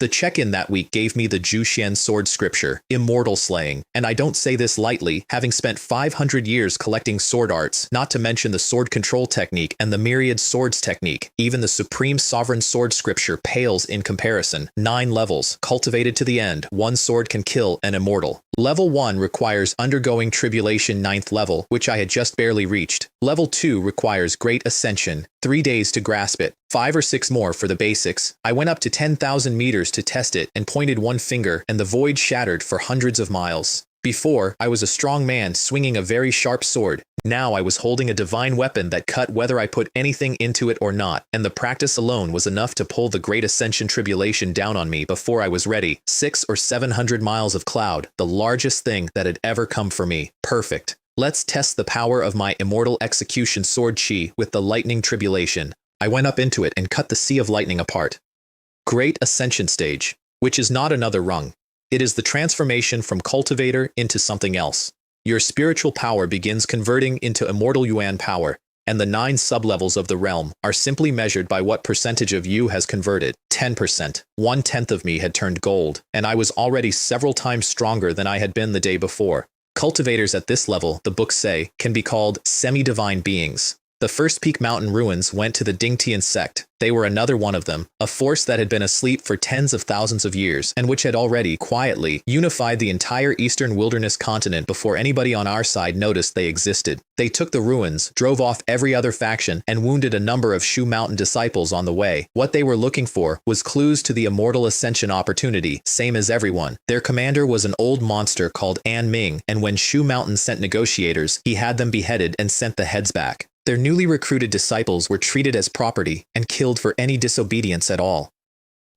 The check-in that week gave me the Jushian sword scripture, Immortal slaying, and I don't say this lightly, having spent 500 years collecting sword arts, not to mention the sword control technique and the myriad swords technique. Even the supreme sovereign sword scripture pales in comparison. 9 levels, cultivated to the end, one sword can kill an immortal. Level 1 requires undergoing tribulation 9th level, which I had just barely reached. Level 2 requires great ascension, 3 days to grasp it, 5 or 6 more for the basics. I went up to 10,000 meters to test it and pointed one finger, and the void shattered for hundreds of miles. Before, I was a strong man swinging a very sharp sword. Now I was holding a divine weapon that cut whether I put anything into it or not, and the practice alone was enough to pull the Great Ascension Tribulation down on me before I was ready. 600 or 700 miles of cloud, the largest thing that had ever come for me. Perfect. Let's test the power of my immortal execution sword chi with the lightning tribulation. I went up into it and cut the sea of lightning apart. Great Ascension Stage, which is not another rung. It is the transformation from cultivator into something else. Your spiritual power begins converting into immortal yuan power, and the 9 sublevels of the realm are simply measured by what percentage of you has converted. 10%. 1/10 of me had turned gold, and I was already several times stronger than I had been the day before. Cultivators at this level, the books say, can be called semi-divine beings. The first peak mountain ruins went to the Dingtian sect. They were another one of them, a force that had been asleep for tens of thousands of years and which had already, quietly, unified the entire eastern wilderness continent before anybody on our side noticed they existed. They took the ruins, drove off every other faction, and wounded a number of Shu Mountain disciples on the way. What they were looking for was clues to the immortal ascension opportunity, same as everyone. Their commander was an old monster called An Ming, and when Shu Mountain sent negotiators, he had them beheaded and sent the heads back. Their newly recruited disciples were treated as property and killed for any disobedience at all.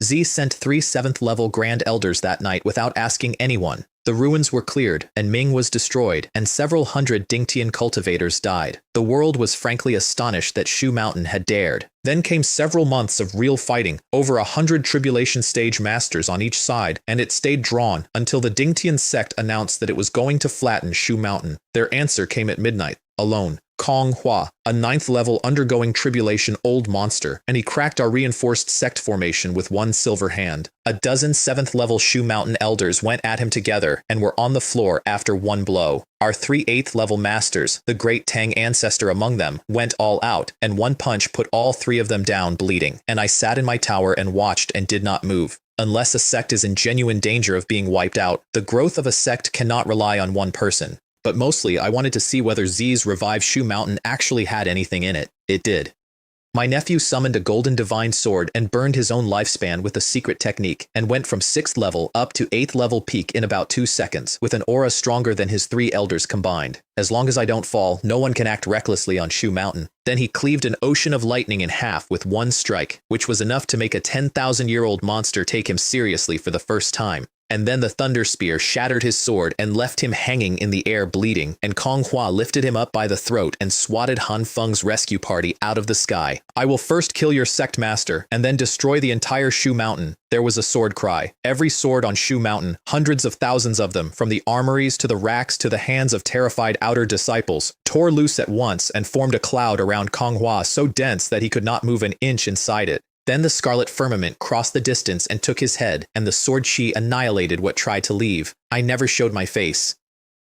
Z sent 3 7th-level Grand Elders that night without asking anyone. The ruins were cleared, and Ming was destroyed, and several hundred Dingtian cultivators died. The world was frankly astonished that Shu Mountain had dared. Then came several months of real fighting, over 100 tribulation stage masters on each side, and it stayed drawn until the Dingtian sect announced that it was going to flatten Shu Mountain. Their answer came at midnight, alone. Kong Hua, a 9th level undergoing tribulation old monster, and he cracked our reinforced sect formation with one silver hand. A dozen 7th level Shu Mountain elders went at him together and were on the floor after one blow. Our 3 8th level masters, the great Tang ancestor among them, went all out, and one punch put all 3 of them down bleeding, and I sat in my tower and watched and did not move. Unless a sect is in genuine danger of being wiped out, the growth of a sect cannot rely on one person. But mostly I wanted to see whether Z's revived Shu Mountain actually had anything in it. It did. My nephew summoned a golden divine sword and burned his own lifespan with a secret technique, and went from 6th level up to 8th level peak in about 2 seconds, with an aura stronger than his 3 elders combined. As long as I don't fall, no one can act recklessly on Shu Mountain. Then he cleaved an ocean of lightning in half with one strike, which was enough to make a 10,000-year-old monster take him seriously for the first time. And then the thunder spear shattered his sword and left him hanging in the air bleeding, and Kong Hua lifted him up by the throat and swatted Han Feng's rescue party out of the sky. I will first kill your sect master, and then destroy the entire Shu Mountain. There was a sword cry. Every sword on Shu Mountain, hundreds of thousands of them, from the armories to the racks to the hands of terrified outer disciples, tore loose at once and formed a cloud around Kong Hua so dense that he could not move an inch inside it. Then the scarlet firmament crossed the distance and took his head, and the sword chi annihilated what tried to leave. I never showed my face.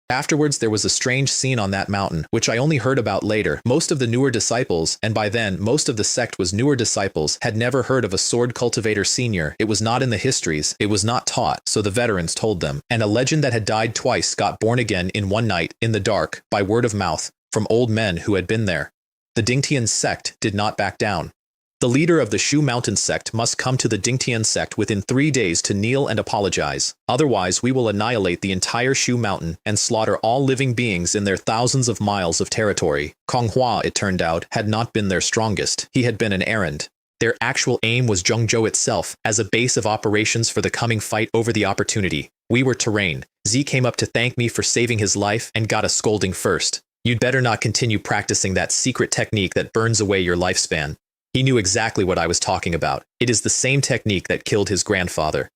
Afterwards there was a strange scene on that mountain, which I only heard about later. Most of the newer disciples, and by then most of the sect was newer disciples, had never heard of a sword cultivator senior. It was not in the histories, it was not taught, so the veterans told them. And a legend that had died twice got born again in one night, in the dark, by word of mouth, from old men who had been there. The Dingtian sect did not back down. The leader of the Shu Mountain sect must come to the Dingtian sect within 3 days to kneel and apologize. Otherwise, we will annihilate the entire Shu Mountain and slaughter all living beings in their thousands of miles of territory. Kong Hua, it turned out, had not been their strongest. He had been an errand. Their actual aim was Zhengzhou itself, as a base of operations for the coming fight over the opportunity. We were terrain. Z came up to thank me for saving his life and got a scolding first. You'd better not continue practicing that secret technique that burns away your lifespan. He knew exactly what I was talking about. It is the same technique that killed his grandfather.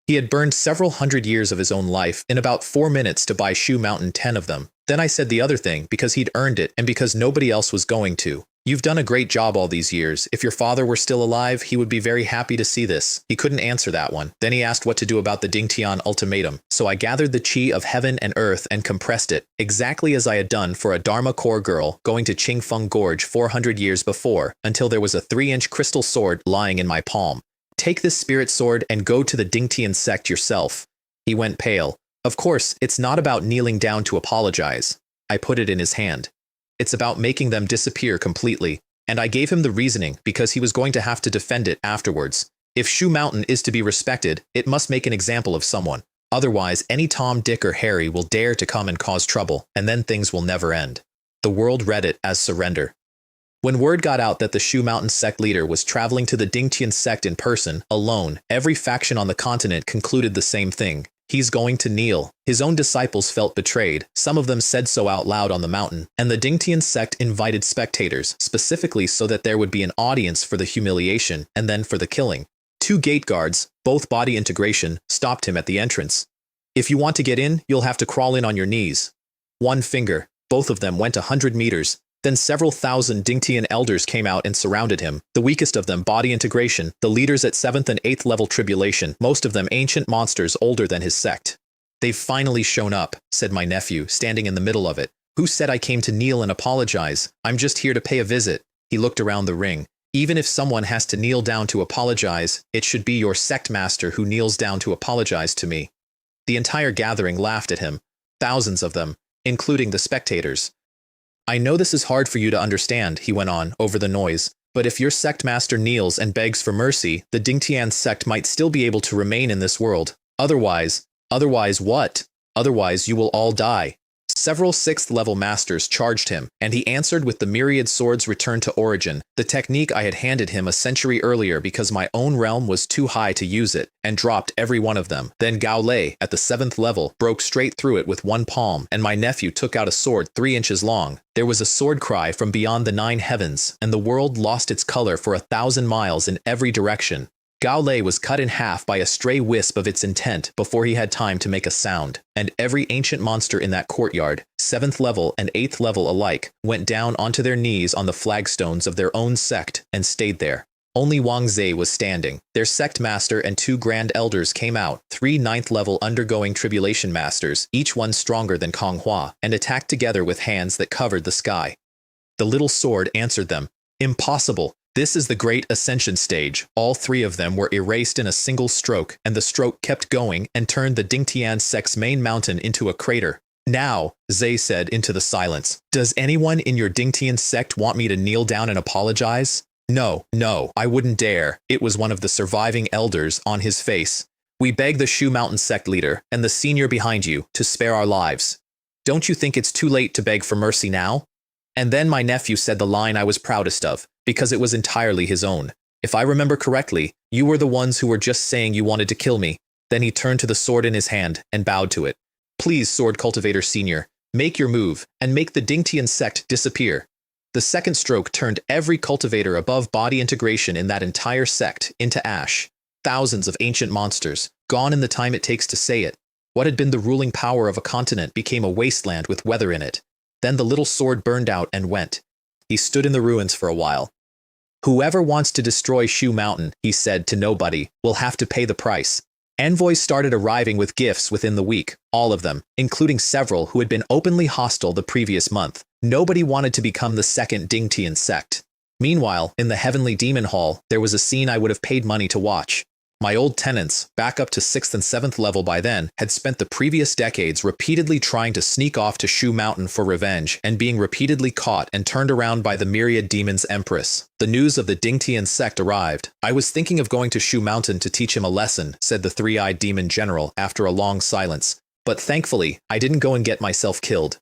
He had burned several hundred years of his own life in about 4 minutes to buy Shu Mountain 10 of them. Then I said the other thing because he'd earned it and because nobody else was going to. You've done a great job all these years. If your father were still alive, he would be very happy to see this. He couldn't answer that one. Then he asked what to do about the Dingtian ultimatum. So I gathered the chi of heaven and earth and compressed it, exactly as I had done for a Dharma Core girl going to Qingfeng Gorge 400 years before, until there was a 3-inch crystal sword lying in my palm. Take this spirit sword and go to the Dingtian sect yourself. He went pale. Of course, it's not about kneeling down to apologize. I put it in his hand. It's about making them disappear completely, and I gave him the reasoning because he was going to have to defend it afterwards. If Shu Mountain is to be respected, it must make an example of someone. Otherwise, any Tom, Dick, or Harry will dare to come and cause trouble, and then things will never end. The world read it as surrender. When word got out that the Shu Mountain sect leader was traveling to the Dingtian sect in person, alone, every faction on the continent concluded the same thing. He's going to kneel. His own disciples felt betrayed. Some of them said so out loud on the mountain, and the Dingtian sect invited spectators, specifically so that there would be an audience for the humiliation and then for the killing. 2 gate guards, both body integration, stopped him at the entrance. If you want to get in, you'll have to crawl in on your knees. 1 finger. Both of them went 100 meters. Then several thousand Dingtian elders came out and surrounded him, the weakest of them body integration, the leaders at 7th and 8th level tribulation, most of them ancient monsters older than his sect. They've finally shown up, said my nephew, standing in the middle of it. Who said I came to kneel and apologize? I'm just here to pay a visit. He looked around the ring. Even if someone has to kneel down to apologize, it should be your sect master who kneels down to apologize to me. The entire gathering laughed at him, thousands of them, including the spectators. I know this is hard for you to understand, he went on, over the noise, but if your sect master kneels and begs for mercy, the Dingtian sect might still be able to remain in this world. Otherwise what? Otherwise you will all die. Several 6th-level masters charged him, and he answered with the myriad swords returned to origin, the technique I had handed him a century earlier because my own realm was too high to use it, and dropped every one of them. Then Gao Lei, at the 7th level, broke straight through it with 1 palm, and my nephew took out a sword 3 inches long. There was a sword cry from beyond the 9 heavens, and the world lost its color for 1,000 miles in every direction. Gao Lei was cut in half by a stray wisp of its intent before he had time to make a sound, and every ancient monster in that courtyard, 7th level and 8th level alike, went down onto their knees on the flagstones of their own sect and stayed there. Only Wang Zhe was standing. Their sect master and 2 grand elders came out, 3 9th level undergoing tribulation masters, each one stronger than Manhwa, and attacked together with hands that covered the sky. The little sword answered them. Impossible. This is the great ascension stage. All 3 of them were erased in a single stroke, and the stroke kept going and turned the Dingtian sect's main mountain into a crater. Now, Zhe said into the silence, does anyone in your Dingtian sect want me to kneel down and apologize? No, I wouldn't dare. It was one of the surviving elders on his face. We beg the Shu Mountain sect leader, and the senior behind you, to spare our lives. Don't you think it's too late to beg for mercy now? And then my nephew said the line I was proudest of, because it was entirely his own. If I remember correctly, you were the ones who were just saying you wanted to kill me. Then he turned to the sword in his hand and bowed to it. Please, Sword Cultivator Senior, make your move and make the Dingtian sect disappear. The second stroke turned every cultivator above body integration in that entire sect into ash. Thousands of ancient monsters, gone in the time it takes to say it. What had been the ruling power of a continent became a wasteland with weather in it. Then the little sword burned out and went. He stood in the ruins for a while. Whoever wants to destroy Shu Mountain, he said to nobody, will have to pay the price. Envoys started arriving with gifts within the week, all of them, including several who had been openly hostile the previous month. Nobody wanted to become the second Dingtian sect. Meanwhile, in the Heavenly Demon Hall, there was a scene I would have paid money to watch. My old tenants, back up to 6th and 7th level by then, had spent the previous decades repeatedly trying to sneak off to Shu Mountain for revenge and being repeatedly caught and turned around by the myriad demons empress. The news of the Dingtian sect arrived. I was thinking of going to Shu Mountain to teach him a lesson, said the 3-eyed demon general after a long silence. But thankfully, I didn't go and get myself killed.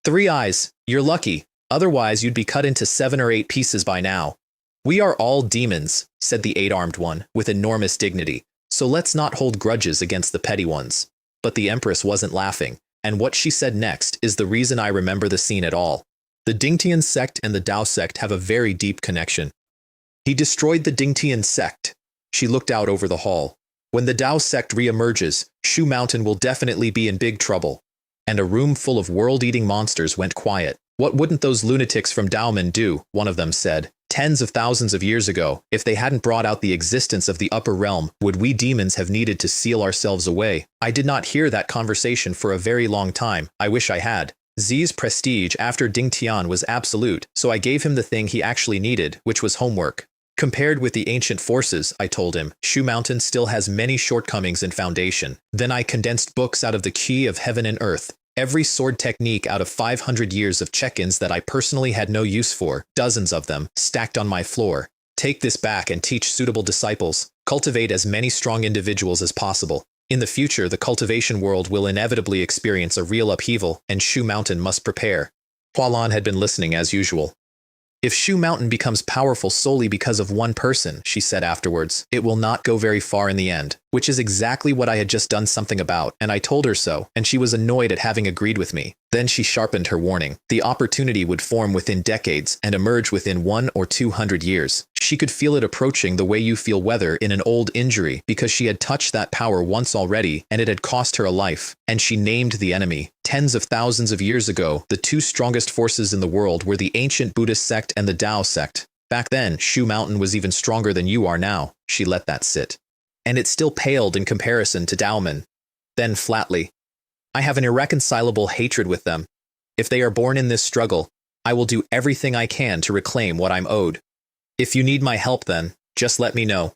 3 eyes, you're lucky. Otherwise, you'd be cut into 7 or 8 pieces by now. We are all demons, said the 8-armed one, with enormous dignity, so let's not hold grudges against the petty ones. But the Empress wasn't laughing, and what she said next is the reason I remember the scene at all. The Dingtian sect and the Dao sect have a very deep connection. He destroyed the Dingtian sect. She looked out over the hall. When the Dao sect re-emerges, Shu Mountain will definitely be in big trouble. And a room full of world-eating monsters went quiet. What wouldn't those lunatics from Daomen do? One of them said. Tens of thousands of years ago, if they hadn't brought out the existence of the upper realm, would we demons have needed to seal ourselves away? I did not hear that conversation for a very long time. I wish I had. Zi's prestige after Ding Tian was absolute, so I gave him the thing he actually needed, which was homework. Compared with the ancient forces, I told him, Shu Mountain still has many shortcomings in foundation. Then I condensed books out of the key of heaven and earth. Every sword technique out of 500 years of check-ins that I personally had no use for, dozens of them, stacked on my floor. Take this back and teach suitable disciples. Cultivate as many strong individuals as possible. In the future, the cultivation world will inevitably experience a real upheaval, and Shu Mountain must prepare. Hualan had been listening as usual. If Shu Mountain becomes powerful solely because of one person, she said afterwards, it will not go very far in the end, which is exactly what I had just done something about, and I told her so, and she was annoyed at having agreed with me. Then she sharpened her warning. The opportunity would form within decades and emerge within 100 or 200 years. She could feel it approaching the way you feel weather in an old injury because she had touched that power once already and it had cost her a life. And she named the enemy. Tens of thousands of years ago, the two strongest forces in the world were the ancient Buddhist sect and the Tao sect. Back then, Shu Mountain was even stronger than you are now. She let that sit. And it still paled in comparison to Daomen. Then flatly, I have an irreconcilable hatred with them. If they are born in this struggle, I will do everything I can to reclaim what I'm owed. If you need my help then, just let me know.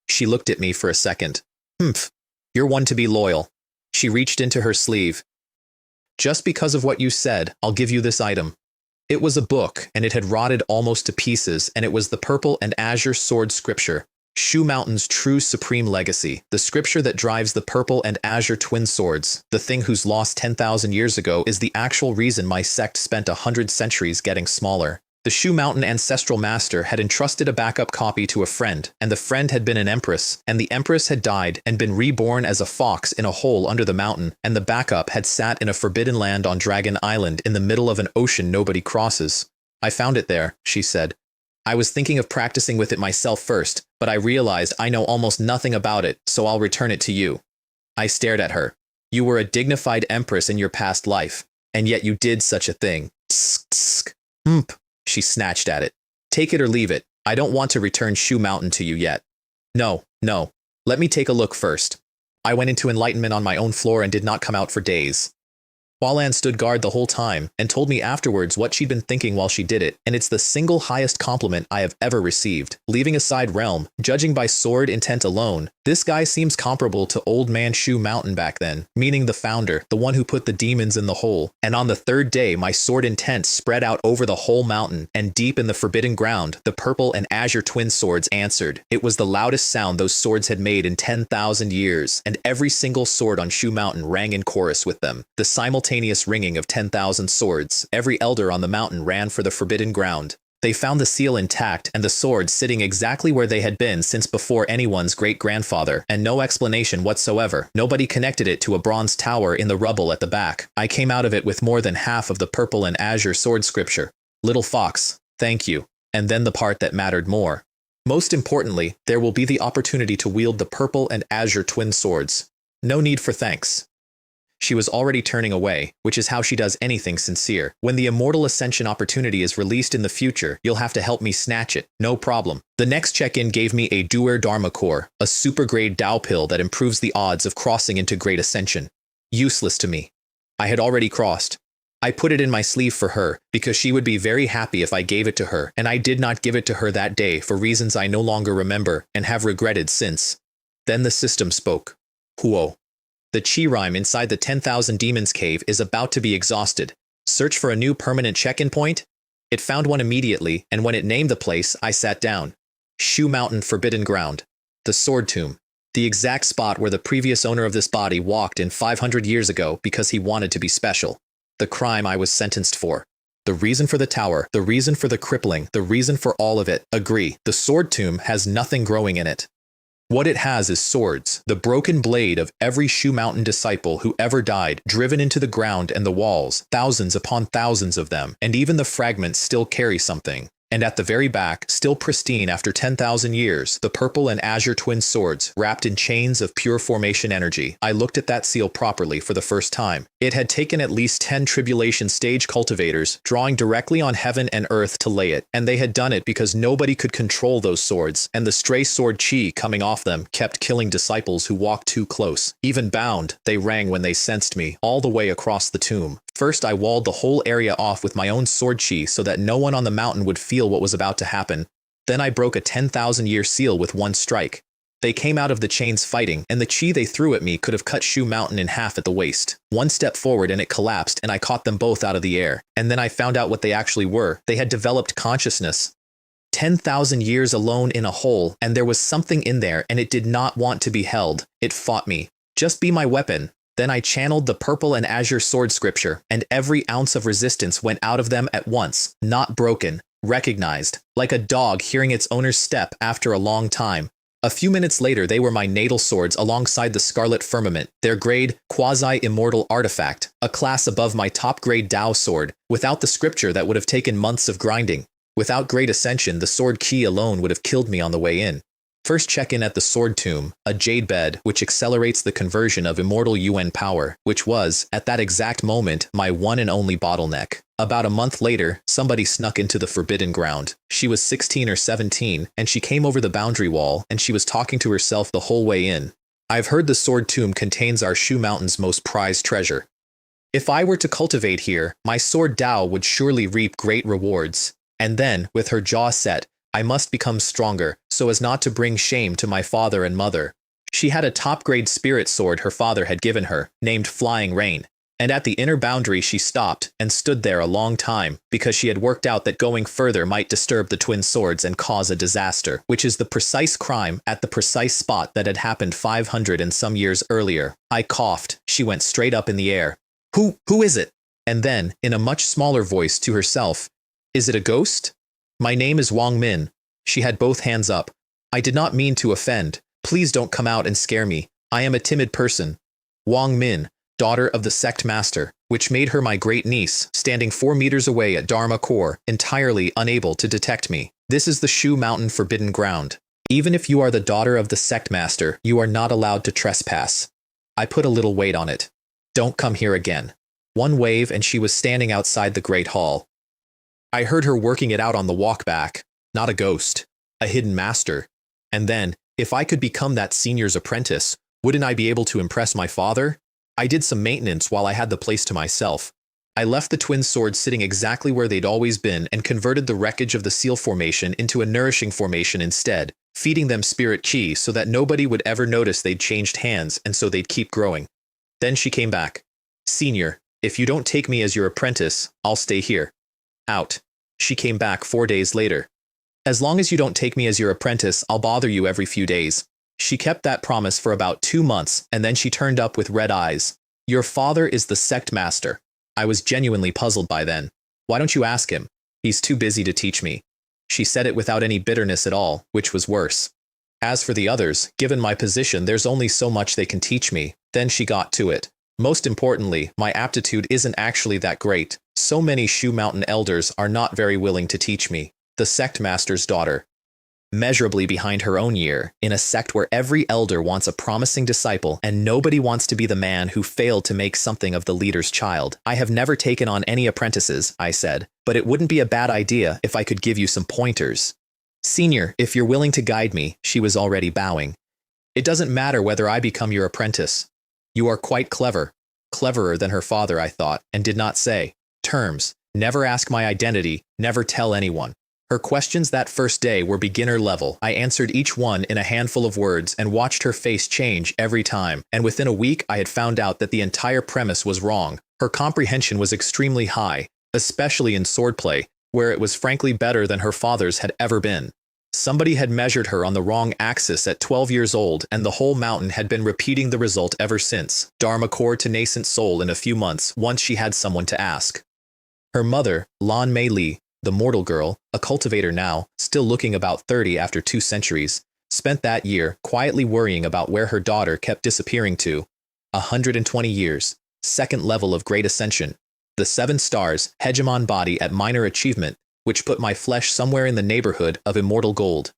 She looked at me for a second. Humph, you're one to be loyal. She reached into her sleeve. Just because of what you said, I'll give you this item. It was a book, and it had rotted almost to pieces, and it was the purple and azure sword scripture. Shu Mountain's true supreme legacy, the scripture that drives the purple and azure twin swords, the thing whose loss 10,000 years ago is the actual reason my sect spent 100 centuries getting smaller. The Shu Mountain ancestral master had entrusted a backup copy to a friend, and the friend had been an empress, and the empress had died and been reborn as a fox in a hole under the mountain, and the backup had sat in a forbidden land on Dragon Island in the middle of an ocean nobody crosses. I found it there, she said. I was thinking of practicing with it myself first, but I realized I know almost nothing about it, so I'll return it to you. I stared at her. You were a dignified empress in your past life, and yet you did such a thing. Tsk, tsk. Humph. She snatched at it. Take it or leave it. I don't want to return Shu Mountain to you yet. No. Let me take a look first. I went into enlightenment on my own floor and did not come out for days. Hualan stood guard the whole time and told me afterwards what she'd been thinking while she did it, and it's the single highest compliment I have ever received. Leaving aside realm, judging by sword intent alone, this guy seems comparable to old man Shu Mountain back then, meaning the founder, the one who put the demons in the hole. And on the third day, my sword intent spread out over the whole mountain, and deep in the forbidden ground, the purple and azure twin swords answered. It was the loudest sound those swords had made in 10,000 years, and every single sword on Shu Mountain rang in chorus with them. The simultaneous ringing of 10,000 swords. Every elder on the mountain ran for the forbidden ground. They found the seal intact and the swords sitting exactly where they had been since before anyone's great-grandfather, and no explanation whatsoever. Nobody connected it to a bronze tower in the rubble at the back. I came out of it with more than half of the purple and azure sword scripture. Little fox, thank you. And then the part that mattered more. Most importantly, there will be the opportunity to wield the purple and azure twin swords. No need for thanks. She was already turning away, which is how she does anything sincere. When the Immortal Ascension opportunity is released in the future, you'll have to help me snatch it. No problem. The next check-in gave me a Duer Dharma Core, a super-grade Tao pill that improves the odds of crossing into Great Ascension. Useless to me. I had already crossed. I put it in my sleeve for her, because she would be very happy if I gave it to her, and I did not give it to her that day for reasons I no longer remember and have regretted since. Then the system spoke. Huo. The chi rhyme inside the 10,000 Demons Cave is about to be exhausted. Search for a new permanent check-in point? It found one immediately, and when it named the place, I sat down. Shu Mountain Forbidden Ground. The Sword Tomb. The exact spot where the previous owner of this body walked in 500 years ago because he wanted to be special. The crime I was sentenced for. The reason for the tower, the reason for the crippling, the reason for all of it. Agree. The Sword Tomb has nothing growing in it. What it has is swords, the broken blade of every Shu Mountain disciple who ever died, driven into the ground and the walls, thousands upon thousands of them, and even the fragments still carry something. And at the very back, still pristine after 10,000 years, the purple and azure twin swords, wrapped in chains of pure formation energy. I looked at that seal properly for the first time. It had taken at least 10 tribulation stage cultivators, drawing directly on heaven and earth to lay it, and they had done it because nobody could control those swords, and the stray sword chi coming off them kept killing disciples who walked too close. Even bound, they rang when they sensed me, all the way across the tomb. First, I walled the whole area off with my own sword chi so that no one on the mountain would feel what was about to happen. Then I broke a 10,000-year seal with one strike. They came out of the chains fighting, and the chi they threw at me could have cut Shu Mountain in half at the waist. One step forward and it collapsed, and I caught them both out of the air. And then I found out what they actually were. They had developed consciousness. 10,000 years alone in a hole, and there was something in there, and it did not want to be held. It fought me. Just be my weapon. Then I channeled the purple and azure sword scripture, and every ounce of resistance went out of them at once, not broken, recognized, like a dog hearing its owner's step after a long time. A few minutes later, they were my natal swords alongside the Scarlet Firmament, their grade, quasi-immortal artifact, a class above my top-grade Dao sword. Without the scripture, that would have taken months of grinding. Without great ascension, the sword key alone would have killed me on the way in. First, check in at the sword tomb, a jade bed which accelerates the conversion of immortal UN power, which was, at that exact moment, my one and only bottleneck. About a month later, somebody snuck into the forbidden ground. She was 16 or 17, and she came over the boundary wall, and she was talking to herself the whole way in. I've heard the sword tomb contains our Shu Mountain's most prized treasure. If I were to cultivate here, my sword Dao would surely reap great rewards. And then, with her jaw set, I must become stronger, so as not to bring shame to my father and mother. She had a top-grade spirit sword her father had given her, named Flying Rain. And at the inner boundary she stopped and stood there a long time, because she had worked out that going further might disturb the twin swords and cause a disaster, which is the precise crime at the precise spot that had happened 500 and some years earlier. I coughed. She went straight up in the air. Who is it? And then, in a much smaller voice to herself, is it a ghost? My name is Wang Min. She had both hands up. I did not mean to offend. Please don't come out and scare me. I am a timid person. Wang Min, daughter of the sect master, which made her my great niece, standing 4 meters away at Dharma Core, entirely unable to detect me. This is the Shu Mountain forbidden ground. Even if you are the daughter of the sect master, you are not allowed to trespass. I put a little weight on it. Don't come here again. One wave and she was standing outside the great hall. I heard her working it out on the walk back. Not a ghost. A hidden master. And then, if I could become that senior's apprentice, wouldn't I be able to impress my father? I did some maintenance while I had the place to myself. I left the twin swords sitting exactly where they'd always been and converted the wreckage of the seal formation into a nourishing formation instead, feeding them spirit chi so that nobody would ever notice they'd changed hands and so they'd keep growing. Then she came back. Senior, if you don't take me as your apprentice, I'll stay here. Out. She came back 4 days later. As long as you don't take me as your apprentice, I'll bother you every few days. She kept that promise for about 2 months, and then she turned up with red eyes. Your father is the sect master. I was genuinely puzzled by then. Why don't you ask him? He's too busy to teach me. She said it without any bitterness at all, which was worse. As for the others, given my position, there's only so much they can teach me. Then she got to it. Most importantly, my aptitude isn't actually that great. So many Shu Mountain elders are not very willing to teach me. The sect master's daughter. Measurably behind her own year, in a sect where every elder wants a promising disciple and nobody wants to be the man who failed to make something of the leader's child. I have never taken on any apprentices, I said, but it wouldn't be a bad idea if I could give you some pointers. Senior, if you're willing to guide me, she was already bowing. It doesn't matter whether I become your apprentice. You are quite clever. Cleverer than her father, I thought, and did not say. Terms. Never ask my identity, never tell anyone. Her questions that first day were beginner level. I answered each one in a handful of words and watched her face change every time, and within a week I had found out that the entire premise was wrong. Her comprehension was extremely high, especially in swordplay, where it was frankly better than her father's had ever been. Somebody had measured her on the wrong axis at 12 years old, and the whole mountain had been repeating the result ever since. Dharma core to nascent soul in a few months, once she had someone to ask. Her mother, Lan Mei Li, the mortal girl, a cultivator now, still looking about 30 after 2 centuries, spent that year quietly worrying about where her daughter kept disappearing to. 120 years, second level of great ascension. The 7 stars, hegemon body at minor achievement, which put my flesh somewhere in the neighborhood of immortal gold.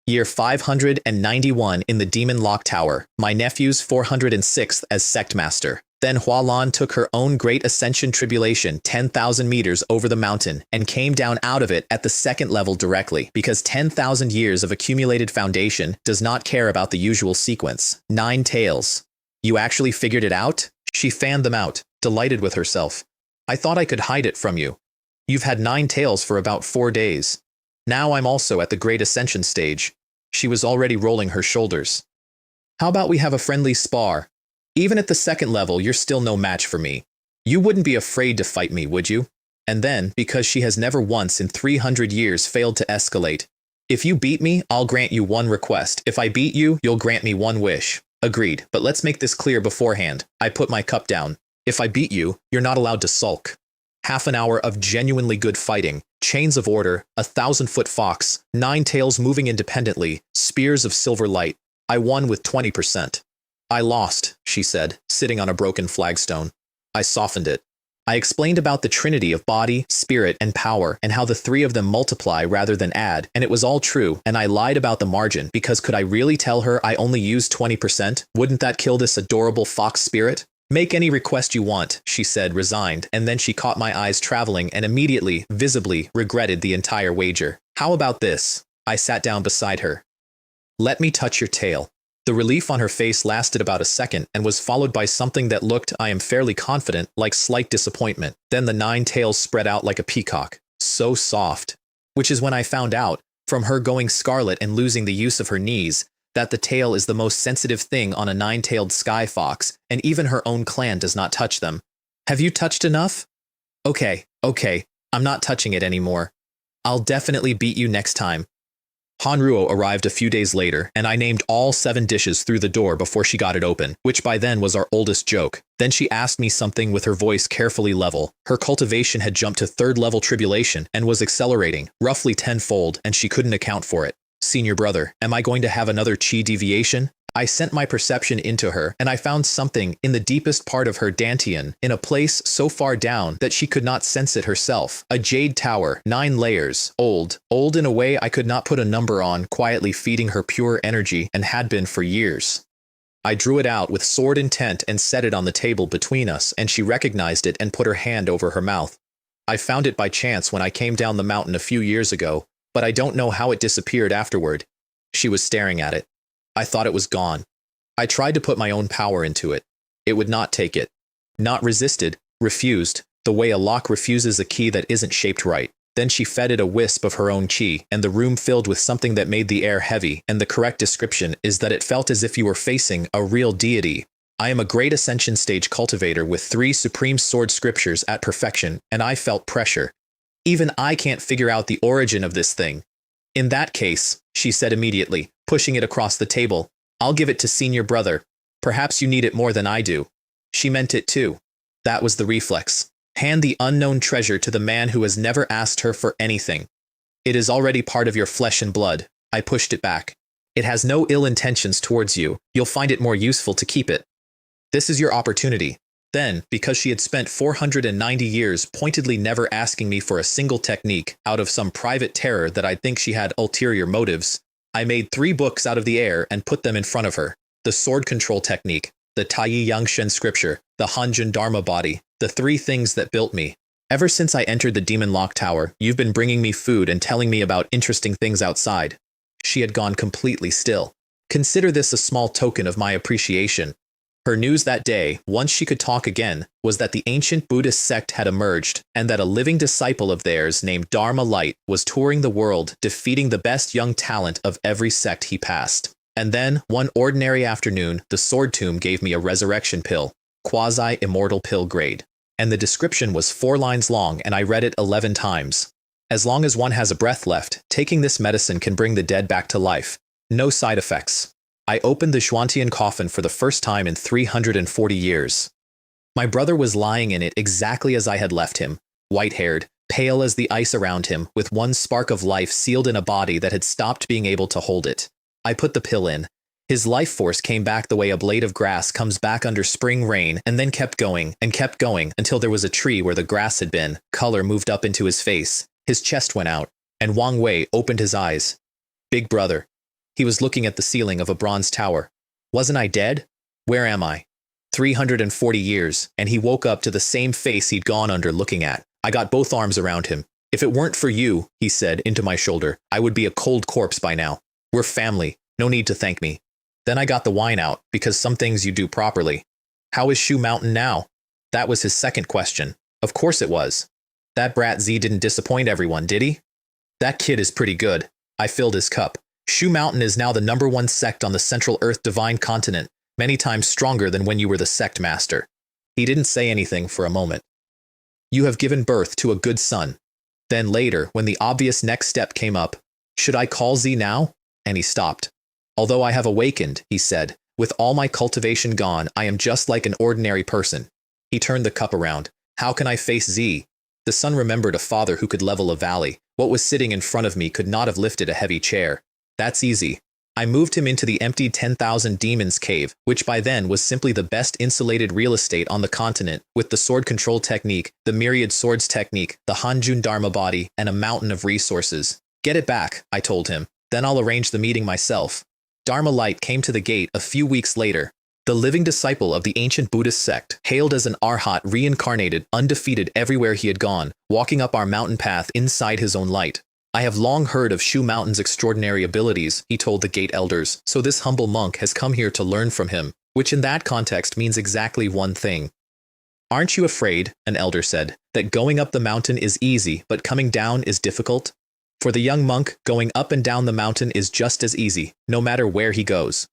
Year 591 in the Demon Lock Tower, my nephew's 406th as sect master. Then Hualan took her own great ascension tribulation 10,000 meters over the mountain and came down out of it at the second level directly because 10,000 years of accumulated foundation does not care about the usual sequence. 9 tails. You actually figured it out? She fanned them out, delighted with herself. I thought I could hide it from you. You've had 9 tails for about 4 days. Now I'm also at the great ascension stage. She was already rolling her shoulders. How about we have a friendly spar? Even at the second level, you're still no match for me. You wouldn't be afraid to fight me, would you? And then, because she has never once in 300 years failed to escalate. If you beat me, I'll grant you 1 request. If I beat you, you'll grant me 1 wish. Agreed, but let's make this clear beforehand. I put my cup down. If I beat you, you're not allowed to sulk. Half an hour of genuinely good fighting, chains of order, 1,000-foot fox, 9 tails moving independently, spears of silver light. I won with 20%. I lost, she said, sitting on a broken flagstone. I softened it. I explained about the trinity of body, spirit, and power, and how the 3 of them multiply rather than add, and it was all true, and I lied about the margin, because could I really tell her I only used 20%? Wouldn't that kill this adorable fox spirit? Make any request you want, she said, resigned, and then she caught my eyes traveling and immediately, visibly, regretted the entire wager. How about this? I sat down beside her. Let me touch your tail. The relief on her face lasted about a second and was followed by something that looked, I am fairly confident, like slight disappointment. Then the 9 tails spread out like a peacock. So soft. Which is when I found out, from her going scarlet and losing the use of her knees, that the tail is the most sensitive thing on a 9-tailed sky fox, and even her own clan does not touch them. Have you touched enough? Okay, I'm not touching it anymore. I'll definitely beat you next time. Hanruo arrived a few days later, and I named all 7 dishes through the door before she got it open, which by then was our oldest joke. Then she asked me something with her voice carefully level. Her cultivation had jumped to 3rd level tribulation and was accelerating, roughly 10-fold, and she couldn't account for it. Senior brother, am I going to have another chi deviation? I sent my perception into her, and I found something in the deepest part of her dantian, in a place so far down that she could not sense it herself. A jade tower, 9 layers, old in a way I could not put a number on, quietly feeding her pure energy, and had been for years. I drew it out with sword intent and set it on the table between us, and she recognized it and put her hand over her mouth. I found it by chance when I came down the mountain a few years ago, but I don't know how it disappeared afterward. She was staring at it. I thought it was gone. I tried to put my own power into it. It would not take it. Not resisted, refused, the way a lock refuses a key that isn't shaped right. Then she fed it a wisp of her own chi, and the room filled with something that made the air heavy, and the correct description is that it felt as if you were facing a real deity. I am a great ascension stage cultivator with 3 supreme sword scriptures at perfection, and I felt pressure. Even I can't figure out the origin of this thing. In that case, she said immediately, pushing it across the table, I'll give it to senior brother. Perhaps you need it more than I do. She meant it too. That was the reflex. Hand the unknown treasure to the man who has never asked her for anything. It is already part of your flesh and blood. I pushed it back. It has no ill intentions towards you. You'll find it more useful to keep it. This is your opportunity. Then, because she had spent 490 years pointedly never asking me for a single technique out of some private terror that I'd think she had ulterior motives, I made 3 books out of the air and put them in front of her. The sword control technique, the Taiyi Yangshen scripture, the Hanjin Dharma body, the 3 things that built me. Ever since I entered the Demon Lock Tower, you've been bringing me food and telling me about interesting things outside. She had gone completely still. Consider this a small token of my appreciation. Her news that day, once she could talk again, was that the ancient Buddhist sect had emerged, and that a living disciple of theirs named Dharma Light was touring the world, defeating the best young talent of every sect he passed. And then, one ordinary afternoon, the Sword Tomb gave me a resurrection pill, quasi-immortal pill grade. And the description was 4 lines long, and I read it 11 times. As long as one has a breath left, taking this medicine can bring the dead back to life. No side effects. I opened the Xuantian coffin for the first time in 340 years. My brother was lying in it exactly as I had left him, white-haired, pale as the ice around him, with one spark of life sealed in a body that had stopped being able to hold it. I put the pill in. His life force came back the way a blade of grass comes back under spring rain, and then kept going until there was a tree where the grass had been. Color moved up into his face. His chest went out, and Wang Wei opened his eyes. Big brother. He was looking at the ceiling of a bronze tower. Wasn't I dead? Where am I? 340 years, and he woke up to the same face he'd gone under looking at. I got both arms around him. If it weren't for you, he said into my shoulder, I would be a cold corpse by now. We're family. No need to thank me. Then I got the wine out, because some things you do properly. How is Shu Mountain now? That was his second question. Of course it was. That brat Z didn't disappoint everyone, did he? That kid is pretty good. I filled his cup. Shu Mountain is now the #1 sect on the Central Earth Divine Continent, many times stronger than when you were the sect master. He didn't say anything for a moment. You have given birth to a good son. Then later, when the obvious next step came up, should I call Z now? And he stopped. Although I have awakened, he said, with all my cultivation gone, I am just like an ordinary person. He turned the cup around. How can I face Z? The son remembered a father who could level a valley. What was sitting in front of me could not have lifted a heavy chair. That's easy. I moved him into the empty 10,000 Demons Cave, which by then was simply the best insulated real estate on the continent, with the sword control technique, the myriad swords technique, the Hanjun Dharma body, and a mountain of resources. Get it back, I told him. Then I'll arrange the meeting myself. Dharma Light came to the gate a few weeks later. The living disciple of the ancient Buddhist sect, hailed as an arhat, reincarnated, undefeated everywhere he had gone, walking up our mountain path inside his own light. I have long heard of Shu Mountain's extraordinary abilities, he told the gate elders, so this humble monk has come here to learn from him, which in that context means exactly one thing. Aren't you afraid, an elder said, that going up the mountain is easy, but coming down is difficult? For the young monk, going up and down the mountain is just as easy, no matter where he goes.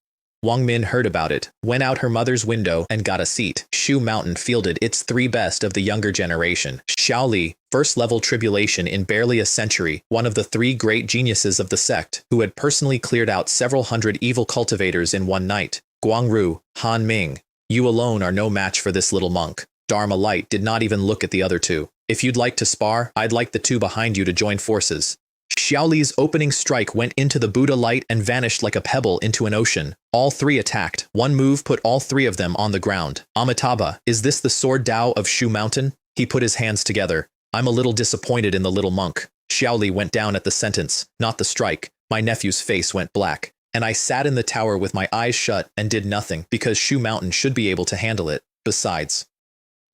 Wang Min heard about it, went out her mother's window, and got a seat. Shu Mountain fielded its 3 best of the younger generation. Xiao Li, first-level tribulation in barely a century, one of the 3 great geniuses of the sect, who had personally cleared out several hundred evil cultivators in one night. Guangru, Han Ming, you alone are no match for this little monk. Dharma Light did not even look at the other 2. If you'd like to spar, I'd like the 2 behind you to join forces. Xiao Li's opening strike went into the Buddha light and vanished like a pebble into an ocean. All 3 attacked. One move put all 3 of them on the ground. Amitabha, is this the sword Tao of Shu Mountain? He put his hands together. I'm a little disappointed in the little monk. Xiao Li went down at the sentence, not the strike. My nephew's face went black. And I sat in the tower with my eyes shut and did nothing because Shu Mountain should be able to handle it. Besides,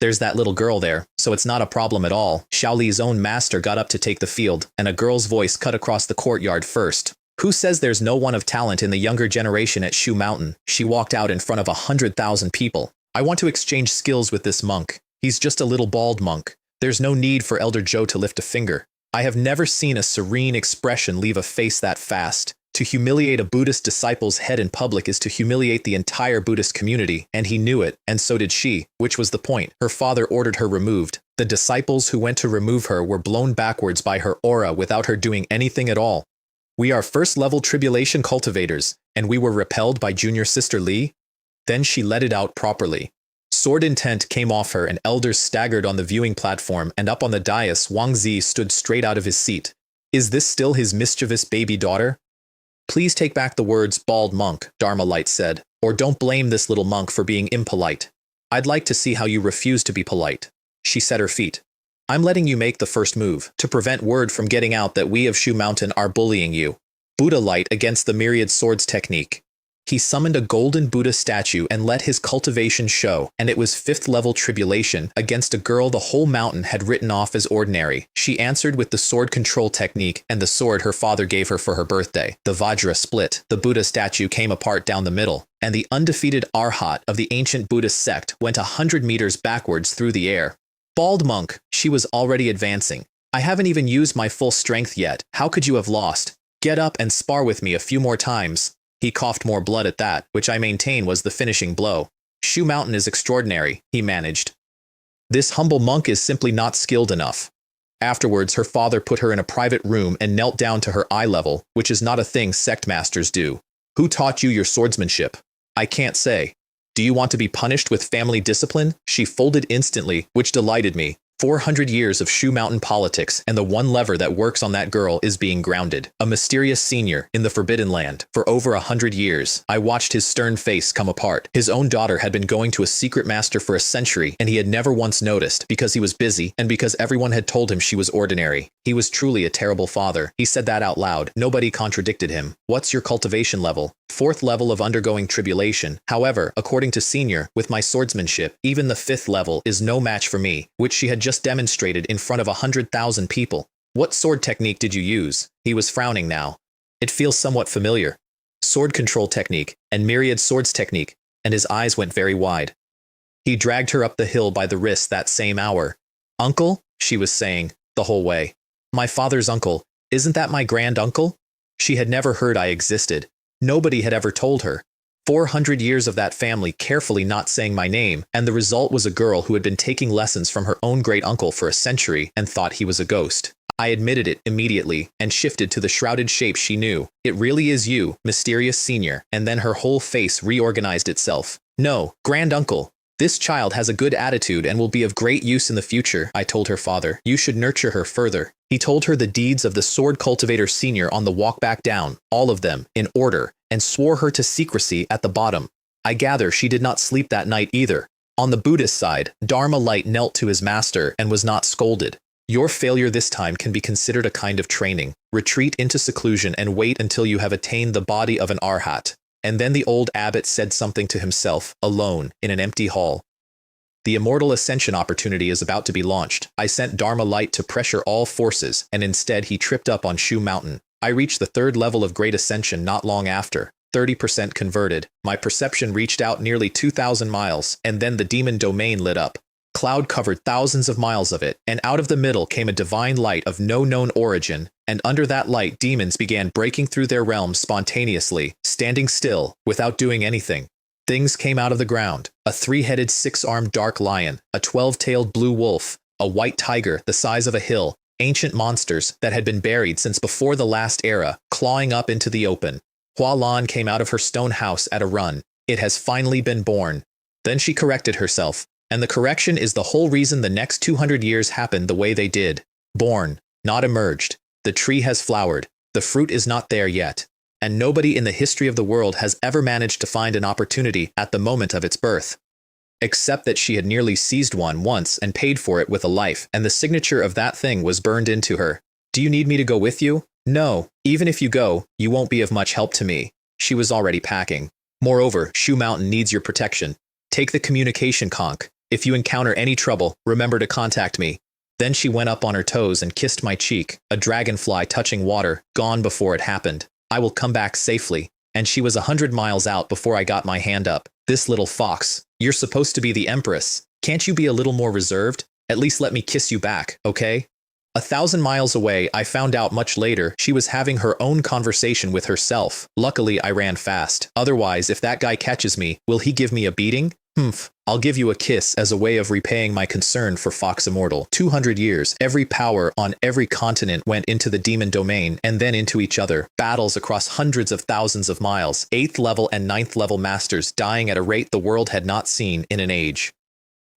there's that little girl there, so it's not a problem at all. Xiao Li's own master got up to take the field, and a girl's voice cut across the courtyard first. Who says there's no one of talent in the younger generation at Shu Mountain? She walked out in front of 100,000 people. I want to exchange skills with this monk. He's just a little bald monk. There's no need for Elder Zhou to lift a finger. I have never seen a serene expression leave a face that fast. To humiliate a Buddhist disciple's head in public is to humiliate the entire Buddhist community, and he knew it, and so did she, which was the point. Her father ordered her removed. The disciples who went to remove her were blown backwards by her aura without her doing anything at all. We are first-level tribulation cultivators, and we were repelled by junior sister Li? Then she let it out properly. Sword intent came off her and elders staggered on the viewing platform, and up on the dais Wang Zi stood straight out of his seat. Is this still his mischievous baby daughter? Please take back the words bald monk, Dharma Light said, or don't blame this little monk for being impolite. I'd like to see how you refuse to be polite. She set her feet. I'm letting you make the first move, to prevent word from getting out that we of Shu Mountain are bullying you. Buddha Light against the myriad swords technique. He summoned a golden Buddha statue and let his cultivation show, and it was 5th-level tribulation against a girl the whole mountain had written off as ordinary. She answered with the sword control technique and the sword her father gave her for her birthday. The Vajra split. The Buddha statue came apart down the middle, and the undefeated Arhat of the ancient Buddhist sect went 100 meters backwards through the air. Bald monk, she was already advancing. I haven't even used my full strength yet. How could you have lost? Get up and spar with me a few more times. He coughed more blood at that, which I maintain was the finishing blow. Shu Mountain is extraordinary, he managed. This humble monk is simply not skilled enough. Afterwards, her father put her in a private room and knelt down to her eye level, which is not a thing sect masters do. Who taught you your swordsmanship? I can't say. Do you want to be punished with family discipline? She folded instantly, which delighted me. 400 years of Shu Mountain politics, and the one lever that works on that girl is being grounded. A mysterious senior in the Forbidden Land. For over 100 years, I watched his stern face come apart. His own daughter had been going to a secret master for a century, and he had never once noticed because he was busy and because everyone had told him she was ordinary. He was truly a terrible father. He said that out loud. Nobody contradicted him. What's your cultivation level? 4th level of undergoing tribulation. However, according to Senior, with my swordsmanship, even the 5th level is no match for me, which she had just demonstrated in front of 100,000 people. What sword technique did you use? He was frowning now. It feels somewhat familiar. Sword control technique, and myriad swords technique, and his eyes went very wide. He dragged her up the hill by the wrist that same hour. Uncle? She was saying, the whole way. My father's uncle. Isn't that my grand uncle? She had never heard I existed. Nobody had ever told her. 400 years of that family carefully not saying my name, and the result was a girl who had been taking lessons from her own great uncle for a century and thought he was a ghost. I admitted it immediately and shifted to the shrouded shape she knew. It really is you, mysterious senior, and then her whole face reorganized itself. No, grand uncle. This child has a good attitude and will be of great use in the future, I told her father. You should nurture her further. He told her the deeds of the sword cultivator senior on the walk back down, all of them, in order, and swore her to secrecy at the bottom. I gather she did not sleep that night either. On the Buddhist side, Dharma Light knelt to his master and was not scolded. Your failure this time can be considered a kind of training. Retreat into seclusion and wait until you have attained the body of an arhat. And then the old abbot said something to himself, alone, in an empty hall. The Immortal Ascension opportunity is about to be launched. I sent Dharma Light to pressure all forces, and instead he tripped up on Shu Mountain. I reached the 3rd level of Great Ascension not long after. 30% converted. My perception reached out nearly 2,000 miles, and then the demon domain lit up. Cloud covered thousands of miles of it, and out of the middle came a divine light of no known origin, and under that light demons began breaking through their realms spontaneously, standing still, without doing anything. Things came out of the ground. A 3-headed 6-armed dark lion, a 12-tailed blue wolf, a white tiger the size of a hill, ancient monsters that had been buried since before the last era, clawing up into the open. Hua Lan came out of her stone house at a run. It has finally been born. Then she corrected herself. And the correction is the whole reason the next 200 years happened the way they did. Born, not emerged. The tree has flowered. The fruit is not there yet. And nobody in the history of the world has ever managed to find an opportunity at the moment of its birth. Except that she had nearly seized one once and paid for it with a life, and the signature of that thing was burned into her. Do you need me to go with you? No, even if you go, you won't be of much help to me. She was already packing. Moreover, Shu Mountain needs your protection. Take the communication conch. If you encounter any trouble, remember to contact me. Then she went up on her toes and kissed my cheek, a dragonfly touching water, gone before it happened. I will come back safely. And she was 100 miles out before I got my hand up. This little fox, you're supposed to be the empress. Can't you be a little more reserved? At least let me kiss you back, okay? 1,000 miles away, I found out much later she was having her own conversation with herself. Luckily, I ran fast. Otherwise, if that guy catches me, will he give me a beating? Humph. I'll give you a kiss as a way of repaying my concern for Fox Immortal. 200 years, every power on every continent went into the demon domain and then into each other. Battles across hundreds of thousands of miles. 8th level and 9th level masters dying at a rate the world had not seen in an age.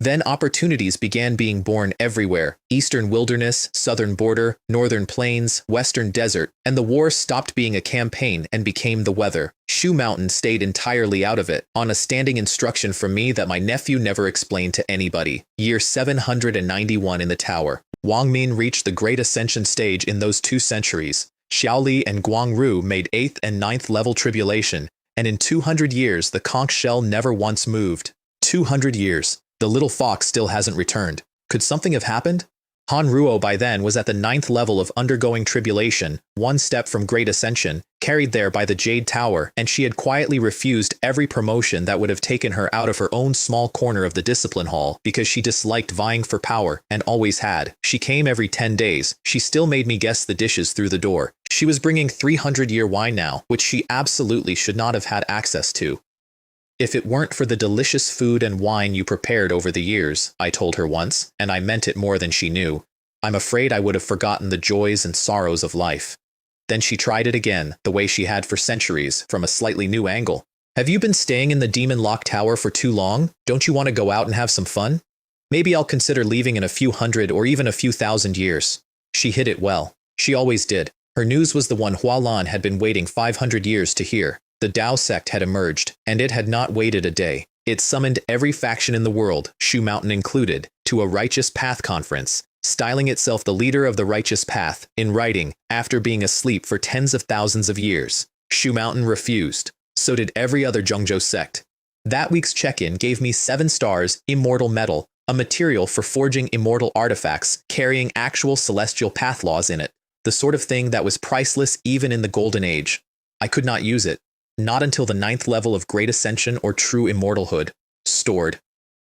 Then opportunities began being born everywhere. Eastern wilderness, southern border, northern plains, western desert, and the war stopped being a campaign and became the weather. Shu Mountain stayed entirely out of it, on a standing instruction from me that my nephew never explained to anybody. Year 791 in the tower. Wang Min reached the Great Ascension stage in those 2 centuries. Xiaoli and Guangru made 8th and 9th level tribulation, and in 200 years the conch shell never once moved. 200 years. The little fox still hasn't returned. Could something have happened? Han Ruo by then was at the 9th level of undergoing tribulation, 1 step from Great Ascension, carried there by the Jade Tower, and she had quietly refused every promotion that would have taken her out of her own small corner of the discipline hall because she disliked vying for power and always had. She came every 10 days. She still made me guess the dishes through the door. She was bringing 300-year wine now, which she absolutely should not have had access to. If it weren't for the delicious food and wine you prepared over the years, I told her once, and I meant it more than she knew, I'm afraid I would have forgotten the joys and sorrows of life. Then she tried it again, the way she had for centuries, from a slightly new angle. Have you been staying in the Demon Lock Tower for too long? Don't you want to go out and have some fun? Maybe I'll consider leaving in a few hundred or even a few thousand years. She hid it well. She always did. Her news was the one Hualan had been waiting 500 years to hear. The Dao sect had emerged, and it had not waited a day. It summoned every faction in the world, Shu Mountain included, to a Righteous Path conference, styling itself the leader of the Righteous Path, in writing, after being asleep for tens of thousands of years. Shu Mountain refused. So did every other Zhongzhou sect. That week's check-in gave me 7 stars, Immortal Metal, a material for forging immortal artifacts carrying actual celestial path laws in it, the sort of thing that was priceless even in the Golden Age. I could not use it, not until the 9th level of Great Ascension or True Immortalhood, stored.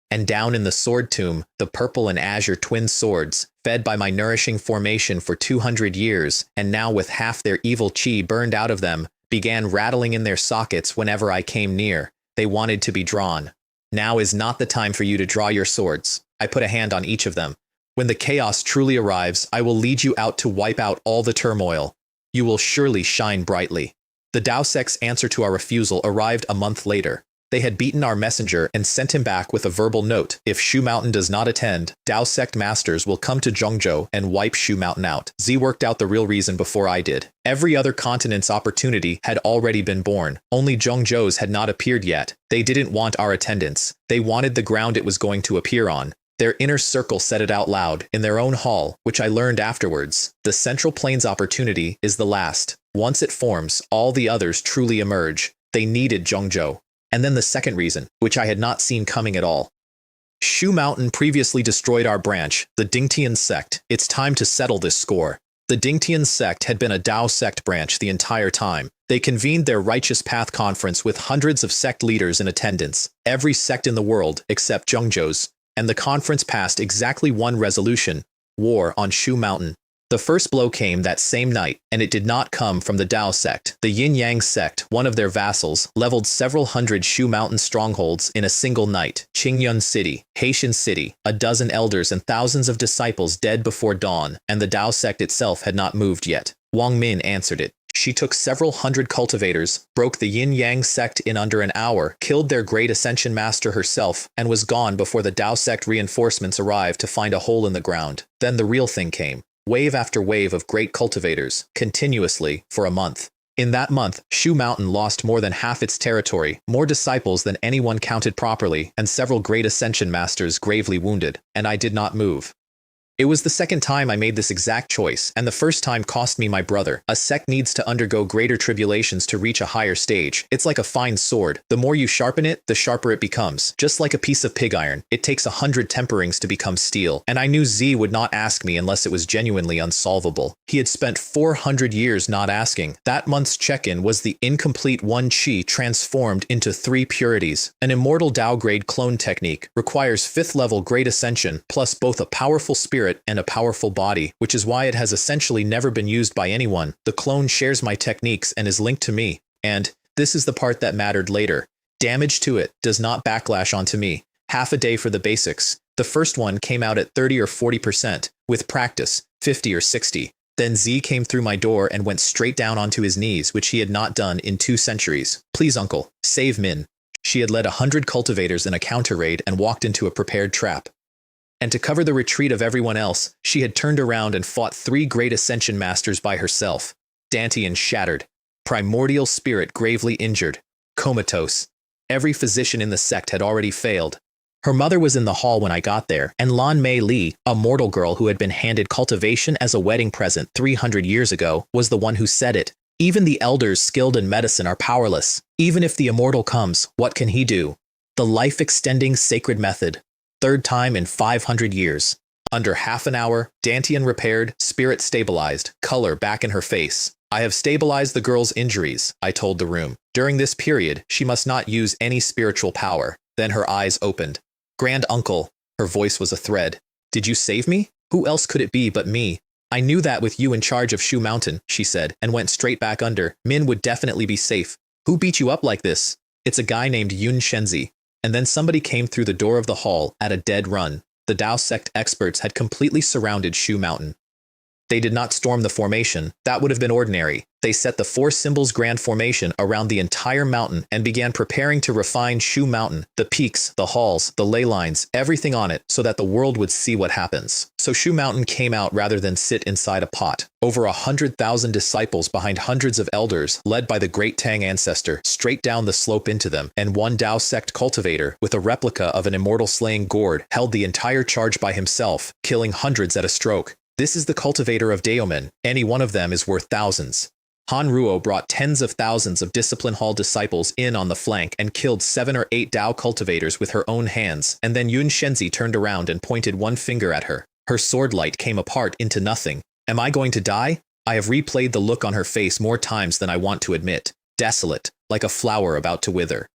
And down in the sword tomb, the purple and azure twin swords, fed by my nourishing formation for 200 years, and now with half their evil chi burned out of them, began rattling in their sockets whenever I came near. They wanted to be drawn. Now is not the time for you to draw your swords. I put a hand on each of them. When the chaos truly arrives, I will lead you out to wipe out all the turmoil. You will surely shine brightly. The Dao sect's answer to our refusal arrived a month later. They had beaten our messenger and sent him back with a verbal note. If Shu Mountain does not attend, Dao sect masters will come to Zhongzhou and wipe Shu Mountain out. Z worked out the real reason before I did. Every other continent's opportunity had already been born. Only Zhongzhou's had not appeared yet. They didn't want our attendance. They wanted the ground it was going to appear on. Their inner circle said it out loud, in their own hall, which I learned afterwards. The Central Plains opportunity is the last. Once it forms, all the others truly emerge. They needed Zhongzhou. And then the second reason, which I had not seen coming at all. Shu Mountain previously destroyed our branch, the Dingtian sect. It's time to settle this score. The Dingtian sect had been a Dao sect branch the entire time. They convened their Righteous Path conference with hundreds of sect leaders in attendance, every sect in the world except Zhongzhou's, and the conference passed exactly one resolution: war on Shu Mountain. The first blow came that same night, and it did not come from the Dao sect. The Yin-Yang sect, one of their vassals, leveled several hundred Shu Mountain strongholds in a single night. Qingyun City, Haitian City, a dozen elders and thousands of disciples dead before dawn, and the Dao sect itself had not moved yet. Wang Min answered it. She took several hundred cultivators, broke the Yin-Yang sect in under an hour, killed their great ascension master herself, and was gone before the Dao sect reinforcements arrived to find a hole in the ground. Then the real thing came. Wave after wave of great cultivators, continuously, for a month. In that month, Shu Mountain lost more than half its territory, more disciples than anyone counted properly, and several great ascension masters gravely wounded, and I did not move. It was the second time I made this exact choice, and the first time cost me my brother. A sect needs to undergo greater tribulations to reach a higher stage. It's like a fine sword. The more you sharpen it, the sharper it becomes. Just like a piece of pig iron, it takes 100 temperings to become steel. And I knew Z would not ask me unless it was genuinely unsolvable. He had spent 400 years not asking. That month's check-in was the incomplete 1 Qi transformed into 3 purities. An immortal Dao grade clone technique requires 5th level Great Ascension, plus both a powerful spirit and a powerful body, which is why it has essentially never been used by anyone. The clone shares my techniques and is linked to me. And this is the part that mattered later. Damage to it does not backlash onto me. Half a day for the basics. The first one came out at 30 or 40%, with practice, 50 or 60. Then Z came through my door and went straight down onto his knees, which he had not done in 2 centuries. Please, uncle, save Min. She had led 100 cultivators in a counter raid and walked into a prepared trap. And to cover the retreat of everyone else, she had turned around and fought 3 great ascension masters by herself. Dantian shattered. Primordial spirit gravely injured. Comatose. Every physician in the sect had already failed. Her mother was in the hall when I got there, and Lan Mei Li, a mortal girl who had been handed cultivation as a wedding present 300 years ago, was the one who said it. Even the elders skilled in medicine are powerless. Even if the immortal comes, what can he do? The life-extending sacred method. 3rd time in 500 years. Under half an hour, Dantian repaired, spirit stabilized, color back in her face. I have stabilized the girl's injuries, I told the room. During this period, she must not use any spiritual power. Then her eyes opened. Grand uncle, her voice was a thread. Did you save me? Who else could it be but me? I knew that with you in charge of Shu Mountain, she said, and went straight back under. Min would definitely be safe. Who beat you up like this? It's a guy named Yun Shenzi. And then somebody came through the door of the hall at a dead run. The Dao sect experts had completely surrounded Shu Mountain. They did not storm the formation. That would have been ordinary. They set the four symbols grand formation around the entire mountain and began preparing to refine Shu Mountain, the peaks, the halls, the ley lines, everything on it, so that the world would see what happens. So Shu Mountain came out rather than sit inside a pot. Over 100,000 disciples behind hundreds of elders, led by the great Tang ancestor, straight down the slope into them, and one Dao sect cultivator, with a replica of an immortal slaying gourd, held the entire charge by himself, killing hundreds at a stroke. This is the cultivator of Daomen. Any one of them is worth thousands. Han Ruo brought tens of thousands of Discipline Hall disciples in on the flank and killed 7 or 8 Dao cultivators with her own hands, and then Yun Shenzi turned around and pointed one finger at her. Her sword light came apart into nothing. Am I going to die? I have replayed the look on her face more times than I want to admit. Desolate, like a flower about to wither.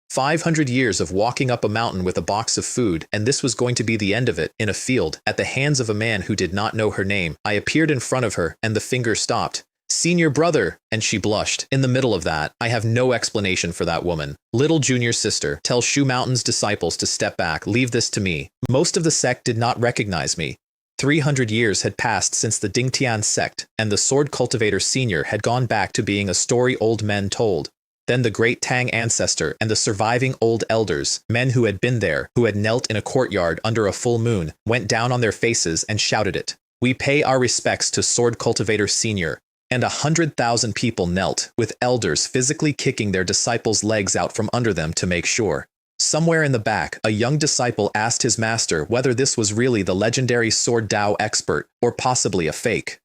500 years of walking up a mountain with a box of food, and this was going to be the end of it, in a field, at the hands of a man who did not know her name. I appeared in front of her, and the finger stopped. Senior brother, and she blushed. In the middle of that, I have no explanation for that woman. Little junior sister, tell Shu Mountain's disciples to step back, leave this to me. Most of the sect did not recognize me. 300 years had passed since the Dingtian sect, and the sword cultivator senior had gone back to being a story old men told. Then the great Tang ancestor and the surviving old elders, men who had been there, who had knelt in a courtyard under a full moon, went down on their faces and shouted it. We pay our respects to sword cultivator senior. And 100,000 people knelt, with elders physically kicking their disciples' legs out from under them to make sure. Somewhere in the back, a young disciple asked his master whether this was really the legendary sword Dao expert, or possibly a fake.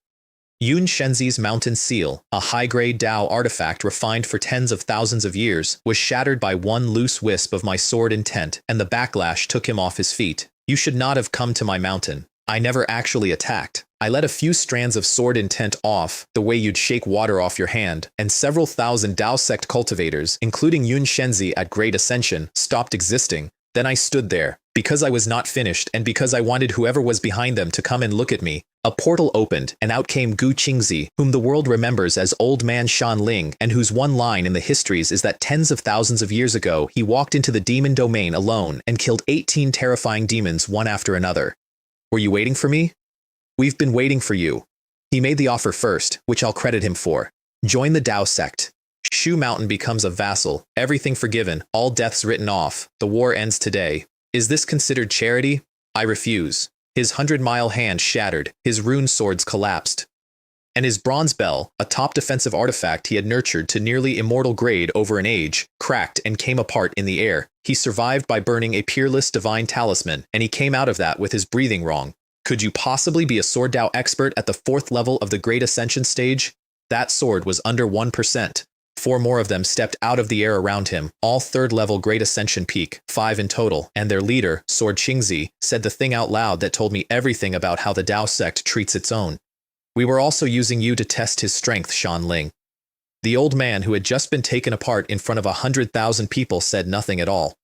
Yun Shenzi's mountain seal, a high-grade Dao artifact refined for tens of thousands of years, was shattered by one loose wisp of my sword intent, and the backlash took him off his feet. You should not have come to my mountain. I never actually attacked. I let a few strands of sword intent off, the way you'd shake water off your hand, and several thousand Dao sect cultivators, including Yun Shenzi at Great Ascension, stopped existing. Then I stood there, because I was not finished and because I wanted whoever was behind them to come and look at me. A portal opened, and out came Gu Qingzi, whom the world remembers as Old Man Shan Ling, and whose one line in the histories is that tens of thousands of years ago he walked into the demon domain alone and killed 18 terrifying demons one after another. Were you waiting for me? We've been waiting for you. He made the offer first, which I'll credit him for. Join the Dao sect. Shu Mountain becomes a vassal, everything forgiven, all debts written off, the war ends today. Is this considered charity? I refuse. His 100-mile hand shattered, his rune swords collapsed. And his bronze bell, a top defensive artifact he had nurtured to nearly immortal grade over an age, cracked and came apart in the air. He survived by burning a peerless divine talisman, and he came out of that with his breathing wrong. Could you possibly be a sword Dao expert at the 4th level of the Great Ascension stage? That sword was under 1%. 4 more of them stepped out of the air around him, all 3rd level Great Ascension peak, 5 in total, and their leader, Sword Qingzi, said the thing out loud that told me everything about how the Dao sect treats its own. We were also using you to test his strength, Shan Ling. The old man who had just been taken apart in front of 100,000 people said nothing at all.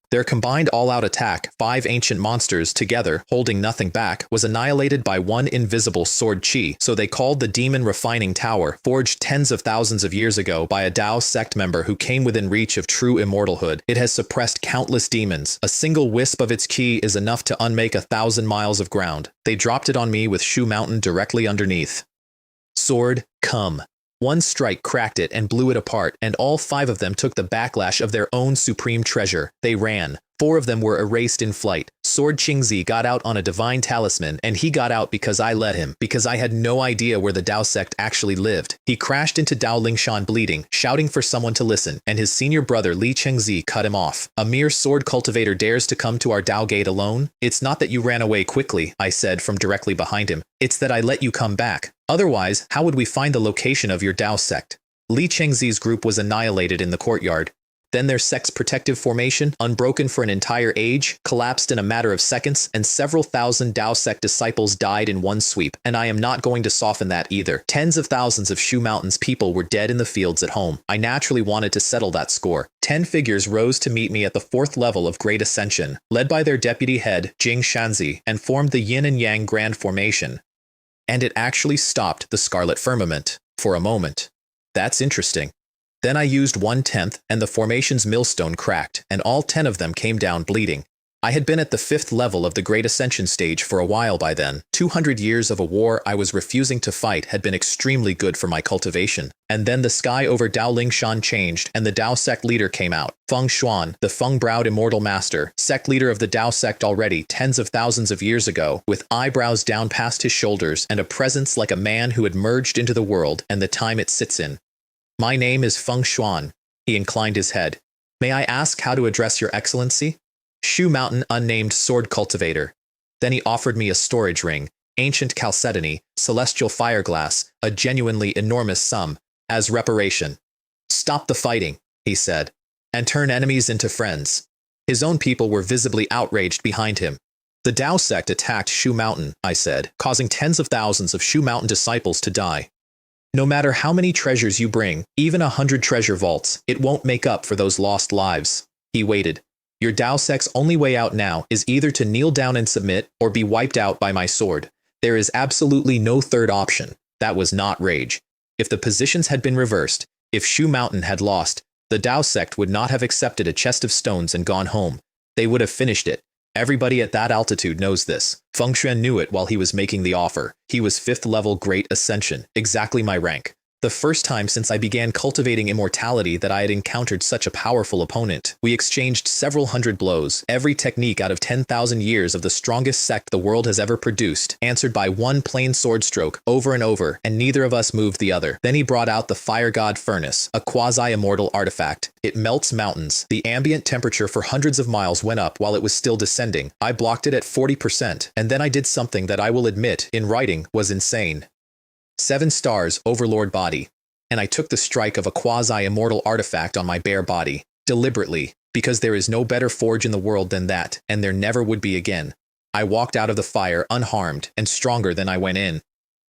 Their combined all-out attack, 5 ancient monsters together, holding nothing back, was annihilated by one invisible sword chi, so they called the Demon Refining Tower, forged tens of thousands of years ago by a Dao sect member who came within reach of true immortalhood. It has suppressed countless demons. A single wisp of its ki is enough to unmake 1,000 miles of ground. They dropped it on me with Shu Mountain directly underneath. Sword, come. One strike cracked it and blew it apart, and all 5 of them took the backlash of their own supreme treasure. They ran. 4 of them were erased in flight. Sword Qingzi got out on a divine talisman, and he got out because I let him, because I had no idea where the Dao sect actually lived. He crashed into Dao Lingshan bleeding, shouting for someone to listen, and his senior brother Li Chengzi cut him off. A mere sword cultivator dares to come to our Dao gate alone? It's not that you ran away quickly, I said from directly behind him. It's that I let you come back. Otherwise, how would we find the location of your Dao sect? Li Chengzi's group was annihilated in the courtyard. Then their sect's protective formation, unbroken for an entire age, collapsed in a matter of seconds, and several thousand Dao sect disciples died in one sweep, and I am not going to soften that either. Tens of thousands of Shu Mountain's people were dead in the fields at home. I naturally wanted to settle that score. 10 figures rose to meet me at the 4th level of Great Ascension, led by their deputy head, Jing Shanzi, and formed the Yin and Yang Grand Formation. And it actually stopped the Scarlet Firmament. For a moment. That's interesting. Then I used 1/10, and the formation's millstone cracked, and all 10 of them came down bleeding. I had been at the 5th level of the Great Ascension stage for a while by then. 200 years of a war I was refusing to fight had been extremely good for my cultivation. And then the sky over Dao Lingshan changed and the Dao sect leader came out. Feng Xuan, the Feng-browed immortal master, sect leader of the Dao sect already tens of thousands of years ago, with eyebrows down past his shoulders and a presence like a man who had merged into the world and the time it sits in. My name is Feng Xuan. He inclined his head. May I ask how to address your excellency? Shu Mountain unnamed sword cultivator. Then he offered me a storage ring, ancient chalcedony, celestial fireglass, a genuinely enormous sum, as reparation. Stop the fighting, he said, and turn enemies into friends. His own people were visibly outraged behind him. The Dao sect attacked Shu Mountain, I said, causing tens of thousands of Shu Mountain disciples to die. No matter how many treasures you bring, even 100 treasure vaults, it won't make up for those lost lives. He waited. Your Dao sect's only way out now is either to kneel down and submit or be wiped out by my sword. There is absolutely no third option. That was not rage. If the positions had been reversed, if Shu Mountain had lost, the Dao sect would not have accepted a chest of stones and gone home. They would have finished it. Everybody at that altitude knows this. Feng Xuan knew it while he was making the offer. He was 5th level Great Ascension, exactly my rank. The first time since I began cultivating immortality that I had encountered such a powerful opponent. We exchanged several hundred blows, every technique out of 10,000 years of the strongest sect the world has ever produced, answered by one plain sword stroke over and over, and neither of us moved the other. Then he brought out the Fire God Furnace, a quasi-immortal artifact. It melts mountains. The ambient temperature for hundreds of miles went up while it was still descending. I blocked it at 40%, and then I did something that I will admit, in writing, was insane. 7 stars, Overlord body. And I took the strike of a quasi-immortal artifact on my bare body, deliberately, because there is no better forge in the world than that, and there never would be again. I walked out of the fire unharmed and stronger than I went in.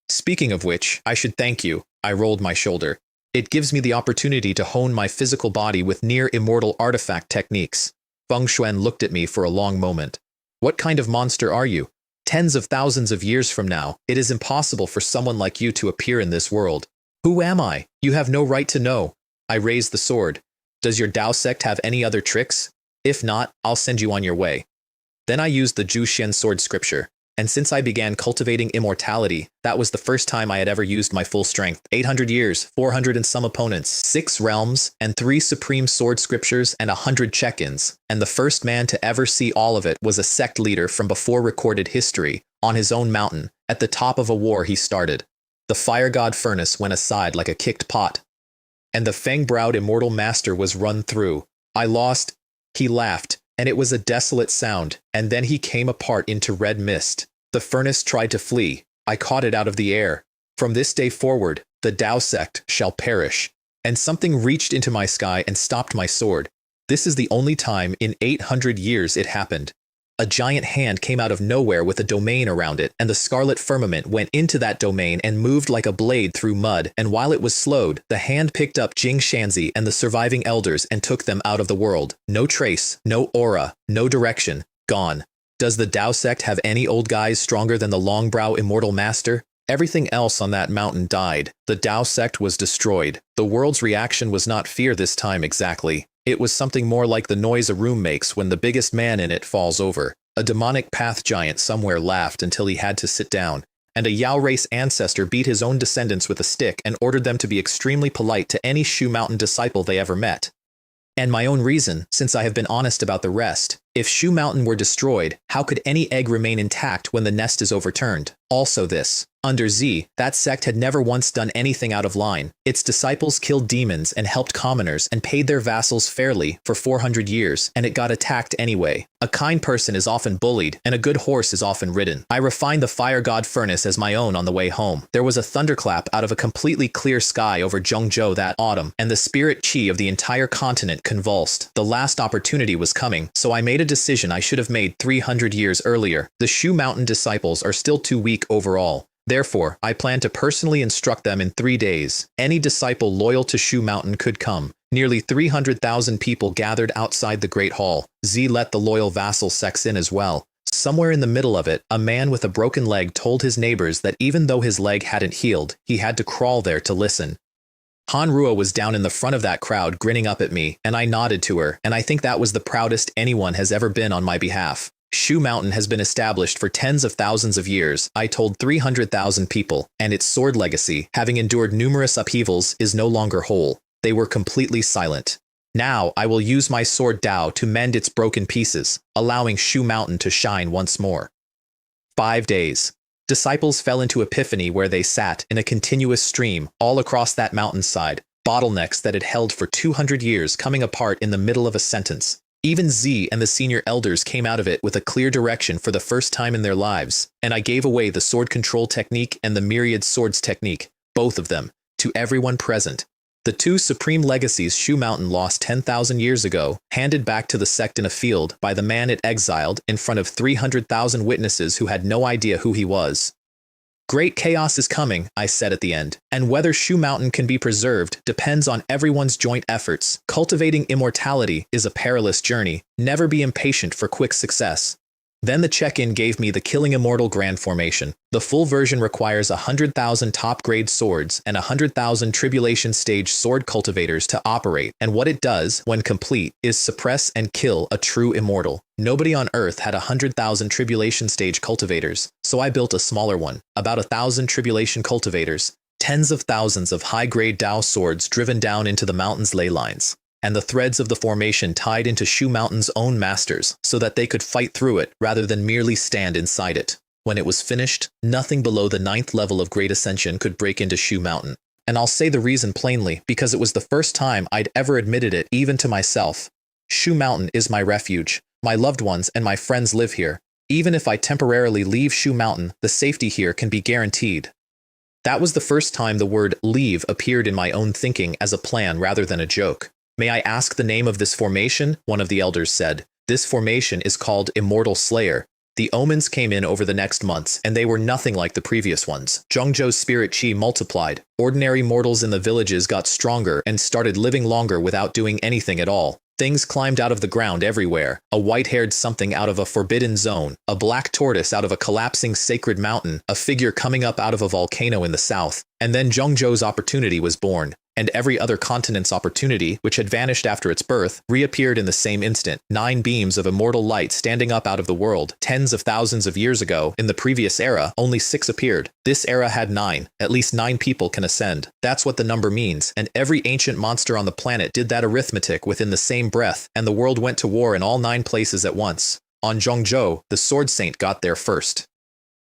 Speaking of which, I should thank you. I rolled my shoulder. It gives me the opportunity to hone my physical body with near-immortal artifact techniques. Feng Xuan looked at me for a long moment. What kind of monster are you? Tens of thousands of years from now, it is impossible for someone like you to appear in this world. Who am I? You have no right to know. I raised the sword. Does your Dao sect have any other tricks? If not, I'll send you on your way. Then I used the Zhu Xian sword scripture. And since I began cultivating immortality, that was the first time I had ever used my full strength. 800 years, 400 and some opponents, 6 realms, and 3 supreme sword scriptures and 100 check-ins. And the first man to ever see all of it was a sect leader from before recorded history, on his own mountain, at the top of a war he started. The Fire God Furnace went aside like a kicked pot. And the fang-browed immortal master was run through. I lost. He laughed. And it was a desolate sound, and then he came apart into red mist. The furnace tried to flee. I caught it out of the air. From this day forward, the Dao sect shall perish. And something reached into my sky and stopped my sword. This is the only time in 800 years it happened. A giant hand came out of nowhere with a domain around it, and the scarlet firmament went into that domain and moved like a blade through mud, and while it was slowed, the hand picked up Jing Shanzi and the surviving elders and took them out of the world. No trace, no aura, no direction, gone. Does the Dao sect have any old guys stronger than the Longbrow Immortal Master? Everything else on that mountain died. The Dao sect was destroyed. The world's reaction was not fear this time exactly. It was something more like the noise a room makes when the biggest man in it falls over. A demonic path giant somewhere laughed until he had to sit down, and a Yao race ancestor beat his own descendants with a stick and ordered them to be extremely polite to any Shu Mountain disciple they ever met. And my own reason, since I have been honest about the rest. If Shu Mountain were destroyed, how could any egg remain intact when the nest is overturned? Also this. Under Z, that sect had never once done anything out of line. Its disciples killed demons and helped commoners and paid their vassals fairly for 400 years, and it got attacked anyway. A kind person is often bullied, and a good horse is often ridden. I refined the Fire God Furnace as my own on the way home. There was a thunderclap out of a completely clear sky over Zhongzhou that autumn, and the spirit chi of the entire continent convulsed. The last opportunity was coming, so I made a decision I should have made 300 years earlier. The Shu Mountain disciples are still too weak overall. Therefore, I plan to personally instruct them in 3 days. Any disciple loyal to Shu Mountain could come. Nearly 300,000 people gathered outside the Great Hall. Z let the loyal vassal sects in as well. Somewhere in the middle of it, a man with a broken leg told his neighbors that even though his leg hadn't healed, he had to crawl there to listen. Hanrua was down in the front of that crowd grinning up at me, and I nodded to her, and I think that was the proudest anyone has ever been on my behalf. Shu Mountain has been established for tens of thousands of years, I told 300,000 people, and its sword legacy, having endured numerous upheavals, is no longer whole. They were completely silent. Now I will use my sword Dao to mend its broken pieces, allowing Shu Mountain to shine once more. 5 days. Disciples fell into epiphany where they sat in a continuous stream all across that mountainside, bottlenecks that had held for 200 years coming apart in the middle of a sentence. Even Z and the senior elders came out of it with a clear direction for the first time in their lives, and I gave away the sword control technique and the myriad swords technique, both of them, to everyone present. The two supreme legacies Shu Mountain lost 10,000 years ago, handed back to the sect in a field by the man it exiled in front of 300,000 witnesses who had no idea who he was. Great chaos is coming, I said at the end, and whether Shu Mountain can be preserved depends on everyone's joint efforts. Cultivating immortality is a perilous journey. Never be impatient for quick success. Then the check-in gave me the Killing Immortal Grand Formation. The full version requires 100,000 top-grade swords and 100,000 Tribulation Stage sword cultivators to operate, and what it does, when complete, is suppress and kill a true immortal. Nobody on Earth had 100,000 Tribulation Stage cultivators, so I built a smaller one, about 1,000 Tribulation cultivators, tens of thousands of high-grade Dao swords driven down into the mountain's ley lines, and the threads of the formation tied into Shu Mountain's own masters so that they could fight through it rather than merely stand inside it. When it was finished, nothing below the 9th level of Great Ascension could break into Shu Mountain. And I'll say the reason plainly, because it was the first time I'd ever admitted it even to myself. Shu Mountain is my refuge. My loved ones and my friends live here. Even if I temporarily leave Shu Mountain, the safety here can be guaranteed. That was the first time the word leave appeared in my own thinking as a plan rather than a joke. May I ask the name of this formation? One of the elders said. This formation is called Immortal Slayer. The omens came in over the next months, and they were nothing like the previous ones. Zhongzhou's spirit chi multiplied. Ordinary mortals in the villages got stronger and started living longer without doing anything at all. Things climbed out of the ground everywhere. A white-haired something out of a forbidden zone, a black tortoise out of a collapsing sacred mountain, a figure coming up out of a volcano in the south. And then Zhongzhou's opportunity was born. And every other continent's opportunity, which had vanished after its birth, reappeared in the same instant. 9 beams of immortal light standing up out of the world. Tens of thousands of years ago, in the previous era, only 6 appeared. This era had 9. At least 9 people can ascend. That's what the number means, and every ancient monster on the planet did that arithmetic within the same breath, and the world went to war in all 9 places at once. On Zhongzhou, the Sword Saint got there first.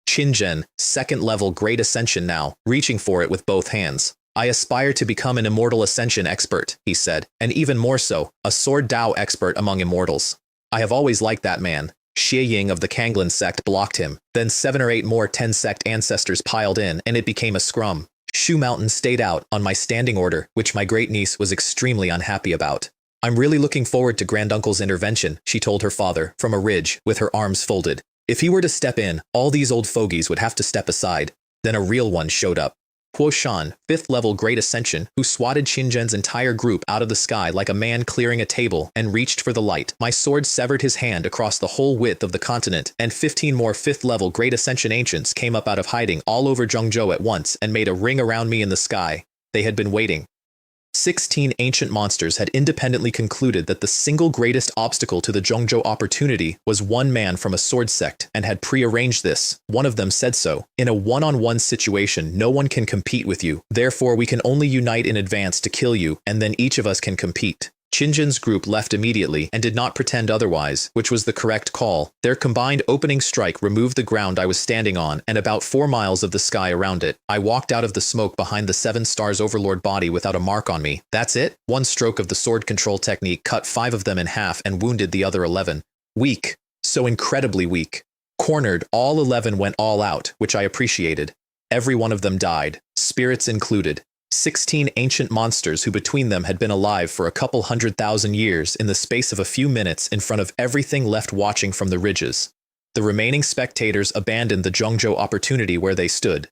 Qinzhen, 2nd level Great Ascension now, reaching for it with both hands. I aspire to become an Immortal Ascension expert, he said, and even more so, a Sword Dao expert among immortals. I have always liked that man. Xie Ying of the Kanglan sect blocked him. Then 7 or 8 more 10 sect ancestors piled in, and it became a scrum. Shu Mountain stayed out on my standing order, which my great-niece was extremely unhappy about. I'm really looking forward to Granduncle's intervention, she told her father, from a ridge, with her arms folded. If he were to step in, all these old fogies would have to step aside. Then a real one showed up. Huo Shan, 5th level Great Ascension, who swatted Qinzhen's entire group out of the sky like a man clearing a table and reached for the light. My sword severed his hand across the whole width of the continent, and 15 more 5th level Great Ascension ancients came up out of hiding all over Zhongzhou at once and made a ring around me in the sky. They had been waiting. 16 ancient monsters had independently concluded that the single greatest obstacle to the Zhongzhou opportunity was one man from a sword sect and had prearranged this. One of them said so. In a one-on-one situation, no one can compete with you. Therefore, we can only unite in advance to kill you, and then each of us can compete. Qinzhen's group left immediately and did not pretend otherwise, which was the correct call. Their combined opening strike removed the ground I was standing on and about 4 miles of the sky around it. I walked out of the smoke behind the 7 Stars Overlord body without a mark on me. That's it? One stroke of the sword control technique cut 5 of them in half and wounded the other 11. Weak. So incredibly weak. Cornered, all 11 went all out, which I appreciated. Every one of them died, spirits included. 16 ancient monsters who between them had been alive for a couple 100,000 years in the space of a few minutes in front of everything left watching from the ridges. The remaining spectators abandoned the Zhongzhou opportunity where they stood.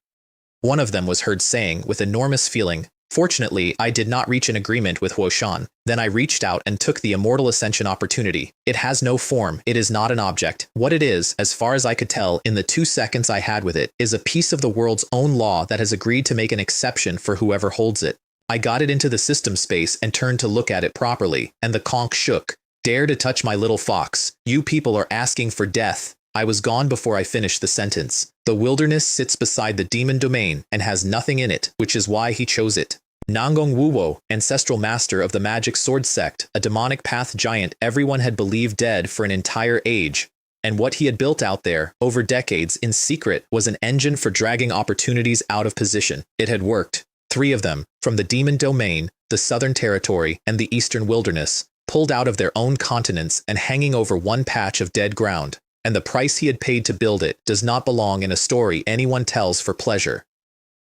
One of them was heard saying, with enormous feeling, "Fortunately, I did not reach an agreement with Huo Shan. Then I reached out and took the Immortal Ascension opportunity. It has no form, it is not an object. What it is, as far as I could tell in the 2 seconds I had with it, is a piece of the world's own law that has agreed to make an exception for whoever holds it. I got it into the system space and turned to look at it properly, and the conch shook. Dare to touch my little fox. You people are asking for death. I was gone before I finished the sentence. The wilderness sits beside the demon domain and has nothing in it, which is why he chose it. Nangong Wuwo, ancestral master of the magic sword sect, a demonic path giant everyone had believed dead for an entire age. And what he had built out there, over decades, in secret, was an engine for dragging opportunities out of position. It had worked. 3 of them, from the demon domain, the southern territory, and the eastern wilderness, pulled out of their own continents and hanging over one patch of dead ground. And the price he had paid to build it does not belong in a story anyone tells for pleasure.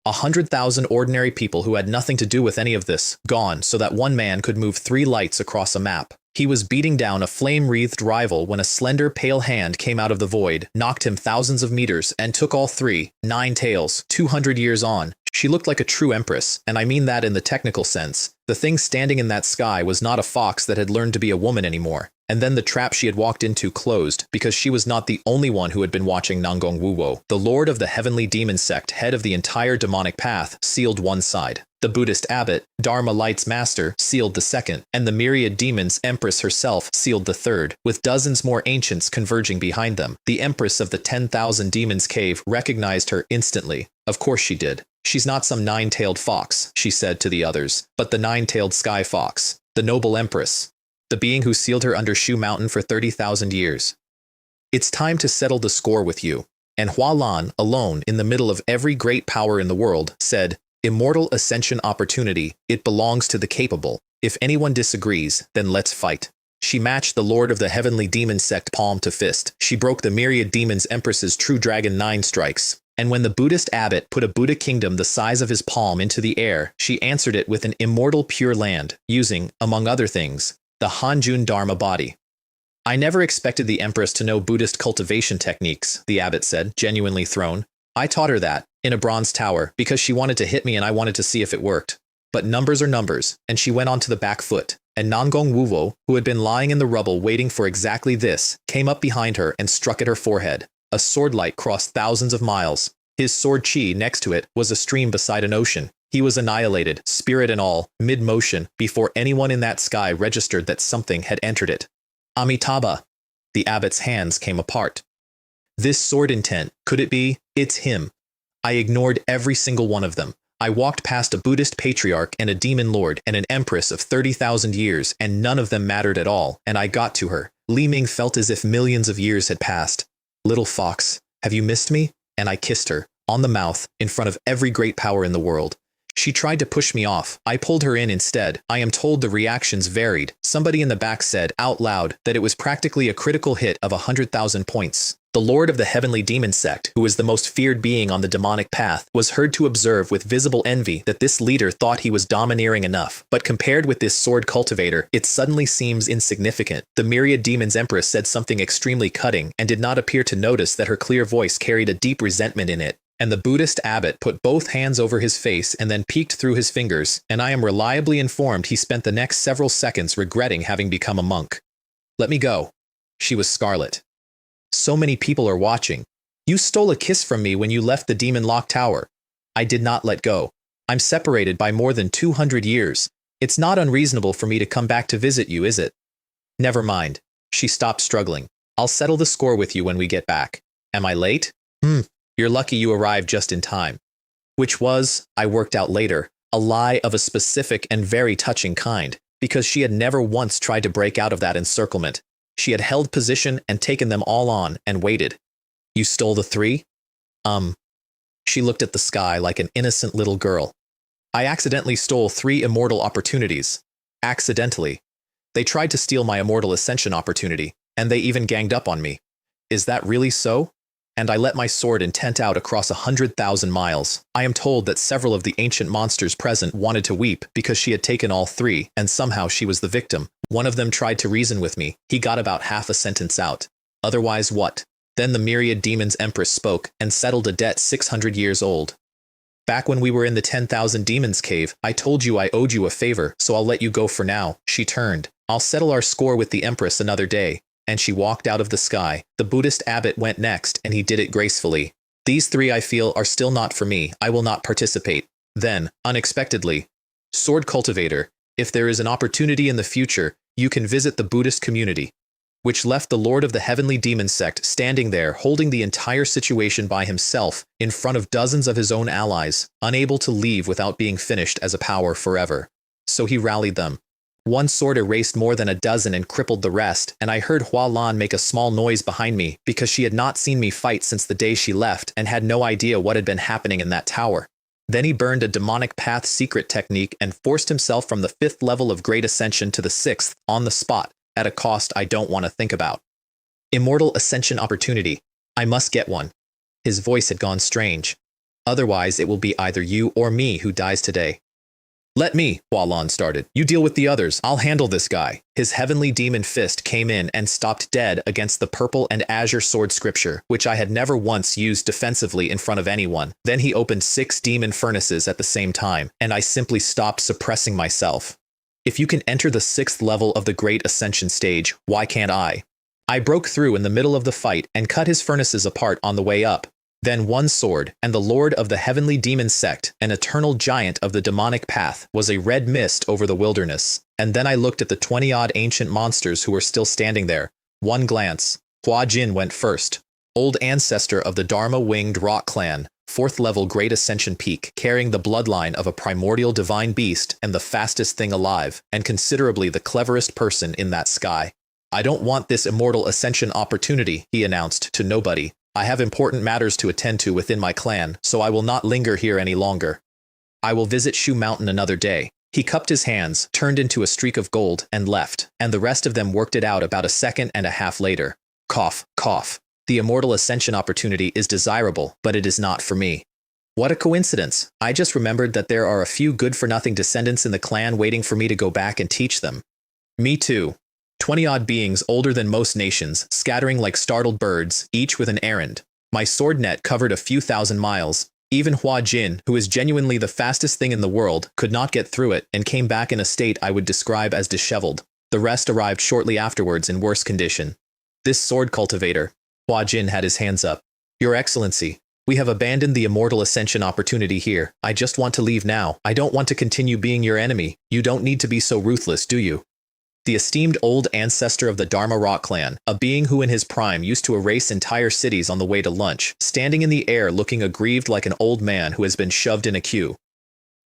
100,000 ordinary people who had nothing to do with any of this, gone so that one man could move 3 lights across a map. He was beating down a flame-wreathed rival when a slender, pale hand came out of the void, knocked him thousands of meters, and took all 3, 9 tails, 200 years on. She looked like a true empress, and I mean that in the technical sense. The thing standing in that sky was not a fox that had learned to be a woman anymore. And then the trap she had walked into closed, because she was not the only one who had been watching Nangong Wuwo. The lord of the heavenly demon sect, head of the entire demonic path, sealed one side. The Buddhist abbot, Dharma Light's master, sealed the second, and the myriad demons empress herself sealed the third, with dozens more ancients converging behind them. The empress of the 10,000 demons cave recognized her instantly. Of course she did. She's not some 9-tailed fox, she said to the others, but the 9-tailed sky fox, the noble empress, the being who sealed her under Shu Mountain for 30,000 years. It's time to settle the score with you. And Hua Lan, alone, in the middle of every great power in the world, said, Immortal ascension opportunity, it belongs to the capable. If anyone disagrees, then let's fight. She matched the lord of the heavenly demon sect palm to fist. She broke the myriad demons empress's true dragon 9 strikes. And when the Buddhist abbot put a Buddha kingdom the size of his palm into the air, she answered it with an immortal pure land, using, among other things, the Hanjun Dharma body. I never expected the empress to know Buddhist cultivation techniques, the abbot said, genuinely thrown. I taught her that, in a bronze tower, because she wanted to hit me and I wanted to see if it worked. But numbers are numbers, and she went on to the back foot, and Nangong Wuwo, who had been lying in the rubble waiting for exactly this, came up behind her and struck at her forehead. A sword light crossed thousands of miles. His sword chi next to it was a stream beside an ocean. He was annihilated, spirit and all, mid-motion, before anyone in that sky registered that something had entered it. Amitabha. The abbot's hands came apart. This sword intent, could it be? It's him. I ignored every single one of them. I walked past a Buddhist patriarch and a demon lord and an empress of 30,000 years, and none of them mattered at all, and I got to her. Li Ming felt as if millions of years had passed. Little fox, have you missed me? And I kissed her, on the mouth, in front of every great power in the world. She tried to push me off. I pulled her in instead. I am told the reactions varied. Somebody in the back said, out loud, that it was practically a critical hit of 100,000 points. The lord of the heavenly demon sect, who was the most feared being on the demonic path, was heard to observe with visible envy that this leader thought he was domineering enough. But compared with this sword cultivator, it suddenly seems insignificant. The myriad demons empress said something extremely cutting and did not appear to notice that her clear voice carried a deep resentment in it. And the Buddhist abbot put both hands over his face and then peeked through his fingers, and I am reliably informed he spent the next several seconds regretting having become a monk. Let me go. She was scarlet. So many people are watching. You stole a kiss from me when you left the demon lock tower. I did not let go. I'm separated by more than 200 years. It's not unreasonable for me to come back to visit you, is it? Never mind. She stopped struggling. I'll settle the score with you when we get back. Am I late? You're lucky you arrived just in time. Which was, I worked out later, a lie of a specific and very touching kind, because she had never once tried to break out of that encirclement. She had held position and taken them all on and waited. You stole the 3? She looked at the sky like an innocent little girl. I accidentally stole 3 immortal opportunities. Accidentally. They tried to steal my immortal ascension opportunity, and they even ganged up on me. Is that really so? And I let my sword intent out across 100,000 miles. I am told that several of the ancient monsters present wanted to weep because she had taken all 3, and somehow she was the victim. One of them tried to reason with me. He got about half a sentence out. Otherwise what? Then the myriad demons empress spoke and settled a debt 600 years old. Back when we were in the 10,000 demons cave, I told you I owed you a favor, so I'll let you go for now. She turned. I'll settle our score with the empress another day. And she walked out of the sky. The Buddhist abbot went next, and he did it gracefully. These 3 I feel are still not for me. I will not participate. Then, unexpectedly, Sword Cultivator, if there is an opportunity in the future, you can visit the Buddhist community, which left the Lord of the Heavenly Demon sect standing there holding the entire situation by himself in front of dozens of his own allies, unable to leave without being finished as a power forever. So he rallied them. One sword erased more than a dozen and crippled the rest, and I heard Hua Lan make a small noise behind me because she had not seen me fight since the day she left and had no idea what had been happening in that tower. Then he burned a demonic path secret technique and forced himself from the 5th level of Great Ascension to the 6th on the spot, at a cost I don't want to think about. Immortal Ascension opportunity. I must get one. His voice had gone strange. Otherwise, it will be either you or me who dies today. Let me, Hua Lan started. You deal with the others. I'll handle this guy. His heavenly demon fist came in and stopped dead against the purple and azure sword scripture, which I had never once used defensively in front of anyone. Then he opened 6 demon furnaces at the same time, and I simply stopped suppressing myself. If you can enter the 6th level of the Great Ascension stage, why can't I? I broke through in the middle of the fight and cut his furnaces apart on the way up. Then one sword, and the Lord of the Heavenly Demon sect, an eternal giant of the demonic path, was a red mist over the wilderness. And then I looked at the 20-odd ancient monsters who were still standing there. One glance. Hua Jin went first. Old ancestor of the Dharma-winged rock clan, 4th level Great Ascension peak, carrying the bloodline of a primordial divine beast and the fastest thing alive, and considerably the cleverest person in that sky. I don't want this Immortal Ascension opportunity, he announced to nobody. I have important matters to attend to within my clan, so I will not linger here any longer. I will visit Shu Mountain another day. He cupped his hands, turned into a streak of gold, and left, and the rest of them worked it out about a second and a half later. Cough, cough. The Immortal Ascension opportunity is desirable, but it is not for me. What a coincidence. I just remembered that there are a few good-for-nothing descendants in the clan waiting for me to go back and teach them. Me too. 20-odd beings older than most nations, scattering like startled birds, each with an errand. My sword net covered a few thousand miles. Even Hua Jin, who is genuinely the fastest thing in the world, could not get through it and came back in a state I would describe as disheveled. The rest arrived shortly afterwards in worse condition. This sword cultivator. Hua Jin had his hands up. Your Excellency, we have abandoned the Immortal Ascension opportunity here. I just want to leave now. I don't want to continue being your enemy. You don't need to be so ruthless, do you? The esteemed old ancestor of the Dharma Rock clan, a being who in his prime used to erase entire cities on the way to lunch, standing in the air looking aggrieved like an old man who has been shoved in a queue.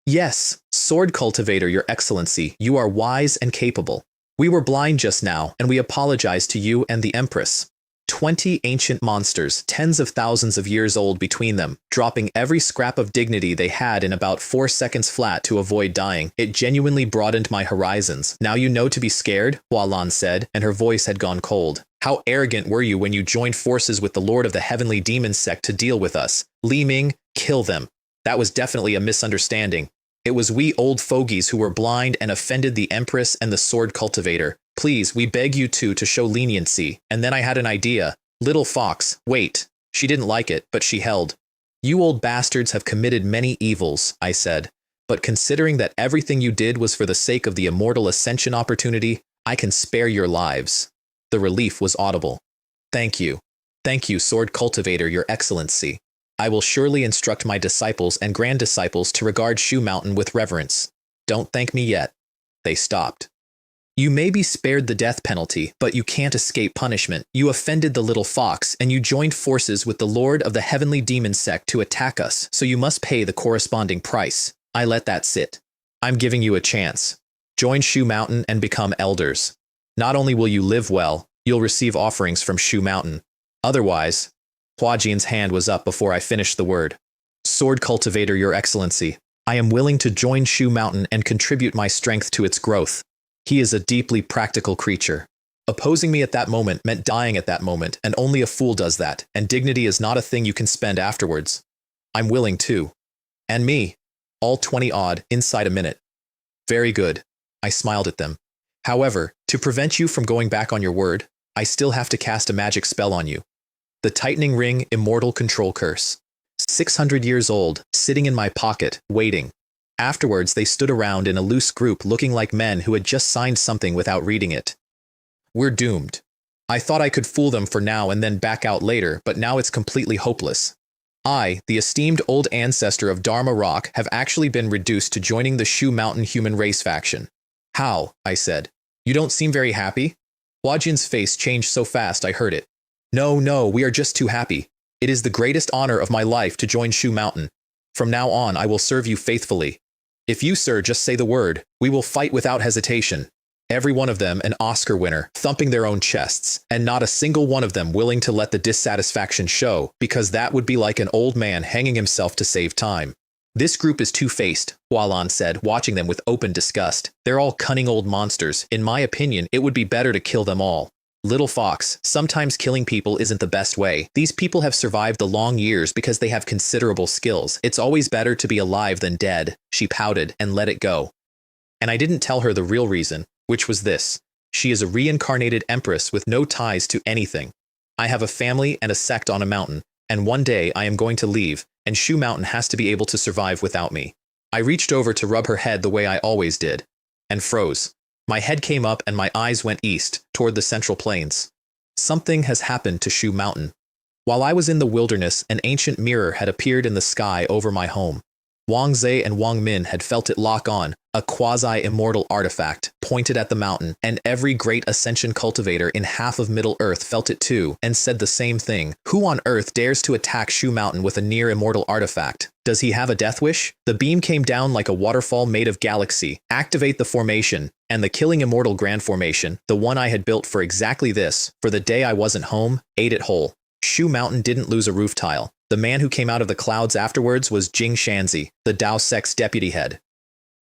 Yes, Sword Cultivator, Your Excellency, you are wise and capable. We were blind just now, and we apologize to you and the Empress. 20 ancient monsters, tens of thousands of years old between them, dropping every scrap of dignity they had in about 4 seconds flat to avoid dying. It genuinely broadened my horizons. Now you know to be scared, Hua Lan said, and her voice had gone cold. How arrogant were you when you joined forces with the Lord of the Heavenly Demon sect to deal with us? Li Ming, kill them. That was definitely a misunderstanding. It was we old fogies who were blind and offended the Empress and the Sword Cultivator. Please, we beg you to show leniency. And then I had an idea. Little fox, wait. She didn't like it, but she held. You old bastards have committed many evils, I said. But considering that everything you did was for the sake of the Immortal Ascension opportunity, I can spare your lives. The relief was audible. Thank you. Thank you, Sword Cultivator, Your Excellency. I will surely instruct my disciples and grand-disciples to regard Shu Mountain with reverence. Don't thank me yet. They stopped. You may be spared the death penalty, but you can't escape punishment. You offended the little fox, and you joined forces with the Lord of the Heavenly Demon sect to attack us, so you must pay the corresponding price. I let that sit. I'm giving you a chance. Join Shu Mountain and become elders. Not only will you live well, you'll receive offerings from Shu Mountain. Otherwise, Hua Jin's hand was up before I finished the word. Sword Cultivator, Your Excellency, I am willing to join Shu Mountain and contribute my strength to its growth. He is a deeply practical creature. Opposing me at that moment meant dying at that moment, and only a fool does that, and dignity is not a thing you can spend afterwards. I'm willing too. And me. All 20-odd, inside a minute. Very good. I smiled at them. However, to prevent you from going back on your word, I still have to cast a magic spell on you. The Tightening Ring Immortal Control Curse. 600 years old, sitting in my pocket, waiting. Afterwards, they stood around in a loose group looking like men who had just signed something without reading it. We're doomed. I thought I could fool them for now and then back out later, but now it's completely hopeless. I, the esteemed old ancestor of Dharma Rock, have actually been reduced to joining the Shu Mountain human race faction. How? I said. You don't seem very happy? Huajin's face changed so fast I heard it. No, we are just too happy. It is the greatest honor of my life to join Shu Mountain. From now on, I will serve you faithfully. If you, sir, just say the word, we will fight without hesitation. Every one of them an Oscar winner, thumping their own chests, and not a single one of them willing to let the dissatisfaction show, because that would be like an old man hanging himself to save time. This group is two-faced, Hualan said, watching them with open disgust. They're all cunning old monsters. In my opinion, it would be better to kill them all. Little fox, sometimes killing people isn't the best way. These people have survived the long years because they have considerable skills. It's always better to be alive than dead. She pouted and let it go. And I didn't tell her the real reason, which was this. She is a reincarnated empress with no ties to anything. I have a family and a sect on a mountain, and one day I am going to leave, and Shu Mountain has to be able to survive without me. I reached over to rub her head the way I always did, and froze. My head came up and my eyes went east, toward the central plains. Something has happened to Shu Mountain. While I was in the wilderness, an ancient mirror had appeared in the sky over my home. Wang Zhe and Wang Min had felt it lock on, a quasi-immortal artifact, pointed at the mountain, and every great ascension cultivator in half of Middle-earth felt it too, and said the same thing. Who on earth dares to attack Shu Mountain with a near-immortal artifact? Does he have a death wish? The beam came down like a waterfall made of galaxy. Activate the formation, and the killing immortal grand formation, the one I had built for exactly this, for the day I wasn't home, ate it whole. Shu Mountain didn't lose a roof tile. The man who came out of the clouds afterwards was Jing Shanzi, the Dao sect's deputy head.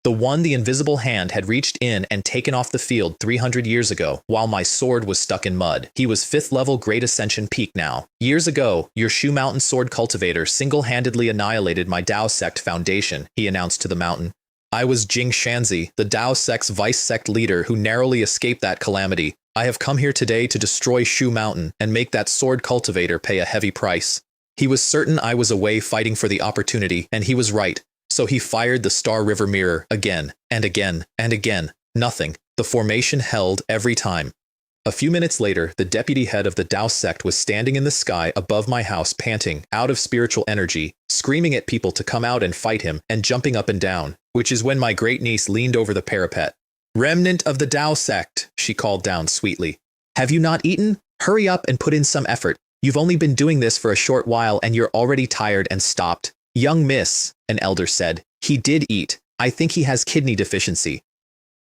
The one the invisible hand had reached in and taken off the field 300 years ago, while my sword was stuck in mud. He was 5th level Great Ascension peak now. Years ago, your Shu Mountain sword cultivator single-handedly annihilated my Dao sect foundation, he announced to the mountain. I was Jing Shanzi, the Dao sect's vice sect leader who narrowly escaped that calamity. I have come here today to destroy Shu Mountain and make that sword cultivator pay a heavy price. He was certain I was away fighting for the opportunity, and he was right. So he fired the Star River mirror again, and again, and again. Nothing. The formation held every time. A few minutes later, the deputy head of the Dao sect was standing in the sky above my house panting, out of spiritual energy, screaming at people to come out and fight him, and jumping up and down, which is when my great niece leaned over the parapet. Remnant of the Dao sect, she called down sweetly. Have you not eaten? Hurry up and put in some effort. You've only been doing this for a short while and you're already tired and stopped. Young miss, an elder said. He did eat. I think he has kidney deficiency.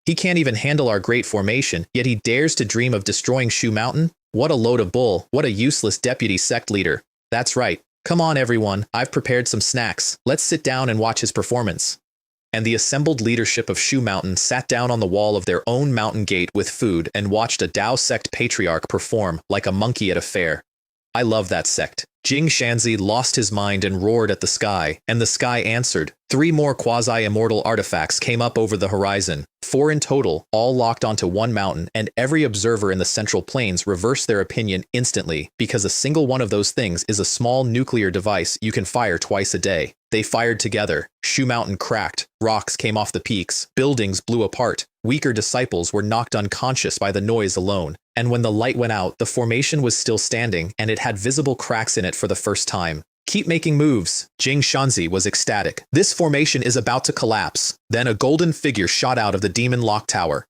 He can't even handle our great formation, yet he dares to dream of destroying Shu Mountain? What a load of bull. What a useless deputy sect leader. That's right. Come on, everyone. I've prepared some snacks. Let's sit down and watch his performance. And the assembled leadership of Shu Mountain sat down on the wall of their own mountain gate with food and watched a Dao sect patriarch perform like a monkey at a fair. I love that sect. Jing Shanzi lost his mind and roared at the sky, and the sky answered. 3 more quasi-immortal artifacts came up over the horizon, 4 in total, all locked onto one mountain, and every observer in the central plains reversed their opinion instantly, because a single one of those things is a small nuclear device you can fire twice a day. They fired together. Shu Mountain cracked. Rocks came off the peaks. Buildings blew apart. Weaker disciples were knocked unconscious by the noise alone. And when the light went out, the formation was still standing, and it had visible cracks in it for the first time. Keep making moves. Jing Shanzi was ecstatic. This formation is about to collapse. Then a golden figure shot out of the demon lock tower.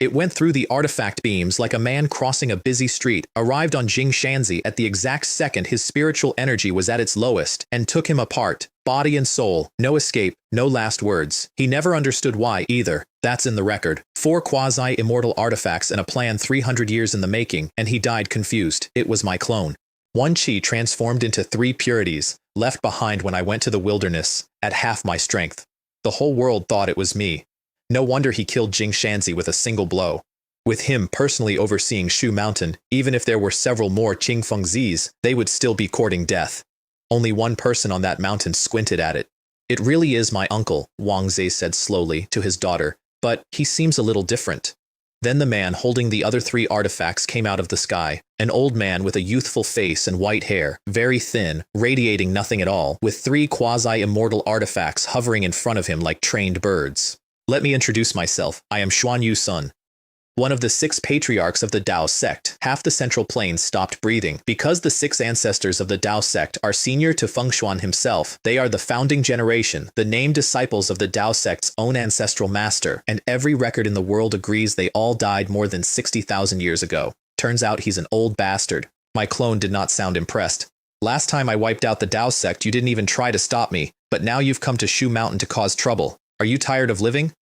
It went through the artifact beams like a man crossing a busy street, arrived on Jing Shanzi at the exact second his spiritual energy was at its lowest, and took him apart, body and soul, no escape, no last words. He never understood why either. That's in the record. 4 quasi-immortal artifacts and a plan 300 years in the making, and he died confused. It was my clone. 1 chi transformed into 3 purities, left behind when I went to the wilderness, at half my strength. The whole world thought it was me. No wonder he killed Jing Shanzi with a single blow. With him personally overseeing Shu Mountain, even if there were several more Qing Fengzis, they would still be courting death. Only one person on that mountain squinted at it. It really is my uncle, Wang Zhe said slowly to his daughter, but he seems a little different. Then the man holding the other 3 artifacts came out of the sky, an old man with a youthful face and white hair, very thin, radiating nothing at all, with 3 quasi-immortal artifacts hovering in front of him like trained birds. Let me introduce myself. I am Xuan Yu Sun. one of the 6 patriarchs of the Dao sect. Half the central plains stopped breathing. Because the 6 ancestors of the Dao sect are senior to Fengshuan himself, they are the founding generation, the named disciples of the Dao sect's own ancestral master, and every record in the world agrees they all died more than 60,000 years ago. Turns out he's an old bastard. My clone did not sound impressed. Last time I wiped out the Dao sect, you didn't even try to stop me, but now you've come to Shu Mountain to cause trouble. Are you tired of living?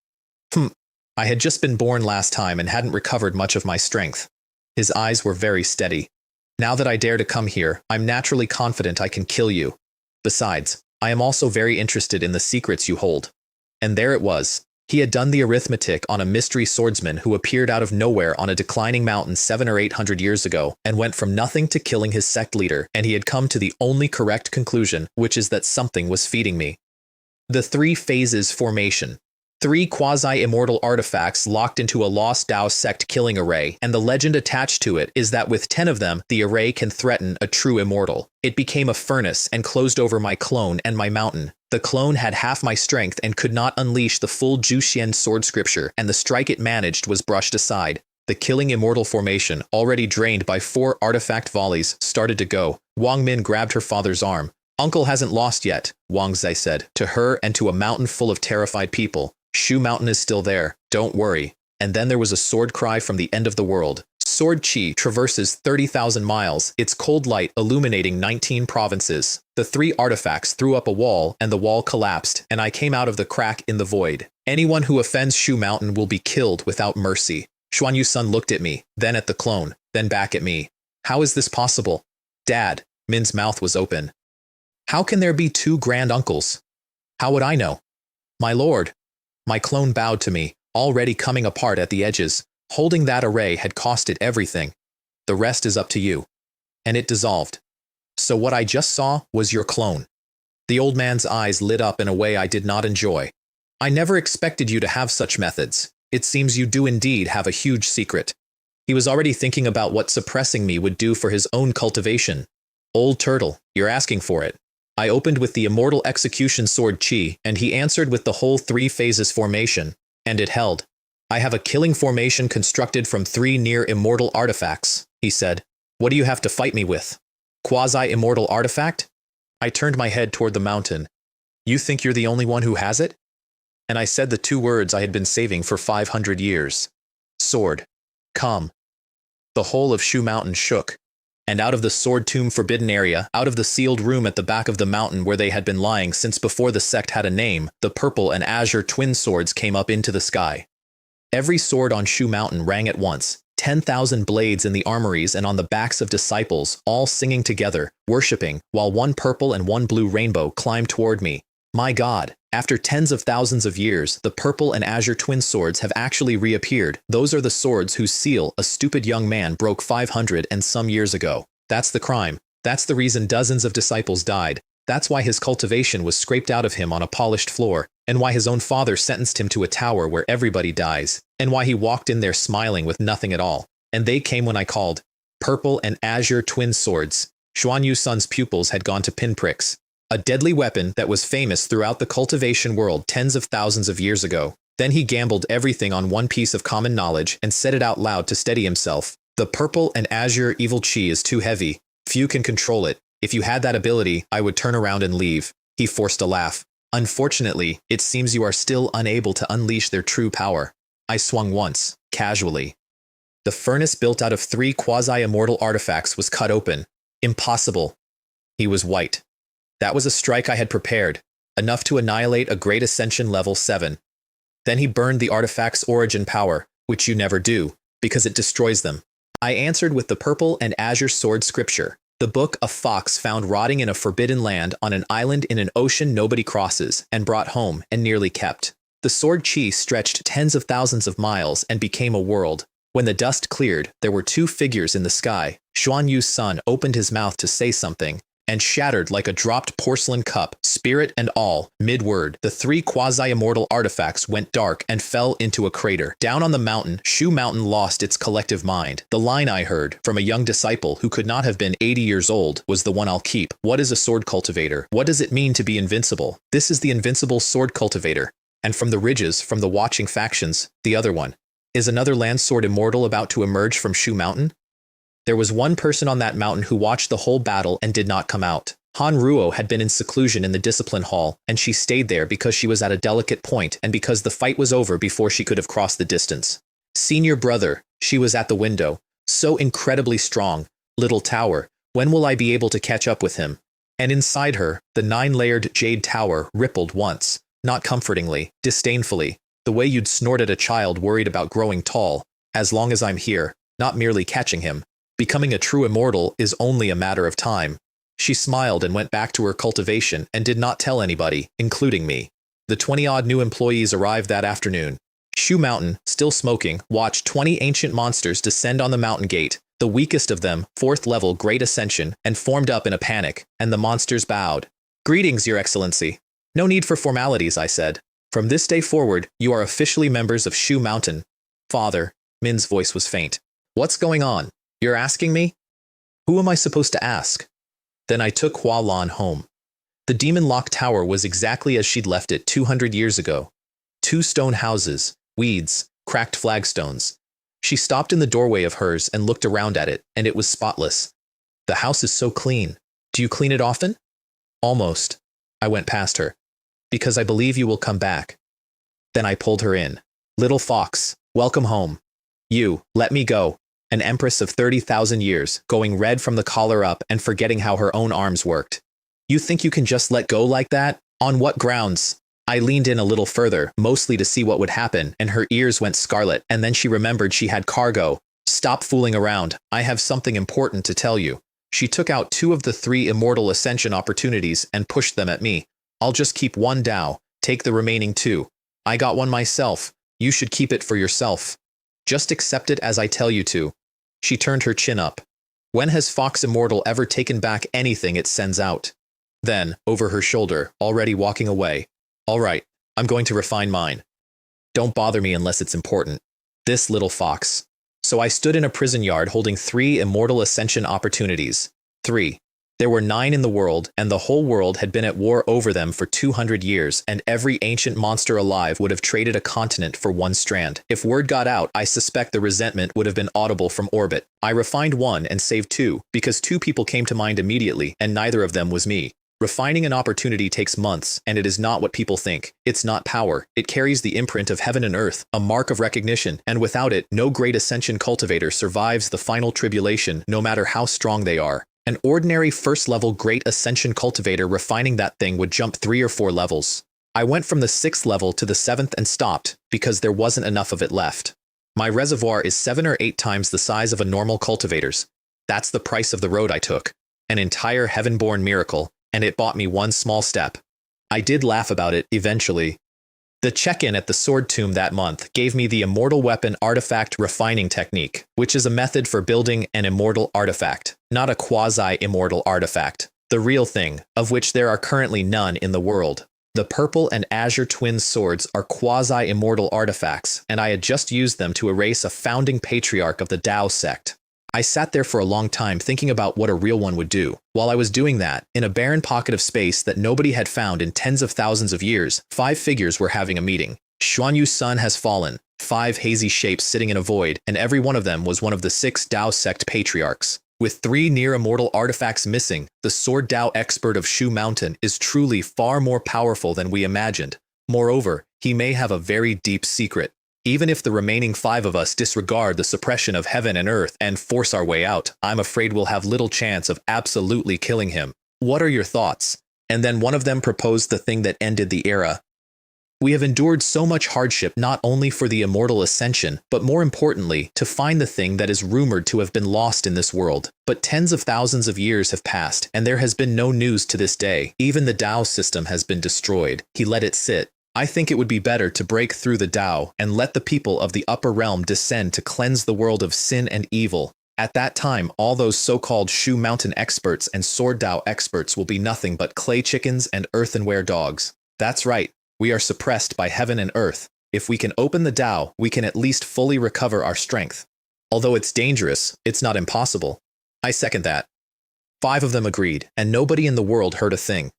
I had just been born last time and hadn't recovered much of my strength. His eyes were very steady. Now that I dare to come here, I'm naturally confident I can kill you. Besides, I am also very interested in the secrets you hold. And there it was. He had done the arithmetic on a mystery swordsman who appeared out of nowhere on a declining mountain 700 or 800 years ago and went from nothing to killing his sect leader, and he had come to the only correct conclusion, which is that something was feeding me. The 3 phases formation. 3 quasi-immortal artifacts locked into a lost Dao sect killing array, and the legend attached to it is that with 10 of them, the array can threaten a true immortal. It became a furnace and closed over my clone and my mountain. The clone had half my strength and could not unleash the full Juxian sword scripture, and the strike it managed was brushed aside. The killing immortal formation, already drained by 4 artifact volleys, started to go. Wang Min grabbed her father's arm. "Uncle hasn't lost yet," Wang Zai said, to her and to a mountain full of terrified people. "Shu Mountain is still there, don't worry." And then there was a sword cry from the end of the world. Sword Qi traverses 30,000 miles, its cold light illuminating 19 provinces. The 3 artifacts threw up a wall, and the wall collapsed, and I came out of the crack in the void. "Anyone who offends Shu Mountain will be killed without mercy." Xuan Yusun looked at me, then at the clone, then back at me. "How is this possible?" "Dad," Min's mouth was open. "How can there be 2 grand uncles?" "How would I know?" "My lord." My clone bowed to me, already coming apart at the edges. Holding that array had cost it everything. "The rest is up to you." And it dissolved. "So what I just saw was your clone." The old man's eyes lit up in a way I did not enjoy. "I never expected you to have such methods. It seems you do indeed have a huge secret." He was already thinking about what suppressing me would do for his own cultivation. "Old turtle, you're asking for it." I opened with the immortal execution sword Qi, and he answered with the whole 3 phases formation, and it held. "I have a killing formation constructed from 3 near-immortal artifacts," he said. "What do you have to fight me with? Quasi-immortal artifact?" I turned my head toward the mountain. "You think you're the only one who has it?" And I said the 2 words I had been saving for 500 years. "Sword. Come." The whole of Shu Mountain shook. And out of the sword tomb forbidden area, out of the sealed room at the back of the mountain where they had been lying since before the sect had a name, the purple and azure twin swords came up into the sky. Every sword on Shu Mountain rang at once, 10,000 blades in the armories and on the backs of disciples, all singing together, worshipping, while 1 purple and 1 blue rainbow climbed toward me. My God, after tens of thousands of years, the purple and azure twin swords have actually reappeared. Those are the swords whose seal a stupid young man broke 500 and some years ago. That's the crime. That's the reason dozens of disciples died. That's why his cultivation was scraped out of him on a polished floor, and why his own father sentenced him to a tower where everybody dies, and why he walked in there smiling with nothing at all. And they came when I called. Purple and azure twin swords. Xuan Yusun's pupils had gone to pinpricks. A deadly weapon that was famous throughout the cultivation world tens of thousands of years ago. Then he gambled everything on 1 piece of common knowledge and said it out loud to steady himself. "The purple and azure evil Qi is too heavy. Few can control it. If you had that ability, I would turn around and leave." He forced a laugh. "Unfortunately, it seems you are still unable to unleash their true power." I swung once, casually. The furnace built out of 3 quasi-immortal artifacts was cut open. Impossible. He was white. That was a strike I had prepared, enough to annihilate a Great Ascension level 7. Then he burned the artifact's origin power, which you never do, because it destroys them. I answered with the purple and azure sword scripture, the book a fox found rotting in a forbidden land on an island in an ocean nobody crosses, and brought home and nearly kept. The sword Qi stretched tens of thousands of miles and became a world. When the dust cleared, there were 2 figures in the sky. Xuan Yu's son opened his mouth to say something, and shattered like a dropped porcelain cup, spirit and all. Mid-word, the 3 quasi-immortal artifacts went dark and fell into a crater. Down on the mountain, Shu Mountain lost its collective mind. The line I heard, from a young disciple who could not have been 80 years old, was the one I'll keep. What is a sword cultivator? What does it mean to be invincible? This is the invincible sword cultivator. And from the ridges, from the watching factions, the other one. Is another land sword immortal about to emerge from Shu Mountain? There was one person on that mountain who watched the whole battle and did not come out. Han Ruo had been in seclusion in the discipline hall, and she stayed there because she was at a delicate point and because the fight was over before she could have crossed the distance. Senior brother, she was at the window, so incredibly strong, little tower, when will I be able to catch up with him? And inside her, the 9-layered jade tower rippled once, not comfortingly, disdainfully, the way you'd snort at a child worried about growing tall. As long as I'm here, not merely catching him. Becoming a true immortal is only a matter of time. She smiled and went back to her cultivation and did not tell anybody, including me. The 20-odd new employees arrived that afternoon. Shu Mountain, still smoking, watched 20 ancient monsters descend on the mountain gate, the weakest of them, 4th level Great Ascension, and formed up in a panic, and the monsters bowed. Greetings, Your Excellency. No need for formalities, I said. From this day forward, you are officially members of Shu Mountain. Father, Min's voice was faint. What's going on? You're asking me? Who am I supposed to ask? Then I took Hua Lan home. The Demon Lock Tower was exactly as she'd left it 200 years ago. 2 stone houses, weeds, cracked flagstones. She stopped in the doorway of hers and looked around at it, and it was spotless. The house is so clean. Do you clean it often? Almost. I went past her. Because I believe you will come back. Then I pulled her in. Little fox, welcome home. You, let me go. An empress of 30,000 years, going red from the collar up and forgetting how her own arms worked. You think you can just let go like that? On what grounds? I leaned in a little further, mostly to see what would happen, and her ears went scarlet, and then she remembered she had cargo. Stop fooling around. I have something important to tell you. She took out 2 of the 3 immortal ascension opportunities and pushed them at me. I'll just keep 1 Dao. Take the remaining 2. I got one myself. You should keep it for yourself. Just accept it as I tell you to. She turned her chin up. When has Fox Immortal ever taken back anything it sends out? Then, over her shoulder, already walking away. All right, I'm going to refine mine. Don't bother me unless it's important. This little fox. So I stood in a prison yard holding 3 immortal ascension opportunities. 3. There were 9 in the world, and the whole world had been at war over them for 200 years, and every ancient monster alive would have traded a continent for 1 strand. If word got out, I suspect the resentment would have been audible from orbit. I refined 1 and saved 2, because 2 people came to mind immediately, and neither of them was me. Refining an opportunity takes months, and it is not what people think. It's not power. It carries the imprint of heaven and earth, a mark of recognition, and without it, no great ascension cultivator survives the final tribulation, no matter how strong they are. An ordinary first-level Great Ascension cultivator refining that thing would jump 3 or 4 levels. I went from the 6th level to the 7th and stopped, because there wasn't enough of it left. My reservoir is 7 or 8 times the size of a normal cultivator's. That's the price of the road I took. An entire heaven-born miracle, and it bought me 1 small step. I did laugh about it, eventually. The check-in at the Sword Tomb that month gave me the Immortal Weapon Artifact Refining Technique, which is a method for building an immortal artifact, not a quasi-immortal artifact, the real thing, of which there are currently none in the world. The purple and azure twin swords are quasi-immortal artifacts, and I had just used them to erase a founding patriarch of the Dao sect. I sat there for a long time thinking about what a real one would do. While I was doing that, in a barren pocket of space that nobody had found in tens of thousands of years, 5 figures were having a meeting. Xuanyu's sun has fallen, 5 hazy shapes sitting in a void, and every one of them was one of the 6 Dao sect patriarchs. With 3 near-immortal artifacts missing, the Sword Dao expert of Shu Mountain is truly far more powerful than we imagined. Moreover, he may have a very deep secret. Even if the remaining 5 of us disregard the suppression of heaven and earth and force our way out, I'm afraid we'll have little chance of absolutely killing him. What are your thoughts? And then one of them proposed the thing that ended the era. We have endured so much hardship not only for the immortal ascension, but more importantly, to find the thing that is rumored to have been lost in this world. But tens of thousands of years have passed, and there has been no news to this day. Even the Dao system has been destroyed. He let it sit. I think it would be better to break through the Dao and let the people of the upper realm descend to cleanse the world of sin and evil. At that time, all those so-called Shu Mountain experts and Sword Dao experts will be nothing but clay chickens and earthenware dogs. That's right, we are suppressed by heaven and earth. If we can open the Dao, we can at least fully recover our strength. Although it's dangerous, it's not impossible. I second that. 5 of them agreed, and nobody in the world heard a thing.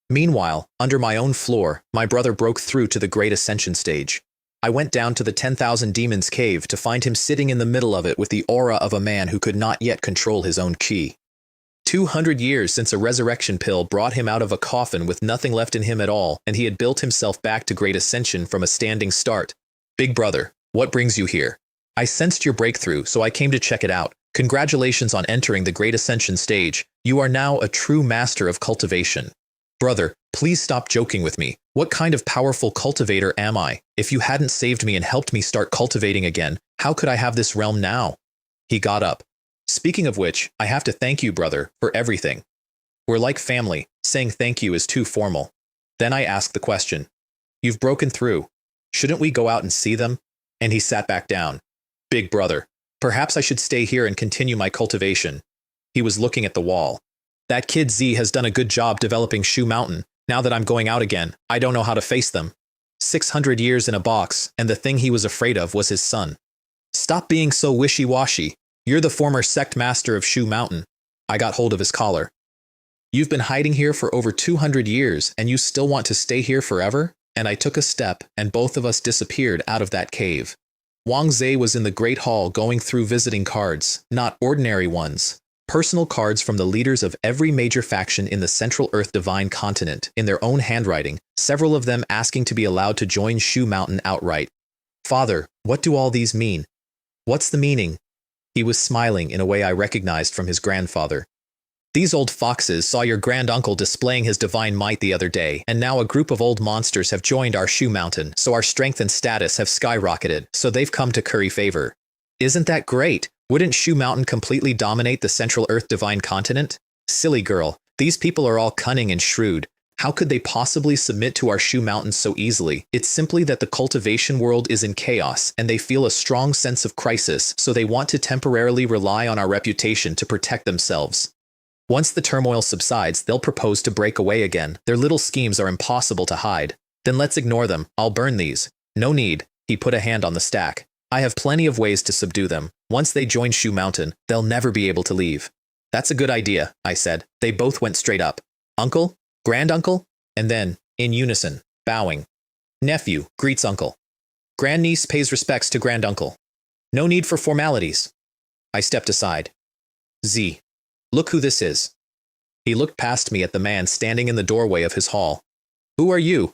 Meanwhile, under my own floor, my brother broke through to the Great Ascension stage. I went down to the 10,000 Demons cave to find him sitting in the middle of it with the aura of a man who could not yet control his own chi. 200 years since a resurrection pill brought him out of a coffin with nothing left in him at all, and he had built himself back to great ascension from a standing start. Big brother, what brings you here? I sensed your breakthrough, so I came to check it out. Congratulations on entering the great ascension stage. You are now a true master of cultivation. Brother, please stop joking with me. What kind of powerful cultivator am I? If you hadn't saved me and helped me start cultivating again, how could I have this realm now? He got up. Speaking of which, I have to thank you, brother, for everything. We're like family. Saying thank you is too formal. Then I asked the question. You've broken through. Shouldn't we go out and see them? And he sat back down. Big brother, perhaps I should stay here and continue my cultivation. He was looking at the wall. That kid Z has done a good job developing Shu Mountain. Now that I'm going out again, I don't know how to face them. 600 years in a box, and the thing he was afraid of was his son. Stop being so wishy-washy. You're the former sect master of Shu Mountain. I got hold of his collar. You've been hiding here for over 200 years, and you still want to stay here forever? And I took a step, and both of us disappeared out of that cave. Wang Zhe was in the Great Hall going through visiting cards, not ordinary ones. Personal cards from the leaders of every major faction in the Central Earth Divine Continent, in their own handwriting, several of them asking to be allowed to join Shu Mountain outright. Father, what do all these mean? What's the meaning? He was smiling in a way I recognized from his grandfather. These old foxes saw your granduncle displaying his divine might the other day, and now a group of old monsters have joined our Shu Mountain, so our strength and status have skyrocketed, so they've come to curry favor. Isn't that great? Wouldn't Shu Mountain completely dominate the Central Earth Divine Continent? Silly girl, these people are all cunning and shrewd. How could they possibly submit to our Shu Mountain so easily? It's simply that the cultivation world is in chaos, and they feel a strong sense of crisis, so they want to temporarily rely on our reputation to protect themselves. Once the turmoil subsides, they'll propose to break away again. Their little schemes are impossible to hide. Then let's ignore them. I'll burn these. No need. He put a hand on the stack. I have plenty of ways to subdue them. Once they join Shu Mountain, they'll never be able to leave. That's a good idea, I said. They both went straight up. Uncle? Granduncle? And then, in unison, bowing. Nephew greets uncle. Grandniece pays respects to granduncle. No need for formalities. I stepped aside. Z. Look who this is. He looked past me at the man standing in the doorway of his hall. Who are you?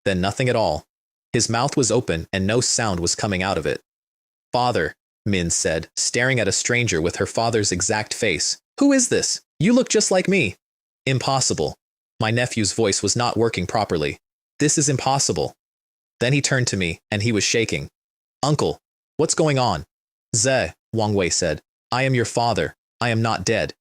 Then nothing at all. His mouth was open and no sound was coming out of it. Father, Min said, staring at a stranger with her father's exact face. Who is this? You look just like me. Impossible. My nephew's voice was not working properly. This is impossible. Then he turned to me, and he was shaking. Uncle, what's going on? Zhe, Wang Wei said. I am your father. I am not dead.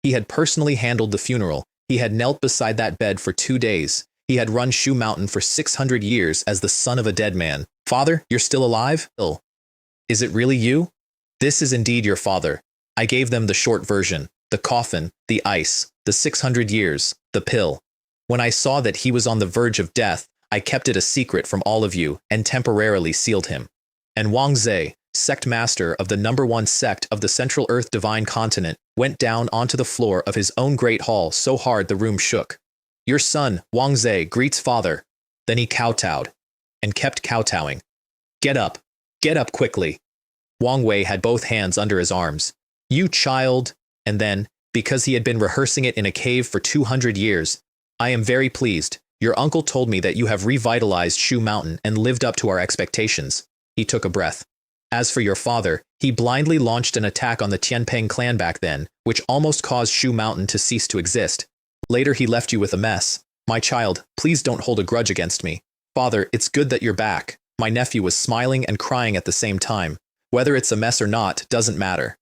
He had personally handled the funeral. He had knelt beside that bed for 2 days. He had run Shu Mountain for 600 years as the son of a dead man. Father, you're still alive? Ill. Is it really you? This is indeed your father. I gave them the short version, the coffin, the ice, the 600 years, the pill. When I saw that he was on the verge of death, I kept it a secret from all of you and temporarily sealed him. And Wang Zhe, sect master of the #1 sect of the Central Earth Divine Continent, went down onto the floor of his own great hall so hard the room shook. Your son, Wang Zhe, greets father. Then he kowtowed, and kept kowtowing. Get up quickly. Wang Wei had both hands under his arms. You child, and then, because he had been rehearsing it in a cave for 200 years, I am very pleased. Your uncle told me that you have revitalized Shu Mountain and lived up to our expectations. He took a breath. As for your father, he blindly launched an attack on the Tianpeng clan back then, which almost caused Shu Mountain to cease to exist. Later he left you with a mess. My child, please don't hold a grudge against me. Father, it's good that you're back. My nephew was smiling and crying at the same time. Whether it's a mess or not, doesn't matter.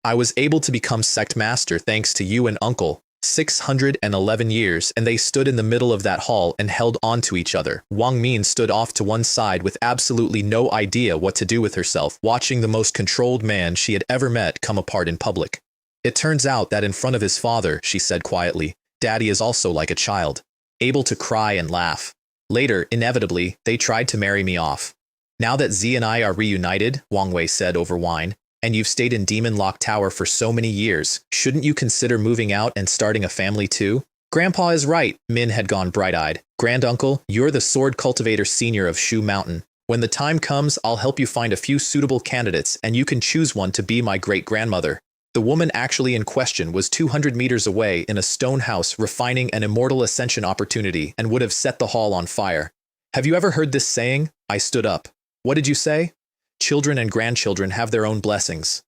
I was able to become sect master thanks to you and uncle. 611 years, and they stood in the middle of that hall and held on to each other. Wang Min stood off to one side with absolutely no idea what to do with herself, watching the most controlled man she had ever met come apart in public. It turns out that in front of his father, she said quietly, Daddy is also like a child, able to cry and laugh. Later, inevitably, they tried to marry me off. Now that Z and I are reunited, Wang Wei said over wine, and you've stayed in Demon Lock Tower for so many years, shouldn't you consider moving out and starting a family too? Grandpa is right, Min had gone bright-eyed. Granduncle, you're the sword cultivator senior of Shu Mountain. When the time comes, I'll help you find a few suitable candidates and you can choose one to be my great-grandmother. The woman actually in question was 200 meters away in a stone house refining an immortal ascension opportunity and would have set the hall on fire. Have you ever heard this saying? I stood up. What did you say? Children and grandchildren have their own blessings.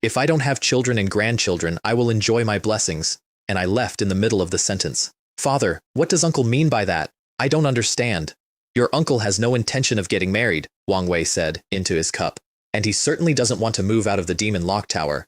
If I don't have children and grandchildren, I will enjoy my blessings. And I left in the middle of the sentence. Father, what does uncle mean by that? I don't understand. Your uncle has no intention of getting married, Wang Wei said, into his cup. And he certainly doesn't want to move out of the demon lock tower.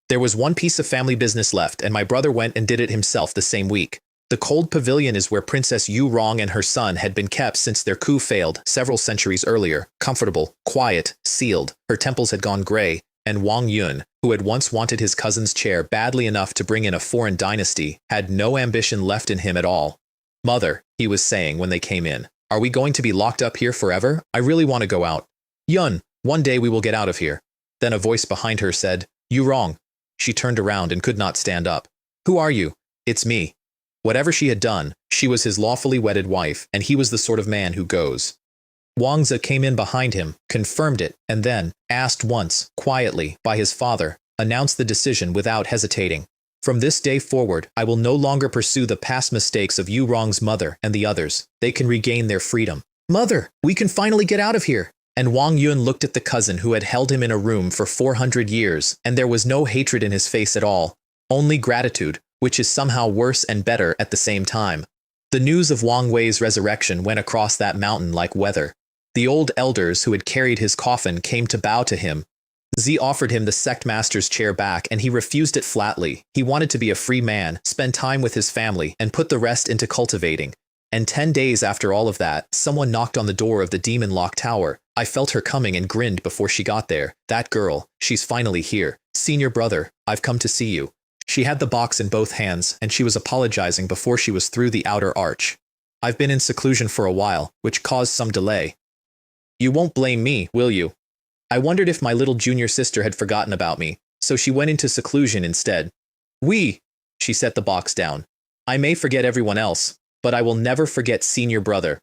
There was one piece of family business left, and my brother went and did it himself the same week. The cold pavilion is where Princess Yu Rong and her son had been kept since their coup failed several centuries earlier. Comfortable, quiet, sealed, her temples had gone gray, and Wang Yun, who had once wanted his cousin's chair badly enough to bring in a foreign dynasty, had no ambition left in him at all. Mother, he was saying when they came in, are we going to be locked up here forever? I really want to go out. Yun, one day we will get out of here. Then a voice behind her said, Yu Rong. She turned around and could not stand up. Who are you? It's me. Whatever she had done, she was his lawfully wedded wife, and he was the sort of man who goes. Wang Zi came in behind him, confirmed it, and then, asked once, quietly, by his father, announced the decision without hesitating. From this day forward, I will no longer pursue the past mistakes of Yu Rong's mother and the others. They can regain their freedom. Mother, we can finally get out of here. And Wang Yun looked at the cousin who had held him in a room for 400 years, and there was no hatred in his face at all, only gratitude, which is somehow worse and better at the same time. The news of Wang Wei's resurrection went across that mountain like weather. The old elders who had carried his coffin came to bow to him. Z offered him the sect master's chair back, and he refused it flatly. He wanted to be a free man, spend time with his family, and put the rest into cultivating. And 10 days after all of that, someone knocked on the door of the demon lock tower. I felt her coming and grinned before she got there. That girl, she's finally here. Senior brother, I've come to see you. She had the box in both hands, and she was apologizing before she was through the outer arch. I've been in seclusion for a while, which caused some delay. You won't blame me, will you? I wondered if my little junior sister had forgotten about me, so she went into seclusion instead. She set the box down. I may forget everyone else, but I will never forget senior brother.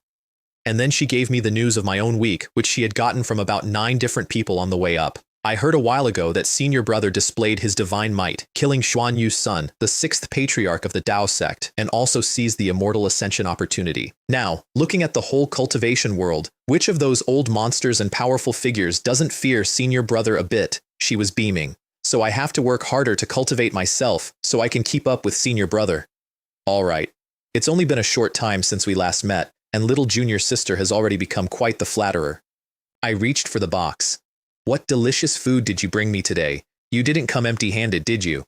And then she gave me the news of my own week, which she had gotten from about 9 different people on the way up. I heard a while ago that senior brother displayed his divine might, killing Xuan Yu's son, the 6th patriarch of the Tao sect, and also seized the immortal ascension opportunity. Now, looking at the whole cultivation world, which of those old monsters and powerful figures doesn't fear senior brother a bit? She was beaming. So I have to work harder to cultivate myself, so I can keep up with senior brother. All right. It's only been a short time since we last met, and little junior sister has already become quite the flatterer. I reached for the box. What delicious food did you bring me today? You didn't come empty-handed, did you?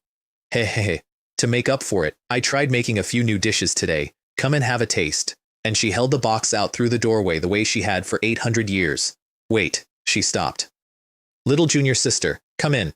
Hey. To make up for it, I tried making a few new dishes today. Come and have a taste. And she held the box out through the doorway the way she had for 800 years. Wait, she stopped. Little junior sister, come in.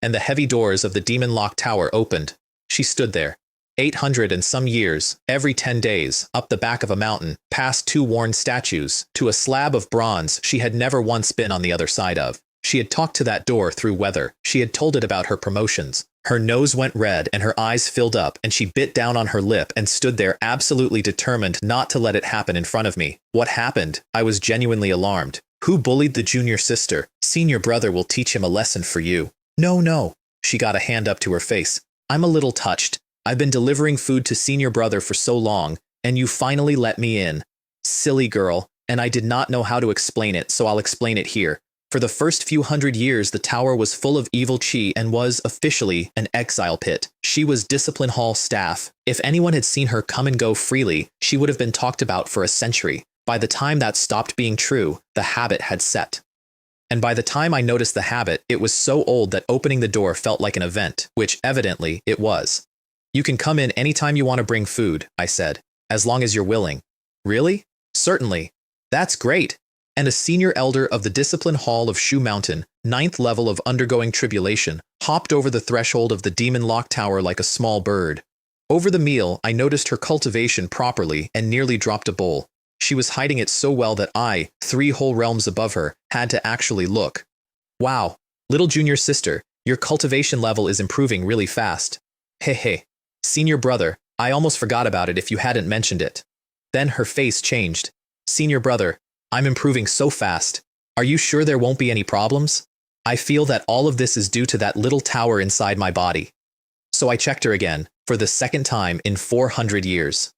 And the heavy doors of the demon lock tower opened. She stood there. 800 and some years, every 10 days, up the back of a mountain, past 2 worn statues, to a slab of bronze she had never once been on the other side of. She had talked to that door through weather. She had told it about her promotions. Her nose went red and her eyes filled up, and she bit down on her lip and stood there absolutely determined not to let it happen in front of me. What happened? I was genuinely alarmed. Who bullied the junior sister? Senior brother will teach him a lesson for you. No. She got a hand up to her face. I'm a little touched. I've been delivering food to senior brother for so long, and you finally let me in. Silly girl, and I did not know how to explain it, so I'll explain it here. For the first few hundred years, the tower was full of evil chi and was, officially, an exile pit. She was discipline hall staff. If anyone had seen her come and go freely, she would have been talked about for a century. By the time that stopped being true, the habit had set. And by the time I noticed the habit, it was so old that opening the door felt like an event, which evidently it was. You can come in anytime you want to bring food, I said, as long as you're willing. Really? Certainly. That's great. And a senior elder of the discipline hall of Shu Mountain, 9th level of undergoing tribulation, hopped over the threshold of the demon lock tower like a small bird. Over the meal, I noticed her cultivation properly and nearly dropped a bowl. She was hiding it so well that I, 3 whole realms above her, had to actually look. Wow, little junior sister, your cultivation level is improving really fast. Hey. Senior brother, I almost forgot about it if you hadn't mentioned it. Then her face changed. Senior brother, I'm improving so fast. Are you sure there won't be any problems? I feel that all of this is due to that little tower inside my body. So I checked her again, for the second time in 400 years.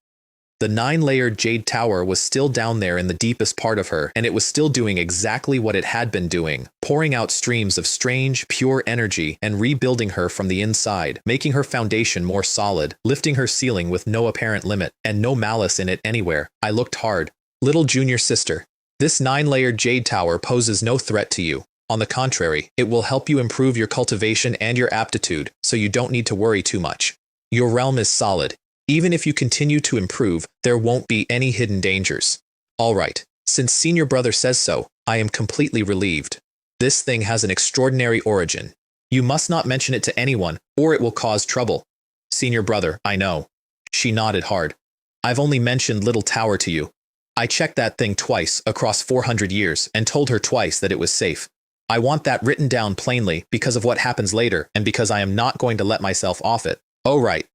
The 9-layered jade tower was still down there in the deepest part of her, and it was still doing exactly what it had been doing, pouring out streams of strange, pure energy and rebuilding her from the inside, making her foundation more solid, lifting her ceiling with no apparent limit, and no malice in it anywhere. I looked hard. Little junior sister, this 9-layered jade tower poses no threat to you. On the contrary, it will help you improve your cultivation and your aptitude, so you don't need to worry too much. Your realm is solid. Even if you continue to improve, there won't be any hidden dangers. All right, since senior brother says so, I am completely relieved. This thing has an extraordinary origin. You must not mention it to anyone, or it will cause trouble. Senior brother, I know. She nodded hard. I've only mentioned Little Tower to you. I checked that thing twice across 400 years and told her twice that it was safe. I want that written down plainly because of what happens later and because I am not going to let myself off it. Oh right.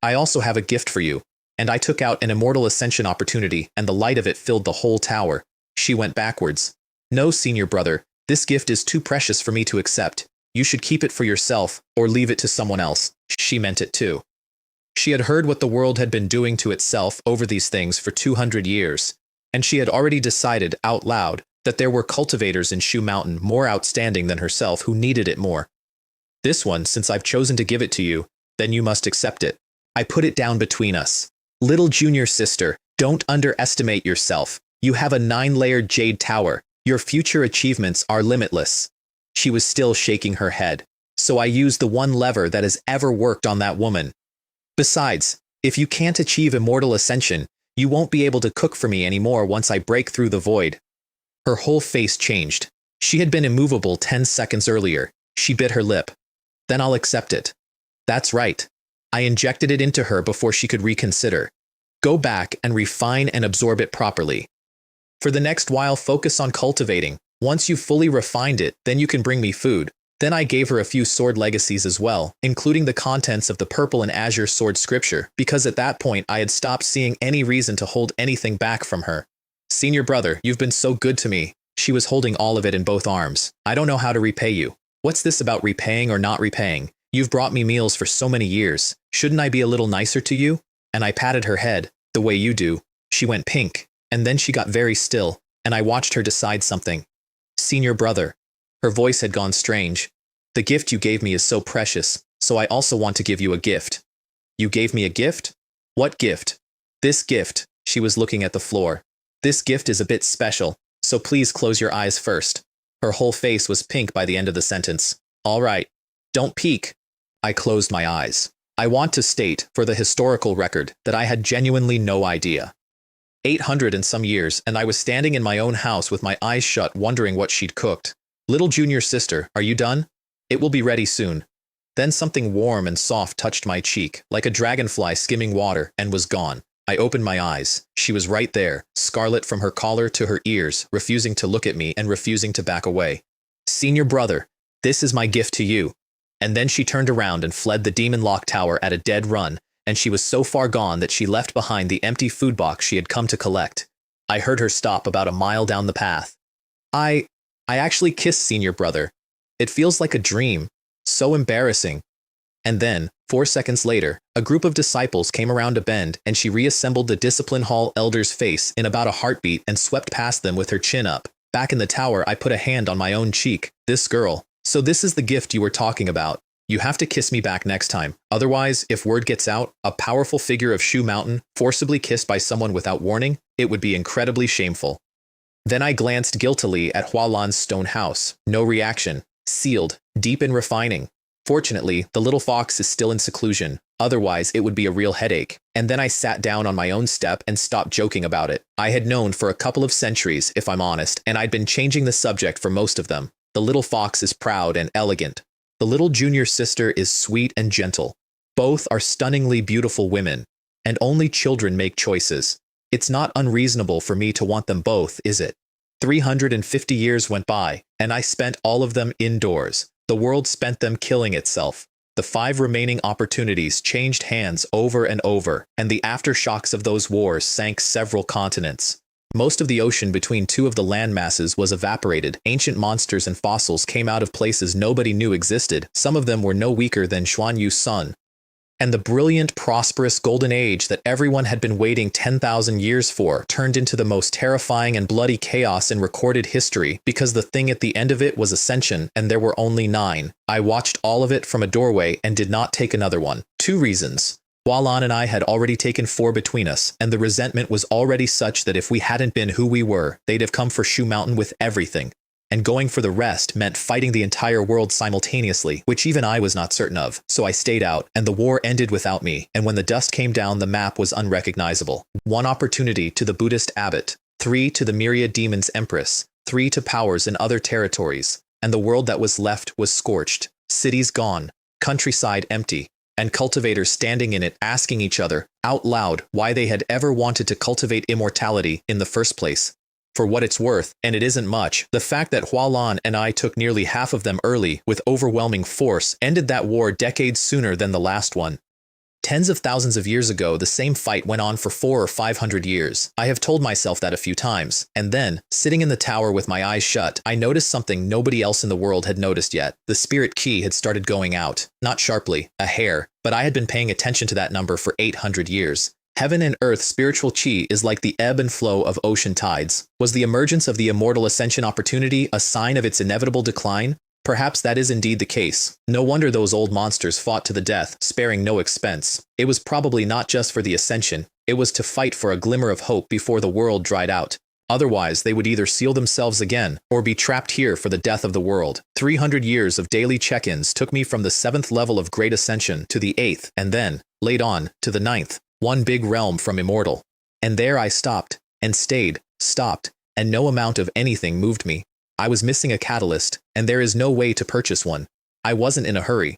I also have a gift for you, and I took out an immortal ascension opportunity and the light of it filled the whole tower. She went backwards. No, senior brother, this gift is too precious for me to accept. You should keep it for yourself or leave it to someone else. She meant it too. She had heard what the world had been doing to itself over these things for 200 years, and she had already decided out loud that there were cultivators in Shu Mountain more outstanding than herself who needed it more. This one, since I've chosen to give it to you, then you must accept it. I put it down between us. Little junior sister, don't underestimate yourself. You have a 9-layered jade tower. Your future achievements are limitless. She was still shaking her head. So I used the one lever that has ever worked on that woman. Besides, if you can't achieve immortal ascension, you won't be able to cook for me anymore once I break through the void. Her whole face changed. She had been immovable 10 seconds earlier. She bit her lip. Then I'll accept it. That's right. I injected it into her before she could reconsider. Go back and refine and absorb it properly. For the next while, focus on cultivating. Once you've fully refined it, then you can bring me food. Then I gave her a few sword legacies as well, including the contents of the purple and azure sword scripture, because at that point I had stopped seeing any reason to hold anything back from her. Senior brother, you've been so good to me. She was holding all of it in both arms. I don't know how to repay you. What's this about repaying or not repaying? You've brought me meals for so many years. Shouldn't I be a little nicer to you? And I patted her head, the way you do. She went pink, and then she got very still, and I watched her decide something. Senior brother. Her voice had gone strange. The gift you gave me is so precious, so I also want to give you a gift. You gave me a gift? What gift? This gift. She was looking at the floor. This gift is a bit special, so please close your eyes first. Her whole face was pink by the end of the sentence. All right. Don't peek. I closed my eyes. I want to state, for the historical record, that I had genuinely no idea. 800 and some years, and I was standing in my own house with my eyes shut wondering what she'd cooked. Little junior sister, are you done? It will be ready soon. Then something warm and soft touched my cheek, like a dragonfly skimming water, and was gone. I opened my eyes. She was right there, scarlet from her collar to her ears, refusing to look at me and refusing to back away. Senior brother, this is my gift to you. And then she turned around and fled the Demon Lock Tower at a dead run, and she was so far gone that she left behind the empty food box she had come to collect. I heard her stop about a mile down the path. I actually kissed senior brother. It feels like a dream. So embarrassing. And then, 4 seconds later, a group of disciples came around a bend and she reassembled the Discipline Hall elder's face in about a heartbeat and swept past them with her chin up. Back in the tower, I put a hand on my own cheek. This girl. So this is the gift you were talking about. You have to kiss me back next time. Otherwise, if word gets out, a powerful figure of Shu Mountain, forcibly kissed by someone without warning, it would be incredibly shameful. Then I glanced guiltily at Hualan's stone house. No reaction. Sealed. Deep in refining. Fortunately, the little fox is still in seclusion. Otherwise, it would be a real headache. And then I sat down on my own step and stopped joking about it. I had known for a couple of centuries, if I'm honest, and I'd been changing the subject for most of them. The little fox is proud and elegant. The little junior sister is sweet and gentle. Both are stunningly beautiful women, and only children make choices. It's not unreasonable for me to want them both, is it? 350 years went by, and I spent all of them indoors. The world spent them killing itself. The 5 remaining opportunities changed hands over and over, and the aftershocks of those wars sank several continents. Most of the ocean between two of the land masses was evaporated. Ancient monsters and fossils came out of places nobody knew existed. Some of them were no weaker than Xuan Yu's sun. And the brilliant, prosperous golden age that everyone had been waiting 10,000 years for turned into the most terrifying and bloody chaos in recorded history because the thing at the end of it was ascension and there were only 9. I watched all of it from a doorway and did not take another one. 2 reasons. Hualan and I had already taken 4 between us, and the resentment was already such that if we hadn't been who we were, they'd have come for Shu Mountain with everything. And going for the rest meant fighting the entire world simultaneously, which even I was not certain of, so I stayed out, and the war ended without me, and when the dust came down the map was unrecognizable. 1 opportunity to the Buddhist abbot, 3 to the myriad demons empress, 3 to powers in other territories, and the world that was left was scorched, cities gone, countryside empty, and cultivators standing in it asking each other, out loud, why they had ever wanted to cultivate immortality in the first place. For what it's worth, and it isn't much, the fact that Hualan and I took nearly half of them early with overwhelming force ended that war decades sooner than the last one. Tens of thousands of years ago, the same fight went on for 400 or 500 years. I have told myself that a few times. And then, sitting in the tower with my eyes shut, I noticed something nobody else in the world had noticed yet. The spirit ki had started going out. Not sharply, a hair, but I had been paying attention to that number for 800 years. Heaven and earth spiritual chi is like the ebb and flow of ocean tides. Was the emergence of the immortal ascension opportunity a sign of its inevitable decline? Perhaps that is indeed the case. No wonder those old monsters fought to the death, sparing no expense. It was probably not just for the ascension. It was to fight for a glimmer of hope before the world dried out. Otherwise, they would either seal themselves again, or be trapped here for the death of the world. 300 years of daily check-ins took me from the 7th level of Great Ascension to the 8th, and then, late on, to the 9th. 1 big realm from Immortal. And there I stopped, and stayed, stopped, and no amount of anything moved me. I was missing a catalyst, and there is no way to purchase one. I wasn't in a hurry.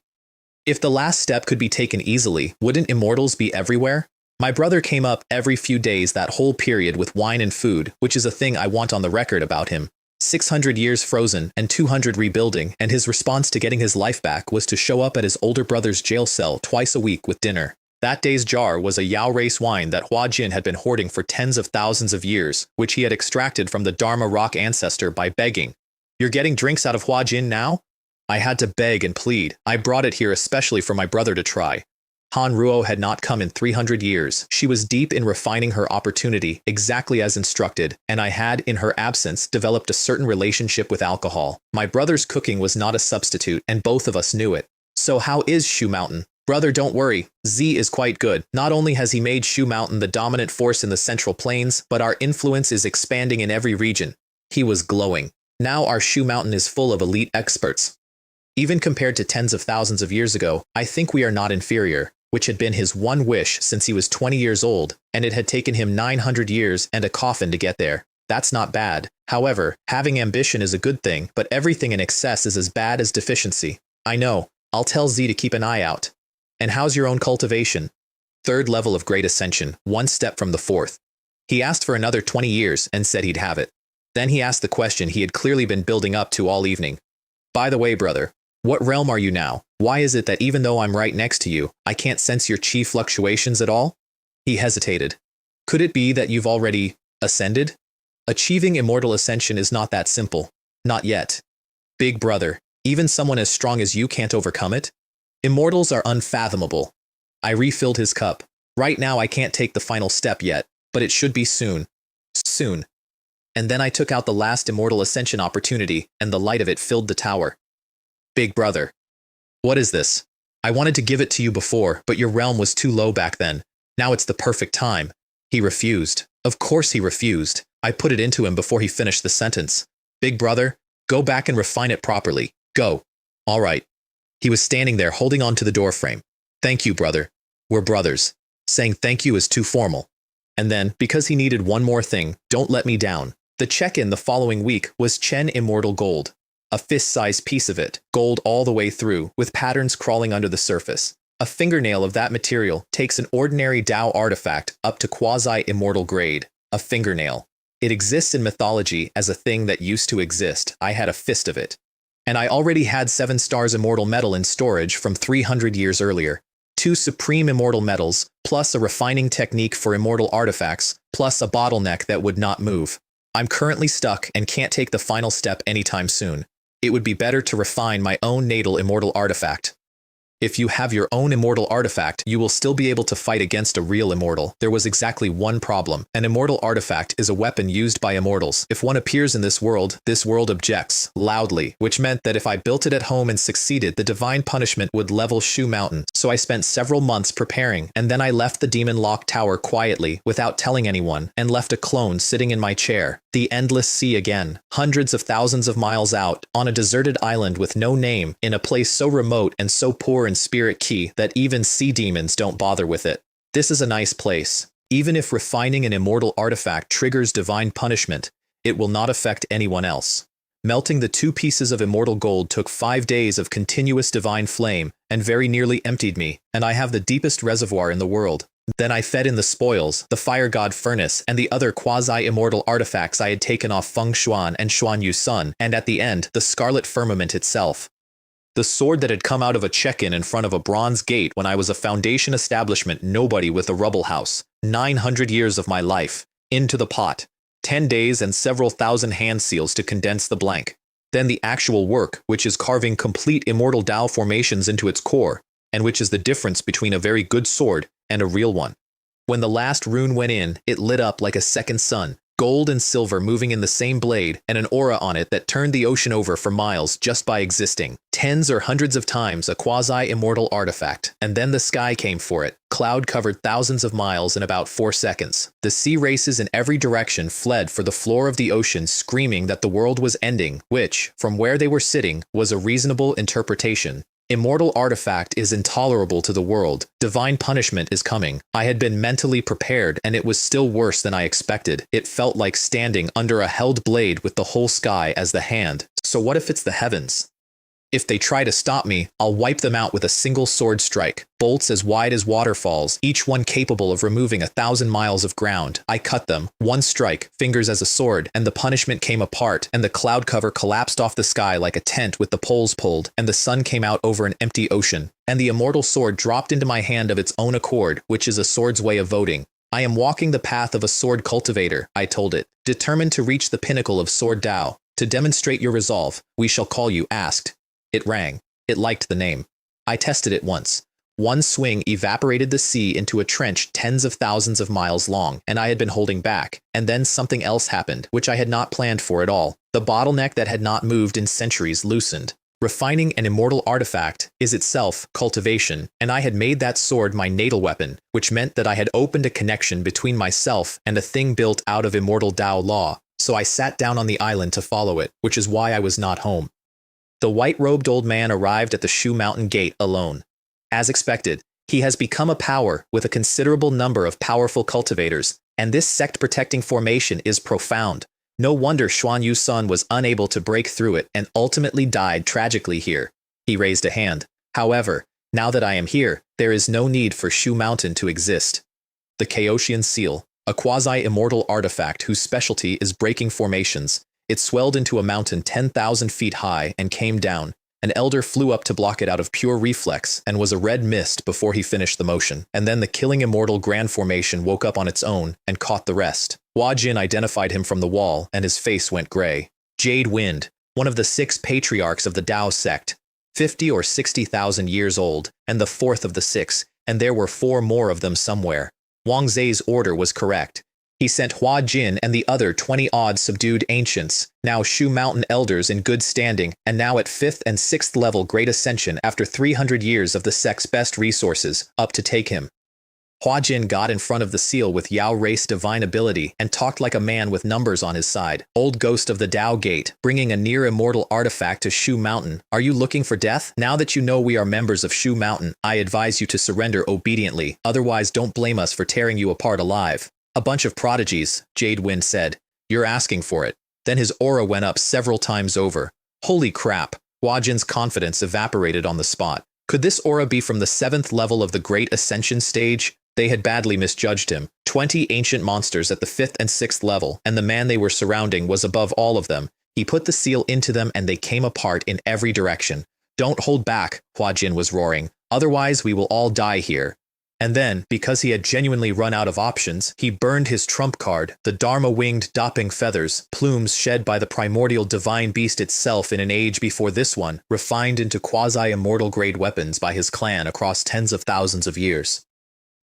If the last step could be taken easily, wouldn't immortals be everywhere? My brother came up every few days that whole period with wine and food, which is a thing I want on the record about him. 600 years frozen and 200 rebuilding, and his response to getting his life back was to show up at his older brother's jail cell twice a week with dinner. That day's jar was a Yao race wine that Hua Jin had been hoarding for tens of thousands of years, which he had extracted from the Dharma rock ancestor by begging. "You're getting drinks out of Hua Jin now?" I had to beg and plead. I brought it here especially for my brother to try. Han Ruo had not come in 300 years. She was deep in refining her opportunity, exactly as instructed, and I had, in her absence, developed a certain relationship with alcohol. My brother's cooking was not a substitute, and both of us knew it. So how is Shu Mountain? Brother, don't worry. Z is quite good. Not only has he made Shu Mountain the dominant force in the Central Plains, but our influence is expanding in every region. He was glowing. Now our Shu Mountain is full of elite experts. Even compared to tens of thousands of years ago, I think we are not inferior, which had been his one wish since he was 20 years old, and it had taken him 900 years and a coffin to get there. That's not bad. However, having ambition is a good thing, but everything in excess is as bad as deficiency. I know. I'll tell Z to keep an eye out. And how's your own cultivation? 3rd level of Great Ascension, 1 step from the 4th. He asked for another 20 years and said he'd have it. Then he asked the question he had clearly been building up to all evening. By the way, brother, what realm are you now? Why is it that even though I'm right next to you, I can't sense your chi fluctuations at all? He hesitated. Could it be that you've already ascended? Achieving immortal ascension is not that simple. Not yet. Big brother, even someone as strong as you can't overcome it? Immortals are unfathomable. I refilled his cup. Right now I can't take the final step yet, but it should be soon. Soon. And then I took out the last immortal ascension opportunity, and the light of it filled the tower. Big brother. What is this? I wanted to give it to you before, but your realm was too low back then. Now it's the perfect time. He refused. Of course he refused. I put it into him before he finished the sentence. Big brother, go back and refine it properly. Go. All right. He was standing there holding on to the doorframe. Thank you, brother. We're brothers. Saying thank you is too formal. And then, because he needed one more thing, don't let me down. The check-in the following week was Chen Immortal Gold. A fist-sized piece of it, gold all the way through, with patterns crawling under the surface. A fingernail of that material takes an ordinary Dao artifact up to quasi-immortal grade. A fingernail. It exists in mythology as a thing that used to exist. I had a fist of it. And I already had 7 stars immortal metal in storage from 300 years earlier. 2 supreme immortal metals, plus a refining technique for immortal artifacts, plus a bottleneck that would not move. I'm currently stuck and can't take the final step anytime soon. It would be better to refine my own natal immortal artifact. If you have your own immortal artifact, you will still be able to fight against a real immortal. There was exactly one problem. An immortal artifact is a weapon used by immortals. If one appears in this world objects loudly, which meant that if I built it at home and succeeded, the divine punishment would level Shu Mountain. So I spent several months preparing, and then I left the Demon Lock Tower quietly, without telling anyone, and left a clone sitting in my chair. The endless sea again, hundreds of thousands of miles out, on a deserted island with no name, in a place so remote and so poor in spirit key that even sea demons don't bother with it. This is a nice place. Even if refining an immortal artifact triggers divine punishment, it will not affect anyone else. Melting the 2 pieces of immortal gold took 5 days of continuous divine flame and very nearly emptied me, and I have the deepest reservoir in the world. Then I fed in the spoils, the fire god furnace, and the other quasi-immortal artifacts I had taken off Feng Xuan and Xuan Yu Sun, and at the end, the scarlet firmament itself. The sword that had come out of a check-in in front of a bronze gate when I was a foundation establishment nobody with a rubble house. 900 years of my life. Into the pot. 10 days and several thousand hand seals to condense the blank. Then the actual work, which is carving complete immortal Tao formations into its core, and which is the difference between a very good sword and a real one. When the last rune went in, it lit up like a second sun, gold and silver moving in the same blade, and an aura on it that turned the ocean over for miles just by existing. Tens or hundreds of times a quasi-immortal artifact, and then the sky came for it. Cloud covered thousands of miles in about 4 seconds. The sea races in every direction fled for the floor of the ocean, screaming that the world was ending, which, from where they were sitting, was a reasonable interpretation. Immortal artifact is intolerable to the world. Divine punishment is coming. I had been mentally prepared, and it was still worse than I expected. It felt like standing under a held blade with the whole sky as the hand. So what if it's the heavens? If they try to stop me, I'll wipe them out with a single sword strike. Bolts as wide as waterfalls, each one capable of removing 1,000 miles of ground. I cut them, one strike, fingers as a sword, and the punishment came apart, and the cloud cover collapsed off the sky like a tent with the poles pulled, and the sun came out over an empty ocean. And the immortal sword dropped into my hand of its own accord, which is a sword's way of voting. I am walking the path of a sword cultivator, I told it, determined to reach the pinnacle of sword Tao. To demonstrate your resolve, we shall call you asked. It rang. It liked the name. I tested it once. One swing evaporated the sea into a trench tens of thousands of miles long, and I had been holding back. And then something else happened, which I had not planned for at all. The bottleneck that had not moved in centuries loosened. Refining an immortal artifact is itself cultivation, and I had made that sword my natal weapon, which meant that I had opened a connection between myself and a thing built out of immortal Tao law. So I sat down on the island to follow it, which is why I was not home. The white-robed old man arrived at the Shu Mountain gate alone. As expected, he has become a power with a considerable number of powerful cultivators, and this sect-protecting formation is profound. No wonder Xuan Yu Sun was unable to break through it and ultimately died tragically here. He raised a hand. However, now that I am here, there is no need for Shu Mountain to exist. The Chaosian Seal, a quasi-immortal artifact whose specialty is breaking formations. It swelled into a mountain 10,000 feet high and came down. An elder flew up to block it out of pure reflex and was a red mist before he finished the motion. And then the killing immortal grand formation woke up on its own and caught the rest. Hua Jin identified him from the wall and his face went gray. Jade Wind, one of the 6 patriarchs of the Tao sect, 50 or 60,000 years old, and the 4th of the 6, and there were 4 more of them somewhere. Wang Zei's order was correct. He sent Hua Jin and the other 20-odd subdued ancients, now Shu Mountain elders in good standing, and now at 5th and 6th level great ascension after 300 years of the sect's best resources, up to take him. Hua Jin got in front of the seal with Yao race divine ability and talked like a man with numbers on his side. Old ghost of the Tao Gate, bringing a near-immortal artifact to Shu Mountain. Are you looking for death? Now that you know we are members of Shu Mountain, I advise you to surrender obediently, otherwise don't blame us for tearing you apart alive. A bunch of prodigies, Jade Wind said. You're asking for it. Then his aura went up several times over. Holy crap, Hua Jin's confidence evaporated on the spot. Could this aura be from the 7th level of the Great Ascension stage? They had badly misjudged him. 20 ancient monsters at the 5th and 6th level, and the man they were surrounding was above all of them. He put the seal into them and they came apart in every direction. Don't hold back, Hua Jin was roaring. Otherwise we will all die here. And then, because he had genuinely run out of options, he burned his trump card, the Dharma-winged Dopping feathers, plumes shed by the primordial divine beast itself in an age before this one, refined into quasi-immortal grade weapons by his clan across tens of thousands of years.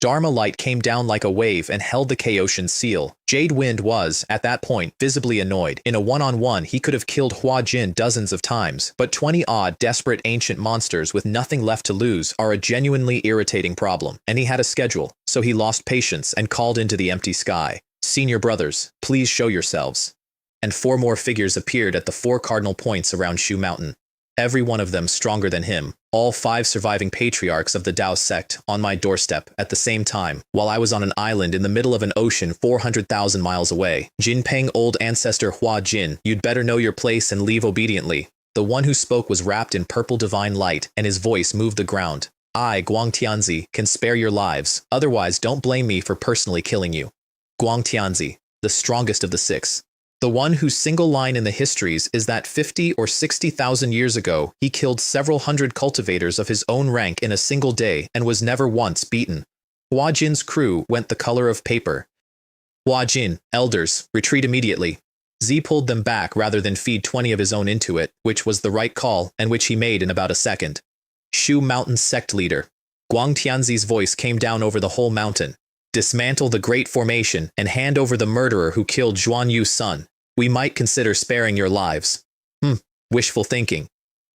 Dharma light came down like a wave and held the Chaosian seal. Jade Wind was, at that point, visibly annoyed. In a one-on-one, he could have killed Hua Jin dozens of times, but 20-odd desperate ancient monsters with nothing left to lose are a genuinely irritating problem, and he had a schedule, so he lost patience and called into the empty sky. "Senior brothers, please show yourselves." And 4 more figures appeared at the 4 cardinal points around Shu Mountain. Every one of them stronger than him, all 5 surviving patriarchs of the Dao sect on my doorstep at the same time, while I was on an island in the middle of an ocean 400,000 miles away. "Jinpeng old ancestor Hua Jin, you'd better know your place and leave obediently." The one who spoke was wrapped in purple divine light, and his voice moved the ground. "I, Guang Tianzi, can spare your lives, otherwise don't blame me for personally killing you." Guang Tianzi, the strongest of the 6. The one whose single line in the histories is that 50 or 60,000 years ago, he killed several hundred cultivators of his own rank in a single day and was never once beaten. Hua Jin's crew went the color of paper. "Hua Jin, elders, retreat immediately." Z pulled them back rather than feed 20 of his own into it, which was the right call and which he made in about a second. Shu Mountain sect leader. Guang Tianzi's voice came down over the whole mountain. "Dismantle the Great Formation and hand over the murderer who killed Zhuan Yu's son. We might consider sparing your lives." Wishful thinking.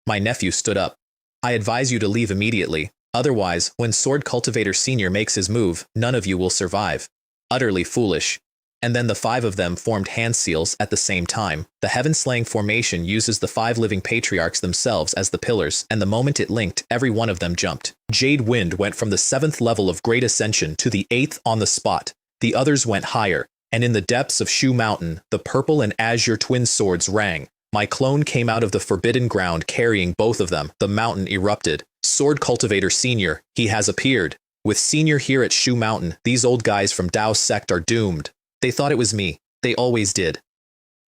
My nephew stood up. "I advise you to leave immediately. Otherwise, when Sword Cultivator Senior makes his move, none of you will survive." Utterly foolish. And then the 5 of them formed hand seals at the same time. The Heaven-Slaying formation uses the 5 living patriarchs themselves as the pillars, and the moment it linked, every one of them jumped. Jade Wind went from the 7th level of Great Ascension to the 8th on the spot. The others went higher. And in the depths of Shu Mountain, the purple and azure twin swords rang. My clone came out of the forbidden ground carrying both of them. The mountain erupted. "Sword Cultivator Senior, he has appeared. With Senior here at Shu Mountain, these old guys from Dao sect are doomed." They thought it was me. They always did.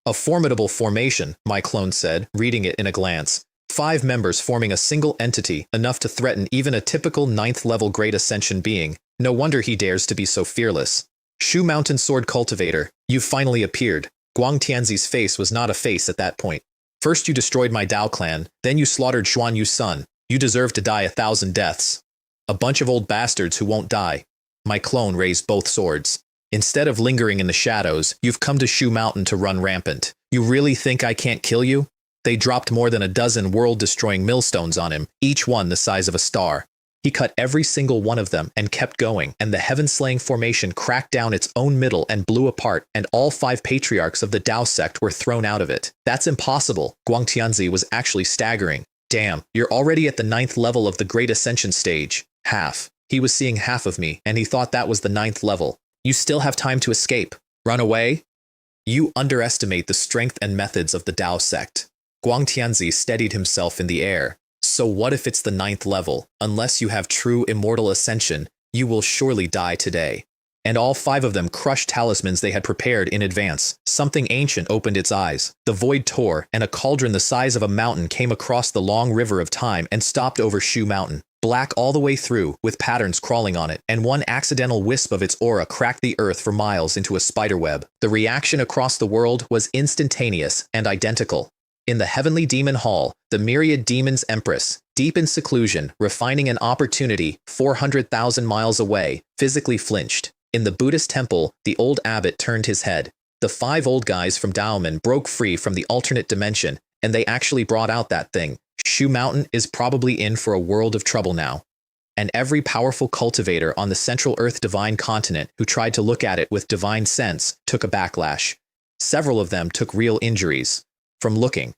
"A formidable formation," my clone said, reading it in a glance. 5 members forming a single entity, enough to threaten even a typical 9th-level Great Ascension being. No wonder he dares to be so fearless. "Shu Mountain Sword Cultivator, you've finally appeared." Guang Tianzi's face was not a face at that point. "First you destroyed my Dao clan, then you slaughtered Zhuan Yu's son. You deserve to die 1,000 deaths. A bunch of old bastards who won't die." My clone raised both swords. "Instead of lingering in the shadows, you've come to Shu Mountain to run rampant. You really think I can't kill you?" They dropped more than a dozen world-destroying millstones on him, each one the size of a star. He cut every single one of them and kept going, and the Heaven-Slaying formation cracked down its own middle and blew apart, and all 5 patriarchs of the Dao sect were thrown out of it. "That's impossible." Guang Tianzi was actually staggering. "Damn, you're already at the 9th level of the Great Ascension stage. Half." He was seeing half of me, and he thought that was the 9th level. "You still have time to escape. Run away?" "You underestimate the strength and methods of the Dao sect." Guang Tianzi steadied himself in the air. "So what if it's the 9th level? Unless you have true immortal ascension, you will surely die today." And all 5 of them crushed talismans they had prepared in advance. Something ancient opened its eyes. The void tore, and a cauldron the size of a mountain came across the long river of time and stopped over Shu Mountain. Black all the way through, with patterns crawling on it, and one accidental wisp of its aura cracked the earth for miles into a spiderweb. The reaction across the world was instantaneous and identical. In the Heavenly Demon Hall, the myriad demons empress, deep in seclusion, refining an opportunity 400,000 miles away, physically flinched. In the Buddhist temple, the old abbot turned his head. The 5 old guys from Daomen broke free from the alternate dimension, and they actually brought out that thing. Shu Mountain is probably in for a world of trouble now. And every powerful cultivator on the Central Earth Divine Continent who tried to look at it with divine sense took a backlash. Several of them took real injuries from looking.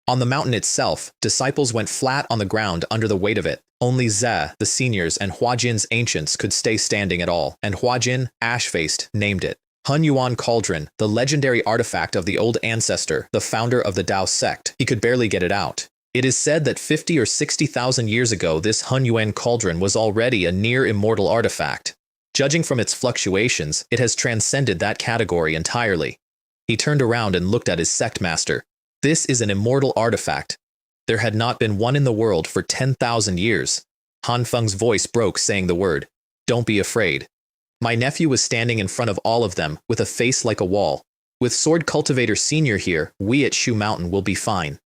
On the mountain itself, disciples went flat on the ground under the weight of it. Only Ze, the seniors, and Huajin's ancients could stay standing at all, and Huajin, ash-faced, named it. Hun Yuan Cauldron, the legendary artifact of the old ancestor, the founder of the Dao sect. He could barely get it out. It is said that 50 or 60,000 years ago this Hun Yuan Cauldron was already a near-immortal artifact. Judging from its fluctuations, it has transcended that category entirely. He turned around and looked at his sect master. "This is an immortal artifact. There had not been one in the world for 10,000 years. Han Feng's voice broke saying the word. Don't be afraid. My nephew was standing in front of all of them, with a face like a wall. With Sword Cultivator Senior here, we at Shu Mountain will be fine.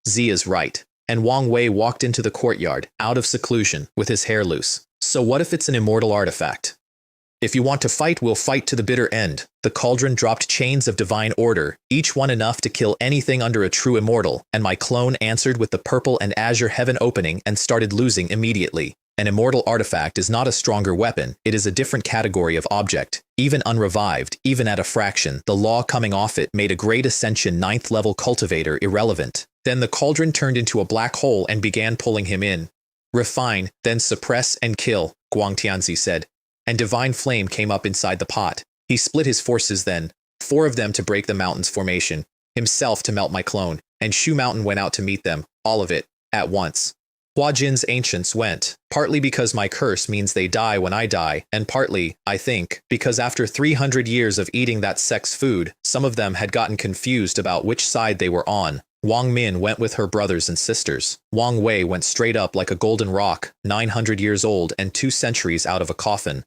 Z is right. And Wang Wei walked into the courtyard, out of seclusion, with his hair loose. So what if it's an immortal artifact? If you want to fight, we'll fight to the bitter end. The cauldron dropped chains of divine order, each one enough to kill anything under a true immortal, and my clone answered with the purple and azure heaven opening and started losing immediately. An immortal artifact is not a stronger weapon, it is a different category of object. Even unrevived, even at a fraction, the law coming off it made a great ascension 9th level cultivator irrelevant. Then the cauldron turned into a black hole and began pulling him in. Refine, then suppress and kill, Guang Tianzi said. And divine flame came up inside the pot. He split his forces then, 4 of them to break the mountain's formation, himself to melt my clone, and Shu Mountain went out to meet them, all of it, at once. Hua Jin's ancients went, partly because my curse means they die when I die, and partly, I think, because after 300 years of eating that sect's food, some of them had gotten confused about which side they were on. Wang Min went with her brothers and sisters. Wang Wei went straight up like a golden rock, 900 years old and 2 centuries out of a coffin.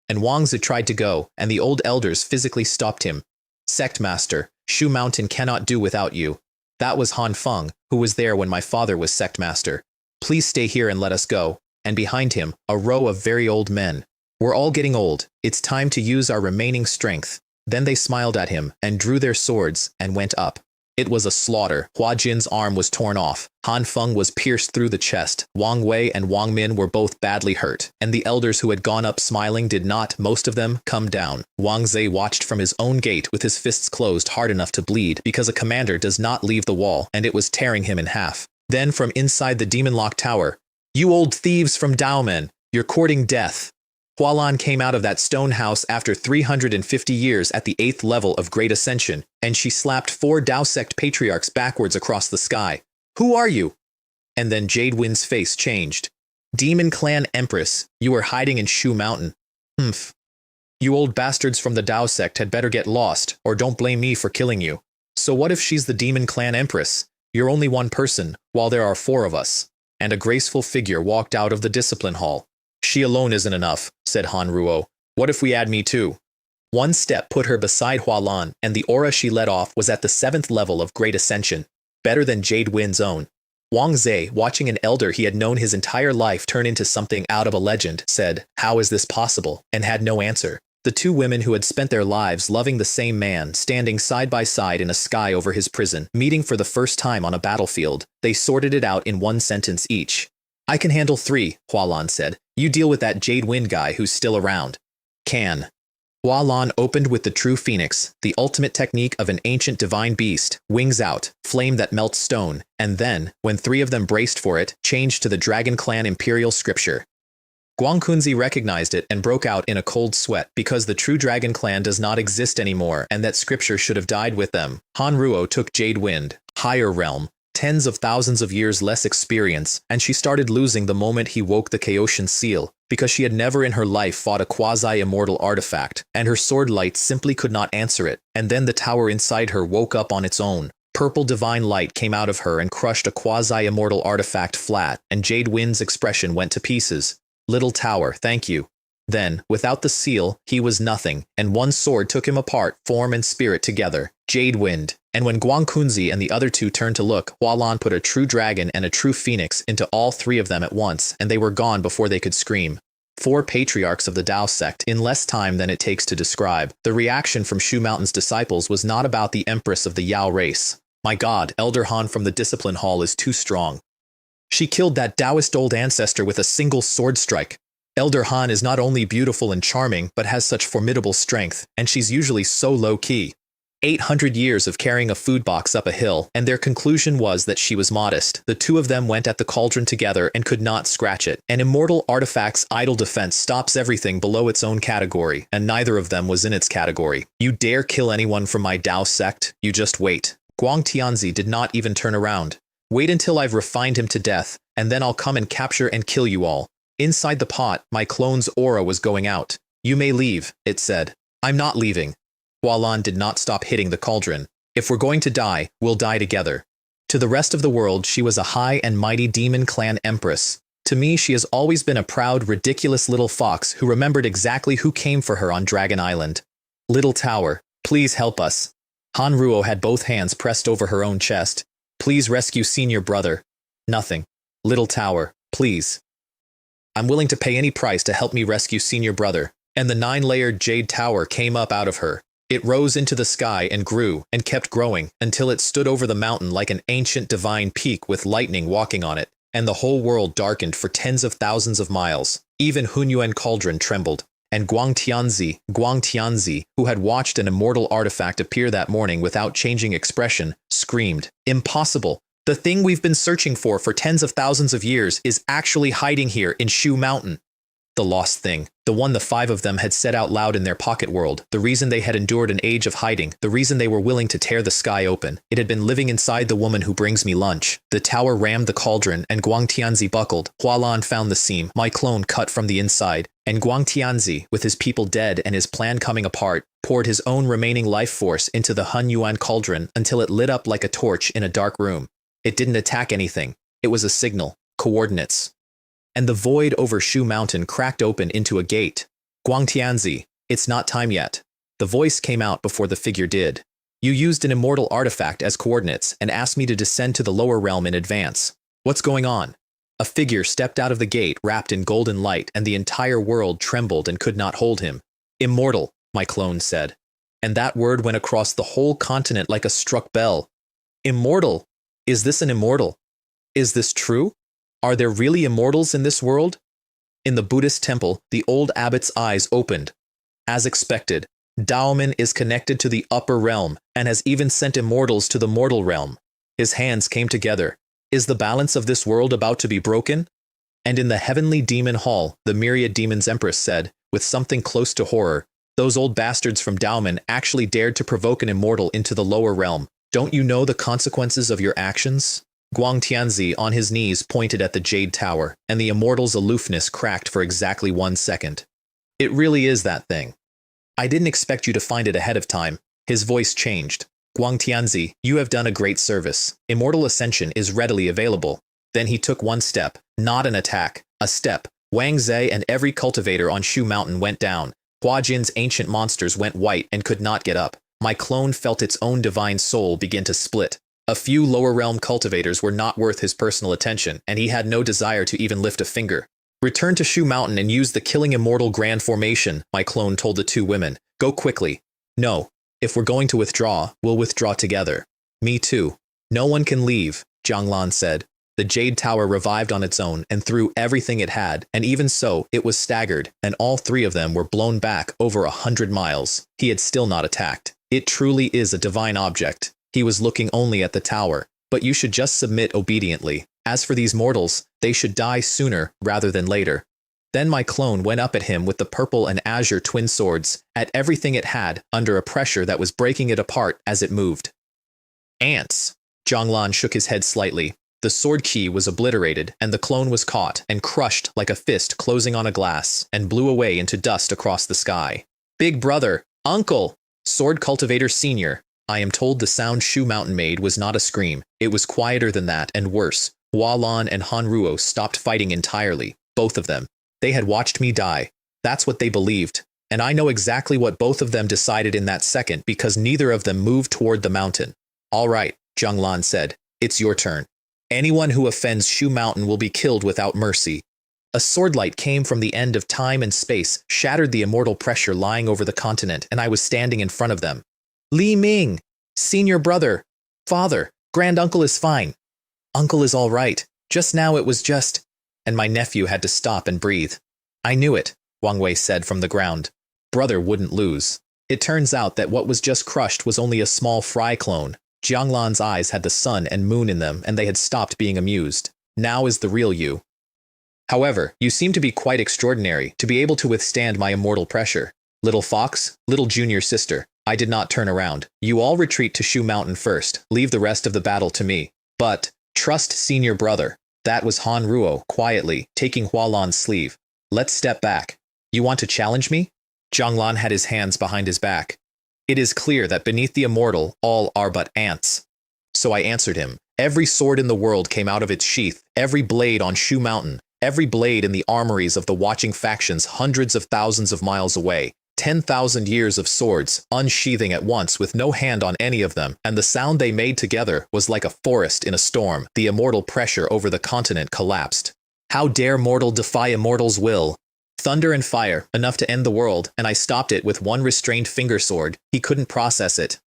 And Wang Zi tried to go, and the old elders physically stopped him. Sect Master, Shu Mountain cannot do without you. That was Han Feng, who was there when my father was Sect Master. Please stay here and let us go. And behind him, a row of very old men. We're all getting old. It's time to use our remaining strength. Then they smiled at him and drew their swords and went up. It was a slaughter. Hua Jin's arm was torn off. Han Feng was pierced through the chest. Wang Wei and Wang Min were both badly hurt. And the elders who had gone up smiling did not, most of them, come down. Wang Zi watched from his own gate with his fists closed hard enough to bleed because a commander does not leave the wall, and it was tearing him in half. Then from inside the Demon Lock Tower, "You old thieves from Daomen, you're courting death." Hualan came out of that stone house after 350 years at the 8th level of Great Ascension, and she slapped 4 Dao Sect patriarchs backwards across the sky. "Who are you?" And then Jade Wind's face changed. "Demon Clan Empress, you are hiding in Shu Mountain. Humph. You old bastards from the Dao Sect had better get lost, or don't blame me for killing you. So what if she's the Demon Clan Empress? You're only one person, while there are 4 of us." And a graceful figure walked out of the discipline hall. "She alone isn't enough," said Han Ruo. "What if we add me too?" One step put her beside Hualan, and the aura she let off was at the 7th level of Great Ascension, better than Jade Wind's own. Wang Zi, watching an elder he had known his entire life turn into something out of a legend, said, "How is this possible?" and had no answer. The 2 women who had spent their lives loving the same man, standing side by side in a sky over his prison, meeting for the first time on a battlefield, they sorted it out in one sentence each. "I can handle 3, Hualan said. "You deal with that Jade Wind guy who's still around." "Can." Hualan opened with the true phoenix, the ultimate technique of an ancient divine beast, wings out, flame that melts stone, and then, when 3 of them braced for it, changed to the Dragon Clan Imperial Scripture. Guangkunzi recognized it and broke out in a cold sweat because the true Dragon Clan does not exist anymore and that scripture should have died with them. Han Ruo took Jade Wind, higher realm, tens of thousands of years less experience, and she started losing the moment he woke the Chaosian seal, because she had never in her life fought a quasi-immortal artifact, and her sword light simply could not answer it, and then the tower inside her woke up on its own. Purple divine light came out of her and crushed a quasi-immortal artifact flat, and Jade Wind's expression went to pieces. "Little tower, thank you." Then, without the seal, he was nothing, and one sword took him apart, form and spirit together. Jade Wind. And when Guangkunzi and the other 2 turned to look, Hualan put a true dragon and a true phoenix into all 3 of them at once, and they were gone before they could scream. 4 patriarchs of the Dao sect in less time than it takes to describe. The reaction from Shu Mountain's disciples was not about the empress of the Yao race. "My God, Elder Han from the discipline hall is too strong. She killed that Taoist old ancestor with a single sword strike. Elder Han is not only beautiful and charming, but has such formidable strength, and she's usually so low-key. 800 years of carrying a food box up a hill, and their conclusion was that she was modest. The 2 of them went at the cauldron together and could not scratch it. An immortal artifact's idle defense stops everything below its own category, and neither of them was in its category. You dare kill anyone from my Dao sect? You just wait." Guang Tianzi did not even turn around. "Wait until I've refined him to death, and then I'll come and capture and kill you all." Inside the pot, my clone's aura was going out. "You may leave," it said. "I'm not leaving." Hualan did not stop hitting the cauldron. "If we're going to die, we'll die together." To the rest of the world, she was a high and mighty demon clan empress. To me, she has always been a proud, ridiculous little fox who remembered exactly who came for her on Dragon Island. Little tower, please help us. Hanruo had both hands pressed over her own chest. Please rescue senior brother. Nothing. Little tower, please. I'm willing to pay any price to help me rescue senior brother. And the 9-layered jade tower came up out of her. It rose into the sky and grew and kept growing until it stood over the mountain like an ancient divine peak with lightning walking on it, and the whole world darkened for tens of thousands of miles. Even Hunyuan Cauldron trembled. And Guangtianzi, who had watched an immortal artifact appear that morning without changing expression, screamed, "Impossible! The thing we've been searching for tens of thousands of years is actually hiding here in Shu Mountain." The lost thing, the one the 5 of them had said out loud in their pocket world, the reason they had endured an age of hiding, the reason they were willing to tear the sky open. It had been living inside the woman who brings me lunch. The tower rammed the cauldron, and Guangtianzi buckled. Hualan found the seam, my clone cut from the inside, and Guangtianzi, with his people dead and his plan coming apart, poured his own remaining life force into the Hunyuan cauldron until it lit up like a torch in a dark room. It didn't attack anything. It was a signal, coordinates. And the void over Shu Mountain cracked open into a gate. Guangtianzi, it's not time yet. The voice came out before the figure did. You used an immortal artifact as coordinates and asked me to descend to the lower realm in advance. What's going on? A figure stepped out of the gate wrapped in golden light, and the entire world trembled and could not hold him. Immortal, my clone said. And that word went across the whole continent like a struck bell. Immortal? Is this an immortal? Is this true? Are there really immortals in this world? In the Buddhist temple, the old abbot's eyes opened. As expected, Daomen is connected to the upper realm and has even sent immortals to the mortal realm. His hands came together. Is the balance of this world about to be broken? And in the heavenly demon hall, the myriad demons empress said, with something close to horror, those old bastards from Daomen actually dared to provoke an immortal into the lower realm. Don't you know the consequences of your actions? Guangtianzi, on his knees, pointed at the Jade Tower, and the immortal's aloofness cracked for exactly 1 second. It really is that thing. I didn't expect you to find it ahead of time. His voice changed. Guangtianzi, you have done a great service. Immortal Ascension is readily available. Then he took 1 step, not an attack, a step. Wang Zhe and every cultivator on Shu Mountain went down. Huajin's ancient monsters went white and could not get up. My clone felt its own divine soul begin to split. A few lower realm cultivators were not worth his personal attention, and he had no desire to even lift a finger. Return to Shu Mountain and use the killing immortal grand formation, my clone told the 2 women. Go quickly. No. If we're going to withdraw, we'll withdraw together. Me too. No one can leave, Jianglan said. The Jade Tower revived on its own and threw everything it had, and even so, it was staggered, and all 3 of them were blown back over 100 miles. He had still not attacked. It truly is a divine object. He was looking only at the tower, but you should just submit obediently. As for these mortals, they should die sooner rather than later. Then my clone went up at him with the purple and azure twin swords, at everything it had, under a pressure that was breaking it apart as it moved. Ants! Jianglan shook his head slightly. The sword key was obliterated, and the clone was caught and crushed like a fist closing on a glass, and blew away into dust across the sky. Big brother! Uncle! Sword Cultivator Senior! I am told the sound Shu Mountain made was not a scream. It was quieter than that and worse. Hualan and Hanruo stopped fighting entirely, both of them. They had watched me die. That's what they believed. And I know exactly what both of them decided in that second because neither of them moved toward the mountain. All right, Jianglan said. It's your turn. Anyone who offends Shu Mountain will be killed without mercy. A swordlight came from the end of time and space, shattered the immortal pressure lying over the continent, and I was standing in front of them. Li Ming! Senior brother! Father! Granduncle is fine. Uncle is all right. Just now it was just... And my nephew had to stop and breathe. I knew it, Wang Wei said from the ground. Brother wouldn't lose. It turns out that what was just crushed was only a small fry clone. Jianglan's eyes had the sun and moon in them, and they had stopped being amused. Now is the real you. However, you seem to be quite extraordinary, to be able to withstand my immortal pressure. Little fox, little junior sister. I did not turn around. You all retreat to Shu Mountain first. Leave the rest of the battle to me. But, trust senior brother. That was Hanruo, quietly, taking Hualan's sleeve. Let's step back. You want to challenge me? Jianglan had his hands behind his back. It is clear that beneath the immortal, all are but ants. So I answered him. Every sword in the world came out of its sheath, every blade on Shu Mountain. every blade in the armories of the watching factions hundreds of thousands of miles away. 10,000 years of swords, unsheathing at once with no hand on any of them, and the sound they made together was like a forest in a storm. The immortal pressure over the continent collapsed. How dare mortal defy immortal's will? Thunder and fire, enough to end the world, and I stopped it with one restrained finger sword. He couldn't process it.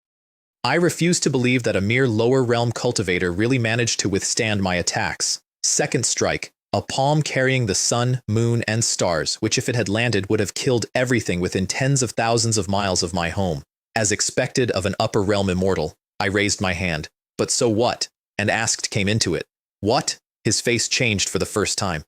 I refused to believe that a mere lower realm cultivator really managed to withstand my attacks. Second strike. A palm carrying the sun, moon, and stars, which if it had landed would have killed everything within tens of thousands of miles of my home. As expected of an upper realm immortal, I raised my hand. But so what? And asked came into it. What? His face changed for the first time.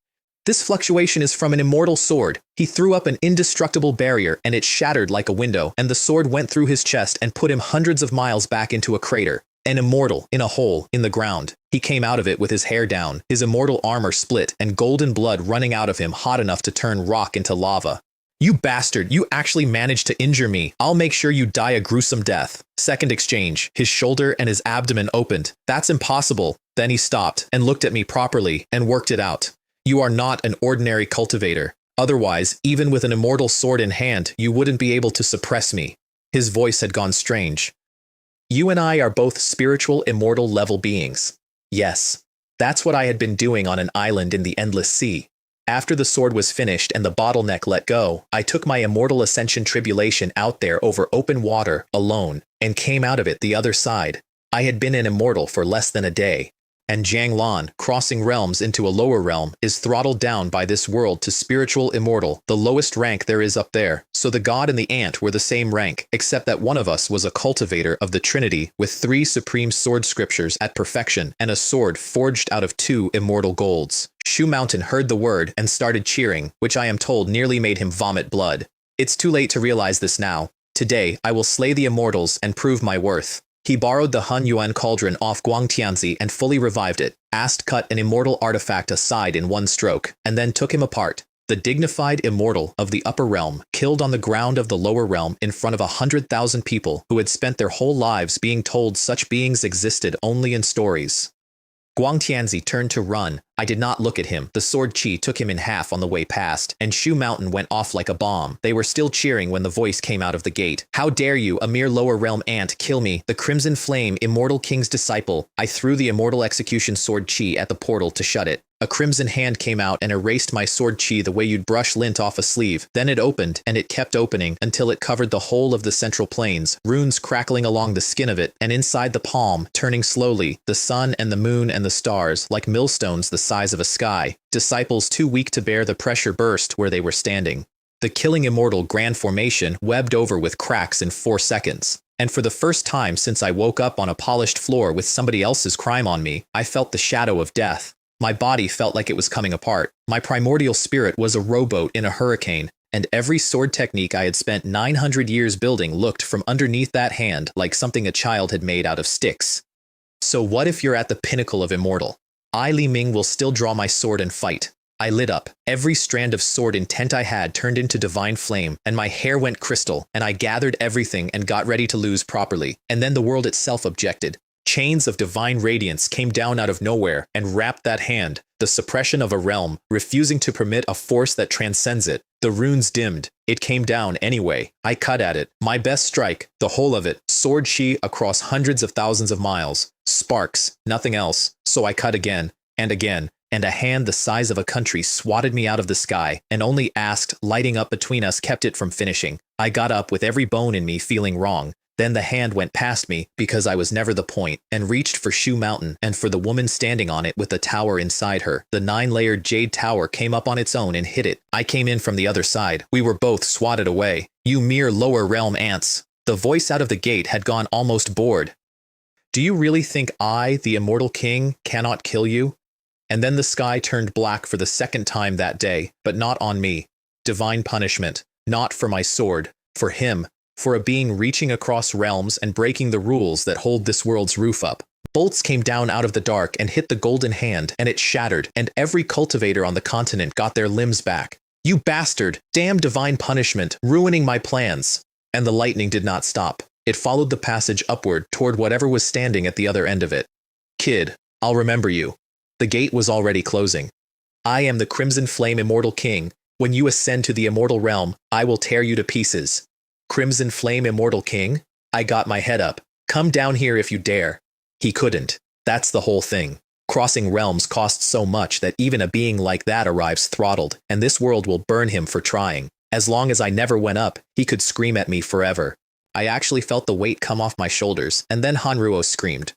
This fluctuation is from an immortal sword. He threw up an indestructible barrier and it shattered like a window, and the sword went through his chest and put him hundreds of miles back into a crater. An immortal, in a hole, in the ground. He came out of it with his hair down, his immortal armor split, and golden blood running out of him hot enough to turn rock into lava. You bastard, you actually managed to injure me. I'll make sure you die a gruesome death. Second exchange. His shoulder and his abdomen opened. That's impossible. Then he stopped and looked at me properly and worked it out. You are not an ordinary cultivator. Otherwise, even with an immortal sword in hand, you wouldn't be able to suppress me. His voice had gone strange. You and I are both spiritual immortal level beings. Yes. That's what I had been doing on an island in the endless sea. After the sword was finished and the bottleneck let go, I took my immortal ascension tribulation out there over open water, alone, and came out of it the other side. I had been an immortal for less than a day. And Jiang Lan, crossing realms into a lower realm, is throttled down by this world to spiritual immortal, the lowest rank there is up there. So the god and the ant were the same rank, except that one of us was a cultivator of the Trinity with 3 supreme sword scriptures at perfection and a sword forged out of 2 immortal golds. Shu Mountain heard the word and started cheering, which I am told nearly made him vomit blood. It's too late to realize this now. Today, I will slay the immortals and prove my worth. He borrowed the Hun Yuan cauldron off Guangtianzi and fully revived it, cut an immortal artifact aside in one stroke, and then took him apart. The dignified immortal of the upper realm killed on the ground of the lower realm in front of 100,000 people who had spent their whole lives being told such beings existed only in stories. Guangtianzi turned to run. I did not look at him. The sword chi took him in half on the way past, and Shu Mountain went off like a bomb. They were still cheering when the voice came out of the gate. How dare you, a mere lower realm ant, kill me, the Crimson Flame, Immortal King's disciple. I threw the immortal execution sword chi at the portal to shut it. A crimson hand came out and erased my sword chi the way you'd brush lint off a sleeve. Then it opened, and it kept opening until it covered the whole of the central plains, runes crackling along the skin of it, and inside the palm, turning slowly, the sun and the moon and the stars, like millstones the size of a sky. Disciples too weak to bear the pressure burst where they were standing. The killing immortal grand formation webbed over with cracks in 4 seconds. And for the first time since I woke up on a polished floor with somebody else's crime on me, I felt the shadow of death. My body felt like it was coming apart. My primordial spirit was a rowboat in a hurricane, and every sword technique I had spent 900 years building looked from underneath that hand like something a child had made out of sticks. So what if you're at the pinnacle of immortal? I, Li Ming, will still draw my sword and fight. I lit up. Every strand of sword intent I had turned into divine flame, and my hair went crystal, and I gathered everything and got ready to lose properly. And then the world itself objected. Chains of divine radiance came down out of nowhere and wrapped that hand, the suppression of a realm, refusing to permit a force that transcends it. The runes dimmed. It came down anyway. I cut at it. My best strike, the whole of it, sword chi across hundreds of thousands of miles. Sparks, nothing else. So I cut again, and a hand the size of a country swatted me out of the sky, and only asked, lighting up between us, kept it from finishing. I got up with every bone in me feeling wrong. Then the hand went past me, because I was never the point, and reached for Shu Mountain and for the woman standing on it with the tower inside her. The 9-layered jade tower came up on its own and hit it. I came in from the other side. We were both swatted away. You mere lower realm ants. The voice out of the gate had gone almost bored. Do you really think I, the immortal king, cannot kill you? And then the sky turned black for the second time that day, but not on me. Divine punishment. Not for my sword. For him. For a being reaching across realms and breaking the rules that hold this world's roof up. Bolts came down out of the dark and hit the golden hand, and it shattered, and every cultivator on the continent got their limbs back. You bastard! Damn divine punishment, ruining my plans! And the lightning did not stop. It followed the passage upward toward whatever was standing at the other end of it. Kid, I'll remember you. The gate was already closing. I am the Crimson Flame Immortal King. When you ascend to the immortal realm, I will tear you to pieces. Crimson Flame Immortal King? I got my head up. Come down here if you dare. He couldn't. That's the whole thing. Crossing realms costs so much that even a being like that arrives throttled, and this world will burn him for trying. As long as I never went up, he could scream at me forever. I actually felt the weight come off my shoulders, and then Hanruo screamed.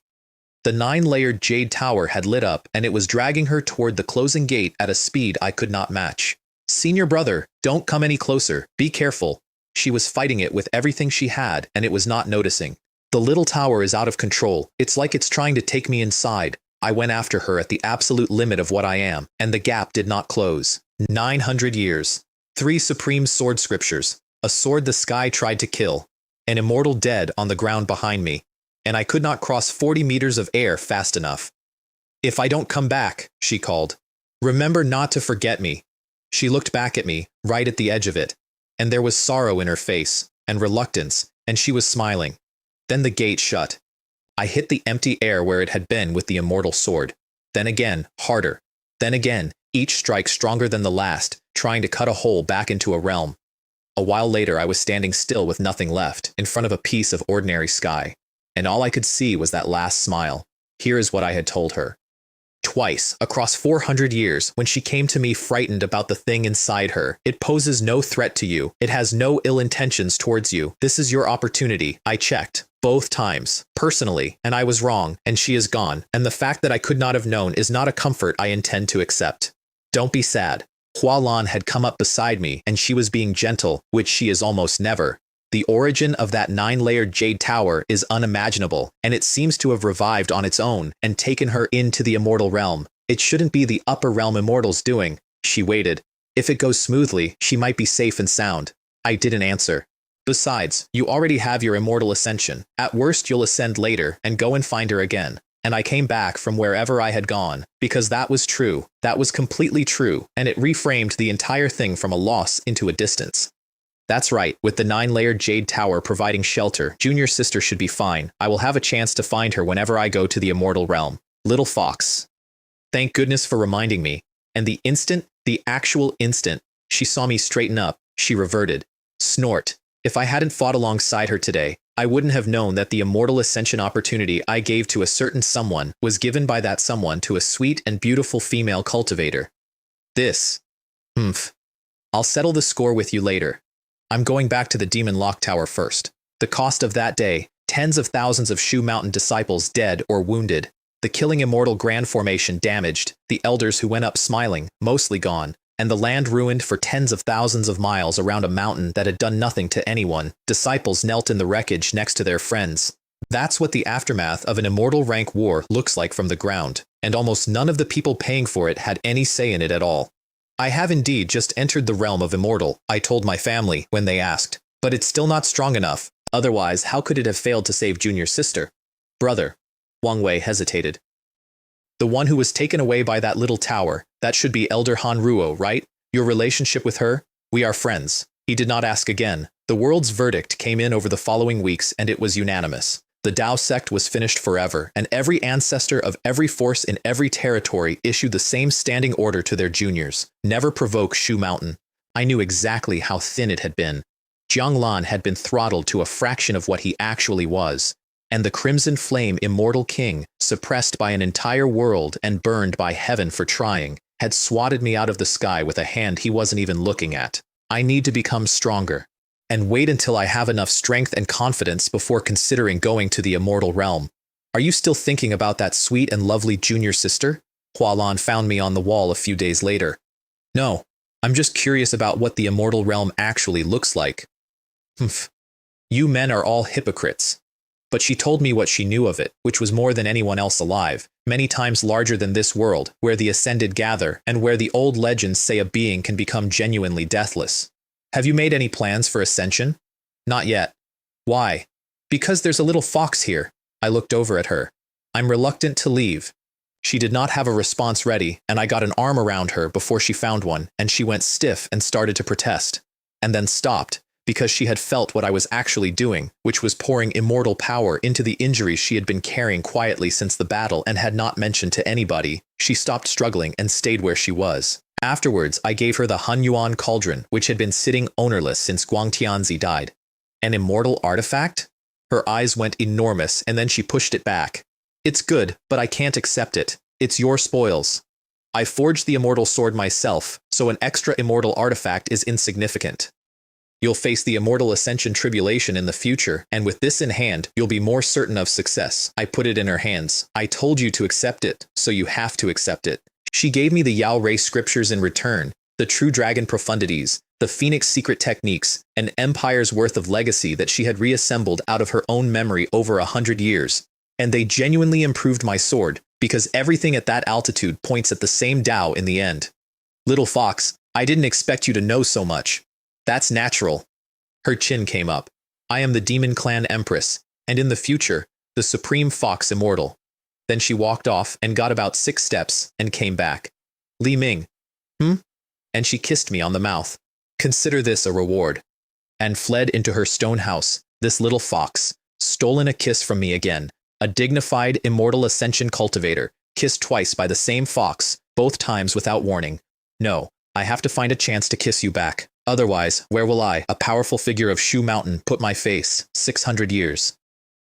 The 9-layered jade tower had lit up, and it was dragging her toward the closing gate at a speed I could not match. Senior brother, don't come any closer. Be careful. She was fighting it with everything she had, and it was not noticing. The little tower is out of control. It's like it's trying to take me inside. I went after her at the absolute limit of what I am, and the gap did not close. 900 years. 3 supreme sword scriptures. A sword the sky tried to kill. An immortal dead on the ground behind me. And I could not cross 40 meters of air fast enough. If I don't come back, she called. Remember not to forget me. She looked back at me, right at the edge of it. And there was sorrow in her face, and reluctance, and she was smiling. Then the gate shut. I hit the empty air where it had been with the immortal sword. Then again, harder. Then again, each strike stronger than the last, trying to cut a hole back into a realm. A while later I was standing still with nothing left, in front of a piece of ordinary sky. And all I could see was that last smile. Here is what I had told her. Twice, across 400 years, when she came to me frightened about the thing inside her. It poses no threat to you. It has no ill intentions towards you. This is your opportunity. I checked. Both times. Personally. And I was wrong. And she is gone. And the fact that I could not have known is not a comfort I intend to accept. Don't be sad. Hualan had come up beside me, and she was being gentle, which she is almost never. The origin of that 9-layered jade tower is unimaginable, and it seems to have revived on its own and taken her into the immortal realm. It shouldn't be the upper realm immortals doing. She waited. If it goes smoothly, she might be safe and sound. I didn't answer. Besides, you already have your immortal ascension. At worst, you'll ascend later and go and find her again. And I came back from wherever I had gone, because that was true. That was completely true, and it reframed the entire thing from a loss into a distance. That's right, with the 9-layered jade tower providing shelter, Junior sister should be fine. I will have a chance to find her whenever I go to the immortal realm. Little fox. Thank goodness for reminding me. And the actual instant, she saw me straighten up, she reverted. Snort. If I hadn't fought alongside her today, I wouldn't have known that the immortal ascension opportunity I gave to a certain someone was given by that someone to a sweet and beautiful female cultivator. I'll settle the score with you later. I'm going back to the Demon Lock Tower first. The cost of that day, tens of thousands of Shu Mountain disciples dead or wounded, the killing immortal grand formation damaged, the elders who went up smiling, mostly gone, and the land ruined for tens of thousands of miles around a mountain that had done nothing to anyone. Disciples knelt in the wreckage next to their friends. That's what the aftermath of an immortal rank war looks like from the ground, and almost none of the people paying for it had any say in it at all. I have indeed just entered the realm of immortal, I told my family when they asked, but it's still not strong enough. Otherwise, how could it have failed to save Junior sister? Brother. Wang Wei hesitated. The one who was taken away by that little tower, that should be Elder Hanruo, right? Your relationship with her? We are friends. He did not ask again. The world's verdict came in over the following weeks, and it was unanimous. The Dao sect was finished forever, and every ancestor of every force in every territory issued the same standing order to their juniors. Never provoke Shu Mountain. I knew exactly how thin it had been. Jianglan had been throttled to a fraction of what he actually was. And the Crimson Flame Immortal King, suppressed by an entire world and burned by heaven for trying, had swatted me out of the sky with a hand he wasn't even looking at. I need to become stronger. And wait until I have enough strength and confidence before considering going to the immortal realm. Are you still thinking about that sweet and lovely junior sister? Hualan found me on the wall a few days later. No, I'm just curious about what the immortal realm actually looks like. You men are all hypocrites. But she told me what she knew of it, which was more than anyone else alive, many times larger than this world, where the ascended gather, and where the old legends say a being can become genuinely deathless. Have you made any plans for ascension? Not yet. Why? Because there's a little fox here. I looked over at her. I'm reluctant to leave. She did not have a response ready, and I got an arm around her before she found one, and she went stiff and started to protest. And then stopped, because she had felt what I was actually doing, which was pouring immortal power into the injuries she had been carrying quietly since the battle and had not mentioned to anybody. She stopped struggling and stayed where she was. Afterwards, I gave her the Hunyuan cauldron, which had been sitting ownerless since Guangtianzi died. An immortal artifact? Her eyes went enormous, and then she pushed it back. It's good, but I can't accept it. It's your spoils. I forged the immortal sword myself, so an extra immortal artifact is insignificant. You'll face the immortal ascension tribulation in the future, and with this in hand, you'll be more certain of success. I put it in her hands. I told you to accept it, so you have to accept it. She gave me the Yao Rei scriptures in return, the true dragon profundities, the phoenix secret techniques, an empire's worth of legacy that she had reassembled out of her own memory over 100 years. And they genuinely improved my sword, because everything at that altitude points at the same Tao in the end. Little fox, I didn't expect you to know so much. That's natural. Her chin came up. I am the Demon Clan Empress, and in the future, the Supreme Fox Immortal. Then she walked off and got about 6 steps and came back. Li Ming. And she kissed me on the mouth. Consider this a reward. And fled into her stone house, this little fox, stolen a kiss from me again. A dignified, immortal ascension cultivator, kissed twice by the same fox, both times without warning. No, I have to find a chance to kiss you back. Otherwise, where will I, a powerful figure of Shu Mountain, put my face? 600 years.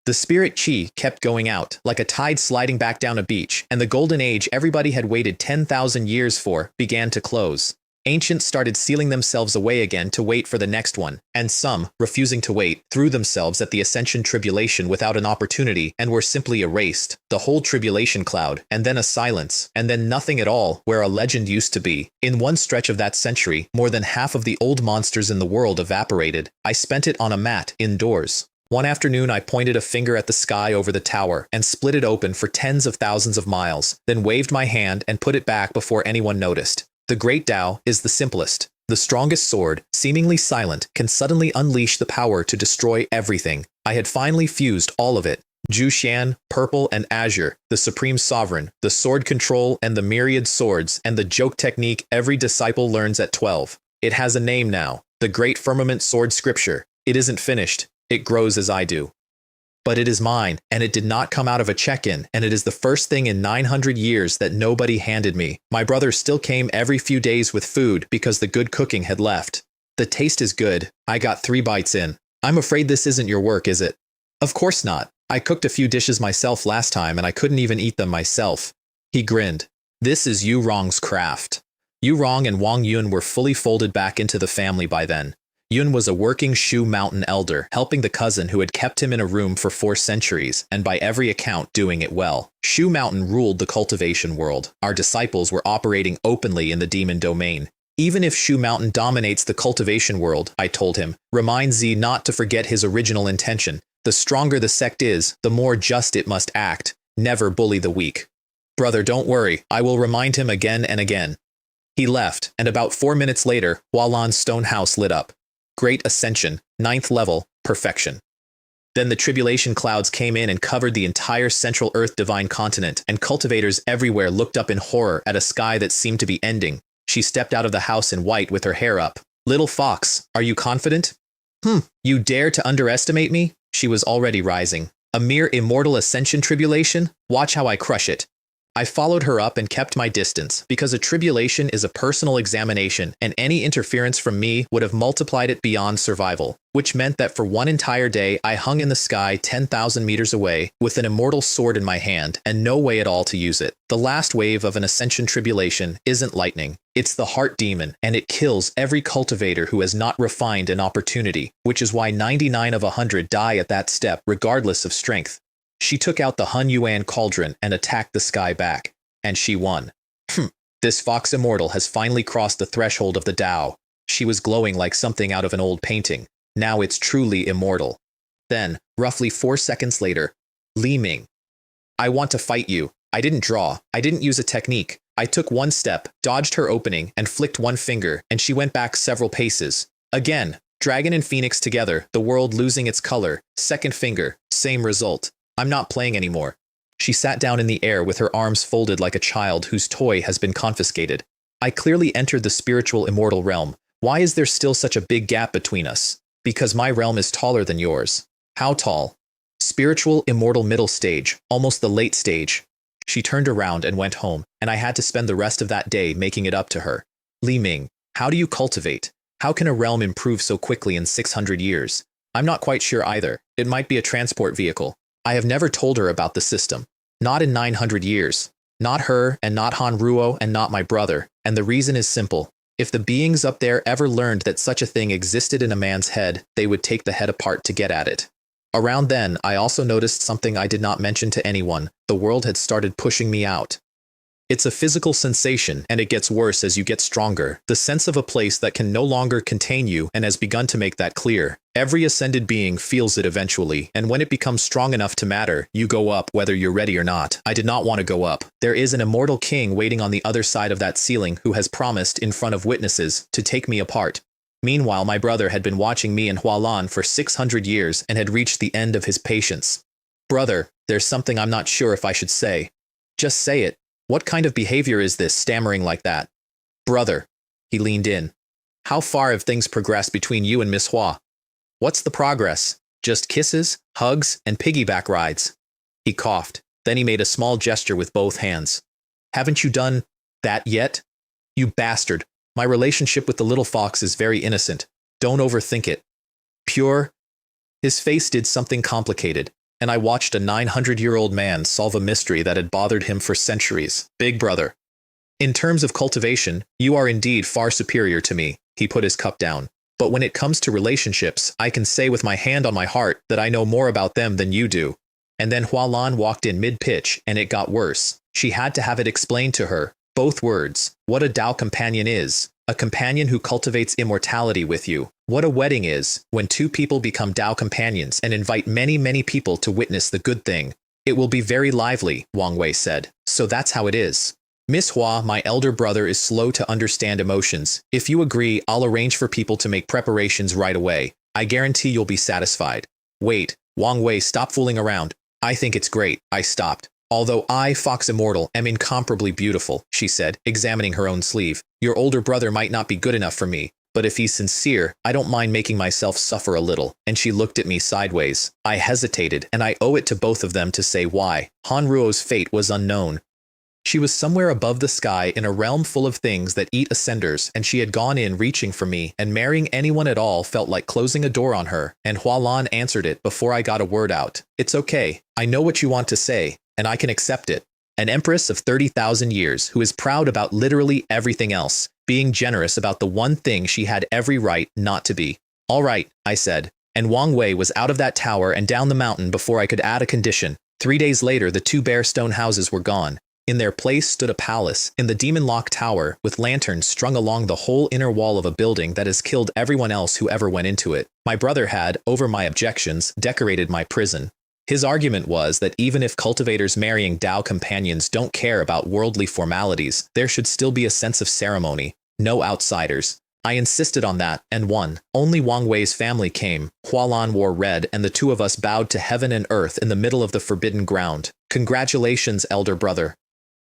The spirit chi kept going out, like a tide sliding back down a beach, and the golden age everybody had waited 10,000 years for began to close. Ancients started sealing themselves away again to wait for the next one, and some, refusing to wait, threw themselves at the ascension tribulation without an opportunity and were simply erased. The whole tribulation cloud, and then a silence, and then nothing at all where a legend used to be. In one stretch of that century, more than half of the old monsters in the world evaporated. I spent it on a mat, indoors. One afternoon I pointed a finger at the sky over the tower and split it open for tens of thousands of miles, then waved my hand and put it back before anyone noticed. The Great Tao is the simplest. The strongest sword, seemingly silent, can suddenly unleash the power to destroy everything. I had finally fused all of it. Jushan, purple and azure, the supreme sovereign, the sword control and the myriad swords, and the joke technique every disciple learns at 12. It has a name now, the Great Firmament Sword Scripture. It isn't finished. It grows as I do. But it is mine, and it did not come out of a check-in, and it is the first thing in 900 years that nobody handed me. My brother still came every few days with food because the good cooking had left. The taste is good. I got 3 bites in. I'm afraid this isn't your work, is it? Of course not. I cooked a few dishes myself last time, and I couldn't even eat them myself. He grinned. This is Yu Rong's craft. Yu Rong and Wang Yun were fully folded back into the family by then. Yun was a working Shu Mountain elder, helping the cousin who had kept him in a room for 4 centuries, and by every account doing it well. Shu Mountain ruled the cultivation world. Our disciples were operating openly in the demon domain. Even if Shu Mountain dominates the cultivation world, I told him, remind Z not to forget his original intention. The stronger the sect is, the more just it must act. Never bully the weak. Brother, don't worry, I will remind him again and again. He left, and about 4 minutes later, Hualan's stone house lit up. Great Ascension, 9th level, perfection. Then the tribulation clouds came in and covered the entire Central Earth divine continent, and cultivators everywhere looked up in horror at a sky that seemed to be ending. She stepped out of the house in white with her hair up. Little fox, are you confident? You dare to underestimate me? She was already rising. A mere immortal ascension tribulation? Watch how I crush it. I followed her up and kept my distance, because a tribulation is a personal examination, and any interference from me would have multiplied it beyond survival, which meant that for one entire day I hung in the sky 10,000 meters away, with an immortal sword in my hand, and no way at all to use it. The last wave of an ascension tribulation isn't lightning. It's the heart demon, and it kills every cultivator who has not refined an opportunity, which is why 99 of 100 die at that step, regardless of strength. She took out the Hunyuan cauldron and attacked the sky back, and she won. This fox immortal has finally crossed the threshold of the Tao. She was glowing like something out of an old painting. Now it's truly immortal. Then, roughly 4 seconds later, Li Ming. I want to fight you. I didn't draw. I didn't use a technique. I took 1 step, dodged her opening, and flicked 1 finger, and she went back several paces. Again, dragon and phoenix together, the world losing its color. 2nd finger, same result. I'm not playing anymore. She sat down in the air with her arms folded like a child whose toy has been confiscated. I clearly entered the spiritual immortal realm. Why is there still such a big gap between us? Because my realm is taller than yours. How tall? Spiritual, immortal middle stage, almost the late stage. She turned around and went home, and I had to spend the rest of that day making it up to her. Li Ming, how do you cultivate? How can a realm improve so quickly in 600 years? I'm not quite sure either. It might be a transport vehicle. I have never told her about the system. Not in 900 years. Not her, and not Han Ruo, and not my brother. And the reason is simple. If the beings up there ever learned that such a thing existed in a man's head, they would take the head apart to get at it. Around then, I also noticed something I did not mention to anyone. The world had started pushing me out. It's a physical sensation, and it gets worse as you get stronger. The sense of a place that can no longer contain you and has begun to make that clear. Every ascended being feels it eventually, and when it becomes strong enough to matter, you go up whether you're ready or not. I did not want to go up. There is an immortal king waiting on the other side of that ceiling who has promised, in front of witnesses, to take me apart. Meanwhile, my brother had been watching me in Hualan for 600 years and had reached the end of his patience. Brother, there's something I'm not sure if I should say. Just say it. What kind of behavior is this, stammering like that? Brother. He leaned in. How far have things progressed between you and Miss Hua? What's the progress? Just kisses, hugs, and piggyback rides. He coughed. Then he made a small gesture with both hands. Haven't you done that yet? You bastard. My relationship with the little fox is very innocent. Don't overthink it. Pure. His face did something complicated, and I watched a 900-year-old man solve a mystery that had bothered him for centuries. Big brother. In terms of cultivation, you are indeed far superior to me. He put his cup down. But when it comes to relationships, I can say with my hand on my heart that I know more about them than you do. And then Hualan walked in mid-pitch, and it got worse. She had to have it explained to her. Both words. What a Tao companion is. A companion who cultivates immortality with you. What a wedding is, when two people become Tao companions and invite many, many people to witness the good thing. It will be very lively, Wang Wei said. So that's how it is. Miss Hua, my elder brother, is slow to understand emotions. If you agree, I'll arrange for people to make preparations right away. I guarantee you'll be satisfied. Wait, Wang Wei, stop fooling around. I think it's great. I stopped. Although I, Fox Immortal, am incomparably beautiful, she said, examining her own sleeve. Your older brother might not be good enough for me, but if he's sincere, I don't mind making myself suffer a little. And she looked at me sideways. I hesitated, and I owe it to both of them to say why. Han Ruo's fate was unknown. She was somewhere above the sky in a realm full of things that eat ascenders, and she had gone in reaching for me, and marrying anyone at all felt like closing a door on her, and Hualan answered it before I got a word out. It's okay. I know what you want to say, and I can accept it. An empress of 30,000 years who is proud about literally everything else, being generous about the one thing she had every right not to be. All right, I said, and Wang Wei was out of that tower and down the mountain before I could add a condition. 3 days later, the 2 bare stone houses were gone. In their place stood a palace in the Demon Lock Tower with lanterns strung along the whole inner wall of a building that has killed everyone else who ever went into it. My brother had, over my objections, decorated my prison. His argument was that even if cultivators marrying Tao companions don't care about worldly formalities, there should still be a sense of ceremony. No outsiders. I insisted on that, and won. Only Wang Wei's family came. Hualan wore red, and the two of us bowed to heaven and earth in the middle of the forbidden ground. Congratulations, elder brother.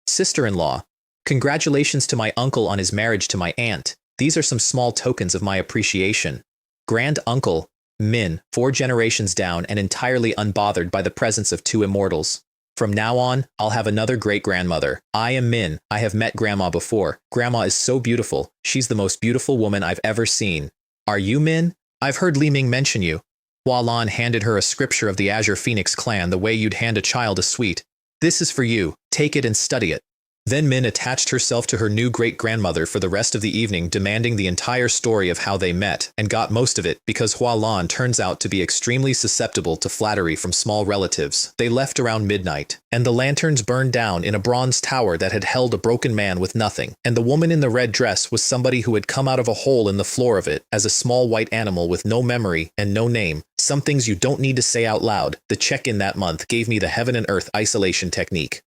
Sister-in-law. Congratulations to my uncle on his marriage to my aunt. These are some small tokens of my appreciation. Grand uncle. Min, 4 generations down and entirely unbothered by the presence of 2 immortals. From now on, I'll have another great-grandmother. I am Min. I have met Grandma before. Grandma is so beautiful. She's the most beautiful woman I've ever seen. Are you Min? I've heard Li Ming mention you. Hualan handed her a scripture of the Azure Phoenix clan the way you'd hand a child a sweet. This is for you. Take it and study it. Then Min attached herself to her new great-grandmother for the rest of the evening, demanding the entire story of how they met, and got most of it because Hualan turns out to be extremely susceptible to flattery from small relatives. They left around midnight, and the lanterns burned down in a bronze tower that had held a broken man with nothing, and the woman in the red dress was somebody who had come out of a hole in the floor of it as a small white animal with no memory and no name. Some things you don't need to say out loud. The check-in that month gave me the heaven and earth isolation technique.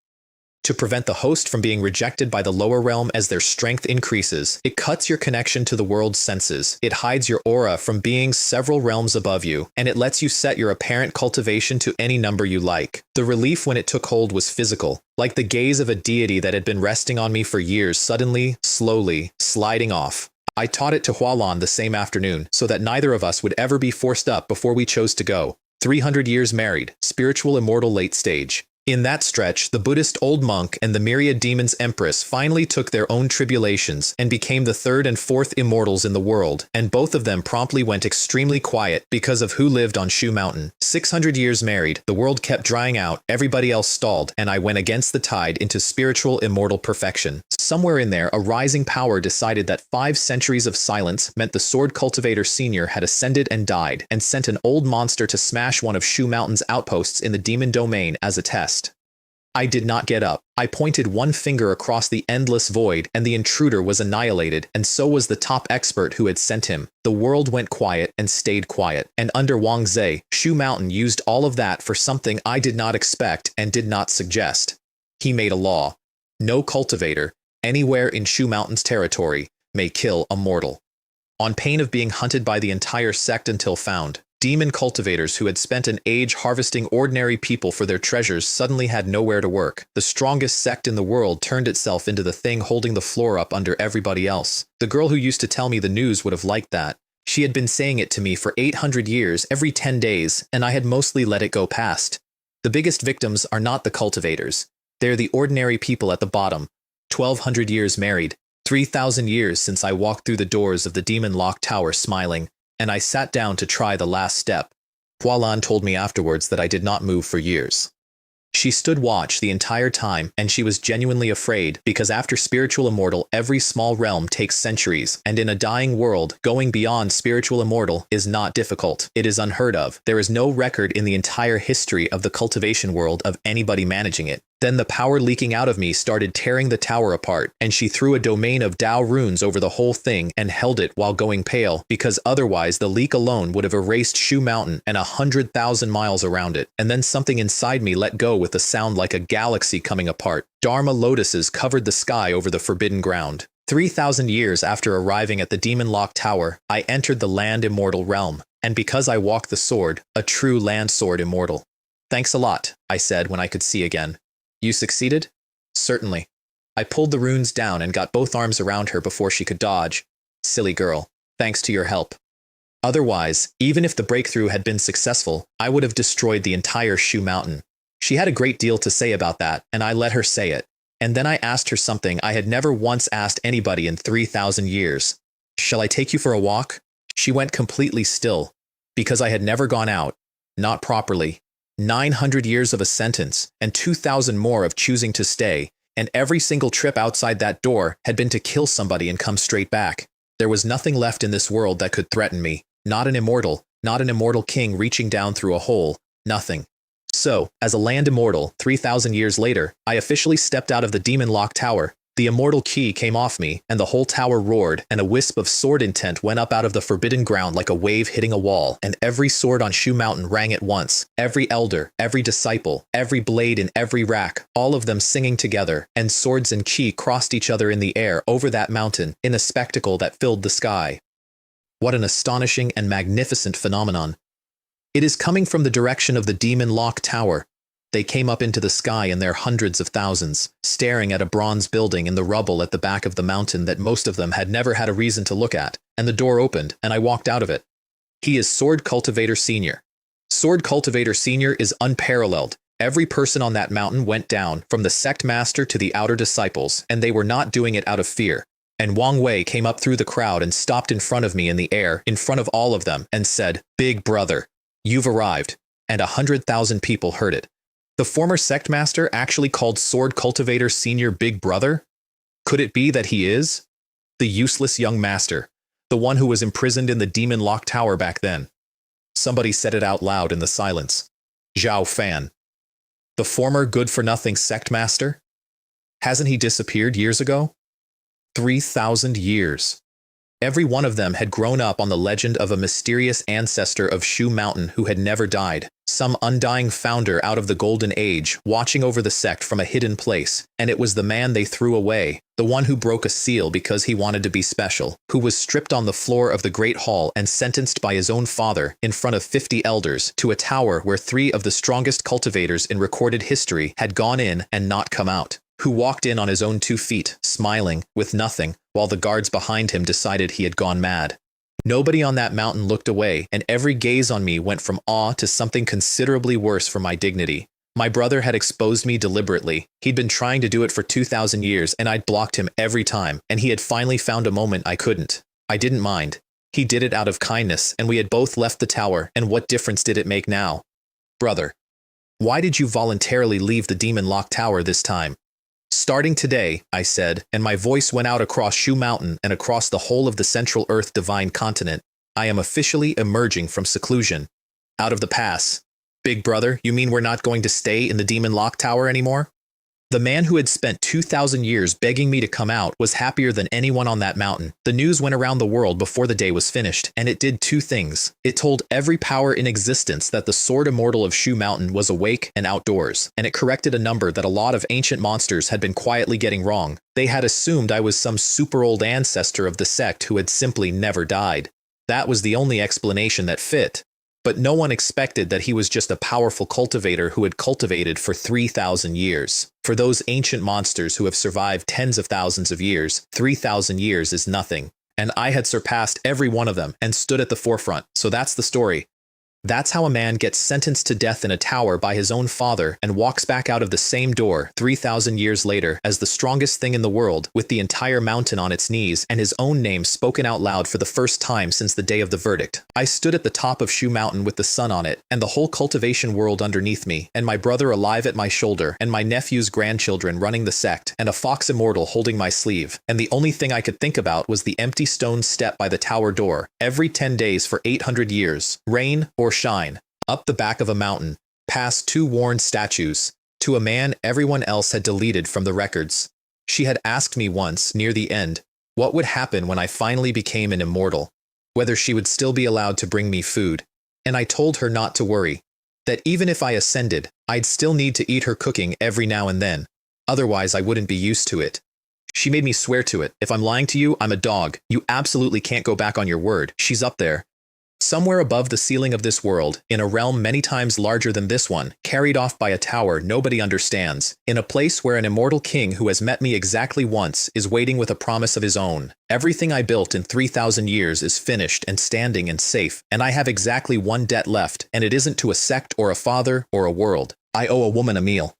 To prevent the host from being rejected by the lower realm as their strength increases, it cuts your connection to the world's senses, it hides your aura from beings several realms above you, and it lets you set your apparent cultivation to any number you like. The relief when it took hold was physical, like the gaze of a deity that had been resting on me for years suddenly, slowly, sliding off. I taught it to Hualan the same afternoon so that neither of us would ever be forced up before we chose to go. 300 years married, spiritual immortal late stage. In that stretch, the Buddhist old monk and the myriad demons empress finally took their own tribulations and became the third and fourth immortals in the world, and both of them promptly went extremely quiet because of who lived on Shu Mountain. 600 years married, the world kept drying out, everybody else stalled, and I went against the tide into spiritual immortal perfection. Somewhere in there, a rising power decided that 5 centuries of silence meant the Sword Cultivator Senior had ascended and died, and sent an old monster to smash one of Shu Mountain's outposts in the demon domain as a test. I did not get up. I pointed one finger across the endless void, and the intruder was annihilated, and so was the top expert who had sent him. The world went quiet and stayed quiet, and under Wang Zhe, Shu Mountain used all of that for something I did not expect and did not suggest. He made a law. No cultivator, anywhere in Shu Mountain's territory, may kill a mortal, on pain of being hunted by the entire sect until found. Demon cultivators who had spent an age harvesting ordinary people for their treasures suddenly had nowhere to work. The strongest sect in the world turned itself into the thing holding the floor up under everybody else. The girl who used to tell me the news would have liked that. She had been saying it to me for 800 years every 10 days, and I had mostly let it go past. The biggest victims are not the cultivators. They're the ordinary people at the bottom. 1,200 years married. 3,000 years since I walked through the doors of the demon lock tower smiling, and I sat down to try the last step. Hualan told me afterwards that I did not move for years. She stood watch the entire time, and she was genuinely afraid, because after spiritual immortal, every small realm takes centuries, and in a dying world, going beyond spiritual immortal is not difficult. It is unheard of. There is no record in the entire history of the cultivation world of anybody managing it. Then the power leaking out of me started tearing the tower apart, and she threw a domain of Tao runes over the whole thing and held it while going pale, because otherwise the leak alone would have erased Shu Mountain and 100,000 miles around it. And then something inside me let go with a sound like a galaxy coming apart. Dharma lotuses covered the sky over the forbidden ground. 3,000 years after arriving at the Demon Lock Tower, I entered the land immortal realm, and because I walked the sword, a true land sword immortal. Thanks a lot, I said when I could see again. You succeeded? Certainly. I pulled the runes down and got both arms around her before she could dodge. Silly girl. Thanks to your help. Otherwise, even if the breakthrough had been successful, I would have destroyed the entire Shu Mountain. She had a great deal to say about that, and I let her say it. And then I asked her something I had never once asked anybody in 3,000 years. Shall I take you for a walk? She went completely still, because I had never gone out, not properly. 900 years of a sentence, and 2,000 more of choosing to stay, and every single trip outside that door had been to kill somebody and come straight back. There was nothing left in this world that could threaten me. Not an immortal king reaching down through a hole, nothing. So, as a land immortal, 3,000 years later, I officially stepped out of the Demon Lock Tower. The immortal key came off me, and the whole tower roared, and a wisp of sword intent went up out of the forbidden ground like a wave hitting a wall, and every sword on Shu Mountain rang at once. Every elder, every disciple, every blade in every rack, all of them singing together, and swords and chi crossed each other in the air over that mountain, in a spectacle that filled the sky. What an astonishing and magnificent phenomenon. It is coming from the direction of the Demon Lock Tower. They came up into the sky in their hundreds of thousands, staring at a bronze building in the rubble at the back of the mountain that most of them had never had a reason to look at, and the door opened, and I walked out of it. He is Sword Cultivator Senior. Sword Cultivator Senior is unparalleled. Every person on that mountain went down, from the sect master to the outer disciples, and they were not doing it out of fear. And Wang Wei came up through the crowd and stopped in front of me in the air, in front of all of them, and said, "Big brother, you've arrived," and 100,000 people heard it. The former sect master actually called Sword Cultivator Senior Big Brother? Could it be that he is? The useless young master, the one who was imprisoned in the Demon Lock Tower back then. Somebody said it out loud in the silence. Zhao Fan. The former good-for-nothing sect master? Hasn't he disappeared years ago? 3,000 years. Every one of them had grown up on the legend of a mysterious ancestor of Shu Mountain who had never died, some undying founder out of the Golden Age, watching over the sect from a hidden place, and it was the man they threw away, the one who broke a seal because he wanted to be special, who was stripped on the floor of the Great Hall and sentenced by his own father, in front of 50 elders, to a tower where 3 of the strongest cultivators in recorded history had gone in and not come out. who walked in on his own 2 feet, smiling, with nothing, while the guards behind him decided he had gone mad. Nobody on that mountain looked away, and every gaze on me went from awe to something considerably worse for my dignity. My brother had exposed me deliberately. He'd been trying to do it for 2,000 years, and I'd blocked him every time, and he had finally found a moment I couldn't. I didn't mind. He did it out of kindness, and we had both left the tower, and what difference did it make now? Brother, why did you voluntarily leave the demon-locked tower this time? Starting today, I said, and my voice went out across Shu Mountain and across the whole of the Central Earth Divine Continent, I am officially emerging from seclusion. Out of the pass. Big brother, you mean we're not going to stay in the Demon Lock Tower anymore? The man who had spent 2,000 years begging me to come out was happier than anyone on that mountain. The news went around the world before the day was finished, and it did 2 things. It told every power in existence that the Sword Immortal of Shu Mountain was awake and outdoors, and it corrected a number that a lot of ancient monsters had been quietly getting wrong. They had assumed I was some super old ancestor of the sect who had simply never died. That was the only explanation that fit. But no one expected that he was just a powerful cultivator who had cultivated for 3,000 years. For those ancient monsters who have survived tens of thousands of years, 3,000 years is nothing. And I had surpassed every one of them and stood at the forefront. So that's the story. That's how a man gets sentenced to death in a tower by his own father and walks back out of the same door 3,000 years later as the strongest thing in the world, with the entire mountain on its knees and his own name spoken out loud for the first time since the day of the verdict. I stood at the top of Shu Mountain with the sun on it, and the whole cultivation world underneath me, and my brother alive at my shoulder, and my nephew's grandchildren running the sect, and a fox immortal holding my sleeve. And the only thing I could think about was the empty stone step by the tower door, every 10 days for 800 years, rain or shine, up the back of a mountain, past 2 worn statues, to a man everyone else had deleted from the records. She had asked me once, near the end, what would happen when I finally became an immortal, whether she would still be allowed to bring me food, and I told her not to worry, that even if I ascended, I'd still need to eat her cooking every now and then, otherwise I wouldn't be used to it. She made me swear to it. If I'm lying to you, I'm a dog. You absolutely can't go back on your word. She's up there, somewhere above the ceiling of this world, in a realm many times larger than this one, carried off by a tower nobody understands, in a place where an immortal king who has met me exactly once is waiting with a promise of his own. Everything I built in 3,000 years is finished and standing and safe, and I have exactly one debt left, and it isn't to a sect or a father or a world. I owe a woman a meal.